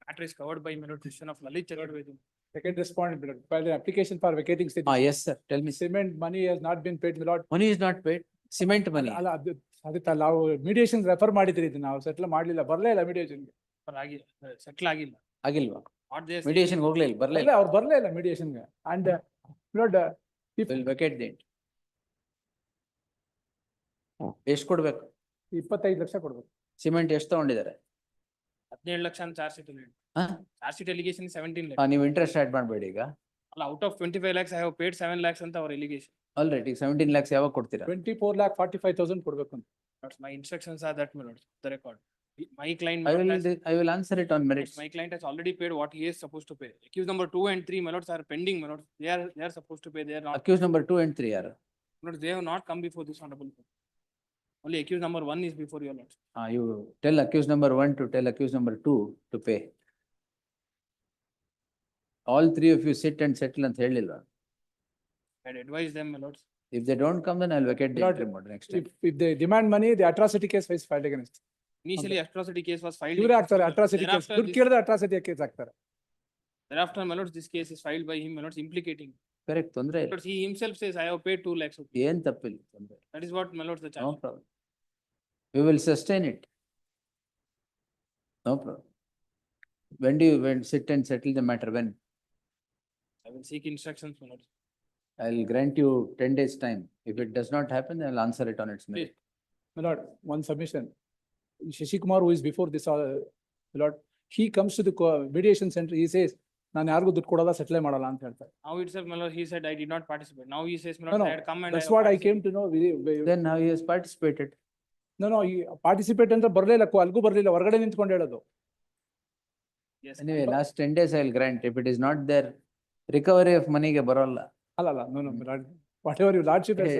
Speaker 18: Matter is covered by my lord decision of Lalit Chaturvedi.
Speaker 19: Second respondent, my lord, filed an application for vacating state.
Speaker 3: Yes, sir. Tell me.
Speaker 19: Cement money has not been paid, my lord.
Speaker 3: Money is not paid. Cement money.
Speaker 19: ಅದಕ್ಕೆ ನಾವು mediation refer ಮಾಡಿದ್ರಿ ಇದು ನಾವು settle ಮಾಡ್ಲಿಲ್ಲ ಬರ್ಲೇ ಇಲ್ಲ mediation
Speaker 18: settle ಆಗಿಲ್ಲ.
Speaker 3: ಆಗಿಲ್ವಾ? Mediation ಹೋಗ್ಲೇ ಇಲ್ಲ, ಬರ್ಲೇ ಇಲ್ಲ.
Speaker 19: ಅವ್ರು ಬರ್ಲೇ ಇಲ್ಲ ಮೀಡಿಯೇಷನ್ ಗೆ. ಅಂಡ್ ನೋಡ್
Speaker 3: will vacate the entry. ಎಷ್ಟು ಕೊಡ್ಬೇಕು?
Speaker 19: 25 ಲಕ್ಷ ಕೊಡ್ಬೇಕು.
Speaker 3: ಸಿಮೆಂಟ್ ಎಷ್ಟು ತಗೊಂಡಿದ್ದಾರೆ?
Speaker 18: 17 ಲಕ್ಷ ಅಂತ charge sheet charge sheet allegation 17 lakhs.
Speaker 3: ನೀವು ಇಂಟ್ರೆಸ್ಟ್ ಆಡ್ ಮಾಡಬೇಡಿ ಈಗ.
Speaker 18: ಅಲ್ಲ, out of 25 lakhs I have paid 7 lakhs ಅಂತ ಅವರ ಎಲಿಗೇಷನ್.
Speaker 3: ಆಲ್ರೈಟ್, ಈಗ 17 lakhs ಯಾವಾಗ ಕೊಡ್ತೀರಾ?
Speaker 19: 24,45,000 ಕೊಡ್ಬೇಕು ಅಂತ.
Speaker 18: My instructions are that, my lord, the record. My client,
Speaker 3: I will answer it on merits.
Speaker 18: my client has already paid what he is supposed to pay. Accused number 2 and 3, my lords, are pending, my lords. They are supposed to pay. They are not.
Speaker 3: Accused number 2 and 3 are.
Speaker 18: My lords, they have not come before this honorable court. Only accused number 1 is before your lords.
Speaker 3: You tell accused number 1 to tell accused number 2 to pay. All 3 of you sit and settle and ಹೇಳಿಲ್ವಾ?
Speaker 18: I advise them, my lords.
Speaker 3: If they don't come, then I'll vacate the interim order next time.
Speaker 19: If they demand money, the atrocity case is filed against.
Speaker 18: Initially, atrocity case was filed.
Speaker 19: ಇವ್ರು ಹಾಕ್ತಾರೆ atrocity case. ದುಡ್ಡು ಕೇಳಿದ್ರೆ atrocity case ಹಾಕ್ತಾರೆ.
Speaker 18: Thereafter, my lords, this case is filed by him, my lords, implicating.
Speaker 3: Correct, ತೊಂದ್ರೆ ಇಲ್ಲ.
Speaker 18: But he himself says, I have paid 2 lakhs.
Speaker 3: ಏನ್ ತಪ್ಪಿಲ್ಲ, ತೊಂದ್ರೆ ಇಲ್ಲ.
Speaker 18: That is what, my lords, the charge.
Speaker 3: No problem. We will sustain it. No problem. When do you sit and settle the matter? When?
Speaker 18: I will seek instructions, my lords.
Speaker 3: I'll grant you 10 days time. If it does not happen, I'll answer it on its merit.
Speaker 19: My lord, one submission. Shashi Kumar, who is before this, my lord, he comes to the mediation center, he says, ನಾನು ಯಾರಿಗೂ ದುಡ್ಡು ಕೊಡಲ್ಲ, settle ಮಾಡಲ್ಲ ಅಂತ ಹೇಳ್ತಾರೆ.
Speaker 18: Now itself, my lord, he said, I did not participate. Now he says, my
Speaker 19: No,
Speaker 18: lord,
Speaker 19: no,
Speaker 18: I had come and
Speaker 19: that's what I came to know.
Speaker 3: Then how he has participated?
Speaker 19: No, he participate ಅಂತ ಬರ್ಲೇ ಇಲ್ಲ, ಅಲ್ಗೂ ಬರ್ಲಿಲ್ಲ, ಹೊರಗಡೆ ನಿಂತ್ಕೊಂಡು ಹೇಳೋದು.
Speaker 18: Yes.
Speaker 3: Anyway, last 10 days I'll grant. If it is not there, recovery of money ಗೆ ಬರೋಲ್ಲ.
Speaker 19: ಅಲ್ಲ, no, my lord, whatever your lordship has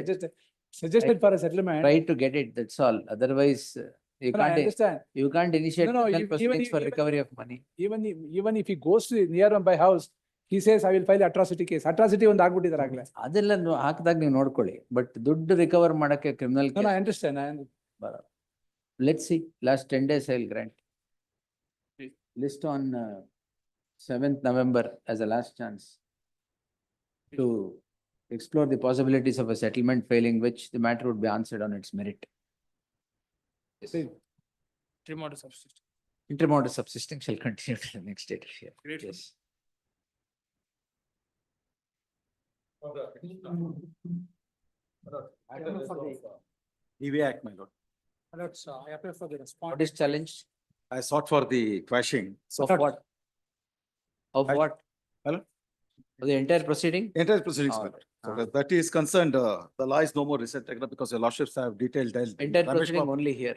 Speaker 19: suggested for a settlement.
Speaker 3: Try to get it, that's all. Otherwise, you
Speaker 19: No, I understand.
Speaker 3: can't initiate
Speaker 19: No,
Speaker 3: criminal proceedings for
Speaker 19: even-
Speaker 3: recovery of money.
Speaker 19: Even if he goes to near my house, he says, I will file atrocity case. Atrocity ಒಂದು ಆಗ್ಬಿಟ್ಟಿದ್ದಾರೆ ಆಗ್ಲೇ.
Speaker 3: ಅದೆಲ್ಲ ಹಾಕಿದಾಗ ನೀವು ನೋಡ್ಕೊಳ್ಳಿ. But ದುಡ್ಡು recover ಮಾಡಕ್ಕೆ criminal
Speaker 19: No, I understand.
Speaker 3: ಬರಲ್ಲ. Let's see, last 10 days I'll grant. List on 7th November as a last chance to explore the possibilities of a settlement, failing which the matter would be answered on its merit.
Speaker 18: Interim order subsisting.
Speaker 3: Interim order subsisting shall continue till the next date of hearing.
Speaker 18: Great.
Speaker 3: Yes.
Speaker 11: EV Act, my lord.
Speaker 19: I apply for the response.
Speaker 3: What is challenged?
Speaker 11: I sought for the quashing.
Speaker 3: Of what? Of
Speaker 11: I-
Speaker 3: what?
Speaker 11: Hello?
Speaker 3: The entire proceeding?
Speaker 7: Entire proceedings,
Speaker 3: All
Speaker 7: my lord. So
Speaker 3: right.
Speaker 7: that is concerned, the law is no more recent because your lordships have detailed.
Speaker 3: Entire proceeding only here.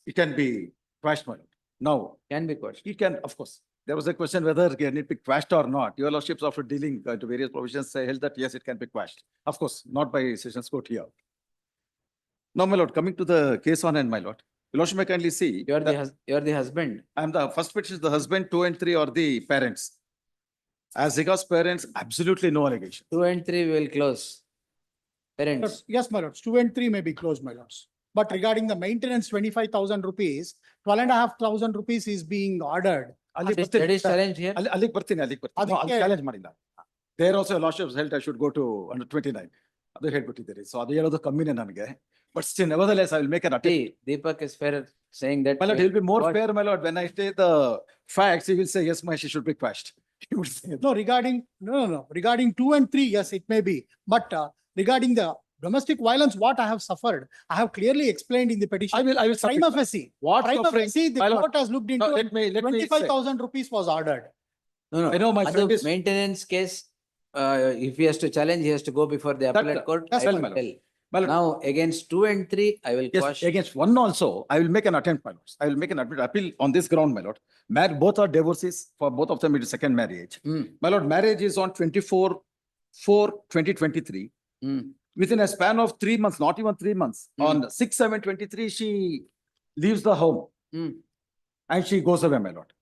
Speaker 7: It can be quashed, my lord. Now,
Speaker 3: Can be quashed.
Speaker 7: it can, of course. There was a question whether can it be quashed or not. Your lordships, after dealing to various provisions, held that yes, it can be quashed. Of course, not by sessions court here. Now, my lord, coming to the case on end, my lord. Your lordship may kindly see.
Speaker 3: You are
Speaker 7: that
Speaker 3: the husband.
Speaker 7: I am the first petition is the husband, 2 and 3 are the parents. As regards parents, absolutely no allegation.
Speaker 3: 2 and 3 will close. Parents.
Speaker 19: Yes, my lords, 2 and 3 may be closed, my lords. But regarding the maintenance, 25,000 rupees, 12,500 rupees is being ordered.
Speaker 3: That is challenged here.
Speaker 7: Alig Bartini. No, I'll challenge Marilla. There also lordships held I should go to under 29. Other head there is. So the other coming in. But still, nevertheless, I will make an attempt.
Speaker 3: Deepak is fair saying that.
Speaker 7: My lord, he'll be more fair, my lord. When I say the facts, he will say, yes, she should be quashed. He would say.
Speaker 19: No, regarding 2 and 3, yes, it may be. But regarding the domestic violence, what I have suffered, I have clearly explained in the petition.
Speaker 7: I will
Speaker 19: Prima facie.
Speaker 7: What
Speaker 19: Prima
Speaker 7: suffering?
Speaker 19: facie, the
Speaker 7: My lord,
Speaker 19: court has looked into
Speaker 7: no,
Speaker 19: it.
Speaker 7: let me say.
Speaker 19: 25,000 rupees was ordered.
Speaker 3: No.
Speaker 7: I know my friend
Speaker 3: Other
Speaker 7: is.
Speaker 3: maintenance case, if he has to challenge, he has to go before the appellate court.
Speaker 19: that's
Speaker 3: I
Speaker 19: well,
Speaker 3: will
Speaker 7: my lord.
Speaker 3: tell.
Speaker 7: My lord,
Speaker 3: Now, against 2 and 3, I will
Speaker 7: yes,
Speaker 3: quash.
Speaker 7: against one also, I will make an attempt, my lords. I will make an appeal on this ground, my lord. Both are divorces. For both of them, it is second marriage. My lord, marriage is on 24/4/2023. Within a span of 3 months, not even 3 months, on 6/7/23, she leaves the home and she goes away, my lord.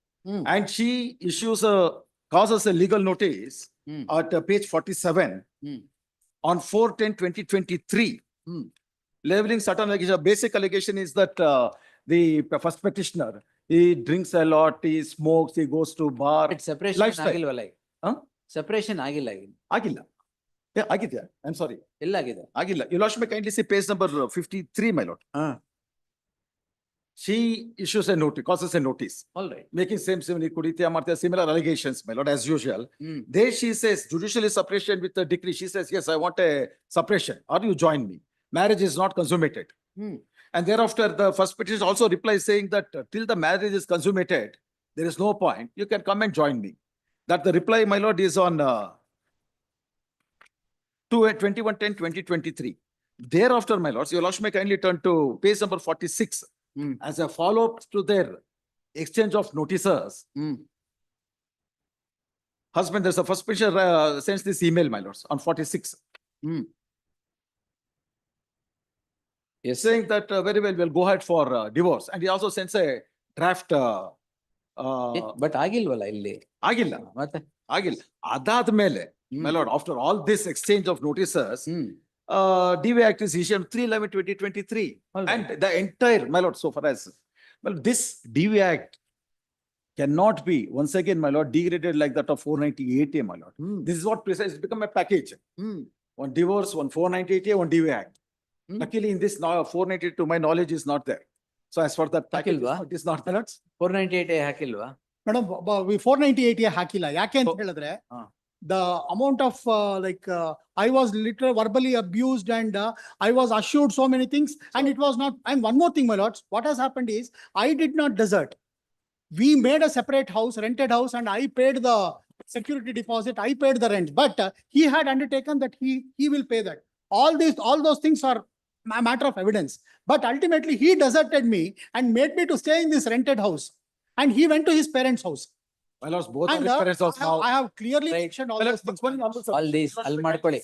Speaker 7: And she causes a legal notice at page 47 on 4/10/2023. Labeling certain allegation. Basic allegation is that the first petitioner, he drinks a lot, he smokes, he goes to bar.
Speaker 3: But separation
Speaker 7: Lifestyle.
Speaker 3: ಆಗಿಲ್ವಲ್ಲ?
Speaker 7: Huh?
Speaker 3: Separation ಆಗಿಲ್ಲ.
Speaker 7: Agilla. Yeah, Agitya. I'm sorry.
Speaker 3: ಎಲ್ಲ ಆಗಿದೆ.
Speaker 7: Agilla. Your lordship may kindly see page number 53, my lord. She issues a notice, causes a notice,
Speaker 3: All right.
Speaker 7: making similar allegations, my lord, as usual. There she says judicial separation with a decree. She says, yes, I want a separation or you join me. Marriage is not consummated. And thereafter, the first petitioner also replies saying that till the marriage is consummated, there is no point. You can come and join me. That the reply, my lord, is on 21/10/2023. Thereafter, my lords, your lordship may kindly turn to page number 46 as a follow-up to their exchange of notices. Husband, there's a first petitioner sends this email, my lords, on 46.
Speaker 3: Yes.
Speaker 7: Saying that very well, we'll go ahead for divorce. And he also sends a draft.
Speaker 3: But ಆಗಿಲ್ವಲ್ಲ ಇಲ್ಲಿ?
Speaker 7: Agilla.
Speaker 3: ಮತ್ತೆ?
Speaker 7: Agilla. Adadmele, my lord, after all this exchange of notices, DV Act is issued 3/11/2023. And the entire, my lord, so far as, well, this DV Act cannot be, once again, my lord, degraded like that of 498A, my lord. This is what precise, it's become a package. One divorce, one 498A, one DV Act. Luckily, in this now 498, to my knowledge, is not there. So as for that package, it is not there.
Speaker 3: 498 ಹಾಕಿಲ್ವಾ?
Speaker 19: Madam, 498 ಹಾಕಿಲ್ಲ. ಯಾಕೆ ಅಂತ ಹೇಳಿದ್ರೆ, the amount of I was literally verbally abused and I was assured so many things and it was not. And one more thing, my lords, what has happened is I did not desert. We made a separate house, rented house, and I paid the security deposit. I paid the rent, but he had undertaken that he will pay that. All those things are a matter of evidence. But ultimately, he deserted me and made me to stay in this rented house. And he went to his parents' house.
Speaker 7: My lords, both are
Speaker 19: And
Speaker 7: his parents' house now.
Speaker 19: I have clearly mentioned all those things.
Speaker 3: All these, ಅಲ್ಲಿ ಮಾಡ್ಕೊಳ್ಳಿ.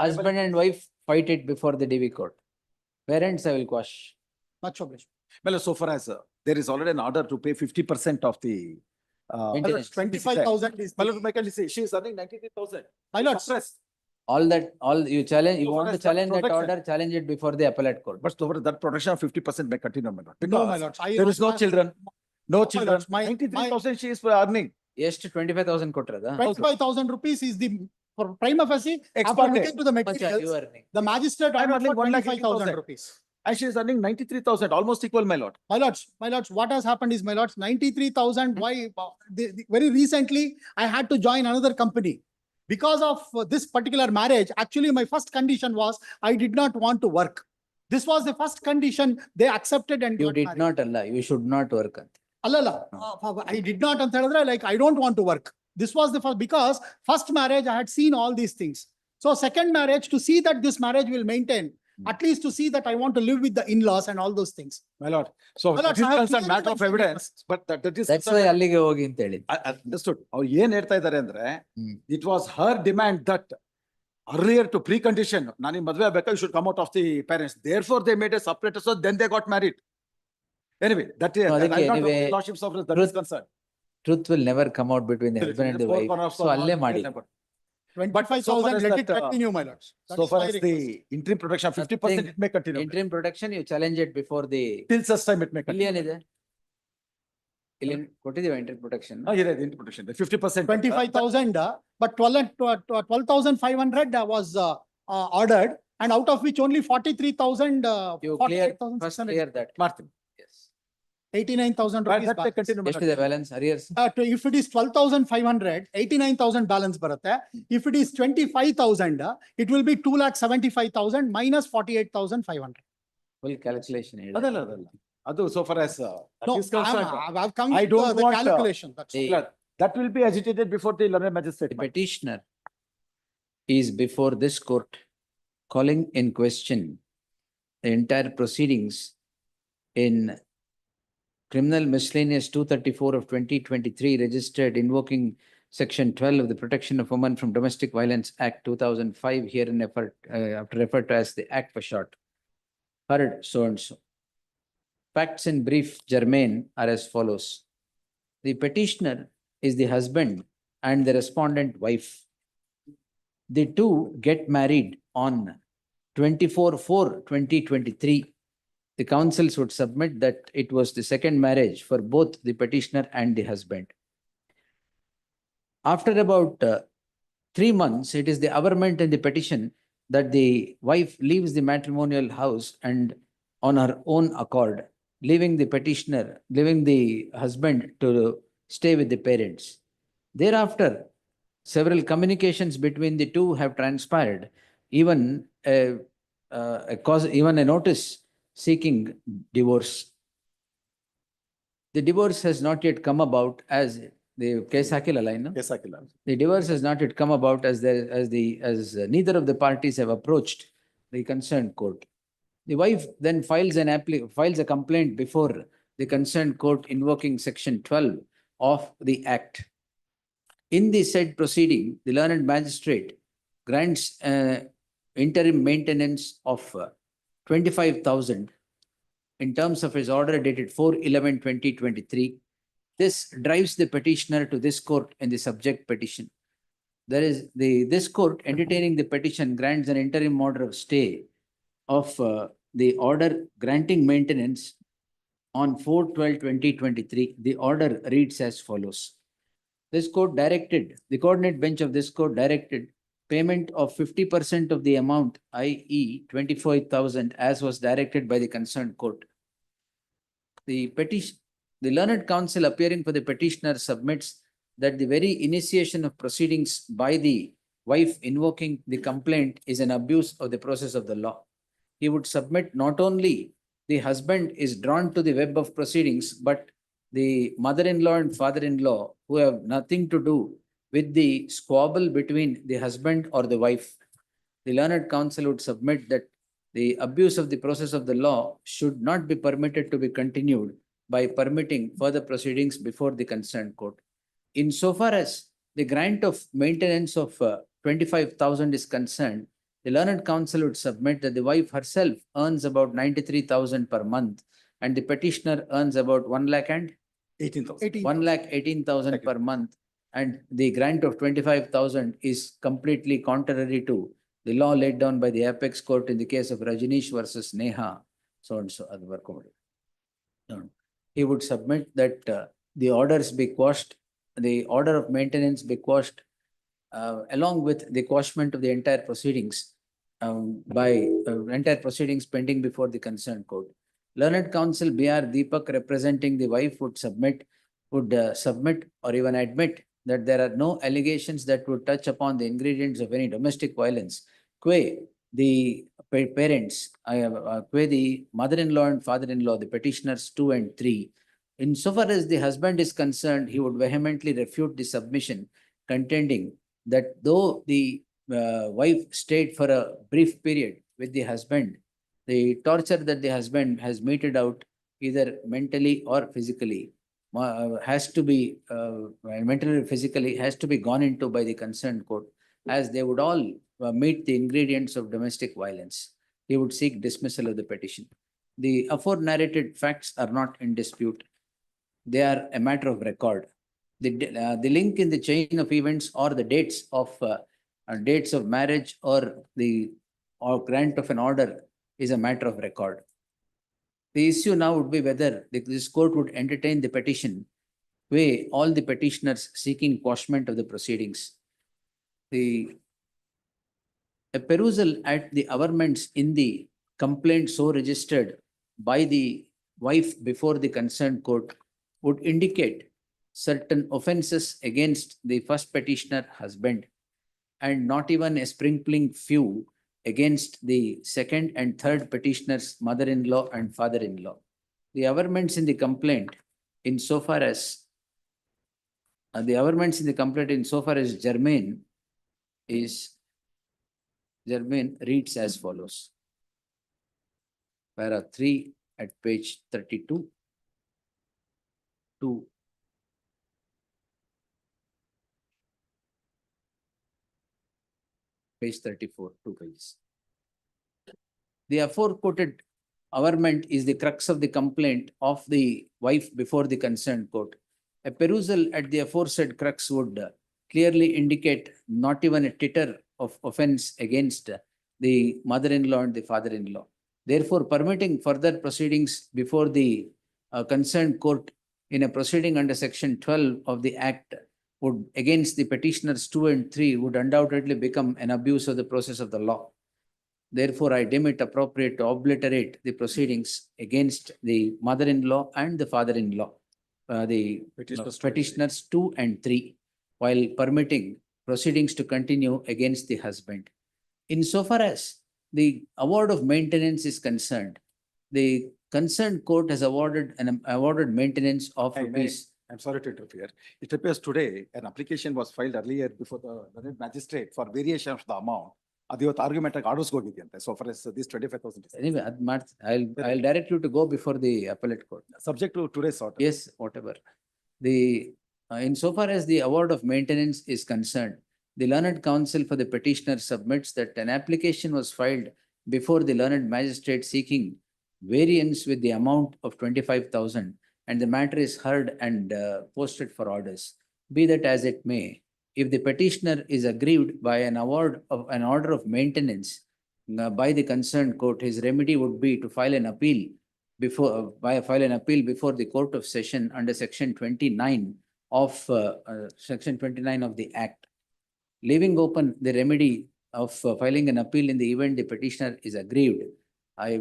Speaker 3: Husband and wife fight it before the DV court. Parents, I will quash.
Speaker 19: Much obliged.
Speaker 7: Well, so far as there is already an order to pay 50% of the.
Speaker 3: Maintenance.
Speaker 19: 25,000 is.
Speaker 7: My lord, may I kindly say, she is earning 93,000.
Speaker 19: My lord,
Speaker 3: All you challenge, you
Speaker 7: So
Speaker 3: want
Speaker 7: far
Speaker 3: to
Speaker 7: as that
Speaker 3: challenge that
Speaker 7: protection-
Speaker 3: order, challenge it before the appellate court.
Speaker 7: But so far that protection of 50% may continue, my lord.
Speaker 19: No, my
Speaker 7: Because
Speaker 19: lords.
Speaker 7: there is no children, no children.
Speaker 19: lords, my-
Speaker 7: 93,000 she is earning.
Speaker 3: ಎಷ್ಟು 25,000 ಕೊಟ್ರದ?
Speaker 19: 25,000 rupees is the for prima facie. After
Speaker 7: Ex-parte.
Speaker 19: looking to the
Speaker 3: Much are you
Speaker 19: materials,
Speaker 3: earning?
Speaker 19: the magistrate
Speaker 7: I'm
Speaker 19: ordered
Speaker 7: earning
Speaker 19: for
Speaker 7: 1,80,000
Speaker 19: 25,000 rupees.
Speaker 7: And she is earning 93,000, almost equal, my lord.
Speaker 19: My lords, what has happened is, my lords, 93,000, why, very recently, I had to join another company. Because of this particular marriage, actually, my first condition was, I did not want to work. This was the first condition they accepted and
Speaker 3: You
Speaker 19: got
Speaker 3: did
Speaker 19: married.
Speaker 3: not ಅಲ್ಲ, you should not work ಅಂತ.
Speaker 19: Allala, I did not ಅಂತ ಹೇಳಿದ್ರೆ, like, I don't want to work. This was the first, because first marriage, I had seen all these things. So second marriage, to see that this marriage will maintain, at least to see that I want to live with the in-laws and all those things.
Speaker 7: My lord, so
Speaker 19: My lord,
Speaker 7: that is
Speaker 19: I have
Speaker 7: concerned
Speaker 19: clearly
Speaker 7: matter of
Speaker 19: mentioned it.
Speaker 7: evidence, but that is.
Speaker 3: That's why ಅಲ್ಲಿಗೆ ಹೋಗಿ ಅಂತ ಹೇಳಿ.
Speaker 7: Understood. ಅವ್ರು ಏನ್ ಹೇಳ್ತಾ ಇದ್ದಾರೆ ಅಂದ್ರೆ, it was her demand that earlier to precondition, ನಾನು ಮದ್ವೆ ಆಗ್ಬೇಕಾ, you should come out of the parents. Therefore, they made a separate, so then they got married. Anyway, that is,
Speaker 3: No, ಅದಕ್ಕೆ anyway,
Speaker 7: lordship of that is concerned.
Speaker 3: Truth will never come out between the husband and the wife. So ಅಲ್ಲೇ ಮಾಡಿ.
Speaker 19: 25,000, let it continue, my lords. That
Speaker 7: So
Speaker 19: is
Speaker 7: far
Speaker 19: my
Speaker 7: as
Speaker 19: request.
Speaker 7: the interim protection, 50% it may continue.
Speaker 3: Interim protection, you challenge it before the.
Speaker 7: Till such time it may
Speaker 3: ಇಲ್ಲಿ
Speaker 7: continue.
Speaker 3: ಏನಿದೆ? ಇಲ್ಲಿ ಕೊಟ್ಟಿದ್ದೀವಿ interim protection.
Speaker 7: ಇದೆ, interim protection, 50%.
Speaker 19: 25,000, but 12,500 was ordered, and out of which only 43,000,
Speaker 3: You clear, first clear that.
Speaker 7: ಮಾಡ್ತೀನಿ.
Speaker 3: Yes.
Speaker 19: 89,000 rupees.
Speaker 7: That may
Speaker 19: balance.
Speaker 7: continue.
Speaker 3: ಎಷ್ಟಿದೆ balance arrears?
Speaker 19: If it is 12,500, 89,000 balance ಬರುತ್ತೆ. If it is 25,000, it will be 2,75,000 minus 48,500.
Speaker 3: Full calculation ಹೇಳಿ.
Speaker 7: ಅದಲ್ಲ. ಅದು so far as
Speaker 19: No,
Speaker 7: that is concerned.
Speaker 19: I've come
Speaker 7: I
Speaker 19: to
Speaker 7: don't
Speaker 19: the
Speaker 7: want,
Speaker 19: calculation. That's all.
Speaker 3: The
Speaker 7: That will be agitated before the learned magistrate.
Speaker 3: the petitioner is before this court calling in question the entire proceedings in Criminal Miscellaneous 234 of 2023 registered invoking Section 12 of the Protection of Women from Domestic Violence Act 2005 herein referred to as the Act for short. Heard so and so. Facts in brief germane are as follows. The petitioner is the husband and the respondent wife. The two get married on 24/4/2023. The councils would submit that it was the second marriage for both the petitioner and the husband. After about 3 months, it is the averment in the petition that the wife leaves the matrimonial house and on her own accord, leaving the husband to stay with the parents. Thereafter, several communications between the two have transpired, even a notice seeking divorce. The divorce has not yet come about as the case hakila line.
Speaker 7: Yes, Akila.
Speaker 3: The divorce has not yet come about as neither of the parties have approached the concerned court. The wife then files a complaint before the concerned court invoking Section 12 of the Act. In the said proceeding, the learned magistrate grants interim maintenance of 25,000 in terms of his order dated 4/11/2023. This drives the petitioner to this court in the subject petition. This court entertaining the petition grants an interim order of stay of the order granting maintenance on 4/12/2023. The order reads as follows. This court directed, the coordinate bench of this court directed payment of 50% of the amount, i.e. 25,000 as was directed by the concerned court. The learned counsel appearing for the petitioner submits that the very initiation of proceedings by the wife invoking the complaint is an abuse of the process of the law. He would submit not only the husband is drawn to the web of proceedings, but the mother-in-law and father-in-law who have nothing to do with the squabble between the husband or the wife. The learned counsel would submit that the abuse of the process of the law should not be permitted to be continued by permitting further proceedings before the concerned court. Insofar as the grant of maintenance of 25,000 is concerned, the learned counsel would submit that the wife herself earns about 93,000 per month and the petitioner earns about
Speaker 7: 18,000.
Speaker 3: 1,18,000 per month, and the grant of 25,000 is completely contrary to the law laid down by the apex court in the case of Rajneesh versus Neha, so and so other work. He would submit that the orders be quashed, the order of maintenance be quashed, along with the quashment of the entire proceedings pending before the concerned court. Learned counsel B.R. Deepak representing the wife would submit or even admit that there are no allegations that would touch upon the ingredients of any domestic violence, que the parents, the mother-in-law and father-in-law, the petitioners 2 and 3. Insofar as the husband is concerned, he would vehemently refute the submission contending that though the wife stayed for a brief period with the husband, the torture that the husband has meted out either mentally or physically has to be mentally or physically has to be gone into by the concerned court, as they would all meet the ingredients of domestic violence. He would seek dismissal of the petition. The afore narrated facts are not in dispute. They are a matter of record. The link in the chain of events or the dates of marriage or grant of an order is a matter of record. The issue now would be whether this court would entertain the petition, weigh all the petitioners seeking quashment of the proceedings. A perusal at the averments in the complaint so registered by the wife before the concerned court would indicate certain offences against the first petitioner husband, and not even a sprinkling few against the second and third petitioner's mother-in-law and father-in-law. The averments in the complaint insofar as germane reads as follows. Para 3 at page 32 to page 34, 2 pages. The aforequoted averment is the crux of the complaint of the wife before the concerned court. A perusal at the aforesaid crux would clearly indicate not even a titter of offense against the mother-in-law and the father-in-law. Therefore, permitting further proceedings before the concerned court in a proceeding under section 12 of the Act would against the petitioners 2 and 3 would undoubtedly become an abuse of the process of the law. Therefore, I deem it appropriate to obliterate the proceedings against the mother-in-law and the father-in-law, the petitioners 2 and 3, while permitting proceedings to continue against the husband. Insofar as the award of maintenance is concerned, the concerned court has awarded maintenance of rupees.
Speaker 7: I'm sorry to interfere. It appears today an application was filed earlier before the magistrate for variation of the amount. Adivat argument orders go so far as this 25,000.
Speaker 3: Anyway, I'll direct you to go before the appellate court.
Speaker 7: Subject to today's order.
Speaker 3: Yes, whatever. Insofar as the award of maintenance is concerned, the learned counsel for the petitioner submits that an application was filed before the learned magistrate seeking variance with the amount of 25,000, and the matter is heard and posted for orders. Be that as it may, if the petitioner is aggrieved by an order of maintenance by the concerned court, his remedy would be to file an appeal before the Court of Session under section 29 of the Act, leaving open the remedy of filing an appeal in the event the petitioner is aggrieved. I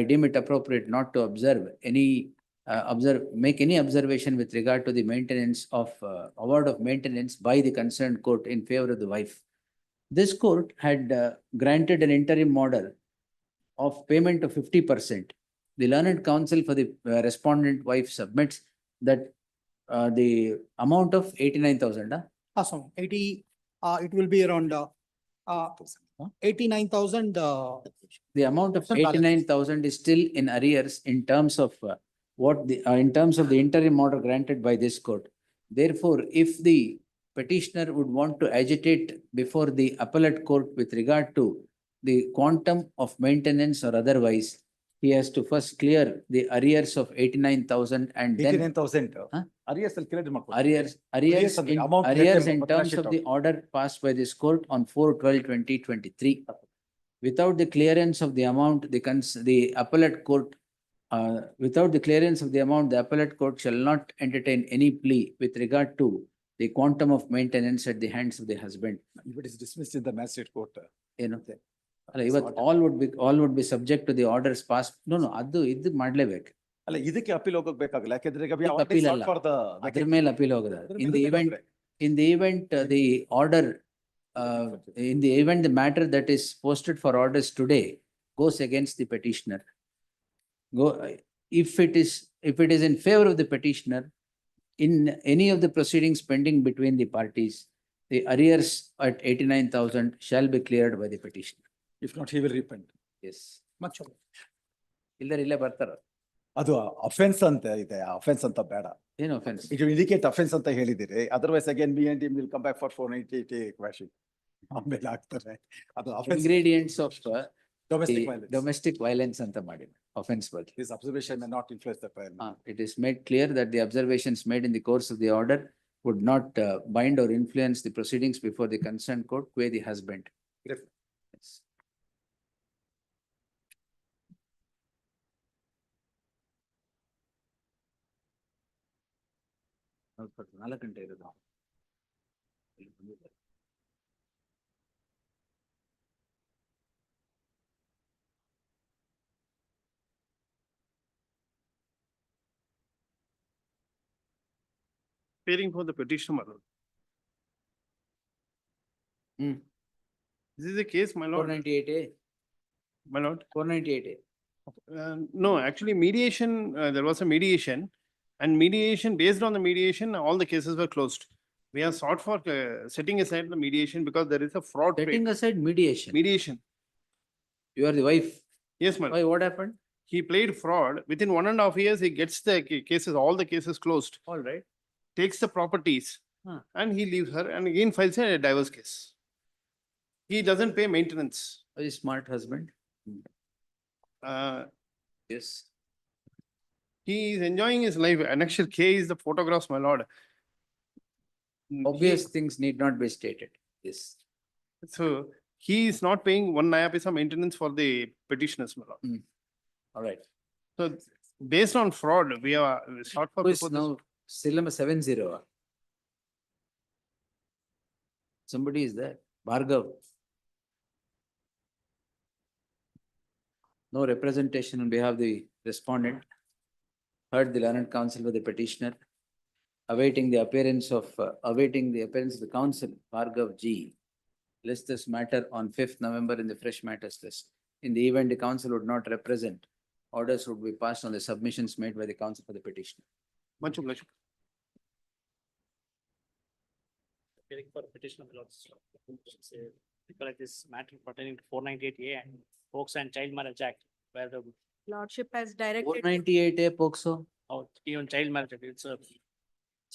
Speaker 3: deem it appropriate not to make any observation with regard to the maintenance of award of maintenance by the concerned court in favor of the wife. This court had granted an interim order of payment of 50%. The learned counsel for the respondent wife submits that the amount of 89,000.
Speaker 19: Awesome. It will be around 89,000.
Speaker 3: The amount of 89,000 is still in arrears in terms of the interim order granted by this court. Therefore, if the petitioner would want to agitate before the appellate court with regard to the quantum of maintenance or otherwise, he has to first clear the arrears of 89,000 and then
Speaker 7: 89,000. Arrears
Speaker 3: in terms of the order passed by this court on 4/12/2023. Without the clearance of the amount, the appellate court shall not entertain any plea with regard to the quantum of maintenance at the hands of the husband.
Speaker 7: If it is dismissed in the magistrate court.
Speaker 3: All would be subject to the orders passed. No, ಇದು ಮಾಡ್ಲೇಬೇಕು.
Speaker 7: ಅಲ್ಲ ಇದಕ್ಕೆ appeal ಹೋಗಬೇಕಾಗಿಲ್ಲ ಯಾಕಂದ್ರೆ ಈಗ
Speaker 3: appeal ಅಲ್ಲ. ಅದ್ರ ಮೇಲೆ appeal ಹೋಗದ. In the event the matter that is posted for orders today goes against the petitioner, if it is in favor of the petitioner, in any of the proceedings pending between the parties, the arrears at 89,000 shall be cleared by the petitioner.
Speaker 7: If not, he will repent.
Speaker 3: Yes.
Speaker 7: Much.
Speaker 3: ಇಲ್ಲೇ ಬರ್ತಾರ.
Speaker 7: ಅದು offence ಅಂತ ಇದೆ, offence ಅಂತ ಬೇಡ.
Speaker 3: ಏನು offense?
Speaker 7: It will indicate offense ಅಂತ ಹೇಳಿದಿರಿ. Otherwise again me and him will come back for 498 question. ಆಮೇಲೆ ಆಗ್ತಾರೆ. ಅದು offense.
Speaker 3: Ingredients of
Speaker 7: Domestic
Speaker 3: the
Speaker 7: violence.
Speaker 3: domestic violence ಅಂತ ಮಾಡಿ offense ಬಗ್ಗೆ.
Speaker 7: His observation may not influence the trial.
Speaker 3: It is made clear that the observations made in the course of the order would not bind or influence the proceedings before the concerned court, qua the husband.
Speaker 7: Yes.
Speaker 3: Yes. ನಾಲ್ಕು ಗಂಟೆ ಇರೋದು.
Speaker 19: Appearing for the petitioner, my lord. This is a case, my lord.
Speaker 3: 498A.
Speaker 19: My lord.
Speaker 3: 498A.
Speaker 19: No, actually mediation, there was a mediation, and mediation, based on the mediation, all the cases were closed. We have sought for setting aside the mediation because there is a fraud.
Speaker 3: Setting aside mediation.
Speaker 19: Mediation.
Speaker 3: You are the wife.
Speaker 19: Yes, my lord.
Speaker 3: Why, what happened?
Speaker 19: He played fraud. Within 1.5 years, he gets the cases, all the cases closed,
Speaker 3: All right.
Speaker 19: takes the properties, and he leaves her and again files a divorce case. He doesn't pay maintenance.
Speaker 3: A smart husband. Yes.
Speaker 19: He is enjoying his life. Annexure K is the photographs, my lord.
Speaker 3: Obvious things need not be stated. Yes.
Speaker 19: So he is not paying 1 naya paisa maintenance for the petitioners, my lord.
Speaker 3: All right.
Speaker 19: So based on fraud, we are sought for.
Speaker 3: Who is
Speaker 19: before this-
Speaker 3: now still number 70? Somebody is there. Bhargav. No representation on behalf of the respondent. Heard the learned counsel with the petitioner. Awaiting the appearance of the counsel, Bhargav G. List this matter on 5th November in the fresh matters list. In the event the counsel would not represent, orders would be passed on the submissions made by the counsel for the petitioner.
Speaker 19: Much obliged.
Speaker 1: Appearing for petition of lords. Recollect this matter pertaining to 498A and Folks and Child Marriage Act, where the
Speaker 20: Lordship has directed.
Speaker 3: 498A POCSO.
Speaker 1: even child marriage, it's a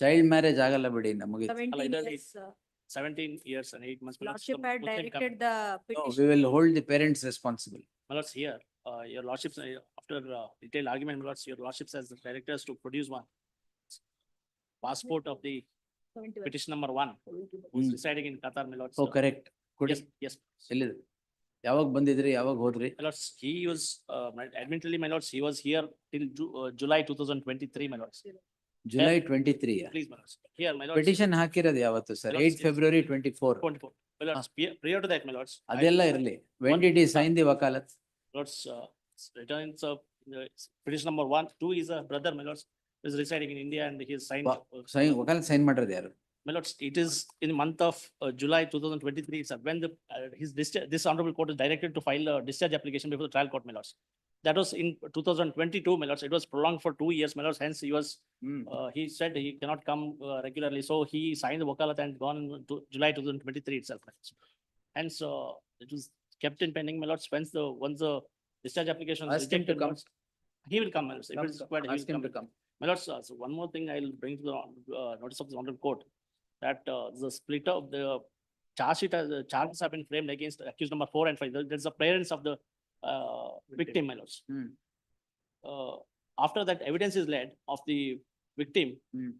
Speaker 3: Child marriage ಆಗಲ್ಲ ಬಿಡಿ ನಮಗೆ.
Speaker 20: 17 years,
Speaker 1: 17 years and 8 months.
Speaker 20: Lordship had directed the
Speaker 3: No,
Speaker 20: petition.
Speaker 3: we will hold the parents responsible.
Speaker 1: My lords, here, your lordships, after detailed argument, my lords, your lordships as the directors to produce one passport of the
Speaker 20: 71.
Speaker 1: petition number 1, who is residing in Qatar, my lords.
Speaker 3: Oh, correct. ಕೊಡಿ.
Speaker 1: Yes, yes.
Speaker 3: ಎಲ್ಲಿದೆ? ಯಾವಾಗ ಬಂದಿದ್ರಿ? ಯಾವಾಗ ಹೋದ್ರಿ?
Speaker 1: My lords, he was, admittedly, my lords, he was here till July 2023, my lords.
Speaker 3: July 23.
Speaker 1: Please, my lords. Here, my lords.
Speaker 3: Petition ಹಾಕಿರೋದು ಯಾವತ್ತು sir?
Speaker 1: My lords,
Speaker 3: 8 February 24.
Speaker 1: 24. My lords, prior to that, my lords.
Speaker 3: ಅದೆಲ್ಲ ಇರ್ಲಿ. When did he sign the wakalat?
Speaker 1: Lords, returns of petition number 1, 2 is a brother, my lords, who is residing in India and he is signed.
Speaker 3: ವಕಾಲತ್ sign ಮಾಡಿರೋದು ಯಾರು?
Speaker 1: My lords, it is in the month of July 2023, sir, when the his discharge, this honorable court is directed to file a discharge application before the trial court, my lords. That was in 2022, my lords. It was prolonged for 2 years, my lords. Hence, he was he said he cannot come regularly, so he signed the wakalat and gone to July 2023 itself. My lords. Hence, it was kept in pending, my lords. Once the discharge application is
Speaker 3: Ask him to
Speaker 1: rejected, my
Speaker 3: come.
Speaker 1: lords, he will come, my lords. If it is required, he
Speaker 3: Ask
Speaker 1: will
Speaker 3: him to
Speaker 1: come.
Speaker 3: come.
Speaker 1: My lords, so one more thing I'll bring to the notice of the honorable court, that the split of the charge sheet, charges have been framed against accused number 4 and 5. There's the parents of the victim, my lords. After that, evidence is led of the victim,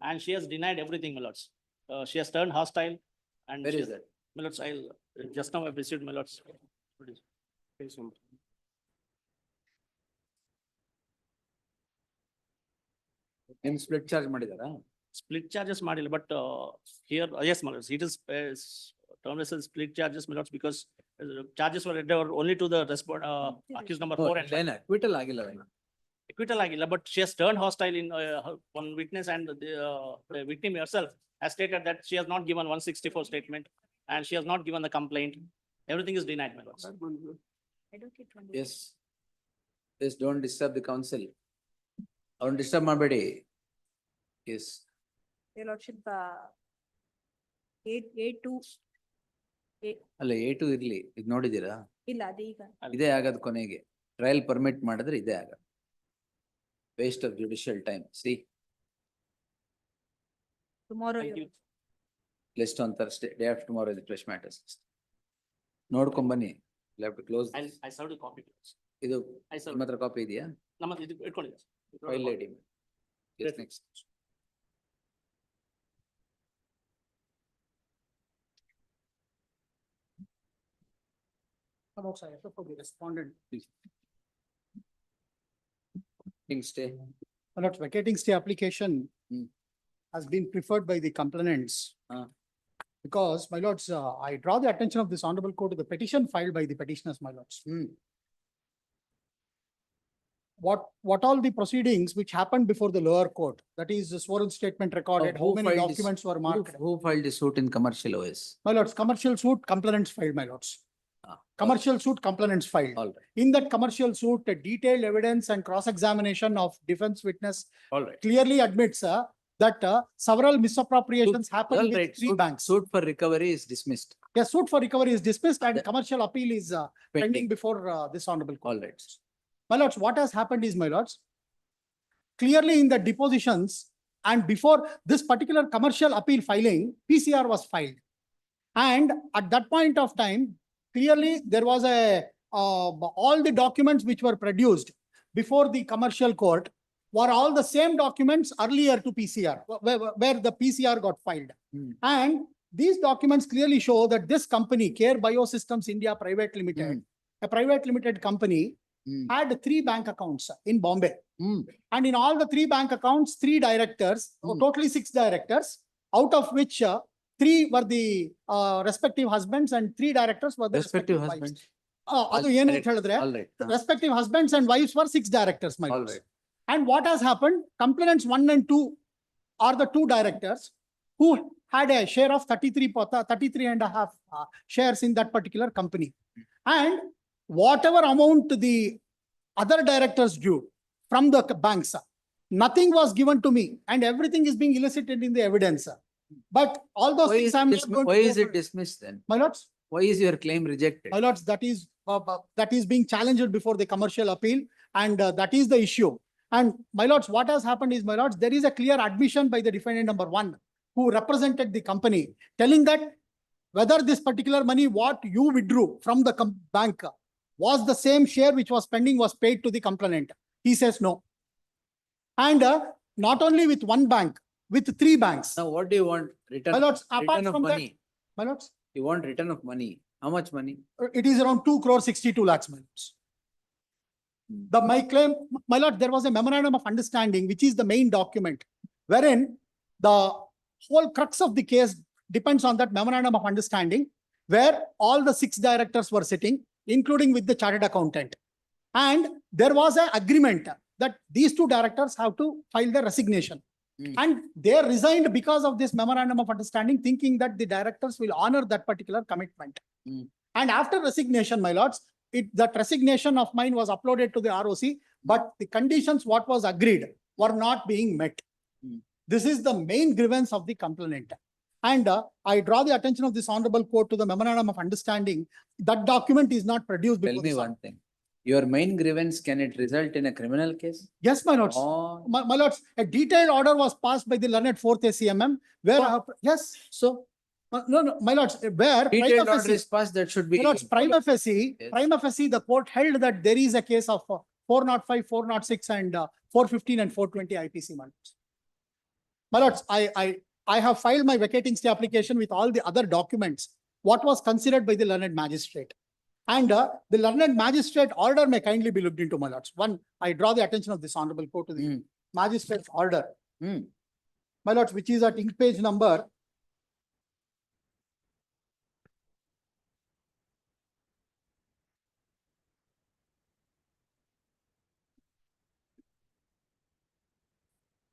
Speaker 1: and she has denied everything, my lords. She has turned hostile, and
Speaker 3: Where
Speaker 1: she
Speaker 3: is that?
Speaker 1: My lords, I'll just now I've received, my lords.
Speaker 3: ನಿಮ್ split charge ಮಾಡಿದಾರಾ?
Speaker 1: Split charges ಮಾಡಿಲ್ಲ, but here, yes, my lords, it is termed as split charges, my lords, because charges were read only to the accused number 4 and 5.
Speaker 3: Acquittal ಆಗಿಲ್ಲ ಏನು?
Speaker 1: Acquittal ಆಗಿಲ್ಲ, but she has turned hostile in one witness, and the victim herself has stated that she has not given 164 statement and she has not given the complaint. Everything is denied, my lords.
Speaker 3: Yes. Please don't disturb the council. ಅವ್ರನ್ನ disturb ಮಾಡಬೇಡಿ. Yes.
Speaker 20: Your Lordship, A2.
Speaker 3: ಅಲ್ಲ A2 ಇರ್ಲಿ, ಇದು ನೋಡಿದೀರಾ?
Speaker 20: ಇಲ್ಲ ಅದೀಗ.
Speaker 3: ಇದೇ ಆಗದ್ ಕೊನೆಗೆ. ಟ್ರಯಲ್ ಪರ್ಮಿಟ್ ಮಾಡಿದ್ರೆ ಇದೇ ಆಗದು. Waste of judicial time. See.
Speaker 20: Tomorrow.
Speaker 3: List on Thursday, day after tomorrow is the fresh matters. ನೋಡ್ಕೊಂಡ್ ಬನ್ನಿ. We'll have to close.
Speaker 1: I served a copy.
Speaker 3: ಇದು
Speaker 1: I served.
Speaker 3: ನಿಮ್ಮ ಹತ್ರ ಕಾಪಿ ಇದೆಯಾ?
Speaker 1: ನಮ್ಮ ಇದು ಇಟ್ಕೊಂಡಿದ್ದೆ.
Speaker 3: File ID. Yes, next.
Speaker 19: About sir, for the respondent, please.
Speaker 3: Stay.
Speaker 19: Not vacating stay application has been preferred by the complainants. Because, my lords, I draw the attention of this honorable court to the petition filed by the petitioners, my lords. What all the proceedings which happened before the lower court, that is the sworn statement recorded, how many documents were marked.
Speaker 3: Who filed the suit in commercial OS?
Speaker 19: My lords, commercial suit, complainants filed, my lords. Commercial suit, complainants filed.
Speaker 3: All right.
Speaker 19: In that commercial suit, a detailed evidence and cross-examination of defense witness
Speaker 3: All right.
Speaker 19: clearly admits that several misappropriations happened
Speaker 3: All
Speaker 19: with
Speaker 3: right.
Speaker 19: three banks.
Speaker 3: Suit for recovery is dismissed.
Speaker 19: Yes, suit for recovery is dismissed and commercial appeal is pending before this honorable court.
Speaker 3: All right.
Speaker 19: My lords, what has happened is, my lords, clearly in the depositions and before this particular commercial appeal filing, PCR was filed. And at that point of time, clearly there was all the documents which were produced before the commercial court were all the same documents earlier to PCR, where the PCR got filed. And these documents clearly show that this company, Care Biosystems India Private Limited, a private limited company, had 3 bank accounts in Bombay. And in all the 3 bank accounts, 3 directors, totally 6 directors, out of which 3 were the respective husbands and 3 directors were the
Speaker 3: Respective
Speaker 19: wives.
Speaker 3: husbands.
Speaker 19: ಅದು ಏನು ಅಂತ ಹೇಳಿದ್ರೆ,
Speaker 3: All right.
Speaker 19: respective husbands and wives were 6 directors, my
Speaker 3: All
Speaker 19: lords.
Speaker 3: right.
Speaker 19: And what has happened, complainants 1 and 2 are the 2 directors who had a share of 33 and a half shares in that particular company. And whatever amount the other directors due from the banks, nothing was given to me and everything is being elicited in the evidence. But all those
Speaker 3: Why
Speaker 19: things
Speaker 3: is
Speaker 19: I'm
Speaker 3: it
Speaker 19: not going to
Speaker 3: why
Speaker 19: go
Speaker 3: is it
Speaker 19: for-
Speaker 3: dismissed then?
Speaker 19: My lords,
Speaker 3: Why is your claim rejected?
Speaker 19: my lords, that is being challenged before the commercial appeal and that is the issue. And my lords, what has happened is, my lords, there is a clear admission by the defendant number 1 who represented the company, telling that whether this particular money what you withdrew from the bank was the same share which was pending was paid to the complainant. He says no. And not only with 1 bank, with 3 banks.
Speaker 3: Now, what do you want? Return,
Speaker 19: My lords, apart
Speaker 3: return of
Speaker 19: from that,
Speaker 3: money.
Speaker 19: my lords,
Speaker 3: You want return of money. How much money?
Speaker 19: it is around 2 crore 62 lakhs, my lords. My claim, my lord, there was a memorandum of understanding, which is the main document, wherein the whole crux of the case depends on that memorandum of understanding, where all the 6 directors were sitting, including with the chartered accountant. And there was an agreement that these 2 directors have to file their resignation. And they resigned because of this memorandum of understanding, thinking that the directors will honor that particular commitment. And after resignation, my lords, that resignation of mine was uploaded to the ROC, but the conditions what was agreed were not being met. This is the main grievance of the complainant. And I draw the attention of this honorable court to the memorandum of understanding. That document is not produced
Speaker 3: Tell
Speaker 19: before
Speaker 3: me
Speaker 19: this.
Speaker 3: one thing. Your main grievance, can it result in a criminal case?
Speaker 19: Yes, my lords.
Speaker 3: Oh.
Speaker 19: My lords, a detailed order was passed by the learned 4th ACMM, where, yes,
Speaker 3: So,
Speaker 19: no, my lords, where
Speaker 3: detailed
Speaker 19: prima
Speaker 3: order
Speaker 19: facie-
Speaker 3: is passed, that should be.
Speaker 19: my lords, prima facie, the court held that there is a case of 405, 406 and 415 and 420 IPC, my lords. My lords, I have filed my vacating stay application with all the other documents, what was considered by the learned magistrate. And the learned magistrate order may kindly be looked into, my lords. 1, I draw the attention of this honorable court to the magistrate's order. My lords, which is at ink page number.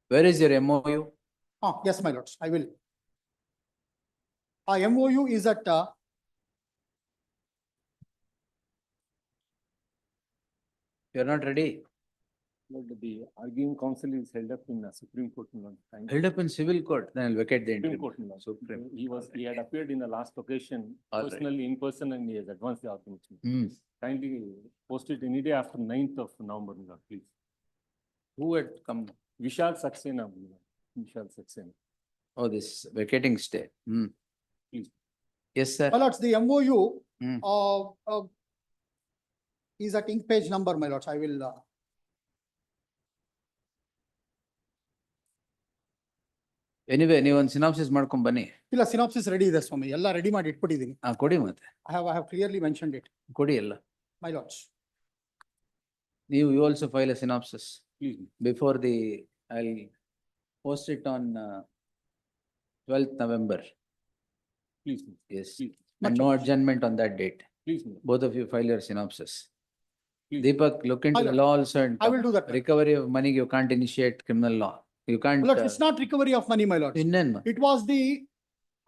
Speaker 3: Where is your MOU?
Speaker 19: Yes, my lords, I will. MOU is at
Speaker 3: You're not ready.
Speaker 18: The arguing counsel is held up in the Supreme Court.
Speaker 3: Held up in civil court, then I'll vacate the
Speaker 18: Supreme
Speaker 3: interim.
Speaker 18: Court.
Speaker 3: Supreme.
Speaker 18: He had appeared in the last occasion,
Speaker 3: All right.
Speaker 18: personally, in person, and he has advanced the argument.
Speaker 3: Hmm.
Speaker 18: Kindly post it any day after 9th of November, my lord, please.
Speaker 3: Who had come?
Speaker 18: Vishal Saxena, my lord. Vishal Saxena.
Speaker 3: Oh, this vacating stay. Hmm.
Speaker 18: Please.
Speaker 3: Yes, sir.
Speaker 19: My lords, the MOU,
Speaker 3: Hmm.
Speaker 19: is at ink page number, my lords. I will,
Speaker 3: Anyway, anyone synopsis ಮಾಡ್ಕೊಂಡ್ ಬನ್ನಿ.
Speaker 19: ಇಲ್ಲ synopsis ready ಇದೆ ಸ್ವಾಮಿ, ಎಲ್ಲ ready ಮಾಡಿ ಇಟ್ಬಿಟ್ಟಿದ್ದೀನಿ.
Speaker 3: ಕೊಡಿ ಮತ್ತೆ.
Speaker 19: I have clearly mentioned it,
Speaker 3: ಕೊಡಿ ಎಲ್ಲ.
Speaker 19: my lords.
Speaker 3: You also file a synopsis
Speaker 18: Please.
Speaker 3: before I'll post it on 12th November.
Speaker 18: Please.
Speaker 3: Yes.
Speaker 18: Please.
Speaker 3: And no adjournment on that date.
Speaker 18: Please.
Speaker 3: Both of you file your synopsis.
Speaker 18: Please.
Speaker 3: Deepak, look into the law also and
Speaker 19: I will do that.
Speaker 3: recovery of money, you can't initiate criminal law. You can't.
Speaker 19: My lords, it's not recovery of money, my lords.
Speaker 3: Innenma.
Speaker 19: It was the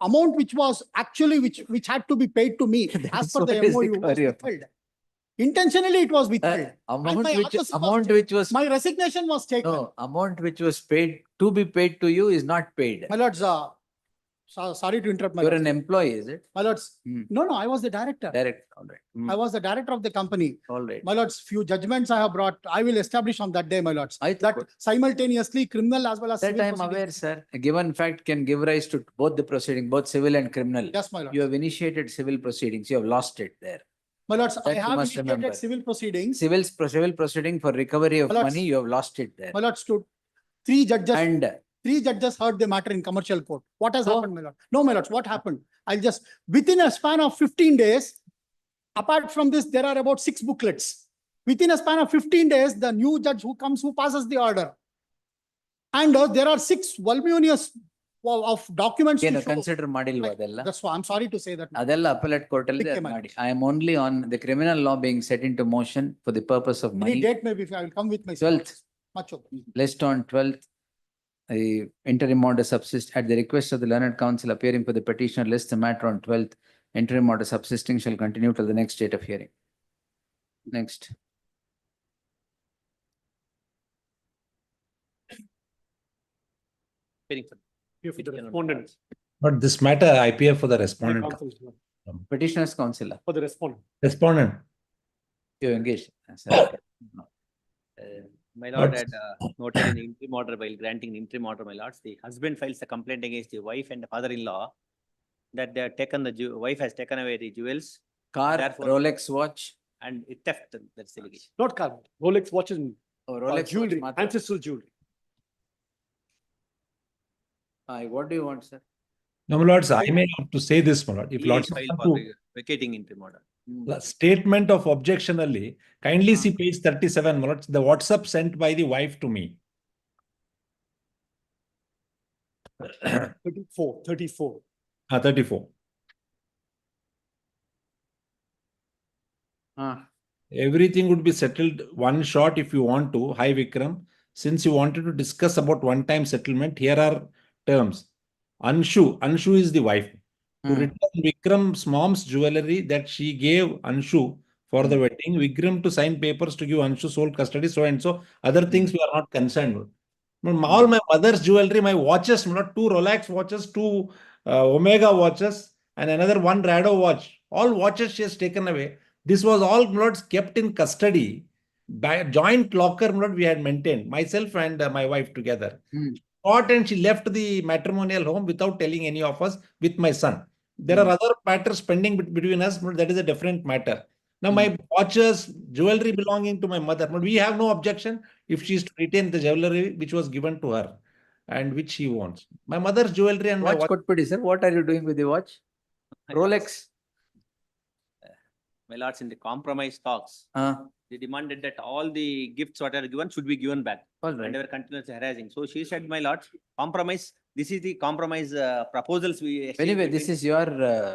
Speaker 19: amount which was actually which had to be paid to me as per the
Speaker 3: what is
Speaker 19: MOU was
Speaker 3: recovery of-
Speaker 19: withheld. Intentionally, it was withheld.
Speaker 3: Amount
Speaker 19: my
Speaker 3: which,
Speaker 19: others was
Speaker 3: amount
Speaker 19: taken.
Speaker 3: which was,
Speaker 19: My resignation was taken.
Speaker 3: no, amount which was paid, to be paid to you is not paid.
Speaker 19: My lords, sorry to interrupt, my
Speaker 3: You're
Speaker 19: lords.
Speaker 3: an employee, is it?
Speaker 19: My lords,
Speaker 3: Hmm.
Speaker 19: no, I was the director.
Speaker 3: Direct, all right. Hmm.
Speaker 19: I was the director of the company.
Speaker 3: All right.
Speaker 19: My lords, few judgments I have brought, I will establish on that day, my lords. That simultaneously criminal as well as
Speaker 3: That
Speaker 19: civil
Speaker 3: I am aware,
Speaker 19: proceedings.
Speaker 3: sir. A given fact can give rise to both the proceeding, both civil and criminal.
Speaker 19: Yes, my lords.
Speaker 3: You have initiated civil proceedings, you have lost it there.
Speaker 19: My lords,
Speaker 3: That
Speaker 19: I
Speaker 3: you
Speaker 19: have
Speaker 3: must
Speaker 19: initiated
Speaker 3: remember.
Speaker 19: civil proceedings.
Speaker 3: Civil proceeding for recovery of
Speaker 19: My lords,
Speaker 3: money, you have lost it there.
Speaker 19: My lords, to three judges.
Speaker 3: And
Speaker 19: Three judges heard the matter in commercial court. What has
Speaker 3: So-
Speaker 19: happened, my lord? No, my lords, what happened? I'll just, within a span of 15 days, apart from this, there are about 6 booklets. Within a span of 15 days, the new judge who comes, who passes the order. And there are 6 voluminous of documents. to
Speaker 3: ಏನು
Speaker 19: show.
Speaker 3: Consider ಮಾಡಿಲ್ವಾ ಅದೆಲ್ಲ?
Speaker 19: That's why I'm sorry to say that.
Speaker 3: ಅದೆಲ್ಲ appellate court ಅಲ್ಲಿ
Speaker 19: Okay,
Speaker 3: ಅದ್
Speaker 19: madam.
Speaker 3: ಮಾಡಿ. I am only on the criminal law being set into motion for the purpose of
Speaker 19: Any
Speaker 3: money.
Speaker 19: date maybe, I will come with my.
Speaker 3: 12th.
Speaker 19: Much okay.
Speaker 3: List on 12th, the interim order subsist at the request of the learned counsel appearing for the petitioner list the matter on 12th. Interim order subsisting shall continue till the next date of hearing. Next.
Speaker 1: Hearing, sir.
Speaker 5: Here for the respondent.
Speaker 14: But this matter, I appear for the respondent.
Speaker 5: Counsel,
Speaker 3: Petitioner's counsel.
Speaker 5: For the respondent.
Speaker 14: Respondent.
Speaker 3: You engaged.
Speaker 21: My lord
Speaker 14: But-
Speaker 21: had noted in the interim order while granting the interim order, my lords, the husband files a complaint against the wife and the father-in-law that they have taken wife has taken away the jewels
Speaker 3: Car,
Speaker 21: Therefore-
Speaker 3: Rolex watch.
Speaker 21: and it theft, that's the allegation.
Speaker 5: Not car, Rolex watches and
Speaker 3: Oh, Rolex
Speaker 5: jewelry,
Speaker 3: watch ಮಾತ್ರ.
Speaker 5: ancestral jewelry.
Speaker 3: What do you want, sir?
Speaker 14: No, my lords, I may have to say this, my lord. If
Speaker 21: He
Speaker 14: lords
Speaker 21: is filed
Speaker 14: want
Speaker 21: for
Speaker 14: to-
Speaker 21: vacating interim order.
Speaker 14: the statement of objection ಅಲ್ಲಿ, kindly see page 37, my lords, the WhatsApp sent by the wife to me.
Speaker 5: 34.
Speaker 14: 34. Everything would be settled one shot if you want to. Hi Vikram, since you wanted to discuss about one-time settlement, here are terms. Anshu is the wife. To return Vikram's mom's jewelry that she gave Anshu for the wedding, Vikram to sign papers to give Anshu sole custody, so and so. Other things we are not concerned with. All my mother's jewelry, my watches, not 2 Rolex watches, 2 Omega watches, and another 1 Rado watch. All watches she has taken away. This was all lords kept in custody by a joint locker lord we had maintained, myself and my wife together. Caught and she left the matrimonial home without telling any of us with my son. There are other matters pending between us, but that is a different matter. Now my watches, jewelry belonging to my mother, but we have no objection if she is to retain the jewelry which was given to her and which she wants. My mother's jewelry and my
Speaker 3: Watch ಕೊಟ್ಬಿಡಿ sir. What are you doing with the watch? Rolex.
Speaker 21: My lords, in the compromise talks, they demanded that all the gifts what are given should be given back.
Speaker 3: All
Speaker 21: And
Speaker 3: right.
Speaker 21: they were continuously harassing. So she said, my lords, compromise, this is the compromise proposals we exchanged
Speaker 3: Anyway, this
Speaker 21: between-
Speaker 3: is your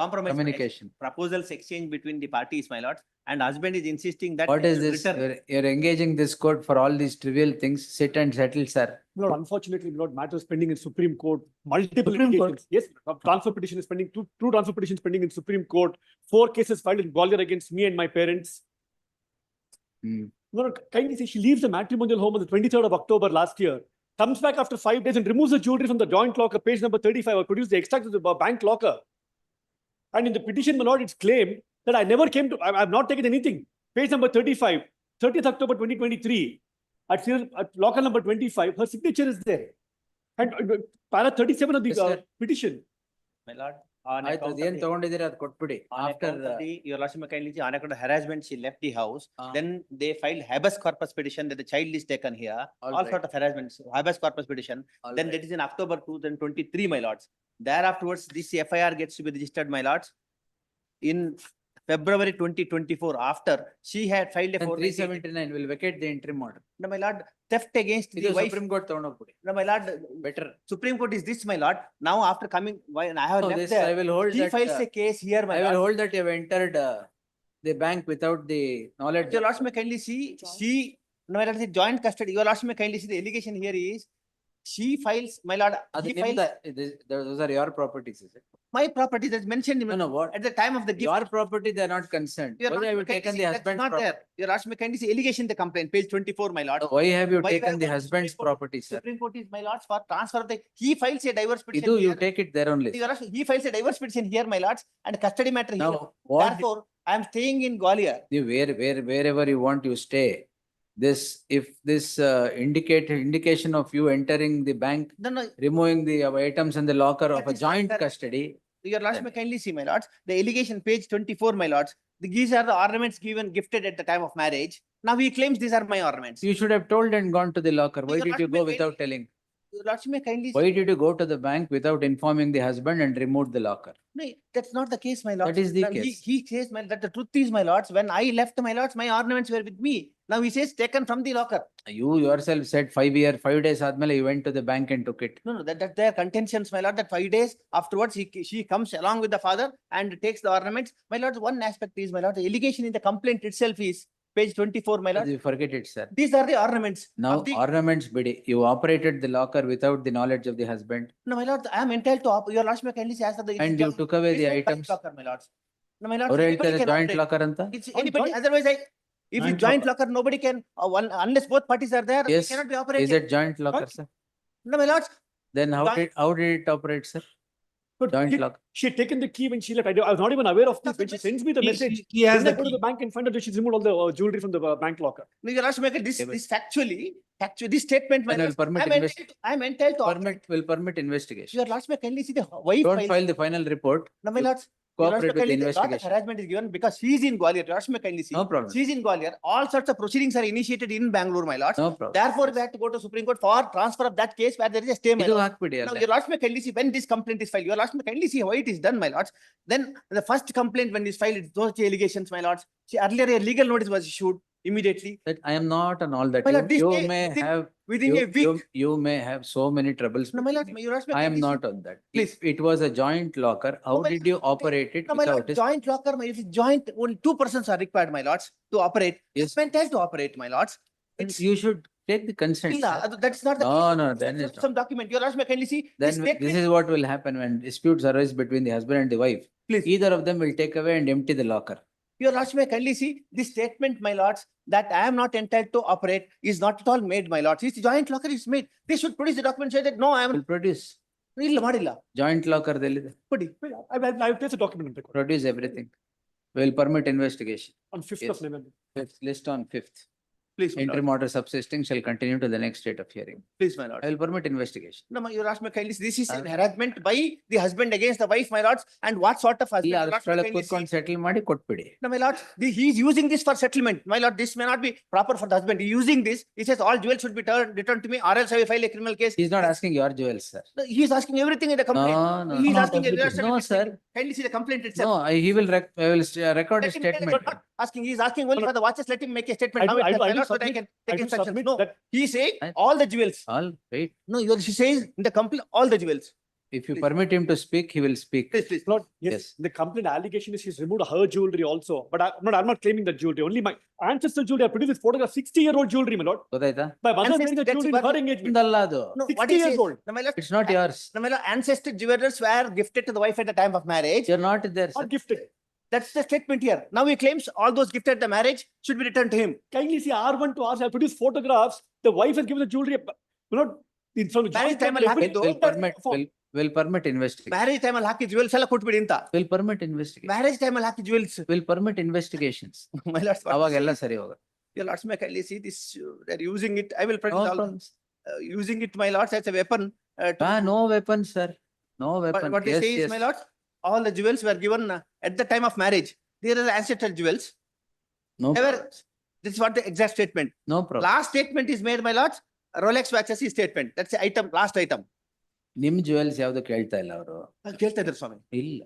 Speaker 21: compromise
Speaker 3: communication.
Speaker 21: proposals exchange between the parties, my lords, and husband is insisting that.
Speaker 3: What
Speaker 21: they
Speaker 3: is
Speaker 21: should
Speaker 3: this?
Speaker 21: return.
Speaker 3: You're engaging this court for all these trivial things. Sit and settle, sir.
Speaker 5: Lord, unfortunately, Lord, matters pending in Supreme Court, multiple
Speaker 3: Supreme Court?
Speaker 5: litigations. Yes, transfer petition is pending, two transfer petitions pending in Supreme Court, 4 cases filed in Gwalior against me and my parents.
Speaker 4: No, kindly say she leaves the matrimonial home on the 23rd of October last year, comes back after 5 days and removes the jewelry from the joint locker, page number 35, or produces the extract of the bank locker. And in the petition, my lord, it's claimed that I never came to, I have not taken anything. Page number 35, 30th October 2023, at locker number 25, her signature is there. And para 37 of the petition.
Speaker 21: My lord, on
Speaker 3: ಆಯ್ತು
Speaker 21: account of
Speaker 3: ಅದೇನ್
Speaker 21: the-
Speaker 3: ತಗೊಂಡಿದ್ದೀರಿ ಅದು ಕೊಟ್ಬಿಡಿ.
Speaker 21: on
Speaker 3: After
Speaker 21: account of your lordship, kindly see, on account of harassment, she left the house. Then they filed habeas corpus petition that the child is taken here. All
Speaker 3: right.
Speaker 21: sort of harassments, habeas corpus petition. Then that is in October 2023, my lords. Thereafterwards, this FIR gets to be registered, my lords. In February 2024, after she had filed a
Speaker 3: 379 will vacate the interim order.
Speaker 21: No, my lord, theft against
Speaker 3: ಇದು
Speaker 21: the wife.
Speaker 3: Supreme Court ತಗೊಂಡೋಗ್ಬಿಡಿ.
Speaker 21: No, my lord,
Speaker 3: Better.
Speaker 21: Supreme Court is this, my lord. Now after coming, why, and I have
Speaker 3: No,
Speaker 21: left
Speaker 3: this
Speaker 21: there.
Speaker 3: I will hold
Speaker 21: She
Speaker 3: that,
Speaker 21: files a case here, my
Speaker 3: I will
Speaker 21: lord.
Speaker 3: hold that you have entered the bank without the knowledge.
Speaker 21: Your lordship may kindly see, she, no, my lord, the joint custody, your lordship may kindly see the allegation here is, she files, my lord,
Speaker 3: ಅದು
Speaker 21: he files
Speaker 3: those are your properties, is it?
Speaker 21: my property that's mentioned in
Speaker 3: No, no, what?
Speaker 21: at the time of the gift.
Speaker 3: Your property, they are not concerned.
Speaker 21: Your
Speaker 3: Why
Speaker 21: lordship
Speaker 3: have
Speaker 21: may
Speaker 3: you
Speaker 21: kindly
Speaker 3: taken
Speaker 21: see
Speaker 3: the
Speaker 21: that's
Speaker 3: husband's
Speaker 21: not there.
Speaker 3: property?
Speaker 21: Your lordship may kindly see allegation in the complaint, page 24, my lord.
Speaker 3: Why have you
Speaker 21: Why
Speaker 3: taken
Speaker 21: have
Speaker 3: the
Speaker 21: you-
Speaker 3: husband's property, sir?
Speaker 21: Supreme Court is, my lords, for transfer of the, he files a divorce petition
Speaker 3: ಇದು you
Speaker 21: here.
Speaker 3: take it there only.
Speaker 21: Your lordship, he files a divorce petition here, my lords, and custody matter here.
Speaker 3: Now, what,
Speaker 21: Therefore, I am staying in Gwalior.
Speaker 3: wherever you want, you stay. This, if this indication of you entering the bank,
Speaker 21: No, no,
Speaker 3: removing the items in the locker of
Speaker 21: That
Speaker 3: a
Speaker 21: is not
Speaker 3: joint
Speaker 21: correct.
Speaker 3: custody.
Speaker 21: Your lordship may kindly see, my lords, the allegation, page 24, my lords. These are the ornaments gifted at the time of marriage. Now he claims these are my ornaments.
Speaker 3: You should have told and gone to the locker. Why
Speaker 21: Your
Speaker 3: did you
Speaker 21: lordship
Speaker 3: go
Speaker 21: may
Speaker 3: without
Speaker 21: kindly-
Speaker 3: telling?
Speaker 21: Your lordship may kindly
Speaker 3: Why
Speaker 21: see.
Speaker 3: did you go to the bank without informing the husband and removed the locker?
Speaker 21: No, that's not the case, my lords.
Speaker 3: That is the
Speaker 21: Now,
Speaker 3: case.
Speaker 21: He says, that the truth is, my lords, when I left, my lords, my ornaments were with me. Now he says taken from the locker.
Speaker 3: You yourself said 5 days ಆದ್ಮೇಲೆ you went to the bank and took it.
Speaker 21: No, no, that their contentions, my lord, that 5 days afterwards, she comes along with the father and takes the ornaments. My lord, one aspect is, my lord, the allegation in the complaint itself is page 24, my lord.
Speaker 3: You forget it, sir.
Speaker 21: These are the ornaments.
Speaker 3: Now
Speaker 21: of the-
Speaker 3: ornaments bidi, you operated the locker without the knowledge of the husband
Speaker 21: No, my lord, I am entitled to, your lordship may kindly say as per the.
Speaker 3: and you took away the
Speaker 21: It's a joint
Speaker 3: items.
Speaker 21: locker, my lords. No, my lord.
Speaker 3: ಅವ್ರು
Speaker 21: anybody
Speaker 3: ಹೇಳ್ತಾರೆ
Speaker 21: can
Speaker 3: joint
Speaker 21: operate.
Speaker 3: locker ಅಂತ.
Speaker 21: It's anybody, otherwise if it's joint locker, nobody can, unless both parties are there, it
Speaker 3: Yes.
Speaker 21: cannot be
Speaker 3: Is
Speaker 21: operated.
Speaker 3: it joint locker, sir?
Speaker 21: No, my lords,
Speaker 3: Then
Speaker 21: Joint-
Speaker 3: how did it operate, sir?
Speaker 4: But
Speaker 3: Joint
Speaker 4: she-
Speaker 3: locker.
Speaker 4: She had taken the key when she left. I was not even aware of this. When she sends me the message,
Speaker 14: He has
Speaker 4: then I
Speaker 14: the
Speaker 4: go to
Speaker 14: key.
Speaker 4: the bank and find out that she's removed all the jewelry from the bank locker.
Speaker 21: no, your lordship may this factually, this statement, my
Speaker 3: Then
Speaker 21: lords,
Speaker 3: will permit
Speaker 21: I am entitled to.
Speaker 3: will permit investigation.
Speaker 21: Your lordship may kindly see the wife.
Speaker 3: Don't
Speaker 21: files-
Speaker 3: file the final report.
Speaker 21: No, my
Speaker 3: You
Speaker 21: lords. Your lordship
Speaker 3: Cooperate
Speaker 21: may
Speaker 3: with the
Speaker 21: kindly see, lot of
Speaker 3: investigation.
Speaker 21: harassment is given because she is in Gwalior. Your lordship may kindly see.
Speaker 3: No problem.
Speaker 21: She is in Gwalior. All sorts of proceedings are initiated in Bangalore, my lords.
Speaker 3: No problem.
Speaker 21: Therefore, we have to go to Supreme Court for transfer of that case where there is a stay, my
Speaker 3: ಇದು
Speaker 21: lords.
Speaker 3: ಹಾಕ್ಬಿಡಿ
Speaker 21: Now,
Speaker 3: ಅಲ್ಲ.
Speaker 21: your lordship may kindly see when this complaint is filed. Your lordship may kindly see how it is done, my lords. Then the first complaint when it is filed, those allegations, my lords. Earlier a legal notice was issued immediately.
Speaker 3: That I am not on all that.
Speaker 21: My lord, this
Speaker 3: You
Speaker 21: case
Speaker 3: may
Speaker 21: within-
Speaker 3: have,
Speaker 21: Within a week.
Speaker 3: you may have so many troubles.
Speaker 21: No, my lords, your lordship may
Speaker 3: I am
Speaker 21: kindly see-
Speaker 3: not on that.
Speaker 21: Please.
Speaker 3: If it was a joint locker, how
Speaker 21: No, my
Speaker 3: did you operate it
Speaker 21: No, my lord,
Speaker 3: without it?
Speaker 21: joint locker, if it's joint, only 2 persons are required, my lords, to operate.
Speaker 3: Yes.
Speaker 21: It's meant to operate, my lords. It's,
Speaker 3: You should take the consent.
Speaker 21: ಇಲ್ಲ,
Speaker 3: sir.
Speaker 21: that's not the
Speaker 3: No,
Speaker 21: case.
Speaker 3: no, then
Speaker 21: It's
Speaker 3: it's
Speaker 21: some document. Your lordship may kindly see.
Speaker 3: Then
Speaker 21: this
Speaker 3: this
Speaker 21: statement-
Speaker 3: is what will happen when disputes arise between the husband and the wife.
Speaker 21: Please.
Speaker 3: Either of them will take away and empty the locker.
Speaker 21: Your lordship may kindly see this statement, my lords, that I am not entitled to operate is not at all made, my lords. This joint locker is made. They should produce the document, say that, no, I am,
Speaker 3: Will produce
Speaker 21: ಇಲ್ಲ ಮಾಡಿಲ್ಲ.
Speaker 3: joint locker ದಲ್ಲಿದೆ.
Speaker 4: But I will place a document on record
Speaker 3: Produce everything. We will permit investigation.
Speaker 4: on 5th
Speaker 3: Yes.
Speaker 4: of November.
Speaker 3: List on 5th.
Speaker 21: Please, my lord.
Speaker 3: Interim order subsisting shall continue to the next date of hearing.
Speaker 21: Please, my lord.
Speaker 3: I will permit investigation.
Speaker 21: No, your lordship may kindly see, this is an harassment by the husband against the wife, my lords, and what sort of husband?
Speaker 3: ಇಲ್ಲ
Speaker 21: Your lordship may
Speaker 3: ಅಷ್ಟರೊಳಗೆ
Speaker 21: kindly see.
Speaker 3: ಕೂತ್ಕೊಂಡು settle ಮಾಡಿ ಕೊಟ್ಬಿಡಿ.
Speaker 21: No, my lord, he is using this for settlement. My lord, this may not be proper for the husband. He is using this. He says all jewels should be returned to me or else I will file a criminal case.
Speaker 3: He is not asking your jewels, sir.
Speaker 21: No, he is asking everything in the complaint.
Speaker 3: No,
Speaker 21: He is
Speaker 3: not
Speaker 21: asking.
Speaker 3: everything. No, sir.
Speaker 21: Kindly see the complaint itself.
Speaker 3: No, he will I will record a
Speaker 21: Let him make a-
Speaker 3: statement.
Speaker 21: not Asking, he is asking only for the watches. Let him make a statement.
Speaker 4: I
Speaker 21: Now
Speaker 4: do- I
Speaker 21: itself,
Speaker 4: do- I
Speaker 21: my
Speaker 4: do
Speaker 21: lord, so that I
Speaker 4: submit-
Speaker 21: can
Speaker 4: I
Speaker 21: take
Speaker 4: do
Speaker 21: instructions.
Speaker 4: submit
Speaker 21: No,
Speaker 4: that-
Speaker 21: he is saying
Speaker 3: I-
Speaker 21: all the jewels.
Speaker 3: All right.
Speaker 21: No, she says in the complaint, all the jewels.
Speaker 3: If you
Speaker 21: Please.
Speaker 3: permit him to speak, he will speak.
Speaker 21: Please, please.
Speaker 4: Lord, yes,
Speaker 3: Yes.
Speaker 4: the complaint allegation is she's removed her jewelry also, but I'm not claiming that jewelry. Only my ancestral jewelry. I produced this photograph, 60-year-old jewelry, my lord.
Speaker 3: ಗೊತ್ತಾಯ್ತಾ?
Speaker 4: My mother
Speaker 21: Ancestor-
Speaker 4: wearing the
Speaker 21: that's
Speaker 4: jewelry in
Speaker 21: what-
Speaker 4: her engagement.
Speaker 3: ನಿಮ್ದಲ್ಲ ಅದು.
Speaker 21: No,
Speaker 4: 60
Speaker 21: what he
Speaker 4: years
Speaker 21: says.
Speaker 4: old.
Speaker 21: No, my lord,
Speaker 3: It's not yours.
Speaker 21: no, my lord, ancestor jewelers were gifted to the wife at the time of marriage.
Speaker 3: You're not there,
Speaker 4: Not
Speaker 3: sir.
Speaker 4: gifted.
Speaker 21: That's the statement here. Now he claims all those gifted at the marriage should be returned to him.
Speaker 4: Kindly see R1 to R7. I produce photographs. The wife has given the jewelry. It's from the
Speaker 21: Marriage
Speaker 4: joint
Speaker 21: time
Speaker 4: family.
Speaker 21: ಅಲ್ಲಿ
Speaker 3: Will permit, will permit investigation.
Speaker 21: Marriage time ಅಲ್ಲಿ ಹಾಕಿ jewels ಎಲ್ಲ ಕೊಟ್ಬಿಡಿ ಅಂತ.
Speaker 3: Will permit investigation.
Speaker 21: Marriage time ಅಲ್ಲಿ ಹಾಕಿ jewels.
Speaker 3: Will permit investigations.
Speaker 21: My lords, what
Speaker 3: ಅವಾಗ
Speaker 21: to
Speaker 3: ಎಲ್ಲ
Speaker 21: say?
Speaker 3: ಸರಿ ಹೋಗುತ್ತೆ.
Speaker 21: Your lords may kindly see this, they're using it. I will print
Speaker 3: No
Speaker 21: all,
Speaker 3: problems.
Speaker 21: using it, my lords, as a weapon.
Speaker 3: No weapon, sir. No weapon.
Speaker 21: What they
Speaker 3: Yes,
Speaker 21: say is,
Speaker 3: yes.
Speaker 21: my lords, all the jewels were given at the time of marriage. There are ancestral jewels.
Speaker 3: No
Speaker 21: Ever,
Speaker 3: problems.
Speaker 21: this is what the exact statement.
Speaker 3: No problem.
Speaker 21: Last statement is made, my lords, Rolex watches is statement. That's the item, last item.
Speaker 3: ನಿಮ್ jewels ಯಾವ್ದು ಕೇಳ್ತಾ ಇಲ್ಲ ಅವರು.
Speaker 21: ಕೇಳ್ತಾ ಇದ್ದಾರೆ ಸ್ವಾಮಿ.
Speaker 3: ಇಲ್ಲ.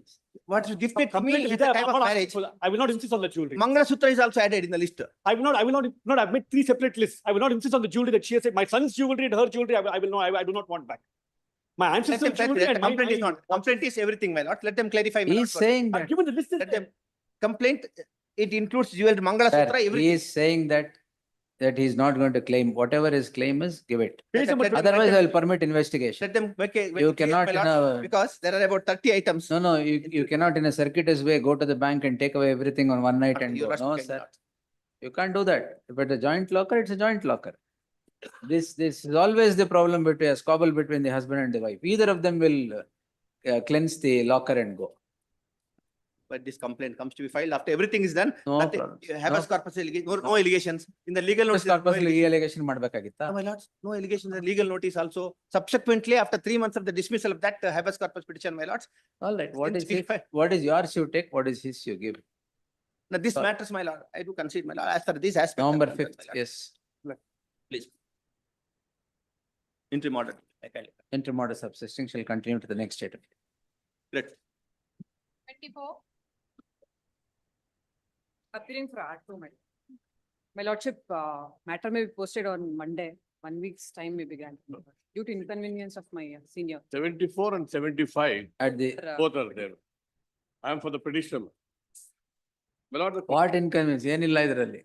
Speaker 21: What you gifted to me at the time of marriage.
Speaker 4: I will not insist on the jewelry.
Speaker 21: Mangalasutra is also added in the list.
Speaker 4: I will not, I've made 3 separate lists. I will not insist on the jewelry that she has said. My son's jewelry and her jewelry, I do not want back. My
Speaker 21: Let
Speaker 4: ancestral
Speaker 21: them
Speaker 4: jewelry
Speaker 21: clarify.
Speaker 4: and
Speaker 21: Complaint is not, complaint is everything, my lord. Let them clarify. my
Speaker 3: He
Speaker 21: lord,
Speaker 3: is
Speaker 21: first.
Speaker 3: saying
Speaker 4: I've
Speaker 3: that.
Speaker 4: given the list.
Speaker 21: Let them, complaint, it includes jewelry,
Speaker 3: Sir,
Speaker 21: Mangalasutra,
Speaker 3: he
Speaker 21: everything.
Speaker 3: is saying that he is not going to claim whatever his claim is, give it.
Speaker 4: Page number
Speaker 21: Let them-
Speaker 3: Otherwise, I
Speaker 21: let
Speaker 3: will permit investigation.
Speaker 21: Let them make a.
Speaker 3: You
Speaker 21: make a case,
Speaker 3: cannot
Speaker 21: my
Speaker 3: in
Speaker 21: lord,
Speaker 3: a-
Speaker 21: because there are about 30 items.
Speaker 3: No, you cannot in a circuitous way go to the bank and take away everything on one night and
Speaker 21: Your
Speaker 3: go.
Speaker 21: lordship
Speaker 3: No,
Speaker 21: cannot.
Speaker 3: sir. You can't do that. If it's a joint locker, it's a joint locker. This is always the problem between a squabble between the husband and the wife. Either of them will cleanse the locker and go.
Speaker 21: But this complaint comes to be filed after everything is done.
Speaker 3: No
Speaker 21: nothing-
Speaker 3: problems.
Speaker 21: Habeas corpus, no allegations. In the legal notice.
Speaker 3: Corpus allegation ಮಾಡ್ಬೇಕಾಗಿತ್ತಾ?
Speaker 21: No, my lords, no allegation, the legal notice also. Subsequently, after 3 months of the dismissal of that habeas corpus petition, my lords.
Speaker 3: All right, what
Speaker 21: since
Speaker 3: is
Speaker 21: we
Speaker 3: it?
Speaker 21: fi-
Speaker 3: What is yours you take? What is his you give?
Speaker 21: Now, this
Speaker 3: Sir.
Speaker 21: matters, my lord. I do concede, my lord, as per this aspect.
Speaker 3: November
Speaker 21: I'm concerned,
Speaker 3: 5th,
Speaker 21: my lord.
Speaker 3: yes.
Speaker 21: Please. Interim order.
Speaker 3: Interim order subsisting shall continue to the next date.
Speaker 21: Let's.
Speaker 12: 24. Appearing for R2, my lordship, matter may be posted on Monday, 1 week's time may be granted due to inconvenience of my senior.
Speaker 15: 74 and 75,
Speaker 3: At the,
Speaker 15: both are there. I am for the petitioner. My lord, the
Speaker 3: what inconvenience? ಏನಿಲ್ಲ ಇದರಲ್ಲಿ.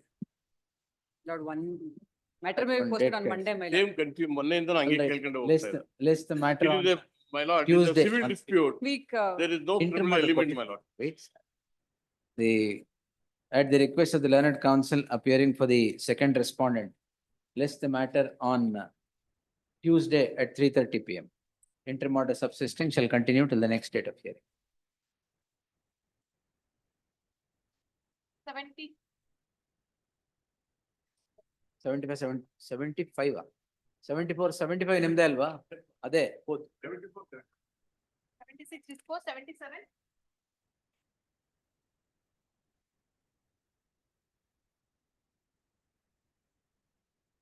Speaker 12: Lord, matter may be
Speaker 3: On
Speaker 12: posted
Speaker 3: date
Speaker 12: on
Speaker 3: case.
Speaker 12: Monday, my
Speaker 15: same
Speaker 12: lord.
Speaker 15: confuse, ಮೊನ್ನೆಯಿಂದ ನಾನು ಹಂಗೆ
Speaker 3: All right.
Speaker 15: ಕೇಳ್ಕೊಂಡು
Speaker 3: List,
Speaker 15: ಹೋಗ್ತಾ ಇದ್ದೆ.
Speaker 3: list the matter
Speaker 15: It
Speaker 3: on
Speaker 15: is a, my lord, it is a
Speaker 3: Tuesday.
Speaker 15: civil dispute.
Speaker 12: Week,
Speaker 15: There is no
Speaker 3: interim
Speaker 15: criminal
Speaker 3: order
Speaker 15: element,
Speaker 3: copy.
Speaker 15: my lord.
Speaker 3: Wait. The, at the request of the learned counsel appearing for the second respondent, list the matter on Tuesday at 3:30 PM. Interim order subsisting shall continue till the next date of hearing.
Speaker 12: 70.
Speaker 3: 75, 75 74, 75 ನಿಮ್ದೇ ಅಲ್ವಾ? ಅದೇ.
Speaker 12: 76 is for 77.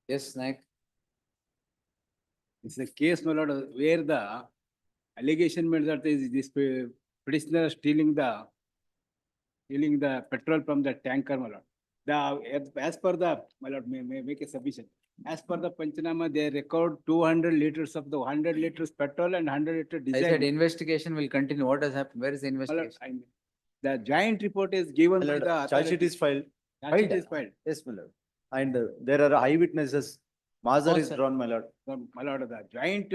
Speaker 3: Yes, Naik.
Speaker 23: It's a case, my lord, where the allegation made that is this petitioner stealing the petrol from the tanker, my lord. As per the, my lord, may make a submission. As per the Panchanama, they record 200 liters of the 100 liters petrol and 100 liter
Speaker 3: I said
Speaker 23: diesel.
Speaker 3: investigation will continue. What has happened? Where is the
Speaker 23: My lord,
Speaker 3: investigation?
Speaker 23: the joint report is given by the.
Speaker 6: Charge sheet is filed.
Speaker 23: Charge sheet is filed.
Speaker 6: Yes, my lord. And there are eyewitnesses. Mazar
Speaker 3: Oh,
Speaker 6: is
Speaker 3: sir.
Speaker 6: drawn, my lord.
Speaker 23: My lord, the joint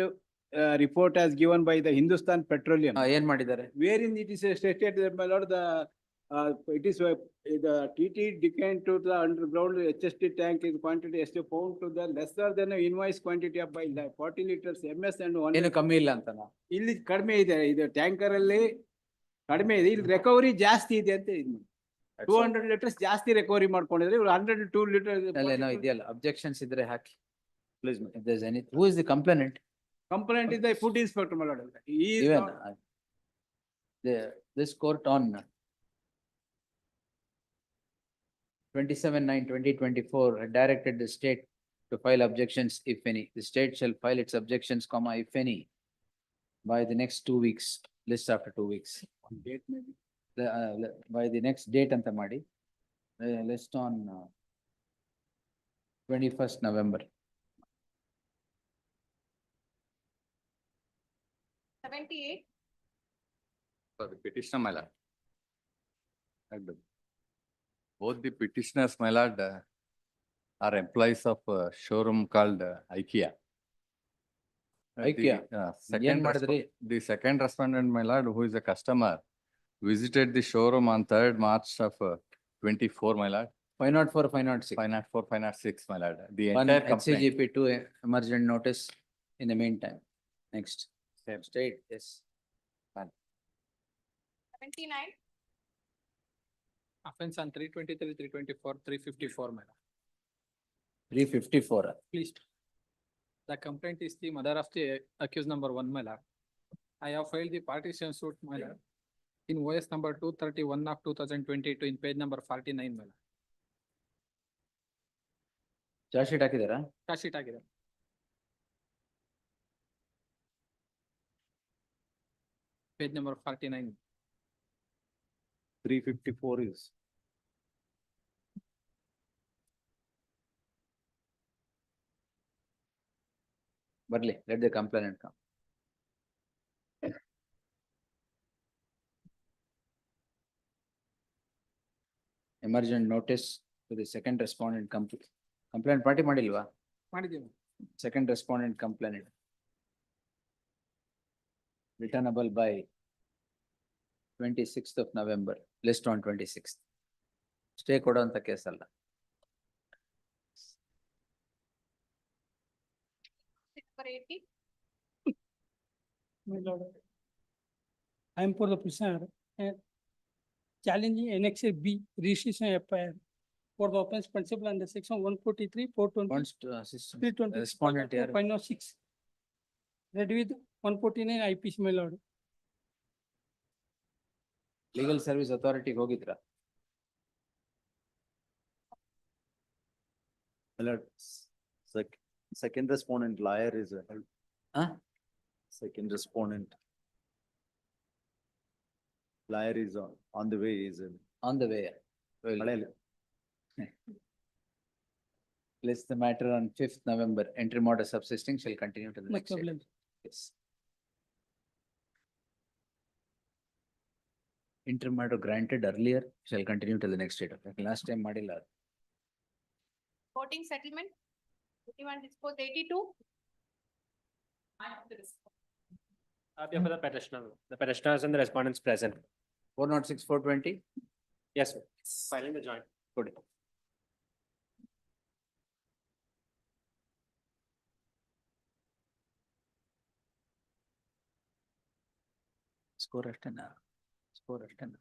Speaker 23: report as given by the Hindustan Petroleum.
Speaker 3: ಏನ್ ಮಾಡಿದ್ದಾರೆ?
Speaker 23: Wherein it is stated that, my lord, it is the TT decant to the underground HST tank is quantity is found to the lesser than a invoice quantity of by 40 liters MS and one.
Speaker 3: ಏನು ಕಮ್ಮಿ ಇಲ್ಲ ಅಂತನಾ?
Speaker 23: ಇಲ್ಲಿ ಕಡಿಮೆ ಇದೆ, ಇದು tanker ಅಲ್ಲಿ ಕಡಿಮೆ ಇದೆ, ಇಲ್ಲಿ ರಿಕವರಿ ಜಾಸ್ತಿ ಇದೆ ಅಂತ ಇದು. 200 liters ಜಾಸ್ತಿ ರಿಕವರಿ ಮಾಡ್ಕೊಂಡಿದ್ರೆ ಇವ್ರು 102 liters.
Speaker 3: ಏನೋ ಇದೆಯಲ್ಲ, objections ಇದ್ರೆ ಹಾಕಿ. Please, if there's any, who is the complainant?
Speaker 23: Complaint is the food inspector, my lord. He is
Speaker 3: Even,
Speaker 23: not-
Speaker 3: this court on 27/9/2024 had directed the state to file objections if any. The state shall file its objections, comma, if any, by the next 2 weeks, list after 2 weeks.
Speaker 23: Date maybe.
Speaker 3: By the next date anta ಮಾಡಿ, list on 21st November.
Speaker 12: 78.
Speaker 9: For the petitioner, my lord. And both the petitioners, my lord, are employees of a showroom called IKEA.
Speaker 3: IKEA?
Speaker 9: Second
Speaker 3: ಮಾಡಿದ್ರಿ?
Speaker 9: The second respondent, my lord, who is a customer,
Speaker 10: visited the showroom on 3rd March of 24, my lord.
Speaker 3: 504, 506.
Speaker 10: 504, 506, my lord. The
Speaker 3: One
Speaker 10: entire complaint.
Speaker 3: HCGP, two emergent notice in the meantime. Next.
Speaker 10: Same.
Speaker 3: State, yes.
Speaker 20: 79.
Speaker 18: Offense on 323, 324, 354, madam.
Speaker 3: 354.
Speaker 18: Please. The complaint is the mother of the accused number 1, my lord. I have filed the partition suit, my lord, in OS number 231 of 2022 in page number 49, my lord.
Speaker 3: Charge sheet ಹಾಕಿದಾರಾ?
Speaker 18: Charge sheet ಆಗಿದೆ. Page number 49.
Speaker 7: 354 is.
Speaker 3: Barley, let the complainant come. Emergent notice to the second respondent complaint party ಮಾಡಿಲ್ವಾ?
Speaker 18: ಮಾಡಿದ್ದೀವಿ.
Speaker 3: Second respondent complainant. Returnable by 26th of November, list on 26th. Stay ಕೊಡುವಂತ case ಅಲ್ಲ.
Speaker 20: Number 80.
Speaker 18: My lord, I am for the prisoner challenging Annex B registration FIR for the offense principle under section 143, 420, 320,
Speaker 3: Respondent ಯಾರು?
Speaker 18: 506. Read with 149 IPC, my lord.
Speaker 3: Legal Service Authority ಹೋಗಿದ್ರಾ?
Speaker 7: Second respondent liar is a help.
Speaker 3: Huh?
Speaker 7: Second respondent. Liar is on the way, is in.
Speaker 3: On the way. Well, place the matter on 5th November. Entry order subsisting shall continue to the
Speaker 18: No
Speaker 3: next date.
Speaker 18: problem.
Speaker 3: Yes. Interim order granted earlier shall continue till the next date. Okay, last time ಮಾಡಿಲ್ಲ.
Speaker 20: Voting settlement. 81 disposed 82. I have the response.
Speaker 11: For the petitioner. The petitioners and the respondents present.
Speaker 3: 406, 420.
Speaker 11: Yes, sir. Filing the joint.
Speaker 3: Good. Score ಅಷ್ಟೇನಾ? Score ಅಷ್ಟೇನಾ?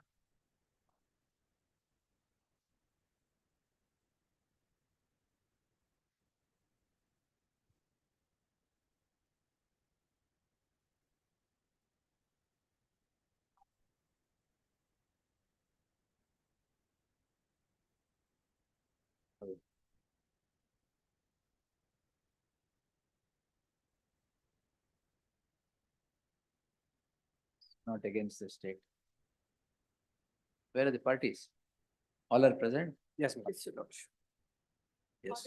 Speaker 3: Not against the state. Where are the parties? All are present?
Speaker 11: Yes, ma'am.
Speaker 3: Yes.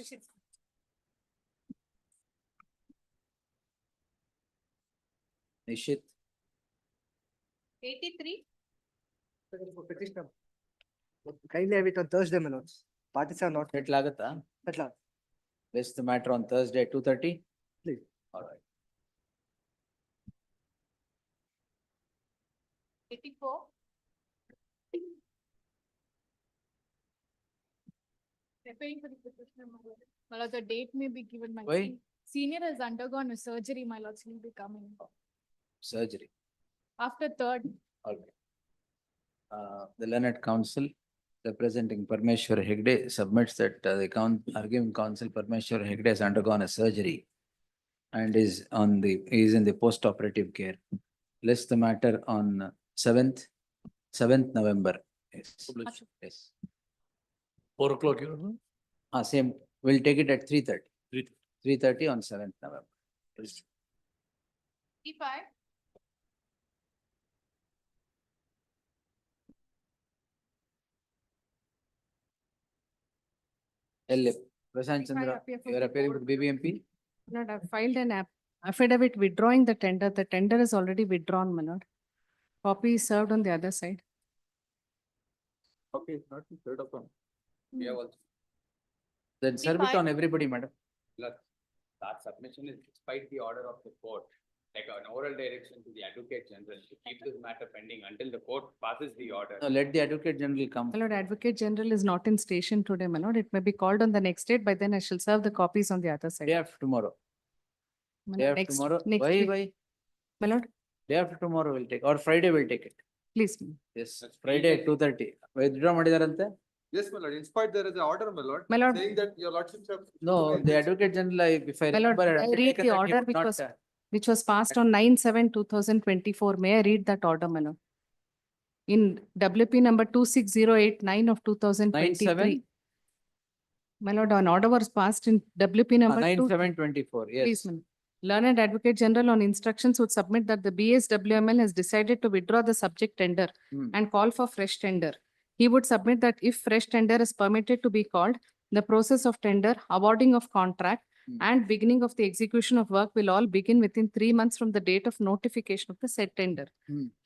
Speaker 3: Nishit,
Speaker 20: 83.
Speaker 6: Petitioner. Kindly have it on Thursday, my lords. Parties are not.
Speaker 3: ಎಟ್ಲಾಗತ್ತಾ?
Speaker 6: Settled.
Speaker 3: Place the matter on Thursday, 2:30?
Speaker 6: Please.
Speaker 3: All right.
Speaker 20: 84. Preparing for the petitioner, my lord. My lord, the date may be given, my
Speaker 3: Why?
Speaker 20: lord. Senior has undergone a surgery, my lord, so he'll be coming.
Speaker 3: Surgery.
Speaker 20: After 3rd.
Speaker 3: All right. The learned counsel representing Parmeshwar Hegde submits that the arguing counsel Parmeshwar Hegde has undergone a surgery and is in the post-operative care. List the matter on 7th November. Yes. Yes.
Speaker 4: 4 o'clock.
Speaker 3: Same. We'll take it at 3:30. 3:30 on 7th November.
Speaker 20: 55.
Speaker 3: Prashant Chandra, you are appearing with BBMP?
Speaker 12: Lord, I filed an affidavit withdrawing the tender. The tender is already withdrawn, my lord. Copy is served on the other side.
Speaker 9: Okay, not the third of them. Yeah, also.
Speaker 3: Then serve it on everybody, madam.
Speaker 9: Look, that submission is despite the order of the court.
Speaker 8: like an oral direction to the Advocate General to keep this matter pending until the court passes the order.
Speaker 3: No, let the Advocate General come.
Speaker 12: My lord, Advocate General is not in station today, my lord. It may be called on the next date, by then I shall serve the copies on the other side.
Speaker 3: Day after tomorrow.
Speaker 12: My
Speaker 3: Day
Speaker 12: lord,
Speaker 3: after tomorrow.
Speaker 12: next
Speaker 3: Why,
Speaker 12: week.
Speaker 3: why?
Speaker 12: My lord,
Speaker 3: Day after tomorrow we'll take, or Friday we'll take it.
Speaker 12: please.
Speaker 3: Yes, Friday at 2:30. Withdraw ಮಾಡಿದಾರಂತೆ?
Speaker 5: Yes, my lord. In spite, there is an order, my lord.
Speaker 12: My lord.
Speaker 5: Saying that your lordships have.
Speaker 3: No, the Advocate General, if I
Speaker 12: My lord,
Speaker 3: remember.
Speaker 12: I
Speaker 3: had
Speaker 12: read
Speaker 3: taken
Speaker 12: the
Speaker 3: that he
Speaker 12: order
Speaker 3: would not,
Speaker 12: which was passed on 9/7/2024. May I read that order, my lord? In WP number 26089 of 2023.
Speaker 3: 9/7?
Speaker 12: My lord, an order was passed in WP number
Speaker 3: 9/7/24, yes.
Speaker 12: Please, ma'am. Learned Advocate General on instructions would submit that the BSWML has decided to withdraw the subject tender and call for fresh tender. He would submit that if fresh tender is permitted to be called, the process of tender, awarding of contract, and beginning of the execution of work will all begin within 3 months from the date of notification of the said tender.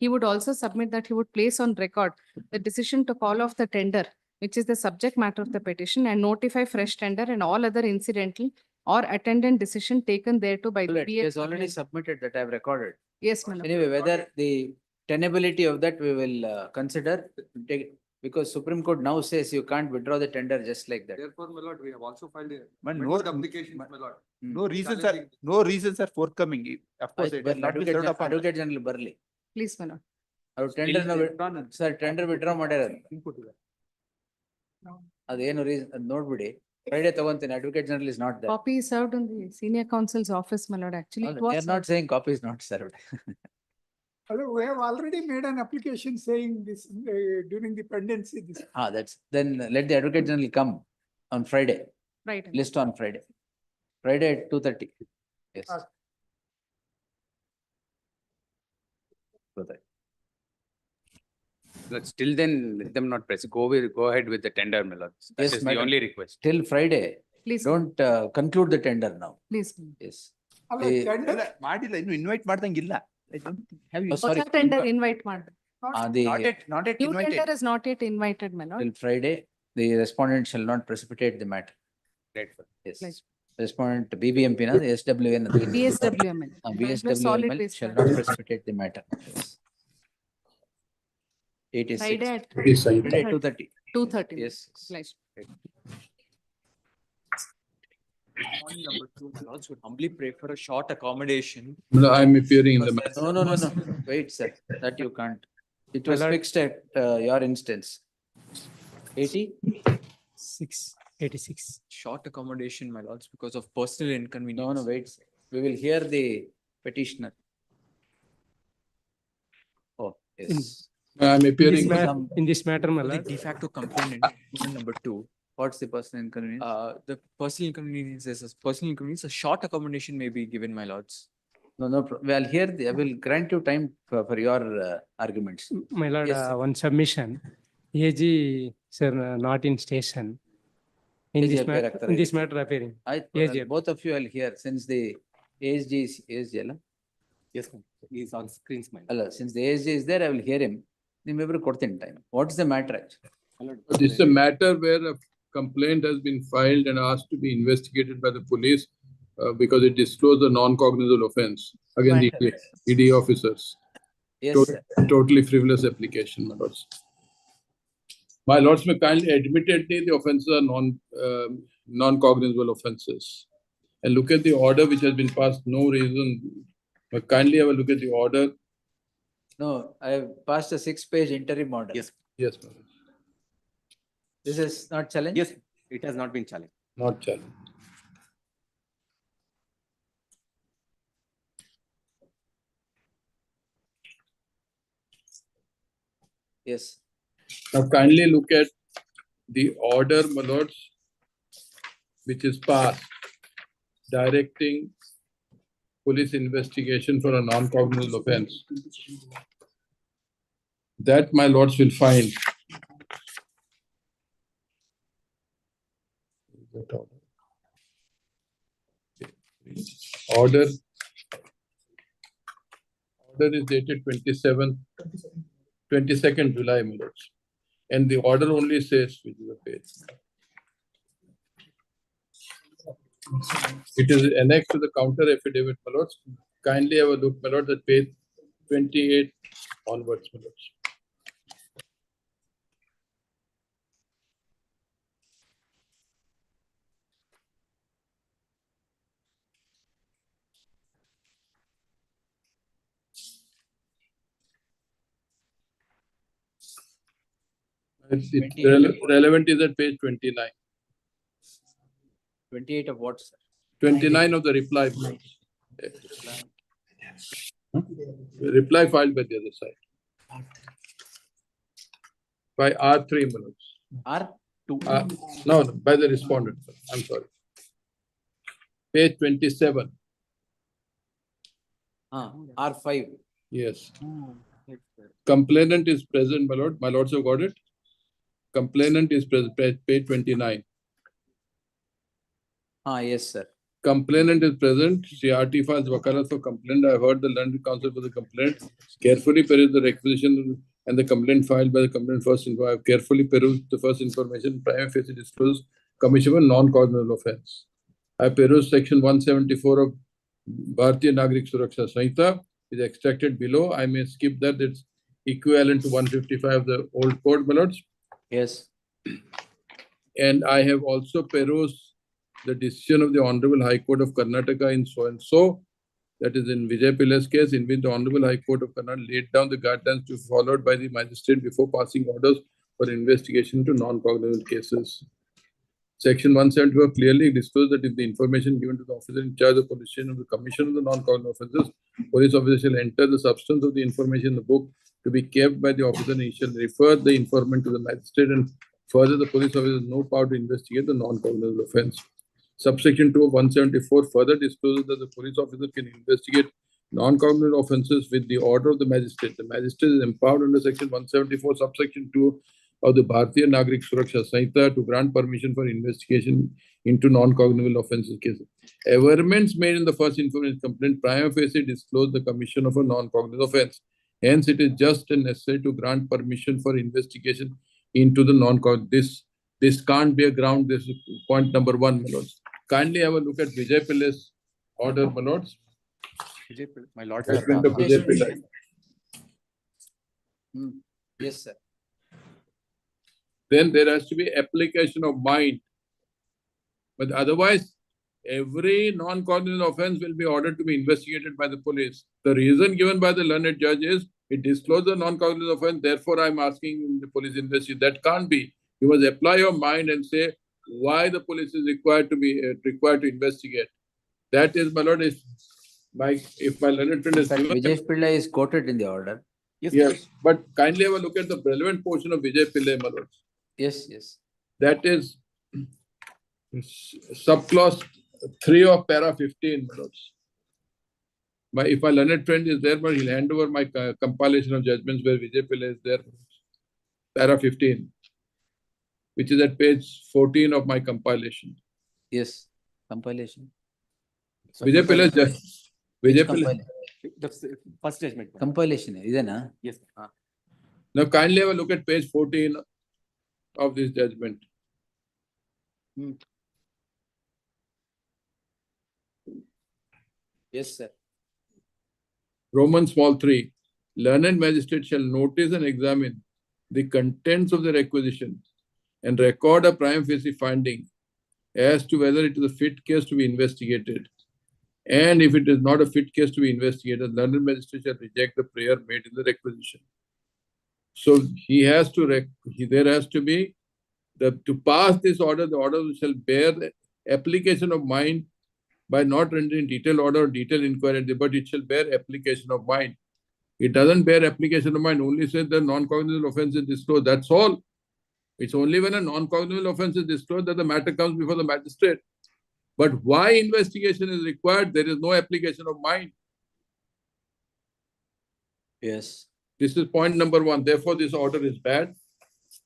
Speaker 12: He would also submit that he would place on record the decision to call off the tender, which is the subject matter of the petition, and notify fresh tender and all other incidental or attendant decision taken thereto by the
Speaker 3: It is already
Speaker 12: BSWML.
Speaker 3: submitted that I have recorded.
Speaker 12: Yes, my lord.
Speaker 3: Anyway, whether the tenability of that we will consider, take, because Supreme Court now says you can't withdraw the tender just like that.
Speaker 5: Therefore, my lord, we have also filed a
Speaker 22: But
Speaker 5: amended application, my lord.
Speaker 22: No reasons are forthcoming. Of course, it has not been served upon.
Speaker 3: Advocate General Barley.
Speaker 12: Please, my lord.
Speaker 3: ಅವ್ರು tender sir tender withdraw ಮಾಡ್ಯಾರ. ಅದೇನು reason ಅದ್ ನೋಡ್ಬಿಡಿ. Friday ತಗೊಂತೀನಿ. Advocate General is not there.
Speaker 12: Copy is served in the senior counsel's office, my lord. Actually, it
Speaker 3: They
Speaker 12: was
Speaker 3: are not saying copy is not served.
Speaker 19: We have already made an application saying this during the pendency. This.
Speaker 3: That's, then let the Advocate General come on Friday.
Speaker 12: right.
Speaker 3: List on Friday. Friday at 2:30. Yes.
Speaker 8: But still then, let them not press. Go ahead with the tender, my lord. That
Speaker 3: Yes,
Speaker 8: is the
Speaker 3: madam.
Speaker 8: only request.
Speaker 3: Till Friday.
Speaker 12: Please.
Speaker 3: Don't conclude the tender now.
Speaker 12: Please.
Speaker 3: Yes.
Speaker 19: ಅಲ್ಲ,
Speaker 3: The-
Speaker 19: tender
Speaker 22: ಮಾಡಿಲ್ಲ, ಇನ್ನು invite ಮಾಡ್ದಂಗಿಲ್ಲ.
Speaker 3: Oh, sorry.
Speaker 12: ಹೊಸ tender invite ಮಾಡಿ.
Speaker 3: The,
Speaker 22: Not yet
Speaker 12: New
Speaker 22: invited.
Speaker 12: tender is not yet invited, my lord.
Speaker 3: till Friday, the respondent shall not precipitate the matter.
Speaker 8: Grateful.
Speaker 3: Yes.
Speaker 12: Right.
Speaker 3: Respondent BBMP, na, the SWN.
Speaker 12: BSWML. Solid
Speaker 3: BSWML
Speaker 12: waste
Speaker 3: shall
Speaker 12: matter.
Speaker 3: not precipitate the matter. Yes. 86.
Speaker 12: Friday at
Speaker 3: Friday at 2:30.
Speaker 12: 2:30.
Speaker 3: Yes.
Speaker 12: Please.
Speaker 13: Point number 2, my lords would humbly pray for a short accommodation.
Speaker 15: I am appearing in the matter.
Speaker 3: No. Wait, sir. That you can't. It was fixed at your instance. 80?
Speaker 13: 86. Short accommodation, my lords, because of personal inconvenience.
Speaker 3: No, wait. Sir. We will hear the petitioner. Oh, yes.
Speaker 15: I am appearing.
Speaker 13: In this matter, my lord. The de facto complainant, point number 2.
Speaker 3: What's the personal inconvenience?
Speaker 13: The personal inconvenience is a short accommodation may be given, my lords.
Speaker 3: No. Well, here I will grant you time for your arguments.
Speaker 13: My lord,
Speaker 3: Yes, sir.
Speaker 13: one submission. AG, sir, not in station. In
Speaker 3: AG
Speaker 13: this
Speaker 3: appear
Speaker 13: matter,
Speaker 3: ಆಗ್ತಾರೆ.
Speaker 13: in this matter appearing.
Speaker 3: Yes, both of you will hear since the ASG is ಅಲ್ಲ?
Speaker 8: Yes, ma'am. He is on screens, my lord.
Speaker 3: ಅಲ್ಲ, since the ASG is there, I will hear him. ನಿಮ್ಮಿಬ್ರು ಕೊಡ್ತೀನಿ time. What is the matter actually?
Speaker 15: This is a matter where a complaint has been filed and asked to be investigated by the police because it disclosed a non-cognizable offense against the ED officers.
Speaker 3: Yes, sir.
Speaker 15: Totally frivolous application, my lords. My lords may kindly admittedly the offences are non-cognizable offences. And look at the order which has been passed, no reason. But kindly have a look at the order.
Speaker 3: No, I have passed a 6-page interim order.
Speaker 8: Yes.
Speaker 15: Yes, my lords.
Speaker 3: This is not challenged?
Speaker 8: Yes, it has not been challenged.
Speaker 15: Not challenged.
Speaker 3: Yes.
Speaker 15: Now kindly look at the order, my lords, which is passed, directing police investigation for a non-cognizable offense. That, my lords, will find. Order is dated 22nd July, my lords. And the order only says, which is the page. It is annexed to the counter affidavit, my lords. Kindly have a look, my lord, at page 28 onwards, my lords. Relevant is at page 29.
Speaker 3: 28 of what, sir?
Speaker 15: 29 of the reply. Reply filed by the other side. By R3, my lords.
Speaker 3: R2.
Speaker 15: No, by the respondent, sir. I'm sorry. Page 27.
Speaker 3: R5.
Speaker 15: Yes. Complainant is present, my lord. My lords have got it. Complainant is present, page 29.
Speaker 3: Yes, sir.
Speaker 15: Complainant is present. CRT files wakalat for complaint. I heard the learned counsel for the complaint. Carefully perused the requisition and the complaint filed by the complainant first. I have carefully perused the first information. Prima facie disclosed commission of non-cognizable offence. I perused section 174 of Bharatiya Nagrik Suraksha Sanhita is extracted below. I may skip that. It's equivalent to 155 of the old code, my lords.
Speaker 3: Yes.
Speaker 15: And I have also perused the decision of the Honorable High Court of Karnataka in so and so, that is in Vijay Pilla's case, in which the Honorable High Court of Karnataka laid down the guidelines to be followed by the magistrate before passing orders for investigation to non-cognizable cases. Section 174 clearly discloses that if the information given to the officer in charge of police station of the commission of the non-cognizable offences, police officer shall enter the substance of the information in the book to be kept by the officer and he shall refer the informant to the magistrate, and further the police officer has no power to investigate the non-cognizable offence. Subsection 2 of 174 further discloses that the police officer can investigate non-cognizable offences with the order of the magistrate. The magistrate is empowered under section 174, subsection 2 of the Bharatiya Nagrik Suraksha Sanhita to grant permission for investigation into non-cognizable offences cases. Averments made in the first information complaint prima facie disclose the commission of a non-cognizable offence. Hence, it is just and necessary to grant permission for investigation into the non-cognizable. This can't be a ground. This is point number 1, my lords. Kindly have a look at Vijay Pilla's order, my lords.
Speaker 3: My lord.
Speaker 15: Judgment of Vijay Pillai.
Speaker 3: Yes, sir.
Speaker 15: Then there has to be application of mind. But otherwise, every non-cognizable offence will be ordered to be investigated by the police. The reason given by the learned judge is it disclosed the non-cognizable offence, therefore I'm asking the police investigate. That can't be. You must apply your mind and say why the police is required to investigate. That is, my lord, if my learned friend is given.
Speaker 3: Vijay Pillai is quoted in the order.
Speaker 15: Yes, but kindly have a look at the relevant portion of Vijay Pillai, my lords.
Speaker 3: Yes, yes.
Speaker 15: That is subclause 3 of para 15, my lords. If my learned friend is there, but he'll hand over my compilation of judgments where Vijay Pillai is there. Para 15, which is at page 14 of my compilation.
Speaker 3: Yes, compilation.
Speaker 15: Vijay Pillai just Vijay Pillai.
Speaker 1: The first judgment.
Speaker 3: Compilation, isn't it?
Speaker 1: Yes.
Speaker 15: Now kindly have a look at page 14 of this judgment.
Speaker 3: Yes, sir.
Speaker 15: Roman small 3. Learned magistrate shall notice and examine the contents of the requisition and record a prima facie finding as to whether it is a fit case to be investigated. And if it is not a fit case to be investigated, learned magistrate shall reject the prayer made in the requisition. So he has to, there has to be, to pass this order, the order shall bear the application of mind by not rendering detailed order or detailed inquiry, but it shall bear application of mind. It doesn't bear application of mind, only says the non-cognizable offence is disclosed. That's all. It's only when a non-cognizable offence is disclosed that the matter comes before the magistrate. But why investigation is required? There is no application of mind.
Speaker 3: Yes.
Speaker 15: This is point number 1. Therefore, this order is bad.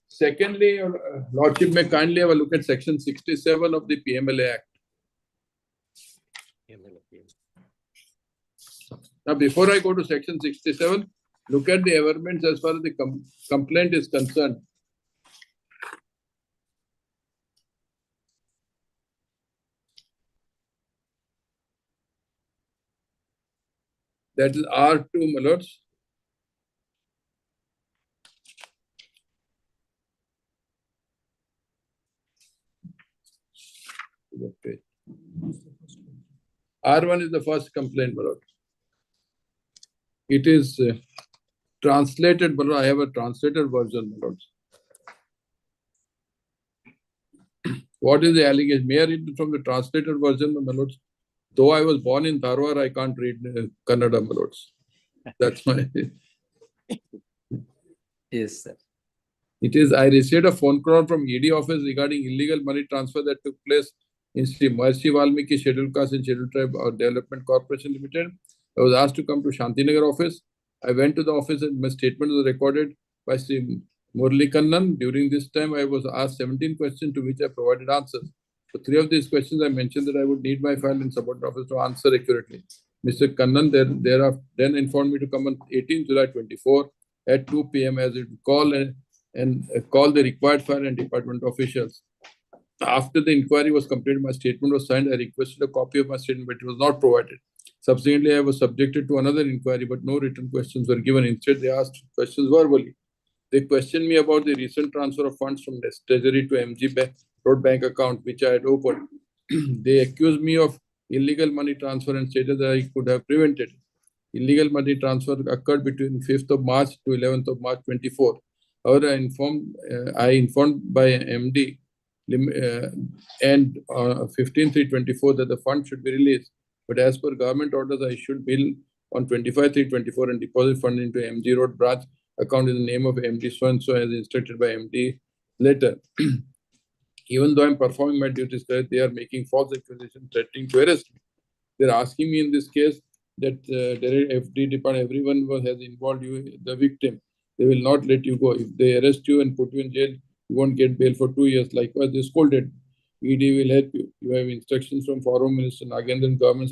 Speaker 15: Secondly, Lordship may kindly have a look at section 67 of the PMLA Act. Now, before I go to section 67, look at the averments as far as the complaint is concerned. That is R2, my lords. R1 is the first complaint, my lord. It is translated, but I have a translated version, my lords. What is the allegation? May I read from the translated version, my lords? Though I was born in Dharwad, I can't read Kannada, my lords. That's my.
Speaker 3: Yes, sir.
Speaker 15: It is, I received a phone call from ED office regarding illegal money transfer that took place in Sri Mercy Valmiki Scheduled Caste and Scheduled Tribe Development Corporation Limited. I was asked to come to Shantinagar office. I went to the office and my statement was recorded by Sri Murli Kannan. During this time, I was asked 17 questions to which I provided answers. For 3 of these questions, I mentioned that I would need my file in support office to answer accurately. Mr. Kannan then informed me to come on 18 July 24 at 2 p.m. as it would call call the required file and department officials. After the inquiry was completed, my statement was signed. I requested a copy of my statement, but it was not provided. Subsequently, I was subjected to another inquiry, but no written questions were given. Instead, they asked questions verbally. They questioned me about the recent transfer of funds from the Treasury to MG Road Bank account, which I had opened. They accused me of illegal money transfer and stated that I could have prevented it. Illegal money transfer occurred between 5th of March to 11th of March 24. However, I informed by MD and 15/3/24 that the fund should be released. But as per government orders, I should bill on 25/3/24 and deposit fund into MG Road branch account in the name of MD so-and-so as instructed by MD later. Even though I'm performing my duties, they are making false accusations threatening to arrest me. They're asking me in this case that FD department, everyone has involved you, the victim. They will not let you go. If they arrest you and put you in jail, you won't get bail for 2 years. Likewise, they scolded. ED will help you. You have instructions from Foreign Minister Nagendran government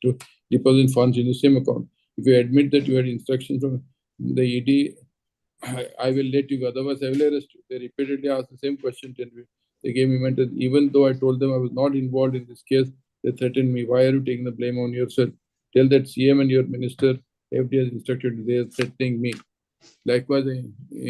Speaker 15: to deposit funds in the same account. If you admit that you had instructions from the ED, I will let you go. Otherwise, I will arrest you. They repeatedly asked the same question. They gave me mental. Even though I told them I was not involved in this case, they threatened me. Why are you taking the blame on yourself? Tell that CM and your minister, FD has instructed, they are threatening me. Likewise, I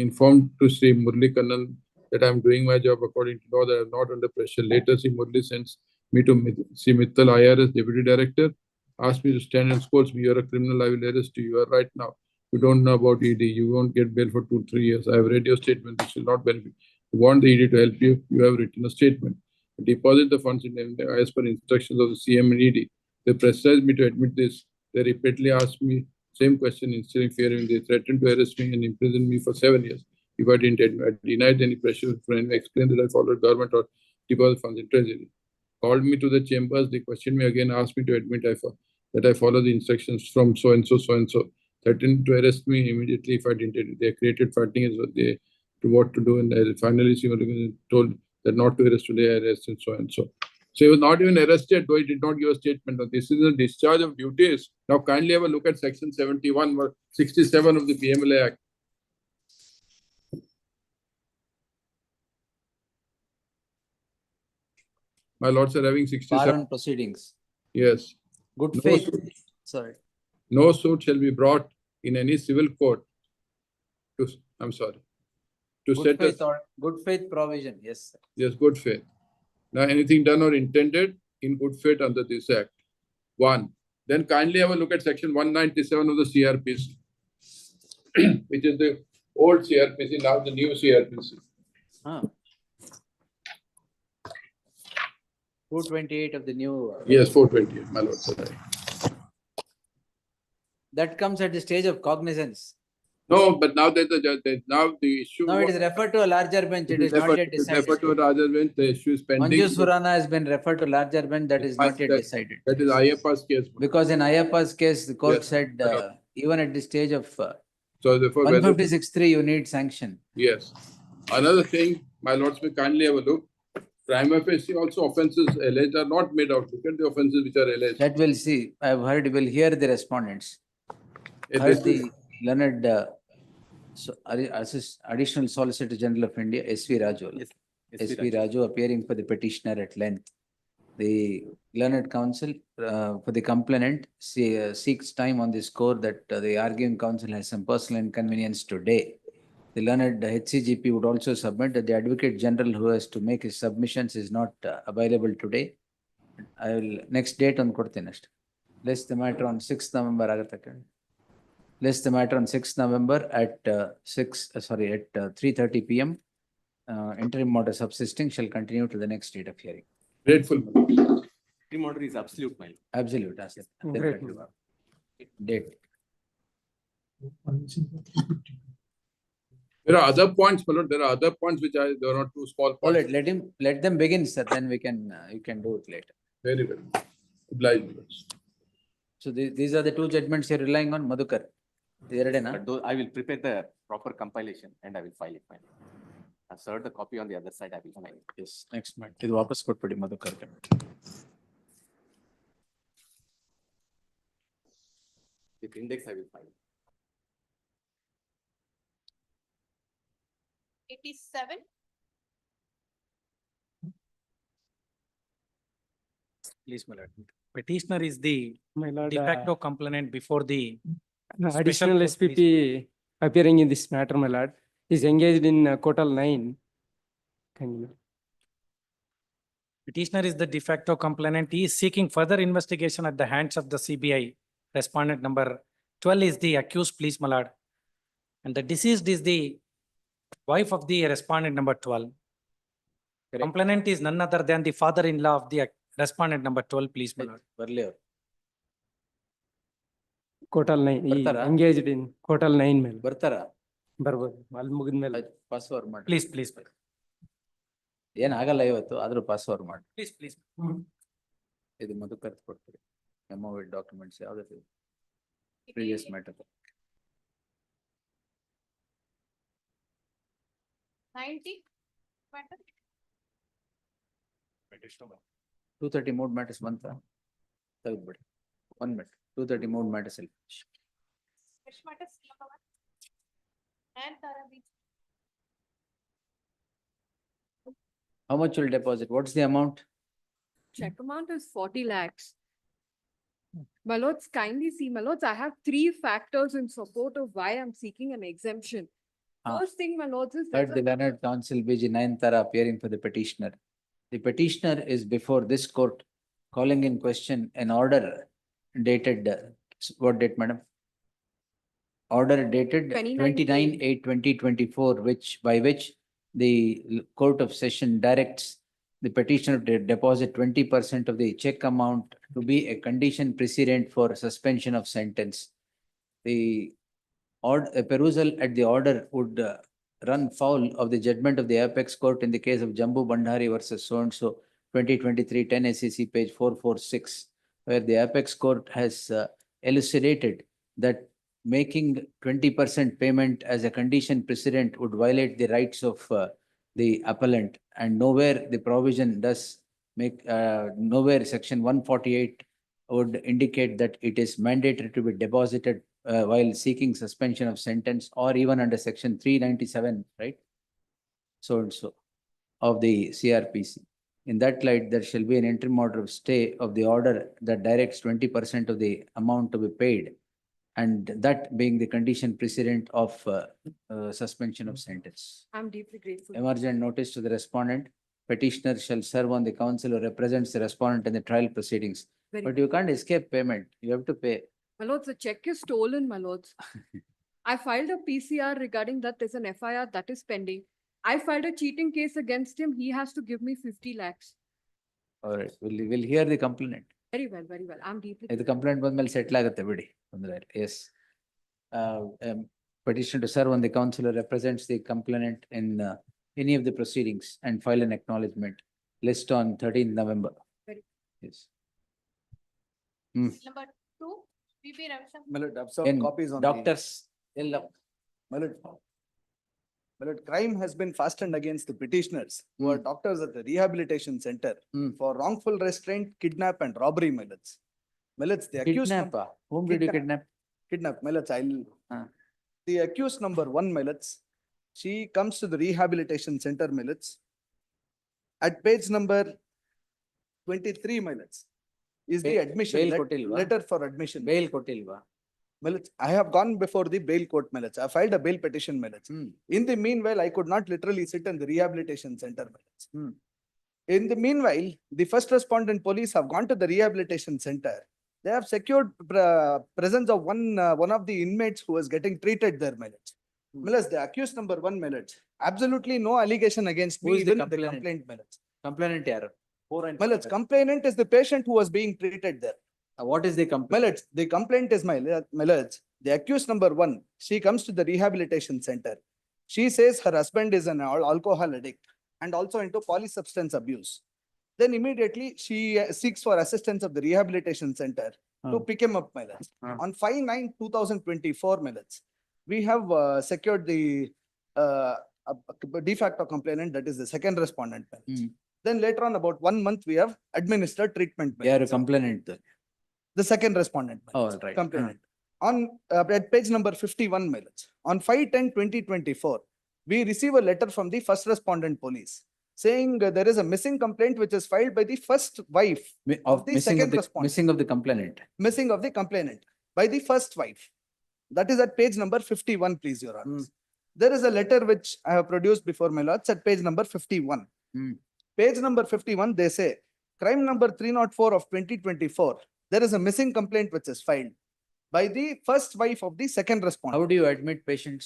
Speaker 15: informed to Sri Murli Kannan that I am doing my job according to law, that I am not under pressure. Later, Sri Murli sends me to Sri Mittal IRS Deputy Director, asked me to stand and scolds me. You are a criminal, I will arrest you. You are right now. You don't know about ED. You won't get bail for 2-3 years. I have read your statement. This will not benefit. You want the ED to help you. You have written a statement. Deposit the funds in as per instructions of the CM and ED. They pressurized me to admit this. They repeatedly asked me same question, instilling fear in me. They threatened to arrest me and imprison me for 7 years. If I didn't admit, I denied any pressure from explained that I followed government or deposit funds in treasury. Called me to the chambers. They questioned me again, asked me to admit that I follow the instructions from so-and-so, so-and-so. Threatened to arrest me immediately if I didn't admit. They created fighting as to what to do. And finally, she was told that not to arrest today, I arrested so-and-so. So he was not even arrested, though he did not give a statement. Now, this is a discharge of duties. Now, kindly have a look at section 71 or 67 of the PMLA Act. My lords are having 67.
Speaker 3: Bar on proceedings.
Speaker 15: Yes.
Speaker 3: Good
Speaker 15: No
Speaker 3: faith.
Speaker 15: suit-
Speaker 3: Sorry.
Speaker 15: No suit shall be brought in any civil court to, I'm sorry, to
Speaker 3: Good
Speaker 15: set
Speaker 3: faith
Speaker 15: a,
Speaker 3: or good faith provision. Yes, sir.
Speaker 15: yes, good faith. Now, anything done or intended in good faith under this act. 1. Then kindly have a look at section 197 of the CRPC, which is the old CRPC, now the new CRPC.
Speaker 3: 228 of the new.
Speaker 15: Yes, 420, my lord. Sir.
Speaker 3: That comes at the stage of cognizance.
Speaker 15: No, but now there's now the issue.
Speaker 3: Now it is referred to a larger bench. It is not yet decided.
Speaker 15: Referred to a larger bench. The issue is pending.
Speaker 3: Manju Surana has been referred to larger bench. That is not yet decided.
Speaker 15: That is Ayappa's case.
Speaker 3: Because in Ayappa's case, the court
Speaker 15: Yes,
Speaker 3: said even at the stage of
Speaker 15: so therefore,
Speaker 3: 156.3, you need sanction.
Speaker 15: Yes. Another thing, my lords may kindly have a look. Prima facie also offences alleged are not made out. Look at the offences which are alleged.
Speaker 3: That we'll see. I've heard, we'll hear the respondents. Heard the learned Additional Solicitor General of India, S.V. Raju. S.V. Raju appearing for the petitioner at length. The learned counsel for the complainant seeks time on the score that the arguing counsel has some personal inconvenience today. The learned HCGP would also submit that the Advocate General who has to make his submissions is not available today. I will next date on ಕೊಡ್ತೀನಿ ಅಷ್ಟೇ. List the matter on 6th November ಆಗುತ್ತೆ ಕಣೆ. List the matter on 6th November at 3:30 PM. Interim order subsisting shall continue to the next date of hearing.
Speaker 15: Grateful.
Speaker 9: Interim order is absolute, my lord.
Speaker 3: Absolute, as it.
Speaker 13: Great.
Speaker 3: Date.
Speaker 15: There are other points, my lord. There are other points which there are not two small
Speaker 3: Hold
Speaker 15: points.
Speaker 3: it, let them begin, sir, then we can, you can do it later.
Speaker 15: Very well. Obliged, my lords.
Speaker 3: So these are the two judgments you're relying on, Madhukar.
Speaker 9: But though I will prepare the proper compilation and I will file it, my lord. I've served the copy on the other side, I will file it.
Speaker 3: Yes, next month. ಇದು ವಾಪಸ್ ಕೊಟ್ಬಿಡಿ Madhukar.
Speaker 9: With index, I will file.
Speaker 12: 87.
Speaker 1: Please, my lord. Petitioner is the
Speaker 13: My lord,
Speaker 1: de facto complainant before the
Speaker 13: additional
Speaker 1: court,
Speaker 13: SPP appearing in this matter, my lord, is engaged in Kotal 9. Can you?
Speaker 1: petitioner is the de facto complainant. He is seeking further investigation at the hands of the CBI. Respondent number 12 is the accused, please, my lord. And the deceased is the wife of the respondent number 12. Complainant is none other than the father-in-law of the respondent number 12, please, my lord.
Speaker 3: ಬರ್ಲಿ ಅವ್ರು.
Speaker 13: Kotal 9, he
Speaker 3: ಬರ್ತಾರಾ?
Speaker 13: engaged in Kotal 9 ಮೇಲೆ.
Speaker 3: ಬರ್ತಾರಾ?
Speaker 13: ಬರ್ಬೋದು, ಅಲ್ಲಿ ಮುಗಿದ್ಮೇಲೆ.
Speaker 3: Pass over ಮಾಡಿ.
Speaker 1: Please.
Speaker 3: ಏನಾಗಲ್ಲ ಇವತ್ತು, ಆದ್ರೂ ಪಾಸ್ ಓವರ್ ಮಾಡಿ.
Speaker 1: Please.
Speaker 3: ಇದು ಮಧುಕರ್ ಕೊಡ್ತೀರಿ. Memo with documents ಯಾವ್ದು? Previous matter.
Speaker 12: 90 matter.
Speaker 3: 230 mode matters ಬಂತ? ತೆಗೆದ್ಬಿಡಿ. 1 minute. 230 mode matters ಅಲ್ಲಿ.
Speaker 12: Which matters number 1? And Tarabi.
Speaker 3: How much will deposit? What's the amount?
Speaker 2: Check amount is 40 lakhs. My lords, kindly see, my lords, I have 3 factors in support of why I'm seeking an exemption. First thing, my lords, is
Speaker 3: Heard the learned counsel BG Nayantara appearing for the petitioner. The petitioner is before this court calling in question an order dated, what date, madam? Order dated 29/8/2024, by which the Court of Session directs the petitioner to deposit 20% of the check amount to be a condition precedent for suspension of sentence. The a perusal at the order would run foul of the judgment of the apex court in the case of Jambu Bandhari versus so-and-so 2023 10 SEC page 446, where the apex court has elucidated that making 20% payment as a condition precedent would violate the rights of the appellant, and nowhere the provision does make, nowhere section 148 would indicate that it is mandatory to be deposited while seeking suspension of sentence, or even under section 397, right? So and so of the CRPC. In that light, there shall be an interim order of stay of the order that directs 20% of the amount to be paid, and that being the condition precedent of suspension of sentence.
Speaker 2: I'm deeply grateful.
Speaker 3: Emergent notice to the respondent. Petitioner shall serve on the counsel who represents the respondent in the trial proceedings. But you can't escape payment. You have to pay.
Speaker 2: My lords, the check is stolen, my lords. I filed a PCR regarding that. There's an FIR that is pending. I filed a cheating case against him. He has to give me 50 lakhs.
Speaker 3: All right, we'll hear the complainant.
Speaker 2: Very well. I'm deeply.
Speaker 3: The complaint ಬಂದ್ಮೇಲೆ settle ಆಗುತ್ತೆ ಬಿಡಿ. Yes. Petition to serve on the counsel who represents the complainant in any of the proceedings and file an acknowledgement. List on 13th November. Yes.
Speaker 12: Number 2, PP Ravishankar.
Speaker 6: My lord, observe copies on
Speaker 3: Doctors.
Speaker 6: My lord, crime has been fastened against the petitioners who are doctors at the rehabilitation center for wrongful restraint, kidnap and robbery, my lords. My lords, the accused.
Speaker 3: Kidnap? Whom did you kidnap?
Speaker 6: Kidnap, my lords, the accused number 1, my lords, she comes to the rehabilitation center, my lords. At page number 23, my lords, is the
Speaker 3: Bail-
Speaker 6: admission,
Speaker 3: bail ಕೊಟ್ಟಿಲ್ವಾ?
Speaker 6: letter for admission.
Speaker 3: Bail ಕೊಟ್ಟಿಲ್ವಾ?
Speaker 6: My lords, I have gone before the bail court, my lords. I filed a bail petition, my lords. In the meanwhile, I could not literally sit in the rehabilitation center, my lords. In the meanwhile, the first respondent police have gone to the rehabilitation center. They have secured presence of one of the inmates who was getting treated there, my lords. My lords, the accused number 1, my lords, absolutely no allegation against
Speaker 3: Who
Speaker 6: me,
Speaker 3: is the
Speaker 6: even the
Speaker 3: complainant?
Speaker 6: complaint, my lords.
Speaker 3: Complainant ಯಾರು?
Speaker 6: My lords, complainant is the patient who was being treated there.
Speaker 3: What is the
Speaker 6: My
Speaker 3: complaint?
Speaker 6: lords, the complaint is my lords, the accused number 1, she comes to the rehabilitation center. She says her husband is an alcohol addict and also into polysubstance abuse. Then immediately she seeks for assistance of the rehabilitation center to pick him up, my lords. On 5/9/2024, my lords, we have secured the de facto complainant, that is the second respondent, my lords. Then later on, about 1 month, we have administered treatment, my
Speaker 3: ಯಾರು
Speaker 6: lords.
Speaker 3: complainant?
Speaker 6: The second respondent, my
Speaker 3: Oh,
Speaker 6: lords,
Speaker 3: right.
Speaker 6: complainant. On at page number 51, my lords, on 5/10/2024, we receive a letter from the first respondent police saying there is a missing complaint which is filed by the first wife of the second respondent.
Speaker 3: Missing of the complainant.
Speaker 6: Missing of the complainant by the first wife. That is at page number 51, please, your honors. There is a letter which I have produced before, my lords, at page number 51. Page number 51, they say, crime number 304 of 2024, there is a missing complaint which is filed by the first wife of the second respondent.
Speaker 3: How do you admit patients?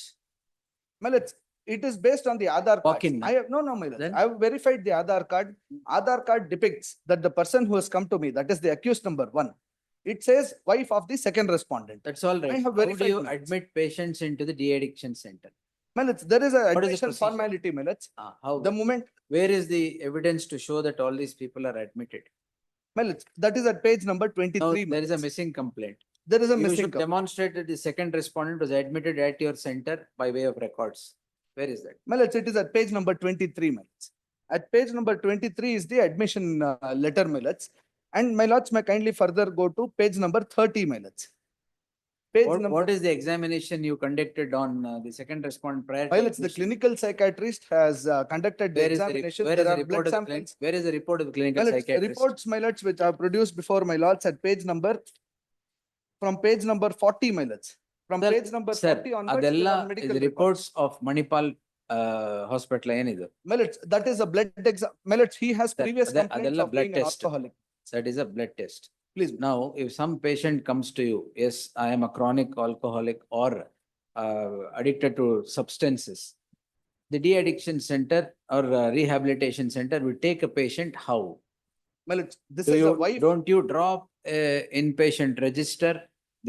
Speaker 6: My lords, it is based on the Aadhaar card.
Speaker 3: Walk-in,
Speaker 6: I have, no, my lords.
Speaker 3: Then?
Speaker 6: I have verified the Aadhaar card. Aadhaar card depicts that the person who has come to me, that is the accused number 1. It says wife of the second respondent.
Speaker 3: That's all right.
Speaker 6: I have
Speaker 3: How do
Speaker 6: verified,
Speaker 3: you
Speaker 6: my lords.
Speaker 3: admit patients into the de-addiction center?
Speaker 6: My lords, there is a
Speaker 3: What is the
Speaker 6: admission
Speaker 3: procedure?
Speaker 6: formality, my lords.
Speaker 3: How?
Speaker 6: The moment,
Speaker 3: Where is the evidence to show that all these people are admitted?
Speaker 6: my lords, that is at page number 23.
Speaker 3: No,
Speaker 6: my
Speaker 3: there is a
Speaker 6: lords.
Speaker 3: missing complaint.
Speaker 6: There is a
Speaker 3: You
Speaker 6: missing
Speaker 3: should demonstrate that the second respondent was admitted at your center by way of records. Where is that?
Speaker 6: My lords, it is at page number 23, my lords. At page number 23 is the admission letter, my lords. And my lords may kindly further go to page number 30, my lords. Page
Speaker 3: What
Speaker 6: number,
Speaker 3: is the examination you conducted on the second respondent prior? to
Speaker 6: my lords, the
Speaker 3: admission?
Speaker 6: clinical psychiatrist has conducted the
Speaker 3: Where is the,
Speaker 6: examination.
Speaker 3: where is
Speaker 6: There
Speaker 3: the
Speaker 6: are blood
Speaker 3: report of the
Speaker 6: samples.
Speaker 3: where is the report of the clinical
Speaker 6: My lords,
Speaker 3: psychiatrist?
Speaker 6: reports, my lords, which are produced before my lords at page number, from page number 40, my lords. From
Speaker 3: Sir,
Speaker 6: page number
Speaker 3: Sir,
Speaker 6: 40 onwards, there
Speaker 3: ಅದೆಲ್ಲ
Speaker 6: are medical
Speaker 3: is reports of Manipal hospital ಏನಿದು?
Speaker 6: My lords, that is a blood exam. My lords, he has
Speaker 3: That-
Speaker 6: previous
Speaker 3: that-
Speaker 6: complaints
Speaker 3: ಅದೆಲ್ಲ
Speaker 6: of
Speaker 3: blood
Speaker 6: being an
Speaker 3: test.
Speaker 6: alcoholic.
Speaker 3: That is a blood test.
Speaker 6: Please.
Speaker 3: Now, if some patient comes to you, yes, I am a chronic alcoholic or addicted to substances. The de-addiction center or rehabilitation center will take a patient how?
Speaker 6: My lords, this
Speaker 3: Do
Speaker 6: is
Speaker 3: you,
Speaker 6: a wife.
Speaker 3: don't you drop inpatient register,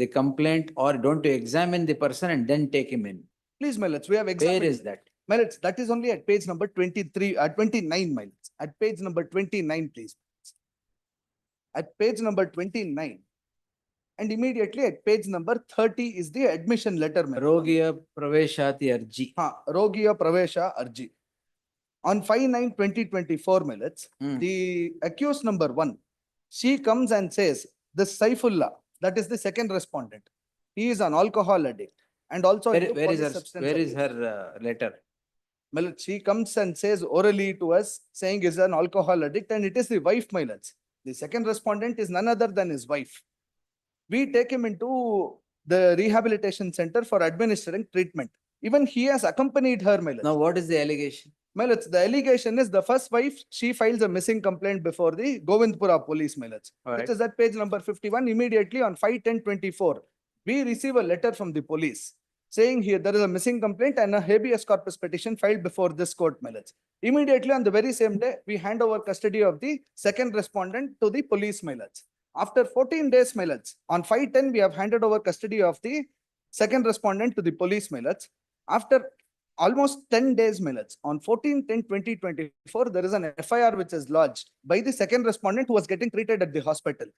Speaker 3: the complaint, or don't you examine the person and then take him in?
Speaker 6: Please, my lords, we have
Speaker 3: Where
Speaker 6: examined.
Speaker 3: is that?
Speaker 6: My lords, that is only at page number 23, 29, my lords. At page number 29, please. At page number 29. And immediately at page number 30 is the admission letter, my lords.
Speaker 3: ರೋಗಿಯ ಪ್ರವೇಶಾತಿ ಅರ್ಜಿ.
Speaker 6: Rogiya Pravesha Arji. On 5/9/2024, my lords, the accused number 1, she comes and says, this Saifullah, that is the second respondent. He is an alcohol addict and also into
Speaker 3: Where is her,
Speaker 6: polysubstance
Speaker 3: where is
Speaker 6: abuse.
Speaker 3: her letter?
Speaker 6: My lords, she comes and says orally to us, saying is an alcohol addict, and it is the wife, my lords. The second respondent is none other than his wife. We take him into the rehabilitation center for administering treatment. Even he has accompanied her, my lords.
Speaker 3: Now, what is the allegation?
Speaker 6: My lords, the allegation is the first wife, she files a missing complaint before the Govindpura police, my lords.
Speaker 3: All
Speaker 6: Which
Speaker 3: right.
Speaker 6: is at page number 51. Immediately on 5/10/24, we receive a letter from the police saying here there is a missing complaint and a habeas corpus petition filed before this court, my lords. Immediately on the very same day, we hand over custody of the second respondent to the police, my lords. After 14 days, my lords, on 5/10, we have handed over custody of the second respondent to the police, my lords. After almost 10 days, my lords, on 14/10/2024, there is an FIR which is lodged by the second respondent who was getting treated at the hospital.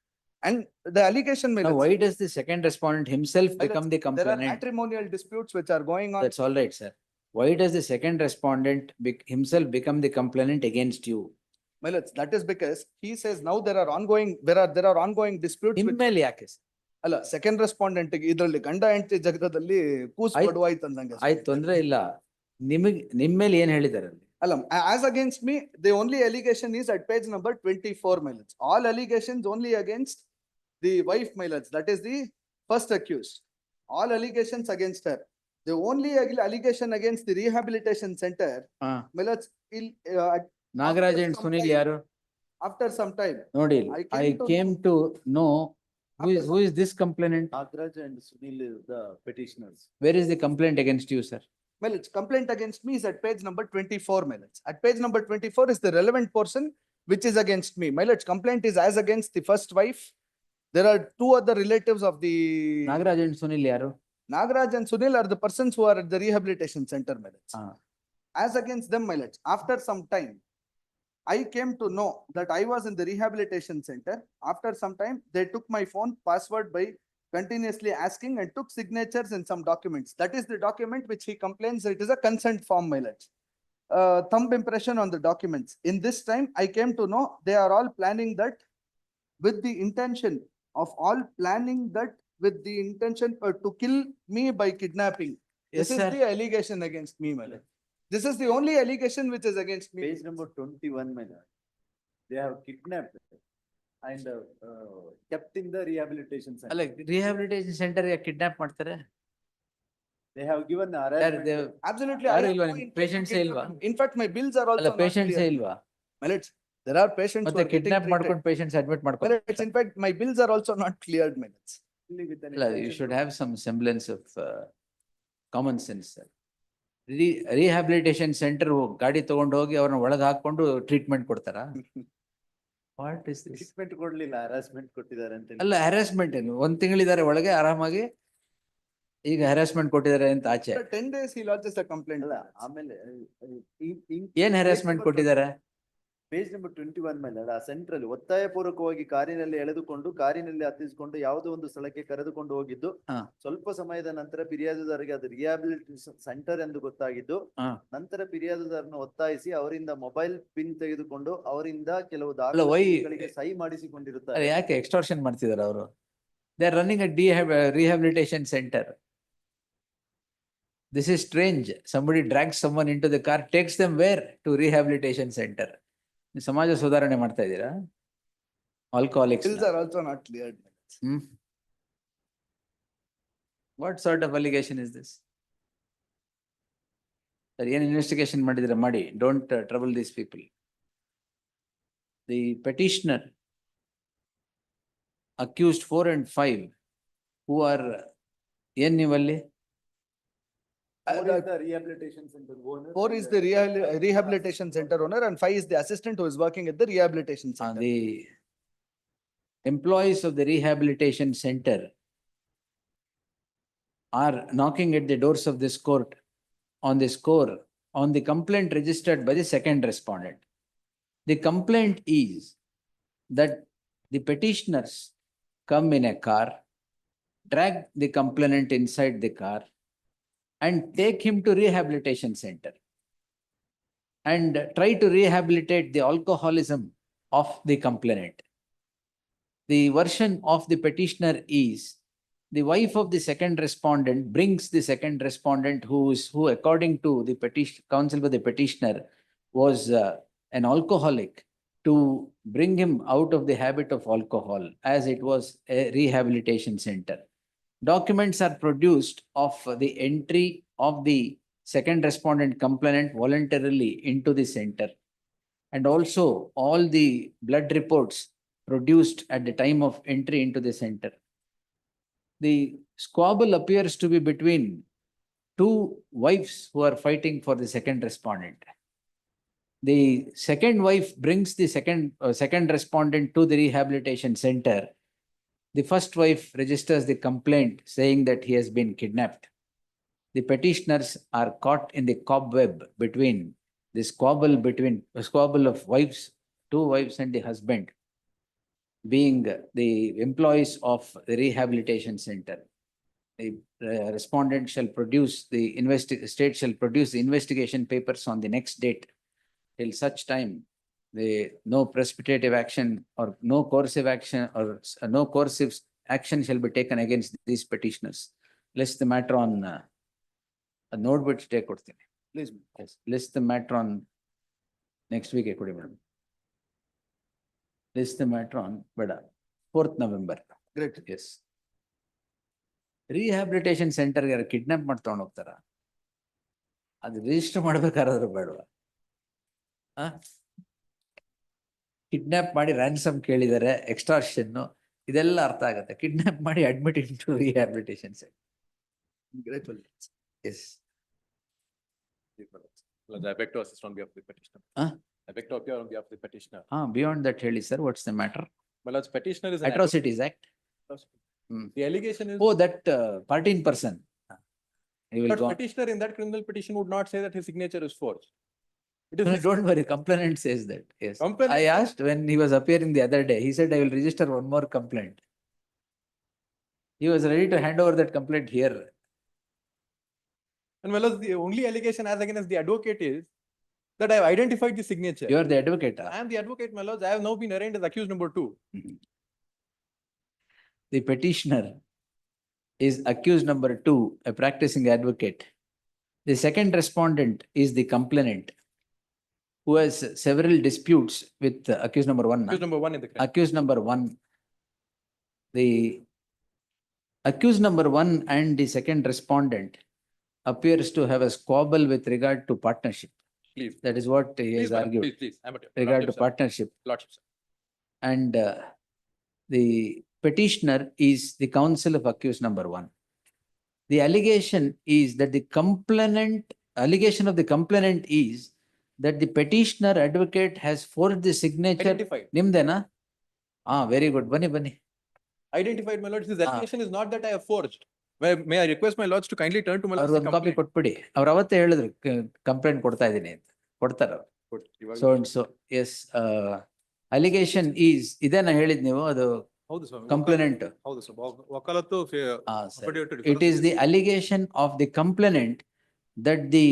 Speaker 6: And the allegation, my
Speaker 3: Now,
Speaker 6: lords,
Speaker 3: why does the second respondent himself
Speaker 6: my
Speaker 3: become
Speaker 6: lords,
Speaker 3: the
Speaker 6: there are
Speaker 3: complainant?
Speaker 6: matrimonial disputes which are going on.
Speaker 3: That's all right, sir. Why does the second respondent himself become the complainant against you?
Speaker 6: My lords, that is because he says now there are ongoing disputes with,
Speaker 3: ಹಿಮ್ಮೇಲೆ ಯಾಕೆ sir?
Speaker 6: ಅಲ್ಲ, second respondent ಇದರಲ್ಲಿ ಗಂಡ ಹೆಂಡತಿ ಜಗದಲ್ಲಿ ಕೂಸು
Speaker 3: ಆಯ್ತು.
Speaker 6: ಬಡವಾಯ್ತು ಅಂದಂಗೆ.
Speaker 3: ಆಯ್ತು, ತೊಂದ್ರೆ ಇಲ್ಲ. ನಿಮಗೆ ನಿಮ್ಮೇಲೆ ಏನ್ ಹೇಳಿದಾರೆ ಅಲ್ಲಿ?
Speaker 6: As against me, the only allegation is at page number 24, my lords. All allegations only against the wife, my lords. That is the first accused. All allegations against her. The only allegation against the rehabilitation center, my lords,
Speaker 3: Nagaraj and Sunil yaru?
Speaker 6: after some time.
Speaker 3: Nodi, I came to know who is this complainant?
Speaker 6: Nagaraj and Sunil is the petitioners.
Speaker 3: Where is the complaint against you, sir?
Speaker 6: My lords, complaint against me is at page number 24, my lords. At page number 24 is the relevant portion which is against me. My lords, complaint is as against the first wife. There are two other relatives of the
Speaker 3: Nagaraj and Sunil yaru?
Speaker 6: Nagaraj and Sunil are the persons who are at the rehabilitation center, my lords. As against them, my lords, after some time, I came to know that I was in the rehabilitation center. After some time, they took my phone password by continuously asking and took signatures in some documents. That is the document which he complains it is a consent form, my lords. Thumb impression on the documents. In this time, I came to know they are all planning that with the intention to kill me by kidnapping.
Speaker 3: Yes,
Speaker 6: This is
Speaker 3: sir.
Speaker 6: the allegation against me, my lord. This is the only allegation which is against me.
Speaker 14: Page number 21, my lord. They have kidnapped and kept in the rehabilitation center.
Speaker 3: Like rehabilitation center kidnap ಮಾಡ್ತಾರೆ?
Speaker 14: They have given
Speaker 3: Yaar,
Speaker 14: arrangement.
Speaker 3: they-
Speaker 6: Absolutely.
Speaker 3: ಯಾರು
Speaker 6: I have
Speaker 3: ಇಲ್ವಾ
Speaker 6: no
Speaker 3: ನಿಮ್ಗೆ?
Speaker 6: intent to
Speaker 3: Patients
Speaker 6: kidnap
Speaker 3: ಇಲ್ವಾ?
Speaker 6: him. In fact, my bills are also
Speaker 3: ಅಲ್ಲ
Speaker 6: not
Speaker 3: patients
Speaker 6: clear.
Speaker 3: ಇಲ್ವಾ?
Speaker 6: My lords, there are patients who
Speaker 3: ಮತ್ತೆ
Speaker 6: are getting
Speaker 3: kidnap
Speaker 6: treated.
Speaker 3: ಮಾಡ್ಕೊಂಡು patients admit
Speaker 6: My
Speaker 3: ಮಾಡ್ಕೊಂಡು
Speaker 6: lords, in fact, my bills are also not cleared, my lords.
Speaker 14: Only with an
Speaker 3: ಅಲ್ಲ, you
Speaker 14: intention
Speaker 3: should
Speaker 14: to-
Speaker 3: have some semblance of common sense, sir. Rehabilitation centre ಗಾಡಿ ತಗೊಂಡು ಹೋಗಿ ಅವ್ರನ್ನ ಒಳಗೆ ಹಾಕೊಂಡು treatment ಕೊಡ್ತಾರಾ? What is this?
Speaker 14: Treatment ಕೊಡ್ಲಿಲ್ಲ, harassment ಕೊಟ್ಟಿದ್ದಾರೆ ಅಂತ ಹೇಳಿ.
Speaker 3: ಅಲ್ಲ, ಹ್ಯಾರಾಸ್ಮೆಂಟ್ ಏನು? ಒಂದ್ ತಿಂಗಳಿದ್ದಾರೆ ಒಳಗೆ ಆರಾಮಾಗಿ, ಈಗ ಹ್ಯಾರಾಸ್ಮೆಂಟ್ ಕೊಟ್ಟಿದ್ದಾರೆ ಅಂತ ಆಚೆ.
Speaker 6: 10 days he lodges a complaint.
Speaker 14: ಅಲ್ಲ, ಆಮೇಲೆ
Speaker 3: ಏನ್ ಹ್ಯಾರಾಸ್ಮೆಂಟ್ ಕೊಟ್ಟಿದ್ದಾರೆ?
Speaker 14: ಪೇಜ್ ನಂಬರ್ 21 ಮೇಲೆ ಆ ಸೆಂಟ್ರಲ್ಲಿ ಒತ್ತಾಯಪೂರ್ವಕವಾಗಿ ಕಾರಿನಲ್ಲಿ ಎಳೆದುಕೊಂಡು ಕಾರಿನಲ್ಲಿ ಹತ್ತಿಸಿಕೊಂಡು ಯಾವುದೋ ಒಂದು ಸ್ಥಳಕ್ಕೆ ಕರೆದುಕೊಂಡು ಹೋಗಿದ್ದು ಸ್ವಲ್ಪ ಸಮಯದ ನಂತರ ಫಿರ್ಯಾದುದಾರರಿಗೆ ಅದು ರಿಹ್ಯಾಬಿಲಿಟೇಷನ್ ಸೆಂಟರ್ ಎಂದು ಗೊತ್ತಾಗಿದ್ದು ನಂತರ ಫಿರ್ಯಾದುದಾರನ ಒತ್ತಾಯಿಸಿ ಅವರಿಂದ ಮೊಬೈಲ್ ಪಿನ್ ತೆಗೆದುಕೊಂಡು ಅವರಿಂದ ಕೆಲವು ದಾಖಲೆಗಳಿಗೆ ಸಹಿ ಮಾಡಿಸಿಕೊಂಡಿರುತ್ತಾರೆ.
Speaker 3: ಯಾಕೆ ಎಕ್ಸ್ಟಾರ್ಷನ್ ಮಾಡ್ತಿದಾರೆ ಅವರು? They are running a rehabilitation centre. This is strange. Somebody drags someone into the car, takes them where? To rehabilitation center. ಸಮಾಜ ಸುಧಾರಣೆ ಮಾಡ್ತಾ ಇದ್ದೀರಾ? Alcoholics.
Speaker 6: Bills are also not cleared.
Speaker 3: What sort of allegation is this? Sir, ಏನ್ investigation ಮಾಡಿದ್ರೆ ಮಾಡಿ. Don't trouble these people. The petitioner accused 4 and 5 who are ಏನ್ ನೀವಲ್ಲಿ?
Speaker 14: 4 is the rehabilitation center owner.
Speaker 6: 4 is the rehabilitation center owner and 5 is the assistant who is working at the rehabilitation center.
Speaker 3: The employees of the rehabilitation center are knocking at the doors of this court on the score on the complaint registered by the second respondent. The complaint is that the petitioners come in a car, drag the complainant inside the car, and take him to rehabilitation center and try to rehabilitate the alcoholism of the complainant. The version of the petitioner is the wife of the second respondent brings the second respondent who according to the petition counsel for the petitioner was an alcoholic, to bring him out of the habit of alcohol as it was a rehabilitation center. Documents are produced of the entry of the second respondent complainant voluntarily into the center, and also all the blood reports produced at the time of entry into the center. The squabble appears to be between two wives who are fighting for the second respondent. The second wife brings the second respondent to the rehabilitation center. The first wife registers the complaint saying that he has been kidnapped. The petitioners are caught in the cobweb between the squabble of wives, two wives and the husband, being the employees of the rehabilitation center. The respondent shall produce state shall produce the investigation papers on the next date. Till such time, no precipitative action or no coercive action or no coercive action shall be taken against these petitioners. List the matter on ನೋಡ್ಬಿಟ್ಟು stay ಕೊಡ್ತೀನಿ.
Speaker 6: Please.
Speaker 3: List the matter on Next week ಕೊಡಿ madam. List the matter on ಬೇಡ 4th November.
Speaker 6: Great.
Speaker 3: Yes. Rehabilitation ಸೆಂಟರ್ಗೆ ಯಾರು kidnap ಮಾಡಿ ತಗೊಂಡು ಹೋಗ್ತಾರ? ಅದು ರಿಜಿಸ್ಟರ್ ಮಾಡ್ಬೇಕಾದ್ರೆ ಬೇಡವಾ? ಕಿಡ್ನಾಪ್ ಮಾಡಿ ರ್ಯಾನ್ಸಮ್ ಕೇಳಿದ್ದಾರೆ, ಎಕ್ಸ್ಟಾರ್ಷನ್, ಇದೆಲ್ಲ ಅರ್ಥ ಆಗುತ್ತೆ. ಕಿಡ್ನಾಪ್ ಮಾಡಿ admit into rehabilitation centre.
Speaker 6: Grateful.
Speaker 3: Yes.
Speaker 5: I beg to assist on behalf of the petitioner. I beg to appear on behalf of the petitioner.
Speaker 3: Beyond that, ಹೇಳಿ sir, what's the matter?
Speaker 5: My lord's petitioner is an
Speaker 3: Atrocities Act.
Speaker 5: The allegation is.
Speaker 3: Oh, that party in person. He will
Speaker 5: But
Speaker 3: go.
Speaker 5: petitioner in that criminal petition would not say that his signature is forged. It
Speaker 3: No,
Speaker 5: is.
Speaker 3: don't worry, complainant says that. Yes.
Speaker 5: Complainant-
Speaker 3: I asked when he was appearing the other day, he said, I will register one more complaint. He was ready to hand over that complaint here.
Speaker 5: And well, the only allegation as against the advocate is that I have identified the signature.
Speaker 3: You are the advocate.
Speaker 5: I am the advocate, my lords. I have now been arraigned as accused number 2.
Speaker 3: The petitioner is accused number 2, a practicing advocate. The second respondent is the complainant, who has several disputes with accused number 1.
Speaker 5: Accused number 1 in the crime.
Speaker 3: Accused number 1. The accused number 1 and the second respondent appears to have a squabble with regard to partnership.
Speaker 5: Please.
Speaker 3: That is what he
Speaker 5: Please,
Speaker 3: has
Speaker 5: madam,
Speaker 3: argued.
Speaker 5: please. I'm at your
Speaker 3: Regard to
Speaker 5: lordship, sir.
Speaker 3: partnership.
Speaker 5: Lordship, sir.
Speaker 3: And the petitioner is the counsel of accused number 1. The allegation is that allegation of the complainant is that the petitioner advocate has forged the signature.
Speaker 5: Identified.
Speaker 3: Nimdena? Very good. Bani.
Speaker 5: Identified, my lords. This allegation is not that I have forged. May I request my lords to kindly turn to my lords.
Speaker 3: ಅವ್ರು ಒಂದು copy ಕೊಟ್ಬಿಡಿ. ಅವ್ರು ಅವತ್ತೇ ಹೇಳಿದ್ರು complaint ಕೊಡ್ತಾ ಇದ್ದೀನಿ ಅಂತ. ಕೊಡ್ತಾರ ಅವ್ರು. So and so, yes, allegation is, ಇದೇನ ಹೇಳಿದ್ ನೀವು ಅದು complainant.
Speaker 5: ಹೌದು ಸರ್. ವಕಾಲತ್ತು
Speaker 3: It is the allegation of the complainant that the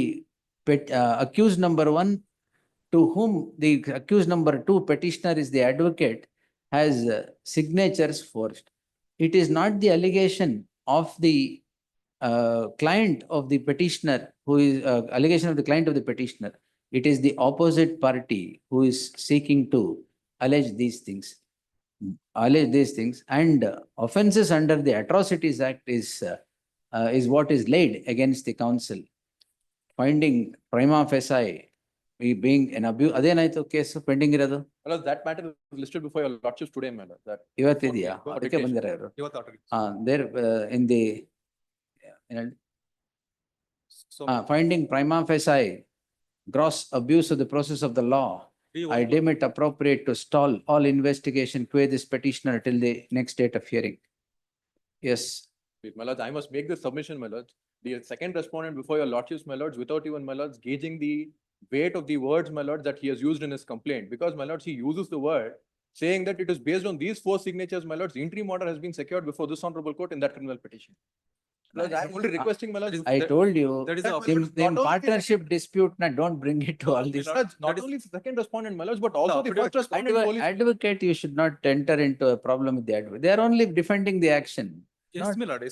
Speaker 3: accused number 1, to whom the accused number 2 petitioner is the advocate, has signatures forged. It is not the allegation of the client of the petitioner, who is allegation of the client of the petitioner. It is the opposite party who is seeking to allege these things. And offenses under the Atrocities Act is what is laid against the counsel. Finding prima facie being an abuse. ಅದೇನಾಯ್ತು case pending ಇರೋದು?
Speaker 5: My lords, that matter is listed before your lordships today, my lord. That
Speaker 3: ಇವತ್ತಿದೆಯಾ? ಅದಕ್ಕೆ ಬಂದಿರ ಇವರು. There in the finding prima facie gross abuse of the process of the law, I deem it appropriate to stall all investigation qua this petitioner till the next date of hearing. Yes.
Speaker 5: My lords, I must make this submission, my lords. The second respondent before your lordships, my lords, without even, my lords, gauging the weight of the words, my lords, that he has used in his complaint. Because, my lords, he uses the word saying that it is based on these 4 signatures, my lords, interim order has been secured before this honorable court in that criminal petition. Lords, I am only requesting, my lords.
Speaker 3: I told you,
Speaker 5: That is
Speaker 3: in partnership dispute, don't bring it to all this.
Speaker 5: Not only the second respondent, my lords, but also the first respondent. Police.
Speaker 3: Advocate, you should not enter into a problem with the advocate. They are only defending the action.
Speaker 11: Yes, my lord.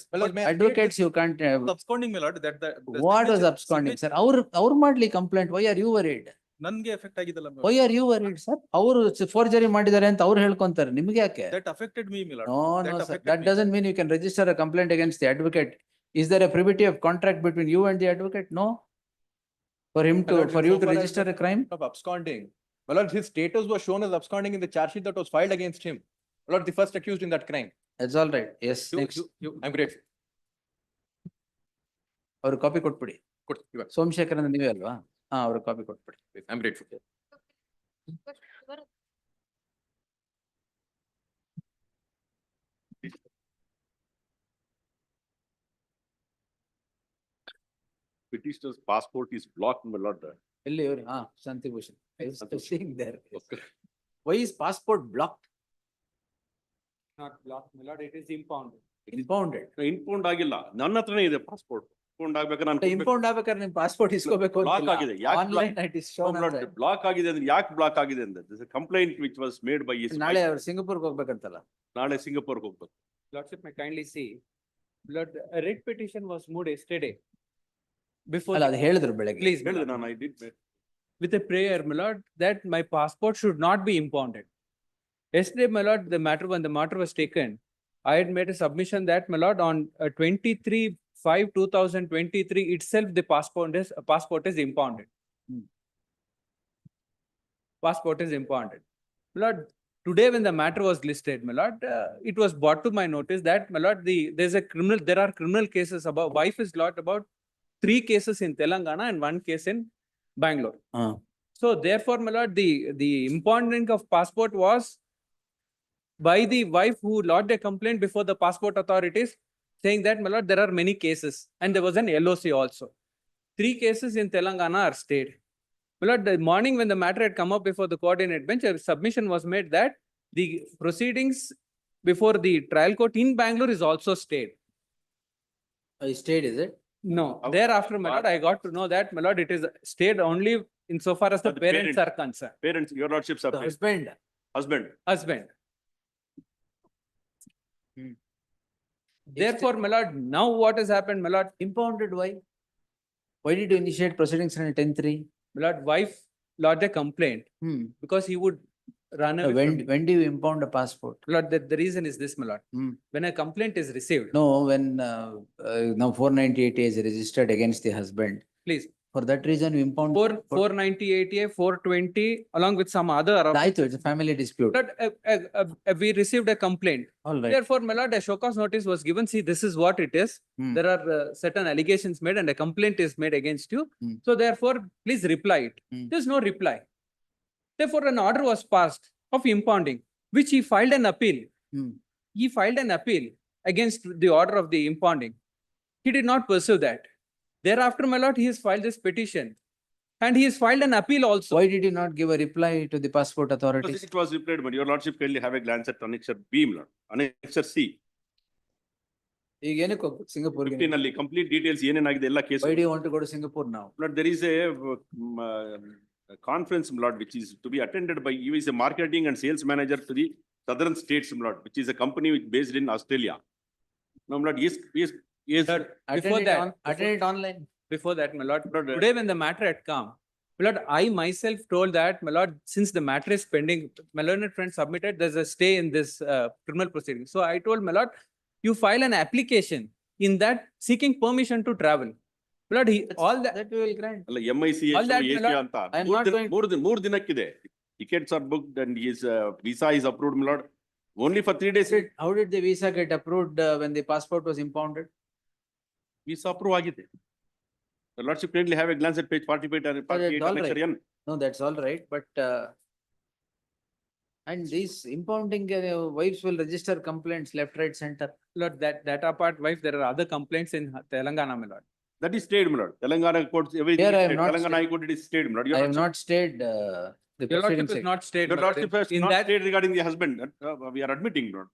Speaker 3: Advocates, you can't.
Speaker 11: Absconding, my lord,
Speaker 3: What was absconding, sir? Our ಮಾಡ್ಲಿ complaint. Why are you worried?
Speaker 11: ನನ್ಗೆ effect ಆಗಿದ್ದಲ್ಲ.
Speaker 3: Why are you worried, sir? ಅವರು forgery ಮಾಡಿದ್ದಾರೆ ಅಂತ ಅವ್ರು ಹೇಳ್ಕೊಂತಾರೆ. ನಿಮ್ಗೆ ಯಾಕೆ?
Speaker 11: That affected me, my lord.
Speaker 3: No, sir. That doesn't mean you can register a complaint against the advocate. Is there a privity of contract between you and the advocate? No. For you to register a crime?
Speaker 5: Of absconding. My lord, his status was shown as absconding in the charge sheet that was filed against him. My lord, the first accused in that crime.
Speaker 3: That's all right. Yes, next.
Speaker 5: I'm grateful.
Speaker 3: ಅವ್ರು copy ಕೊಟ್ಬಿಡಿ. ಸೋಮಶೇಖರ್ ಅಂದ್ರೆ ನೀವೇ ಅಲ್ವಾ? ಅವ್ರು copy ಕೊಟ್ಬಿಡಿ.
Speaker 5: I'm grateful.
Speaker 16: Petitioner's passport is blocked, my lord.
Speaker 3: ಎಲ್ಲಿ ಇವ್ರು? ಶಾಂತಿ Bhushan. I was seeing there. Why is passport blocked?
Speaker 11: Not blocked, my lord, it is impounded.
Speaker 3: Impounded.
Speaker 16: Impound ಆಗಿಲ್ಲ. ನನ್ನ ಹತ್ರನೇ ಇದೆ ಪಾಸ್ಪೋರ್ಟ್. ಇಂಪೌಂಡ್ ಆಗ್ಬೇಕಾದ್ರೆ ನಾನು
Speaker 3: ಇಂಪೌಂಡ್ ಆಗ್ಬೇಕಾದ್ರೆ ನಿಮ್ ಪಾಸ್ಪೋರ್ಟ್ ಇಸ್ಕೋಬೇಕು.
Speaker 16: ಬ್ಲಾಕ್ ಆಗಿದೆ. ಯಾಕೆ
Speaker 3: online it is shown.
Speaker 16: Block ಆಗಿದೆ ಅಂದ್ರೆ ಯಾಕೆ ಬ್ಲಾಕ್ ಆಗಿದೆ ಅಂದ್ರೆ this is complaint which was made by his.
Speaker 3: ನಾಳೆ ಅವರು ಸಿಂಗಾಪುರ್ಗೆ ಹೋಗ್ಬೇಕಂತಲ್ಲ.
Speaker 16: ನಾಳೆ ಸಿಂಗಾಪುರ್ಗೆ ಹೋಗ್ಬೇಕು.
Speaker 18: Lordship may kindly see, Lord, a writ petition was moved yesterday. Before.
Speaker 3: ಅಲ್ಲ ಅದು ಹೇಳಿದ್ರು ಬೆಳಗ್ಗೆ.
Speaker 18: Please.
Speaker 16: ಹೇಳಿದೆ ನಾನು I did
Speaker 11: with a prayer, my lord, that my passport should not be impounded. Yesterday, my lord, when the matter was taken, I had made a submission that, my lord, on 23/5/2023 itself, the passport is impounded. Passport is impounded. My lord, today when the matter was listed, my lord, it was brought to my notice that, my lord, there are criminal cases about, wife is lodged about 3 cases in Telangana and 1 case in Bangalore. So therefore, my lord, the impounding of passport was by the wife who lodged a complaint before the passport authorities, saying that, my lord, there are many cases, and there was an LOC also. 3 cases in Telangana are stayed. My lord, the morning when the matter had come up before the coordinate bench, a submission was made that the proceedings before the trial court in Bangalore is also stayed.
Speaker 3: Stayed, is it?
Speaker 11: No, thereafter, my lord, I got to know that, my lord, it is stayed only insofar as the parents are concerned.
Speaker 16: Parents, your lordships are.
Speaker 3: The husband.
Speaker 11: Husband. Therefore, my lord, now what has happened, my lord?
Speaker 3: Impounded, why? Why did you initiate proceedings on 10-3?
Speaker 11: My lord, wife lodged a complaint because he would run away from it.
Speaker 3: When do you impound a passport?
Speaker 11: My lord, the reason is this, my lord. When a complaint is received.
Speaker 3: No, when now 498 is registered against the husband.
Speaker 11: Please.
Speaker 3: For that reason, you impound.
Speaker 11: 498A, 420, along with some other.
Speaker 3: It's a family dispute.
Speaker 11: But we received a complaint.
Speaker 3: All right.
Speaker 11: Therefore, my lord, a show cause notice was given. See, this is what it is. There are certain allegations made and a complaint is made against you. So therefore, please reply it. There's no reply. Therefore, an order was passed of impounding, which he filed an appeal. He filed an appeal against the order of the impounding. He did not pursue that. Thereafter, my lord, he has filed this petition. And he has filed an appeal also.
Speaker 3: Why did you not give a reply to the passport authorities?
Speaker 16: It was replied, but your lordship kindly have a glance at Annexure B, my lord. Annexure C.
Speaker 3: Singapore.
Speaker 16: 15 ನಲ್ಲಿ complete details ಏನೇನಾಗಿದೆ ಎಲ್ಲ case.
Speaker 3: Why do you want to go to Singapore now?
Speaker 16: Lord, there is a conference, my lord, which is to be attended by, he is a marketing and sales manager to the southern states, my lord, which is a company which based in Australia. No, my lord, yes.
Speaker 11: Attend it online. Before that, my lord, today when the matter had come, my lord, I myself told that, my lord, since the matter is pending, my learned friend submitted, there's a stay in this criminal proceeding. So I told, my lord, you file an application in that seeking permission to travel. My lord, all that we will grant.
Speaker 16: MIC,
Speaker 11: all that, my lord,
Speaker 3: I am not going.
Speaker 16: 3 ದಿನಕ್ಕಿದೆ. Tickets are booked and his visa is approved, my lord. Only for 3 days.
Speaker 3: How did the visa get approved when the passport was impounded?
Speaker 16: Visa approve ಆಗಿದೆ. The lordship kindly have a glance at page 45 and 48 annexure N.
Speaker 3: No, that's all right, but and these impounding wives will register complaints left, right, center.
Speaker 11: Lord, that apart, wife, there are other complaints in Telangana, my lord.
Speaker 16: That is stayed, my lord. Telangana courts, everything
Speaker 3: Here
Speaker 16: is
Speaker 3: I have
Speaker 16: stayed.
Speaker 3: not
Speaker 16: Telangana High Court, it is stayed, my lord.
Speaker 3: I have not stayed the
Speaker 11: Your lordship
Speaker 3: proceedings.
Speaker 11: is not stayed.
Speaker 16: Your lordship has
Speaker 11: in
Speaker 16: not
Speaker 11: that
Speaker 16: stayed regarding the husband. We are admitting, lord.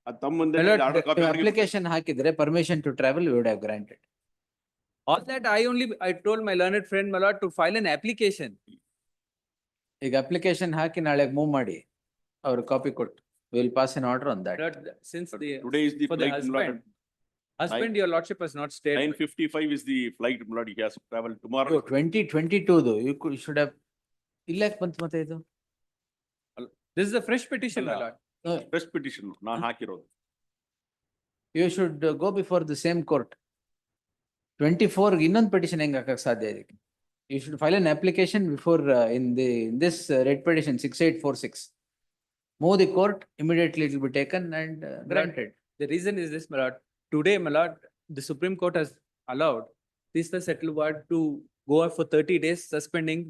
Speaker 3: Application ಹಾಕಿದ್ರೆ permission to travel, we would have granted.
Speaker 11: All that I told my learned friend, my lord, to file an application.
Speaker 3: ಈಗ application ಹಾಕಿ ನಾಳೆ move ಮಾಡಿ ಅವ್ರ copy ಕೊಟ್ಟು we will pass an order on that.
Speaker 11: Lord, since
Speaker 16: Today is the
Speaker 11: for the
Speaker 16: flight, my lord.
Speaker 11: husband, your lordship has not stayed.
Speaker 16: 9:55 is the flight, my lord. He has to travel tomorrow.
Speaker 3: 2022 you should have. ಇಲ್ಲ ಯಾಕೆ ಬಂತು ಮತ್ತೆ ಇದು?
Speaker 11: This is a fresh petition, my lord.
Speaker 16: Fresh petition, ನಾನು ಹಾಕಿರೋದು.
Speaker 3: You should go before the same court. 24 ಇನ್ನೊಂದು petition ಹೆಂಗ್ ಹಾಕಕ್ ಸಾಧ್ಯ ಇದಕ್ಕೆ? You should file an application before in this writ petition 6846. Move the court, immediately it will be taken and granted.
Speaker 11: The reason is this, my lord. Today, my lord, the Supreme Court has allowed this the settled word to go for 30 days, suspending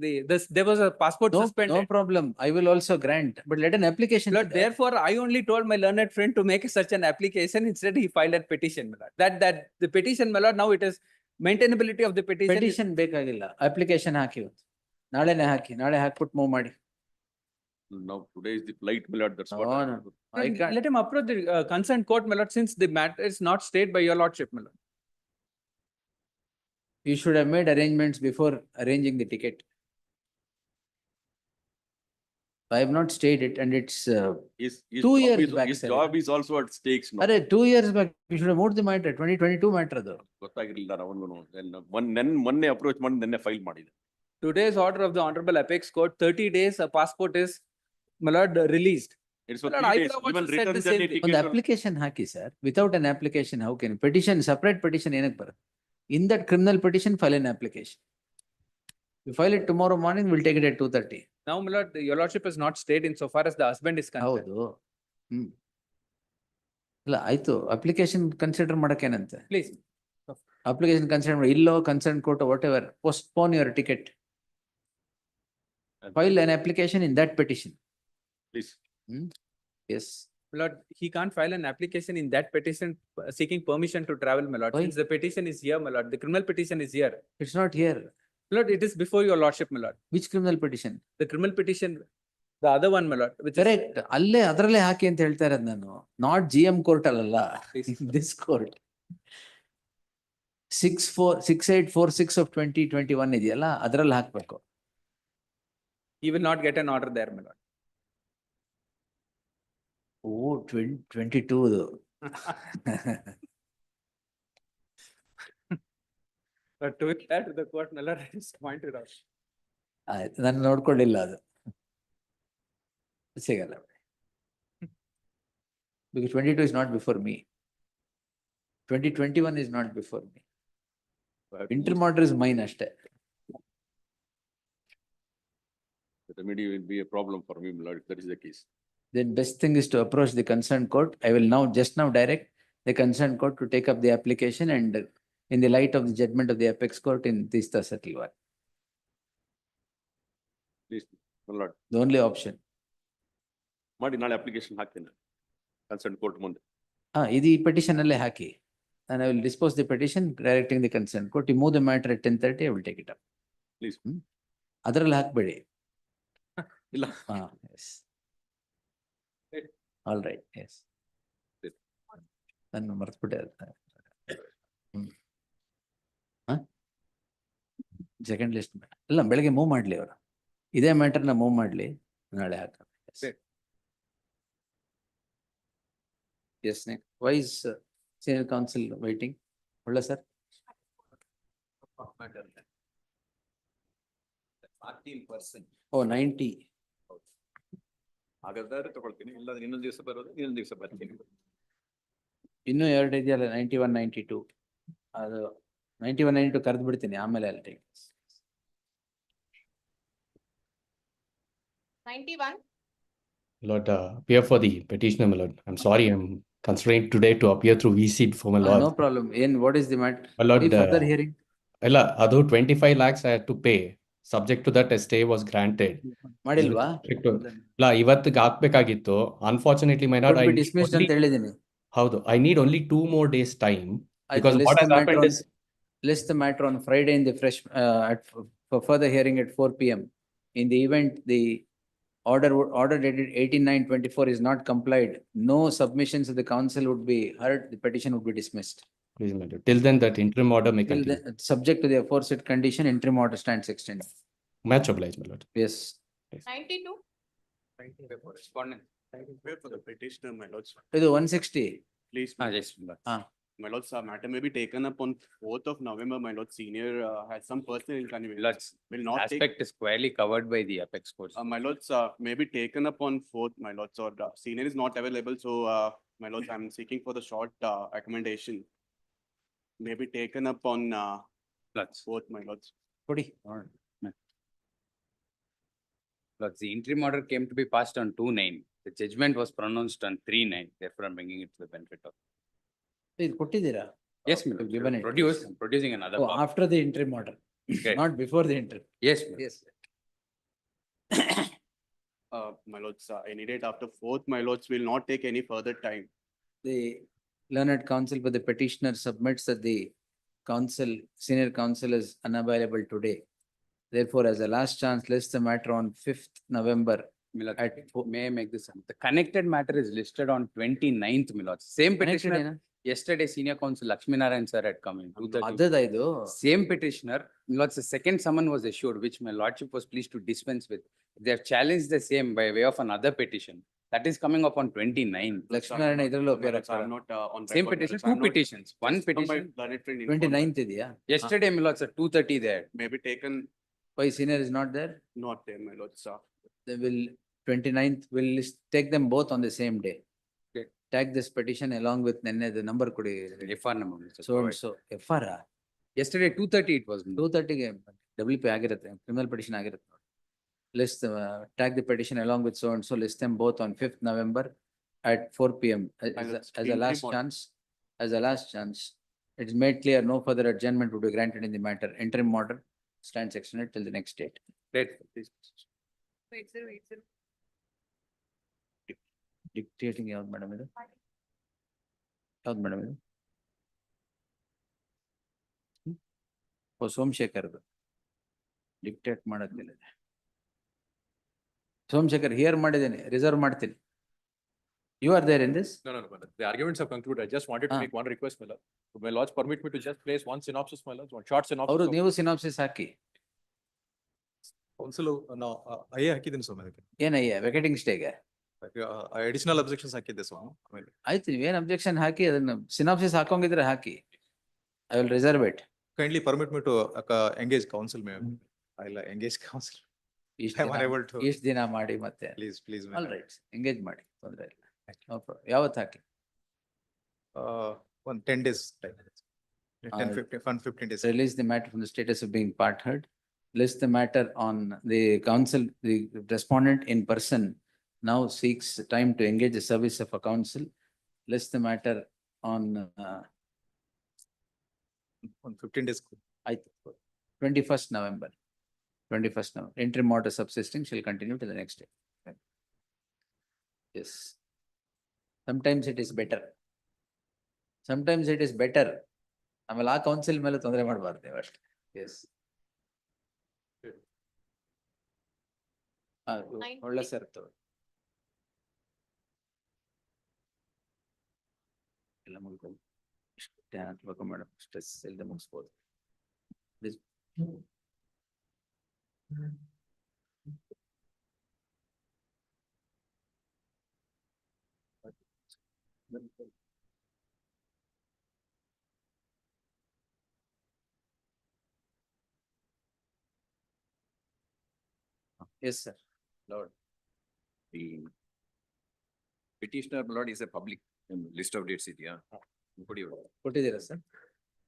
Speaker 11: there was a passport suspended.
Speaker 3: No problem. I will also grant, but let an application.
Speaker 11: Lord, therefore, I only told my learned friend to make such an application. Instead, he filed a petition, my lord. That the petition, my lord, now it is maintainability of the petition.
Speaker 3: Petition ಬೇಕಾಗಿಲ್ಲ. Application ಹಾಕಿ ನಾಳೆನೆ ಹಾಕಿ, ನಾಳೆ ಹಾಕ್ಬಿಟ್ಟು move ಮಾಡಿ.
Speaker 16: Now, today is the flight, my lord. That's what.
Speaker 3: No. I can't.
Speaker 11: Let him approach the concerned court, my lord, since the matter is not stayed by your lordship, my lord.
Speaker 3: You should have made arrangements before arranging the ticket. I have not stayed it and it's
Speaker 16: His
Speaker 3: 2 years back.
Speaker 16: His job is also at stakes now.
Speaker 3: 2 years back, you should have moved the matter, 2022 matter ಅದು.
Speaker 16: ಗೊತ್ತಾಗಿರಲಿಲ್ಲ ಅವನಿಗೂ. ಮೊನ್ನೆ approach ಮಾಡಿ ನೆನ್ನೆ file ಮಾಡಿದೆ.
Speaker 8: today's order of the Honorable Apex Court, 30 days, a passport is, my lord, released.
Speaker 16: It's for
Speaker 8: My lord,
Speaker 16: 3
Speaker 8: I
Speaker 16: days.
Speaker 8: could have
Speaker 16: Even
Speaker 8: also said
Speaker 16: return
Speaker 8: the
Speaker 16: journey
Speaker 8: same thing.
Speaker 3: On
Speaker 16: ticket.
Speaker 3: the application haki, sir. Without an application, how can petition, separate petition enak bar? In that criminal petition, file an application. You file it tomorrow morning, we'll take it at 2:30.
Speaker 8: Now, my lord, your lordship has not stayed insofar as the husband is concerned.
Speaker 3: ಹೌದು. ಇಲ್ಲ ಆಯ್ತು application consider ಮಾಡಕ್ಕೇನಂತೆ
Speaker 8: Please.
Speaker 3: Application consider ಮಾಡಿ ಇಲ್ಲೋ concern court whatever postpone your ticket file an application in that petition.
Speaker 16: Please.
Speaker 3: Yes.
Speaker 8: My lord, he can't file an application in that petition seeking permission to travel, my lord.
Speaker 3: Why?
Speaker 8: Since the petition is here, my lord, the criminal petition is here.
Speaker 3: It's not here.
Speaker 8: My lord, it is before your lordship, my lord.
Speaker 3: Which criminal petition?
Speaker 8: The criminal petition, the other one, my lord, which is
Speaker 3: correct ಅಲ್ಲೇ ಅದರಲ್ಲೇ ಹಾಕಿ ಅಂತ ಹೇಳ್ತಾ ಇರೋದು ನಾನು not GM court ಅಲ್ಲಲ್ಲ this court 6846 of 2021 ಇದೆಯಲ್ಲ ಅದರಲ್ಲಿ ಹಾಕ್ಬೇಕು.
Speaker 8: he will not get an order there, my lord.
Speaker 3: O 2022
Speaker 8: But to that, the court, my lord, has pointed out.
Speaker 3: ಆಯ್ತು ನಾನು ನೋಡ್ಕೊಳ್ಳಿಲ್ಲ ಅದು ಸಿಗಲ್ಲ because 22 is not before me. 2021 is not before me. Interim order is mine ಅಷ್ಟೇ.
Speaker 16: The remedy will be a problem for me, my lord, if that is the case.
Speaker 3: Then best thing is to approach the concerned court. I will now just now direct the concerned court to take up the application and in the light of the judgment of the apex court in Tista settle one.
Speaker 16: Please, my lord.
Speaker 3: The only option.
Speaker 16: ಮಾಡಿ ನಾಳೆ application ಹಾಕ್ತೇನೆ concern court ಮುಂದೆ.
Speaker 3: ಇದು ಈ petition ಅಲ್ಲೇ ಹಾಕಿ. And I will dispose the petition directing the concerned court. You move the matter at 10:30, I will take it up.
Speaker 16: Please.
Speaker 3: ಅದರಲ್ಲಿ ಹಾಕ್ಬೇಡಿ.
Speaker 16: ಇಲ್ಲ.
Speaker 3: Yes. All right, yes. ನಾನು ಮರ್ತ್ಬಿಟ್ಟೆ. ಸೆಕೆಂಡ್ ಲಿಸ್ಟ್ ಇಲ್ಲ ಬೆಳಗ್ಗೆ ಮೂವ್ ಮಾಡ್ಲಿ ಅವರು ಇದೇ ಮ್ಯಾಟರ್ನ ಮೂವ್ ಮಾಡ್ಲಿ ನಾಳೆ ಹಾಕ. Yes, next. Why is senior counsel waiting? ಒಳ್ಳೆ ಸರ್.
Speaker 8: 14%.
Speaker 3: Oh, 90.
Speaker 16: ಹಾಗಾದ್ರೆ ತಗೊಳ್ತೀನಿ, ಇಲ್ಲಾಂದ್ರೆ ಇನ್ನೊಂದು ದಿವಸ ಬರೋದು, ಇನ್ನೊಂದು ದಿವಸ ಬರ್ತೀನಿ.
Speaker 3: ಇನ್ನೂ ಎರಡು ಇದೆಯಲ್ಲ 91, 92 ಅದು 91, 92 ಕರೆದು ಬಿಡ್ತೀನಿ ಆಮೇಲೆ ಅಲ್ಲಿ take.
Speaker 12: 91.
Speaker 17: Lord, appear for the petitioner, my lord. I'm sorry, I'm constrained today to appear through VC for my lord.
Speaker 3: No problem. What is the matter?
Speaker 17: My lord,
Speaker 3: further hearing?
Speaker 17: Although 25 lakhs I had to pay, subject to that a stay was granted.
Speaker 3: ಮಾಡಿಲ್ವಾ?
Speaker 17: ಇವತ್ತಿಗೆ ಹಾಕ್ಬೇಕಾಗಿತ್ತು. Unfortunately, my lord,
Speaker 3: dismissed ಅಂತ ಹೇಳಿದ್ದೀನಿ.
Speaker 17: ಹೌದು, I need only 2 more days time because what has happened is
Speaker 3: list the matter on Friday in the fresh for further hearing at 4 p.m. In the event the order dated 18/9/24 is not complied, no submissions of the council would be heard, the petition would be dismissed.
Speaker 17: Please, my lord. Till then, that interim order may
Speaker 3: Till
Speaker 17: continue.
Speaker 3: then, subject to the aforesaid condition, interim order stands extended.
Speaker 17: Much obliged, my lord.
Speaker 3: Yes.
Speaker 12: 92.
Speaker 8: Correspondent.
Speaker 16: Wait for the petitioner, my lords.
Speaker 3: ಇದು 160.
Speaker 16: Please.
Speaker 8: Yes, my lord.
Speaker 16: My lords, matter may be taken up on 4th of November. My lord, senior has some personal inconvenience.
Speaker 8: Lords,
Speaker 16: Will not take.
Speaker 8: aspect is squarely covered by the apex courts.
Speaker 16: My lords, may be taken up on 4th, my lords, or senior is not available, so my lords, I'm seeking for the short accommodation. May be taken up on
Speaker 8: Lords,
Speaker 16: 4th, my lords.
Speaker 3: ಕೊಡಿ.
Speaker 8: Lords, the interim order came to be passed on 2/9. The judgment was pronounced on 3/9. Therefore, I'm bringing it to the benefit of.
Speaker 3: ಇದು ಕೊಟ್ಟಿದ್ದೀರಾ?
Speaker 8: Yes, my lord.
Speaker 3: Given it.
Speaker 8: I'm producing another.
Speaker 3: Oh,
Speaker 8: copy.
Speaker 3: after the interim order,
Speaker 8: Okay.
Speaker 3: not before the interim.
Speaker 8: Yes, my lord.
Speaker 3: Yes.
Speaker 16: My lords, any date after 4th, my lords, will not take any further time.
Speaker 3: The learned counsel for the petitioner submits that the counsel, senior counsel is unavailable today. Therefore, as a last chance, list the matter on 5th November.
Speaker 8: My lord, may I make this? The connected matter is listed on 29th, my lord. Same petitioner. Yesterday, senior counsel Lakshmi Narayan sir had come in. 2:30.
Speaker 3: ಅದದ ಇದು.
Speaker 8: Same petitioner, my lords, the second summon was issued, which my lordship was pleased to dispense with. They have challenged the same by way of another petition. That is coming up on 29th.
Speaker 3: Lakshmi Narayana ಇದರಲ್ಲೂ
Speaker 16: My lords, I'm not on.
Speaker 8: Same
Speaker 16: record, my
Speaker 8: petition,
Speaker 16: lords.
Speaker 8: 2
Speaker 16: I'm not-
Speaker 8: petitions, one
Speaker 16: Just from my
Speaker 8: petition.
Speaker 16: learned friend informed
Speaker 3: 29th ಇದೆಯಾ?
Speaker 8: Yesterday, my lords, at 2:30 there.
Speaker 16: May be taken
Speaker 3: Why senior is not there?
Speaker 16: Not there, my lord, sir.
Speaker 3: They will, 29th, will take them both on the same day.
Speaker 8: Okay.
Speaker 3: Tag this petition along with the number kudi.
Speaker 8: FR number. Mr.
Speaker 3: So and
Speaker 8: Provide.
Speaker 3: so, FR,
Speaker 8: Yesterday, 2:30 it was.
Speaker 3: 2:30 ಗೆ WP ಆಗಿರುತ್ತೆ, criminal petition ಆಗಿರುತ್ತೆ. List, tag the petition along with so and so, list them both on 5th November at 4 PM. As a last chance, it is made clear no further adjournment would be granted in the matter. Interim order stands extended till the next date.
Speaker 8: Right, please.
Speaker 2: Wait, sir, wait, sir.
Speaker 3: Dictating ಯಾವ್ದು madam ಇದು? ಯಾವ್ದು madam ಇದು? ಓ ಸೋಮಶೇಖರ್ದು. Dictate ಮಾಡೋದಿಲ್ಲ. Somashekar here ಮಾಡಿದ್ದೇನೆ, reserve ಮಾಡ್ತೀನಿ. You are there in this?
Speaker 5: No, the arguments have concluded. I just wanted to make one request, my lord. Would my lords permit me to just place one synopsis, my lords, one short synopsis?
Speaker 3: ಅವರು ನೀವು synopsis hockey.
Speaker 5: Council, no, I ಹಾಕಿದ್ದೀನಿ ಸ್ವಾಮಿ ಅದಕ್ಕೆ.
Speaker 3: ಏನಯ್ಯ ವೆಕೆಟಿಂಗ್ ಸ್ಟೇಗೆ?
Speaker 5: Additional objections ಹಾಕಿದ್ದೆ ಸ್ವಾಮಿ. ಆಮೇಲೆ
Speaker 3: ಆಯ್ತು, ನೀವೇನ್ objection ಹಾಕಿ ಅದನ್ನ ಸಿನಾಪ್ಸಿಸ್ ಹಾಕೋಂಗಿದ್ರೆ ಹಾಕಿ. I will reserve it.
Speaker 5: kindly permit me to engage council, may I'll engage council. I'm unable to.
Speaker 3: ಇಷ್ಟು ದಿನ ಮಾಡಿ ಮತ್ತೆ.
Speaker 5: Please.
Speaker 3: ಆಲ್ ರೈಟ್, ಎಂಗೇಜ್ ಮಾಡಿ, ತೊಂದ್ರೆ ಇಲ್ಲ. No problem. ಯಾವತ್ತು ಹಾಕಿ?
Speaker 5: One 10 days time. 15 days.
Speaker 3: Release the matter from the status of being part heard. List the matter on the council, the respondent in person now seeks time to engage the service of a council. List the matter on
Speaker 5: On 15 days.
Speaker 3: 21st November. Interim order subsisting shall continue till the next day. Yes. Sometimes it is better. ಆಮೇಲೆ ಆ council ಮೇಲೆ ತೊಂದರೆ ಮಾಡಬಾರ್ದು ಅಷ್ಟೇ. S. ಒಳ್ಳೆ sir ಎಲ್ಲ ಮುಗಿದು ಇಷ್ಟೇ ಹಾಕ್ಬೇಕು ಮೇಡಮ್, ಸ್ಟ್ರೆಸ್ ಇಲ್ಲದೆ ಮುಗಿಸ್ಬೋದು. Yes, sir.
Speaker 10: Lord, the petitioner, Lord, is a public list of dates ಇದೆಯಾ?
Speaker 3: ಕೊಟ್ಟಿದ್ದೀರಾ sir?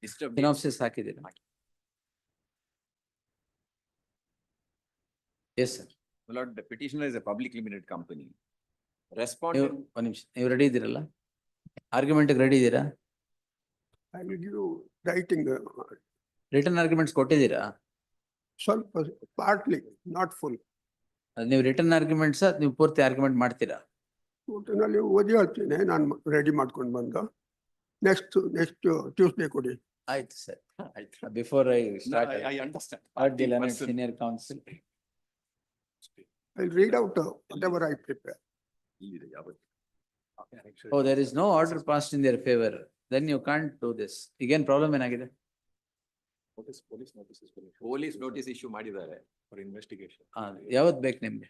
Speaker 10: List of dates.
Speaker 3: Synopsis ಹಾಕಿದ್ದೀರಾ? Yes, sir.
Speaker 10: Lord, the petitioner is a public limited company.
Speaker 3: ನೀವು
Speaker 10: Respondent,
Speaker 3: ಒಂದ್ ನಿಮಿಷ, ನೀವು ರೆಡಿ ಇದ್ದೀರಲ್ಲ? Argument ready ಇದ್ದೀರಾ?
Speaker 15: I will give writing,
Speaker 3: return arguments ಕೊಟ್ಟಿದ್ದೀರಾ?
Speaker 15: ಸ್ವಲ್ಪ, partly, not full.
Speaker 3: ನೀವು ರಿಟರ್ನ್ ಆರ್ಗ್ಯುಮೆಂಟ್ಸ್ ನೀವು ಪೂರ್ತಿ ಆರ್ಗ್ಯುಮೆಂಟ್ ಮಾಡ್ತೀರಾ?
Speaker 15: ಒಟ್ಟಿನಲ್ಲಿ ಓದಿ ಹೇಳ್ತೀನಿ, ನಾನು ರೆಡಿ ಮಾಡ್ಕೊಂಡು ಬಂದು ನೆಕ್ಸ್ಟ್ ಟ್ಯೂಸ್ಡೇ ಕೊಡಿ.
Speaker 3: ಆಯ್ತು ಸರ್, ಆಯ್ತು. Before I start,
Speaker 10: I understand.
Speaker 3: Senior council.
Speaker 15: I'll read out whatever I prepare.
Speaker 10: ಇಲ್ಲಿದೆ ಯಾವತ್ತು?
Speaker 3: Oh, there is no order passed in their favor. Then you can't do this. ಈಗೇನ್ problem ಏನಾಗಿದೆ?
Speaker 10: Police notice issue ಮಾಡಿದ್ದಾರೆ.
Speaker 5: For investigation.
Speaker 3: ಯಾವತ್ ಬೇಕು ನಿಮ್ಗೆ?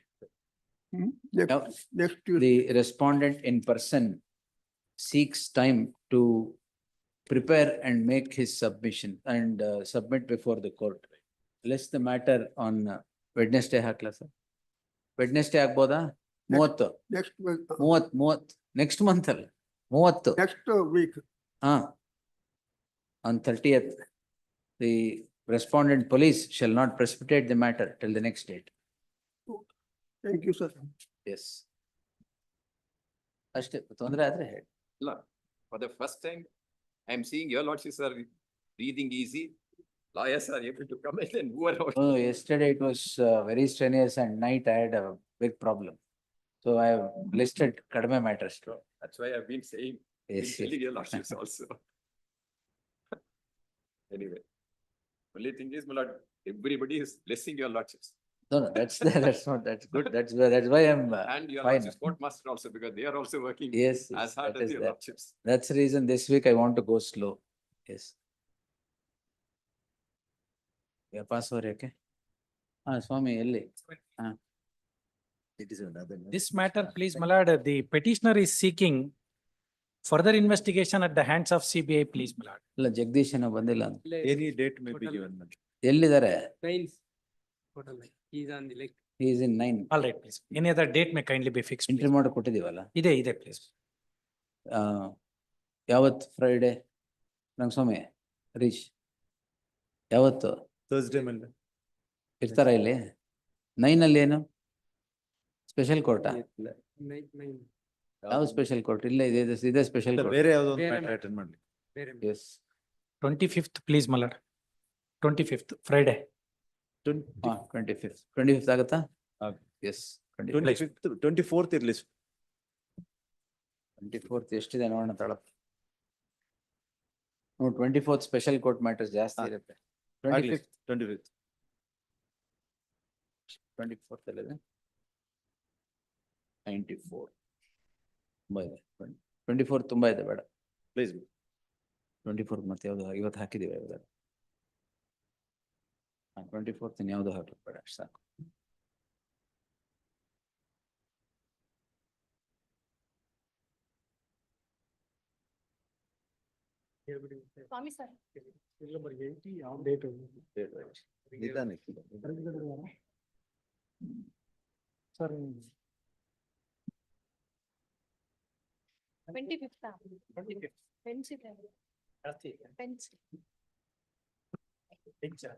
Speaker 15: Next
Speaker 3: The respondent in person seeks time to prepare and make his submission and submit before the court. List the matter on Wednesday ಹಾಕ್ಲಾ sir? Wednesday ಆಗ್ಬೋದಾ? 30.
Speaker 15: next week,
Speaker 3: 30 next month ಅಲ್ಲ, 30.
Speaker 15: next week.
Speaker 3: On 30th, the respondent police shall not precipitate the matter till the next date.
Speaker 15: Thank you, sir.
Speaker 3: Yes. ಅಷ್ಟೇ, ತೊಂದರೆ ಆದ್ರೆ ಹೇಳಿ.
Speaker 10: ಇಲ್ಲ, for the first time, I am seeing your lordships are breathing easy. Lawyers are able to come in and move around.
Speaker 3: Oh, yesterday it was very strenuous and night I had a big problem. So I have listed kadame matters too.
Speaker 10: That's why I've been saying,
Speaker 3: Yes,
Speaker 10: telling your lordships also. Anyway, only thing is, my lord, everybody is blessing your lordships.
Speaker 3: No, that's not, that's good. That's why I'm
Speaker 10: And your
Speaker 3: fine.
Speaker 10: lordships court master also, because they are also working
Speaker 3: Yes,
Speaker 10: as hard
Speaker 3: that
Speaker 10: as
Speaker 3: is
Speaker 10: your
Speaker 3: that.
Speaker 10: lordships.
Speaker 3: That's the reason this week I want to go slow. Yes. Yeah, password, okay? Swami, ಎಲ್ಲಿ? It is another.
Speaker 21: This matter, please, my lord, the petitioner is seeking further investigation at the hands of CBI, please, my lord.
Speaker 3: ಇಲ್ಲ, ಜಗದೀಶ್ ಏನೋ ಬಂದಿಲ್ಲ ಅಂತ.
Speaker 5: Any date may be given.
Speaker 3: ಎಲ್ಲಿದ್ದಾರೆ?
Speaker 13: He's on the like.
Speaker 3: He is in 9.
Speaker 21: All right, please. Any other date may kindly be fixed.
Speaker 3: Entry ಮಾಡಿ ಕೊಟ್ಟಿದೀವಲ್ಲ.
Speaker 21: ಇದೆ, please.
Speaker 3: ಯಾವತ್ತು Friday Rangaswamy Harish ಯಾವತ್ತು
Speaker 5: Thursday, Monday.
Speaker 3: ಇರ್ತಾರ ಇಲ್ಲಿ 9 ಅಲ್ಲಿ ಏನು ಸ್ಪೆಷಲ್ ಕೋರ್ಟಾ ಯಾವ ಸ್ಪೆಷಲ್ ಕೋರ್ಟ್ ಇಲ್ಲ ಇದೆ ಸ್ಪೆಷಲ್ ಕೋರ್ಟ್
Speaker 5: ಬೇರೆ ಯಾವ್ದೋ ಒಂದು matter attend ಮಾಡ್ಲಿ.
Speaker 3: Yes
Speaker 21: 25th, please, my lord. 25th, Friday.
Speaker 3: 25th ಆಗುತ್ತಾ ಎಸ್
Speaker 5: 24th ಇರ್ಲಿ.
Speaker 3: 24th ಎಷ್ಟಿದೆ ನೋಡೋಣ ತಳ 24th ಸ್ಪೆಷಲ್ ಕೋರ್ಟ್ ಮ್ಯಾಟರ್ಸ್ ಜಾಸ್ತಿ ಇರುತ್ತೆ.
Speaker 5: 25th.
Speaker 3: 24th ಅಲ್ಲಿದೆ 94 ತುಂಬಾ ಇದೆ 24 ತುಂಬಾ ಇದೆ ಬೇಡ
Speaker 5: Please.
Speaker 3: 24 ಮತ್ತೆ ಯಾವ್ದು ಇವತ್ತು ಹಾಕಿದೀವಿ ಯಾವ್ದು 24th ಯಾವ್ದು ಹಾಕ್ಲಿಕ್ಕೆ ಬೇಡ ಅಷ್ಟು ಸಾಕು.
Speaker 2: ಸ್ವಾಮಿ ಸರ್.
Speaker 19: Number 80, ಯಾವ date?
Speaker 5: ನಿಧಾನಕ್ಕೆ.
Speaker 19: Sir.
Speaker 2: 25th.
Speaker 19: 25th.
Speaker 2: Pencil.
Speaker 19: ಜಾಸ್ತಿ ಇದೆ.
Speaker 2: Pencil.
Speaker 19: Picture.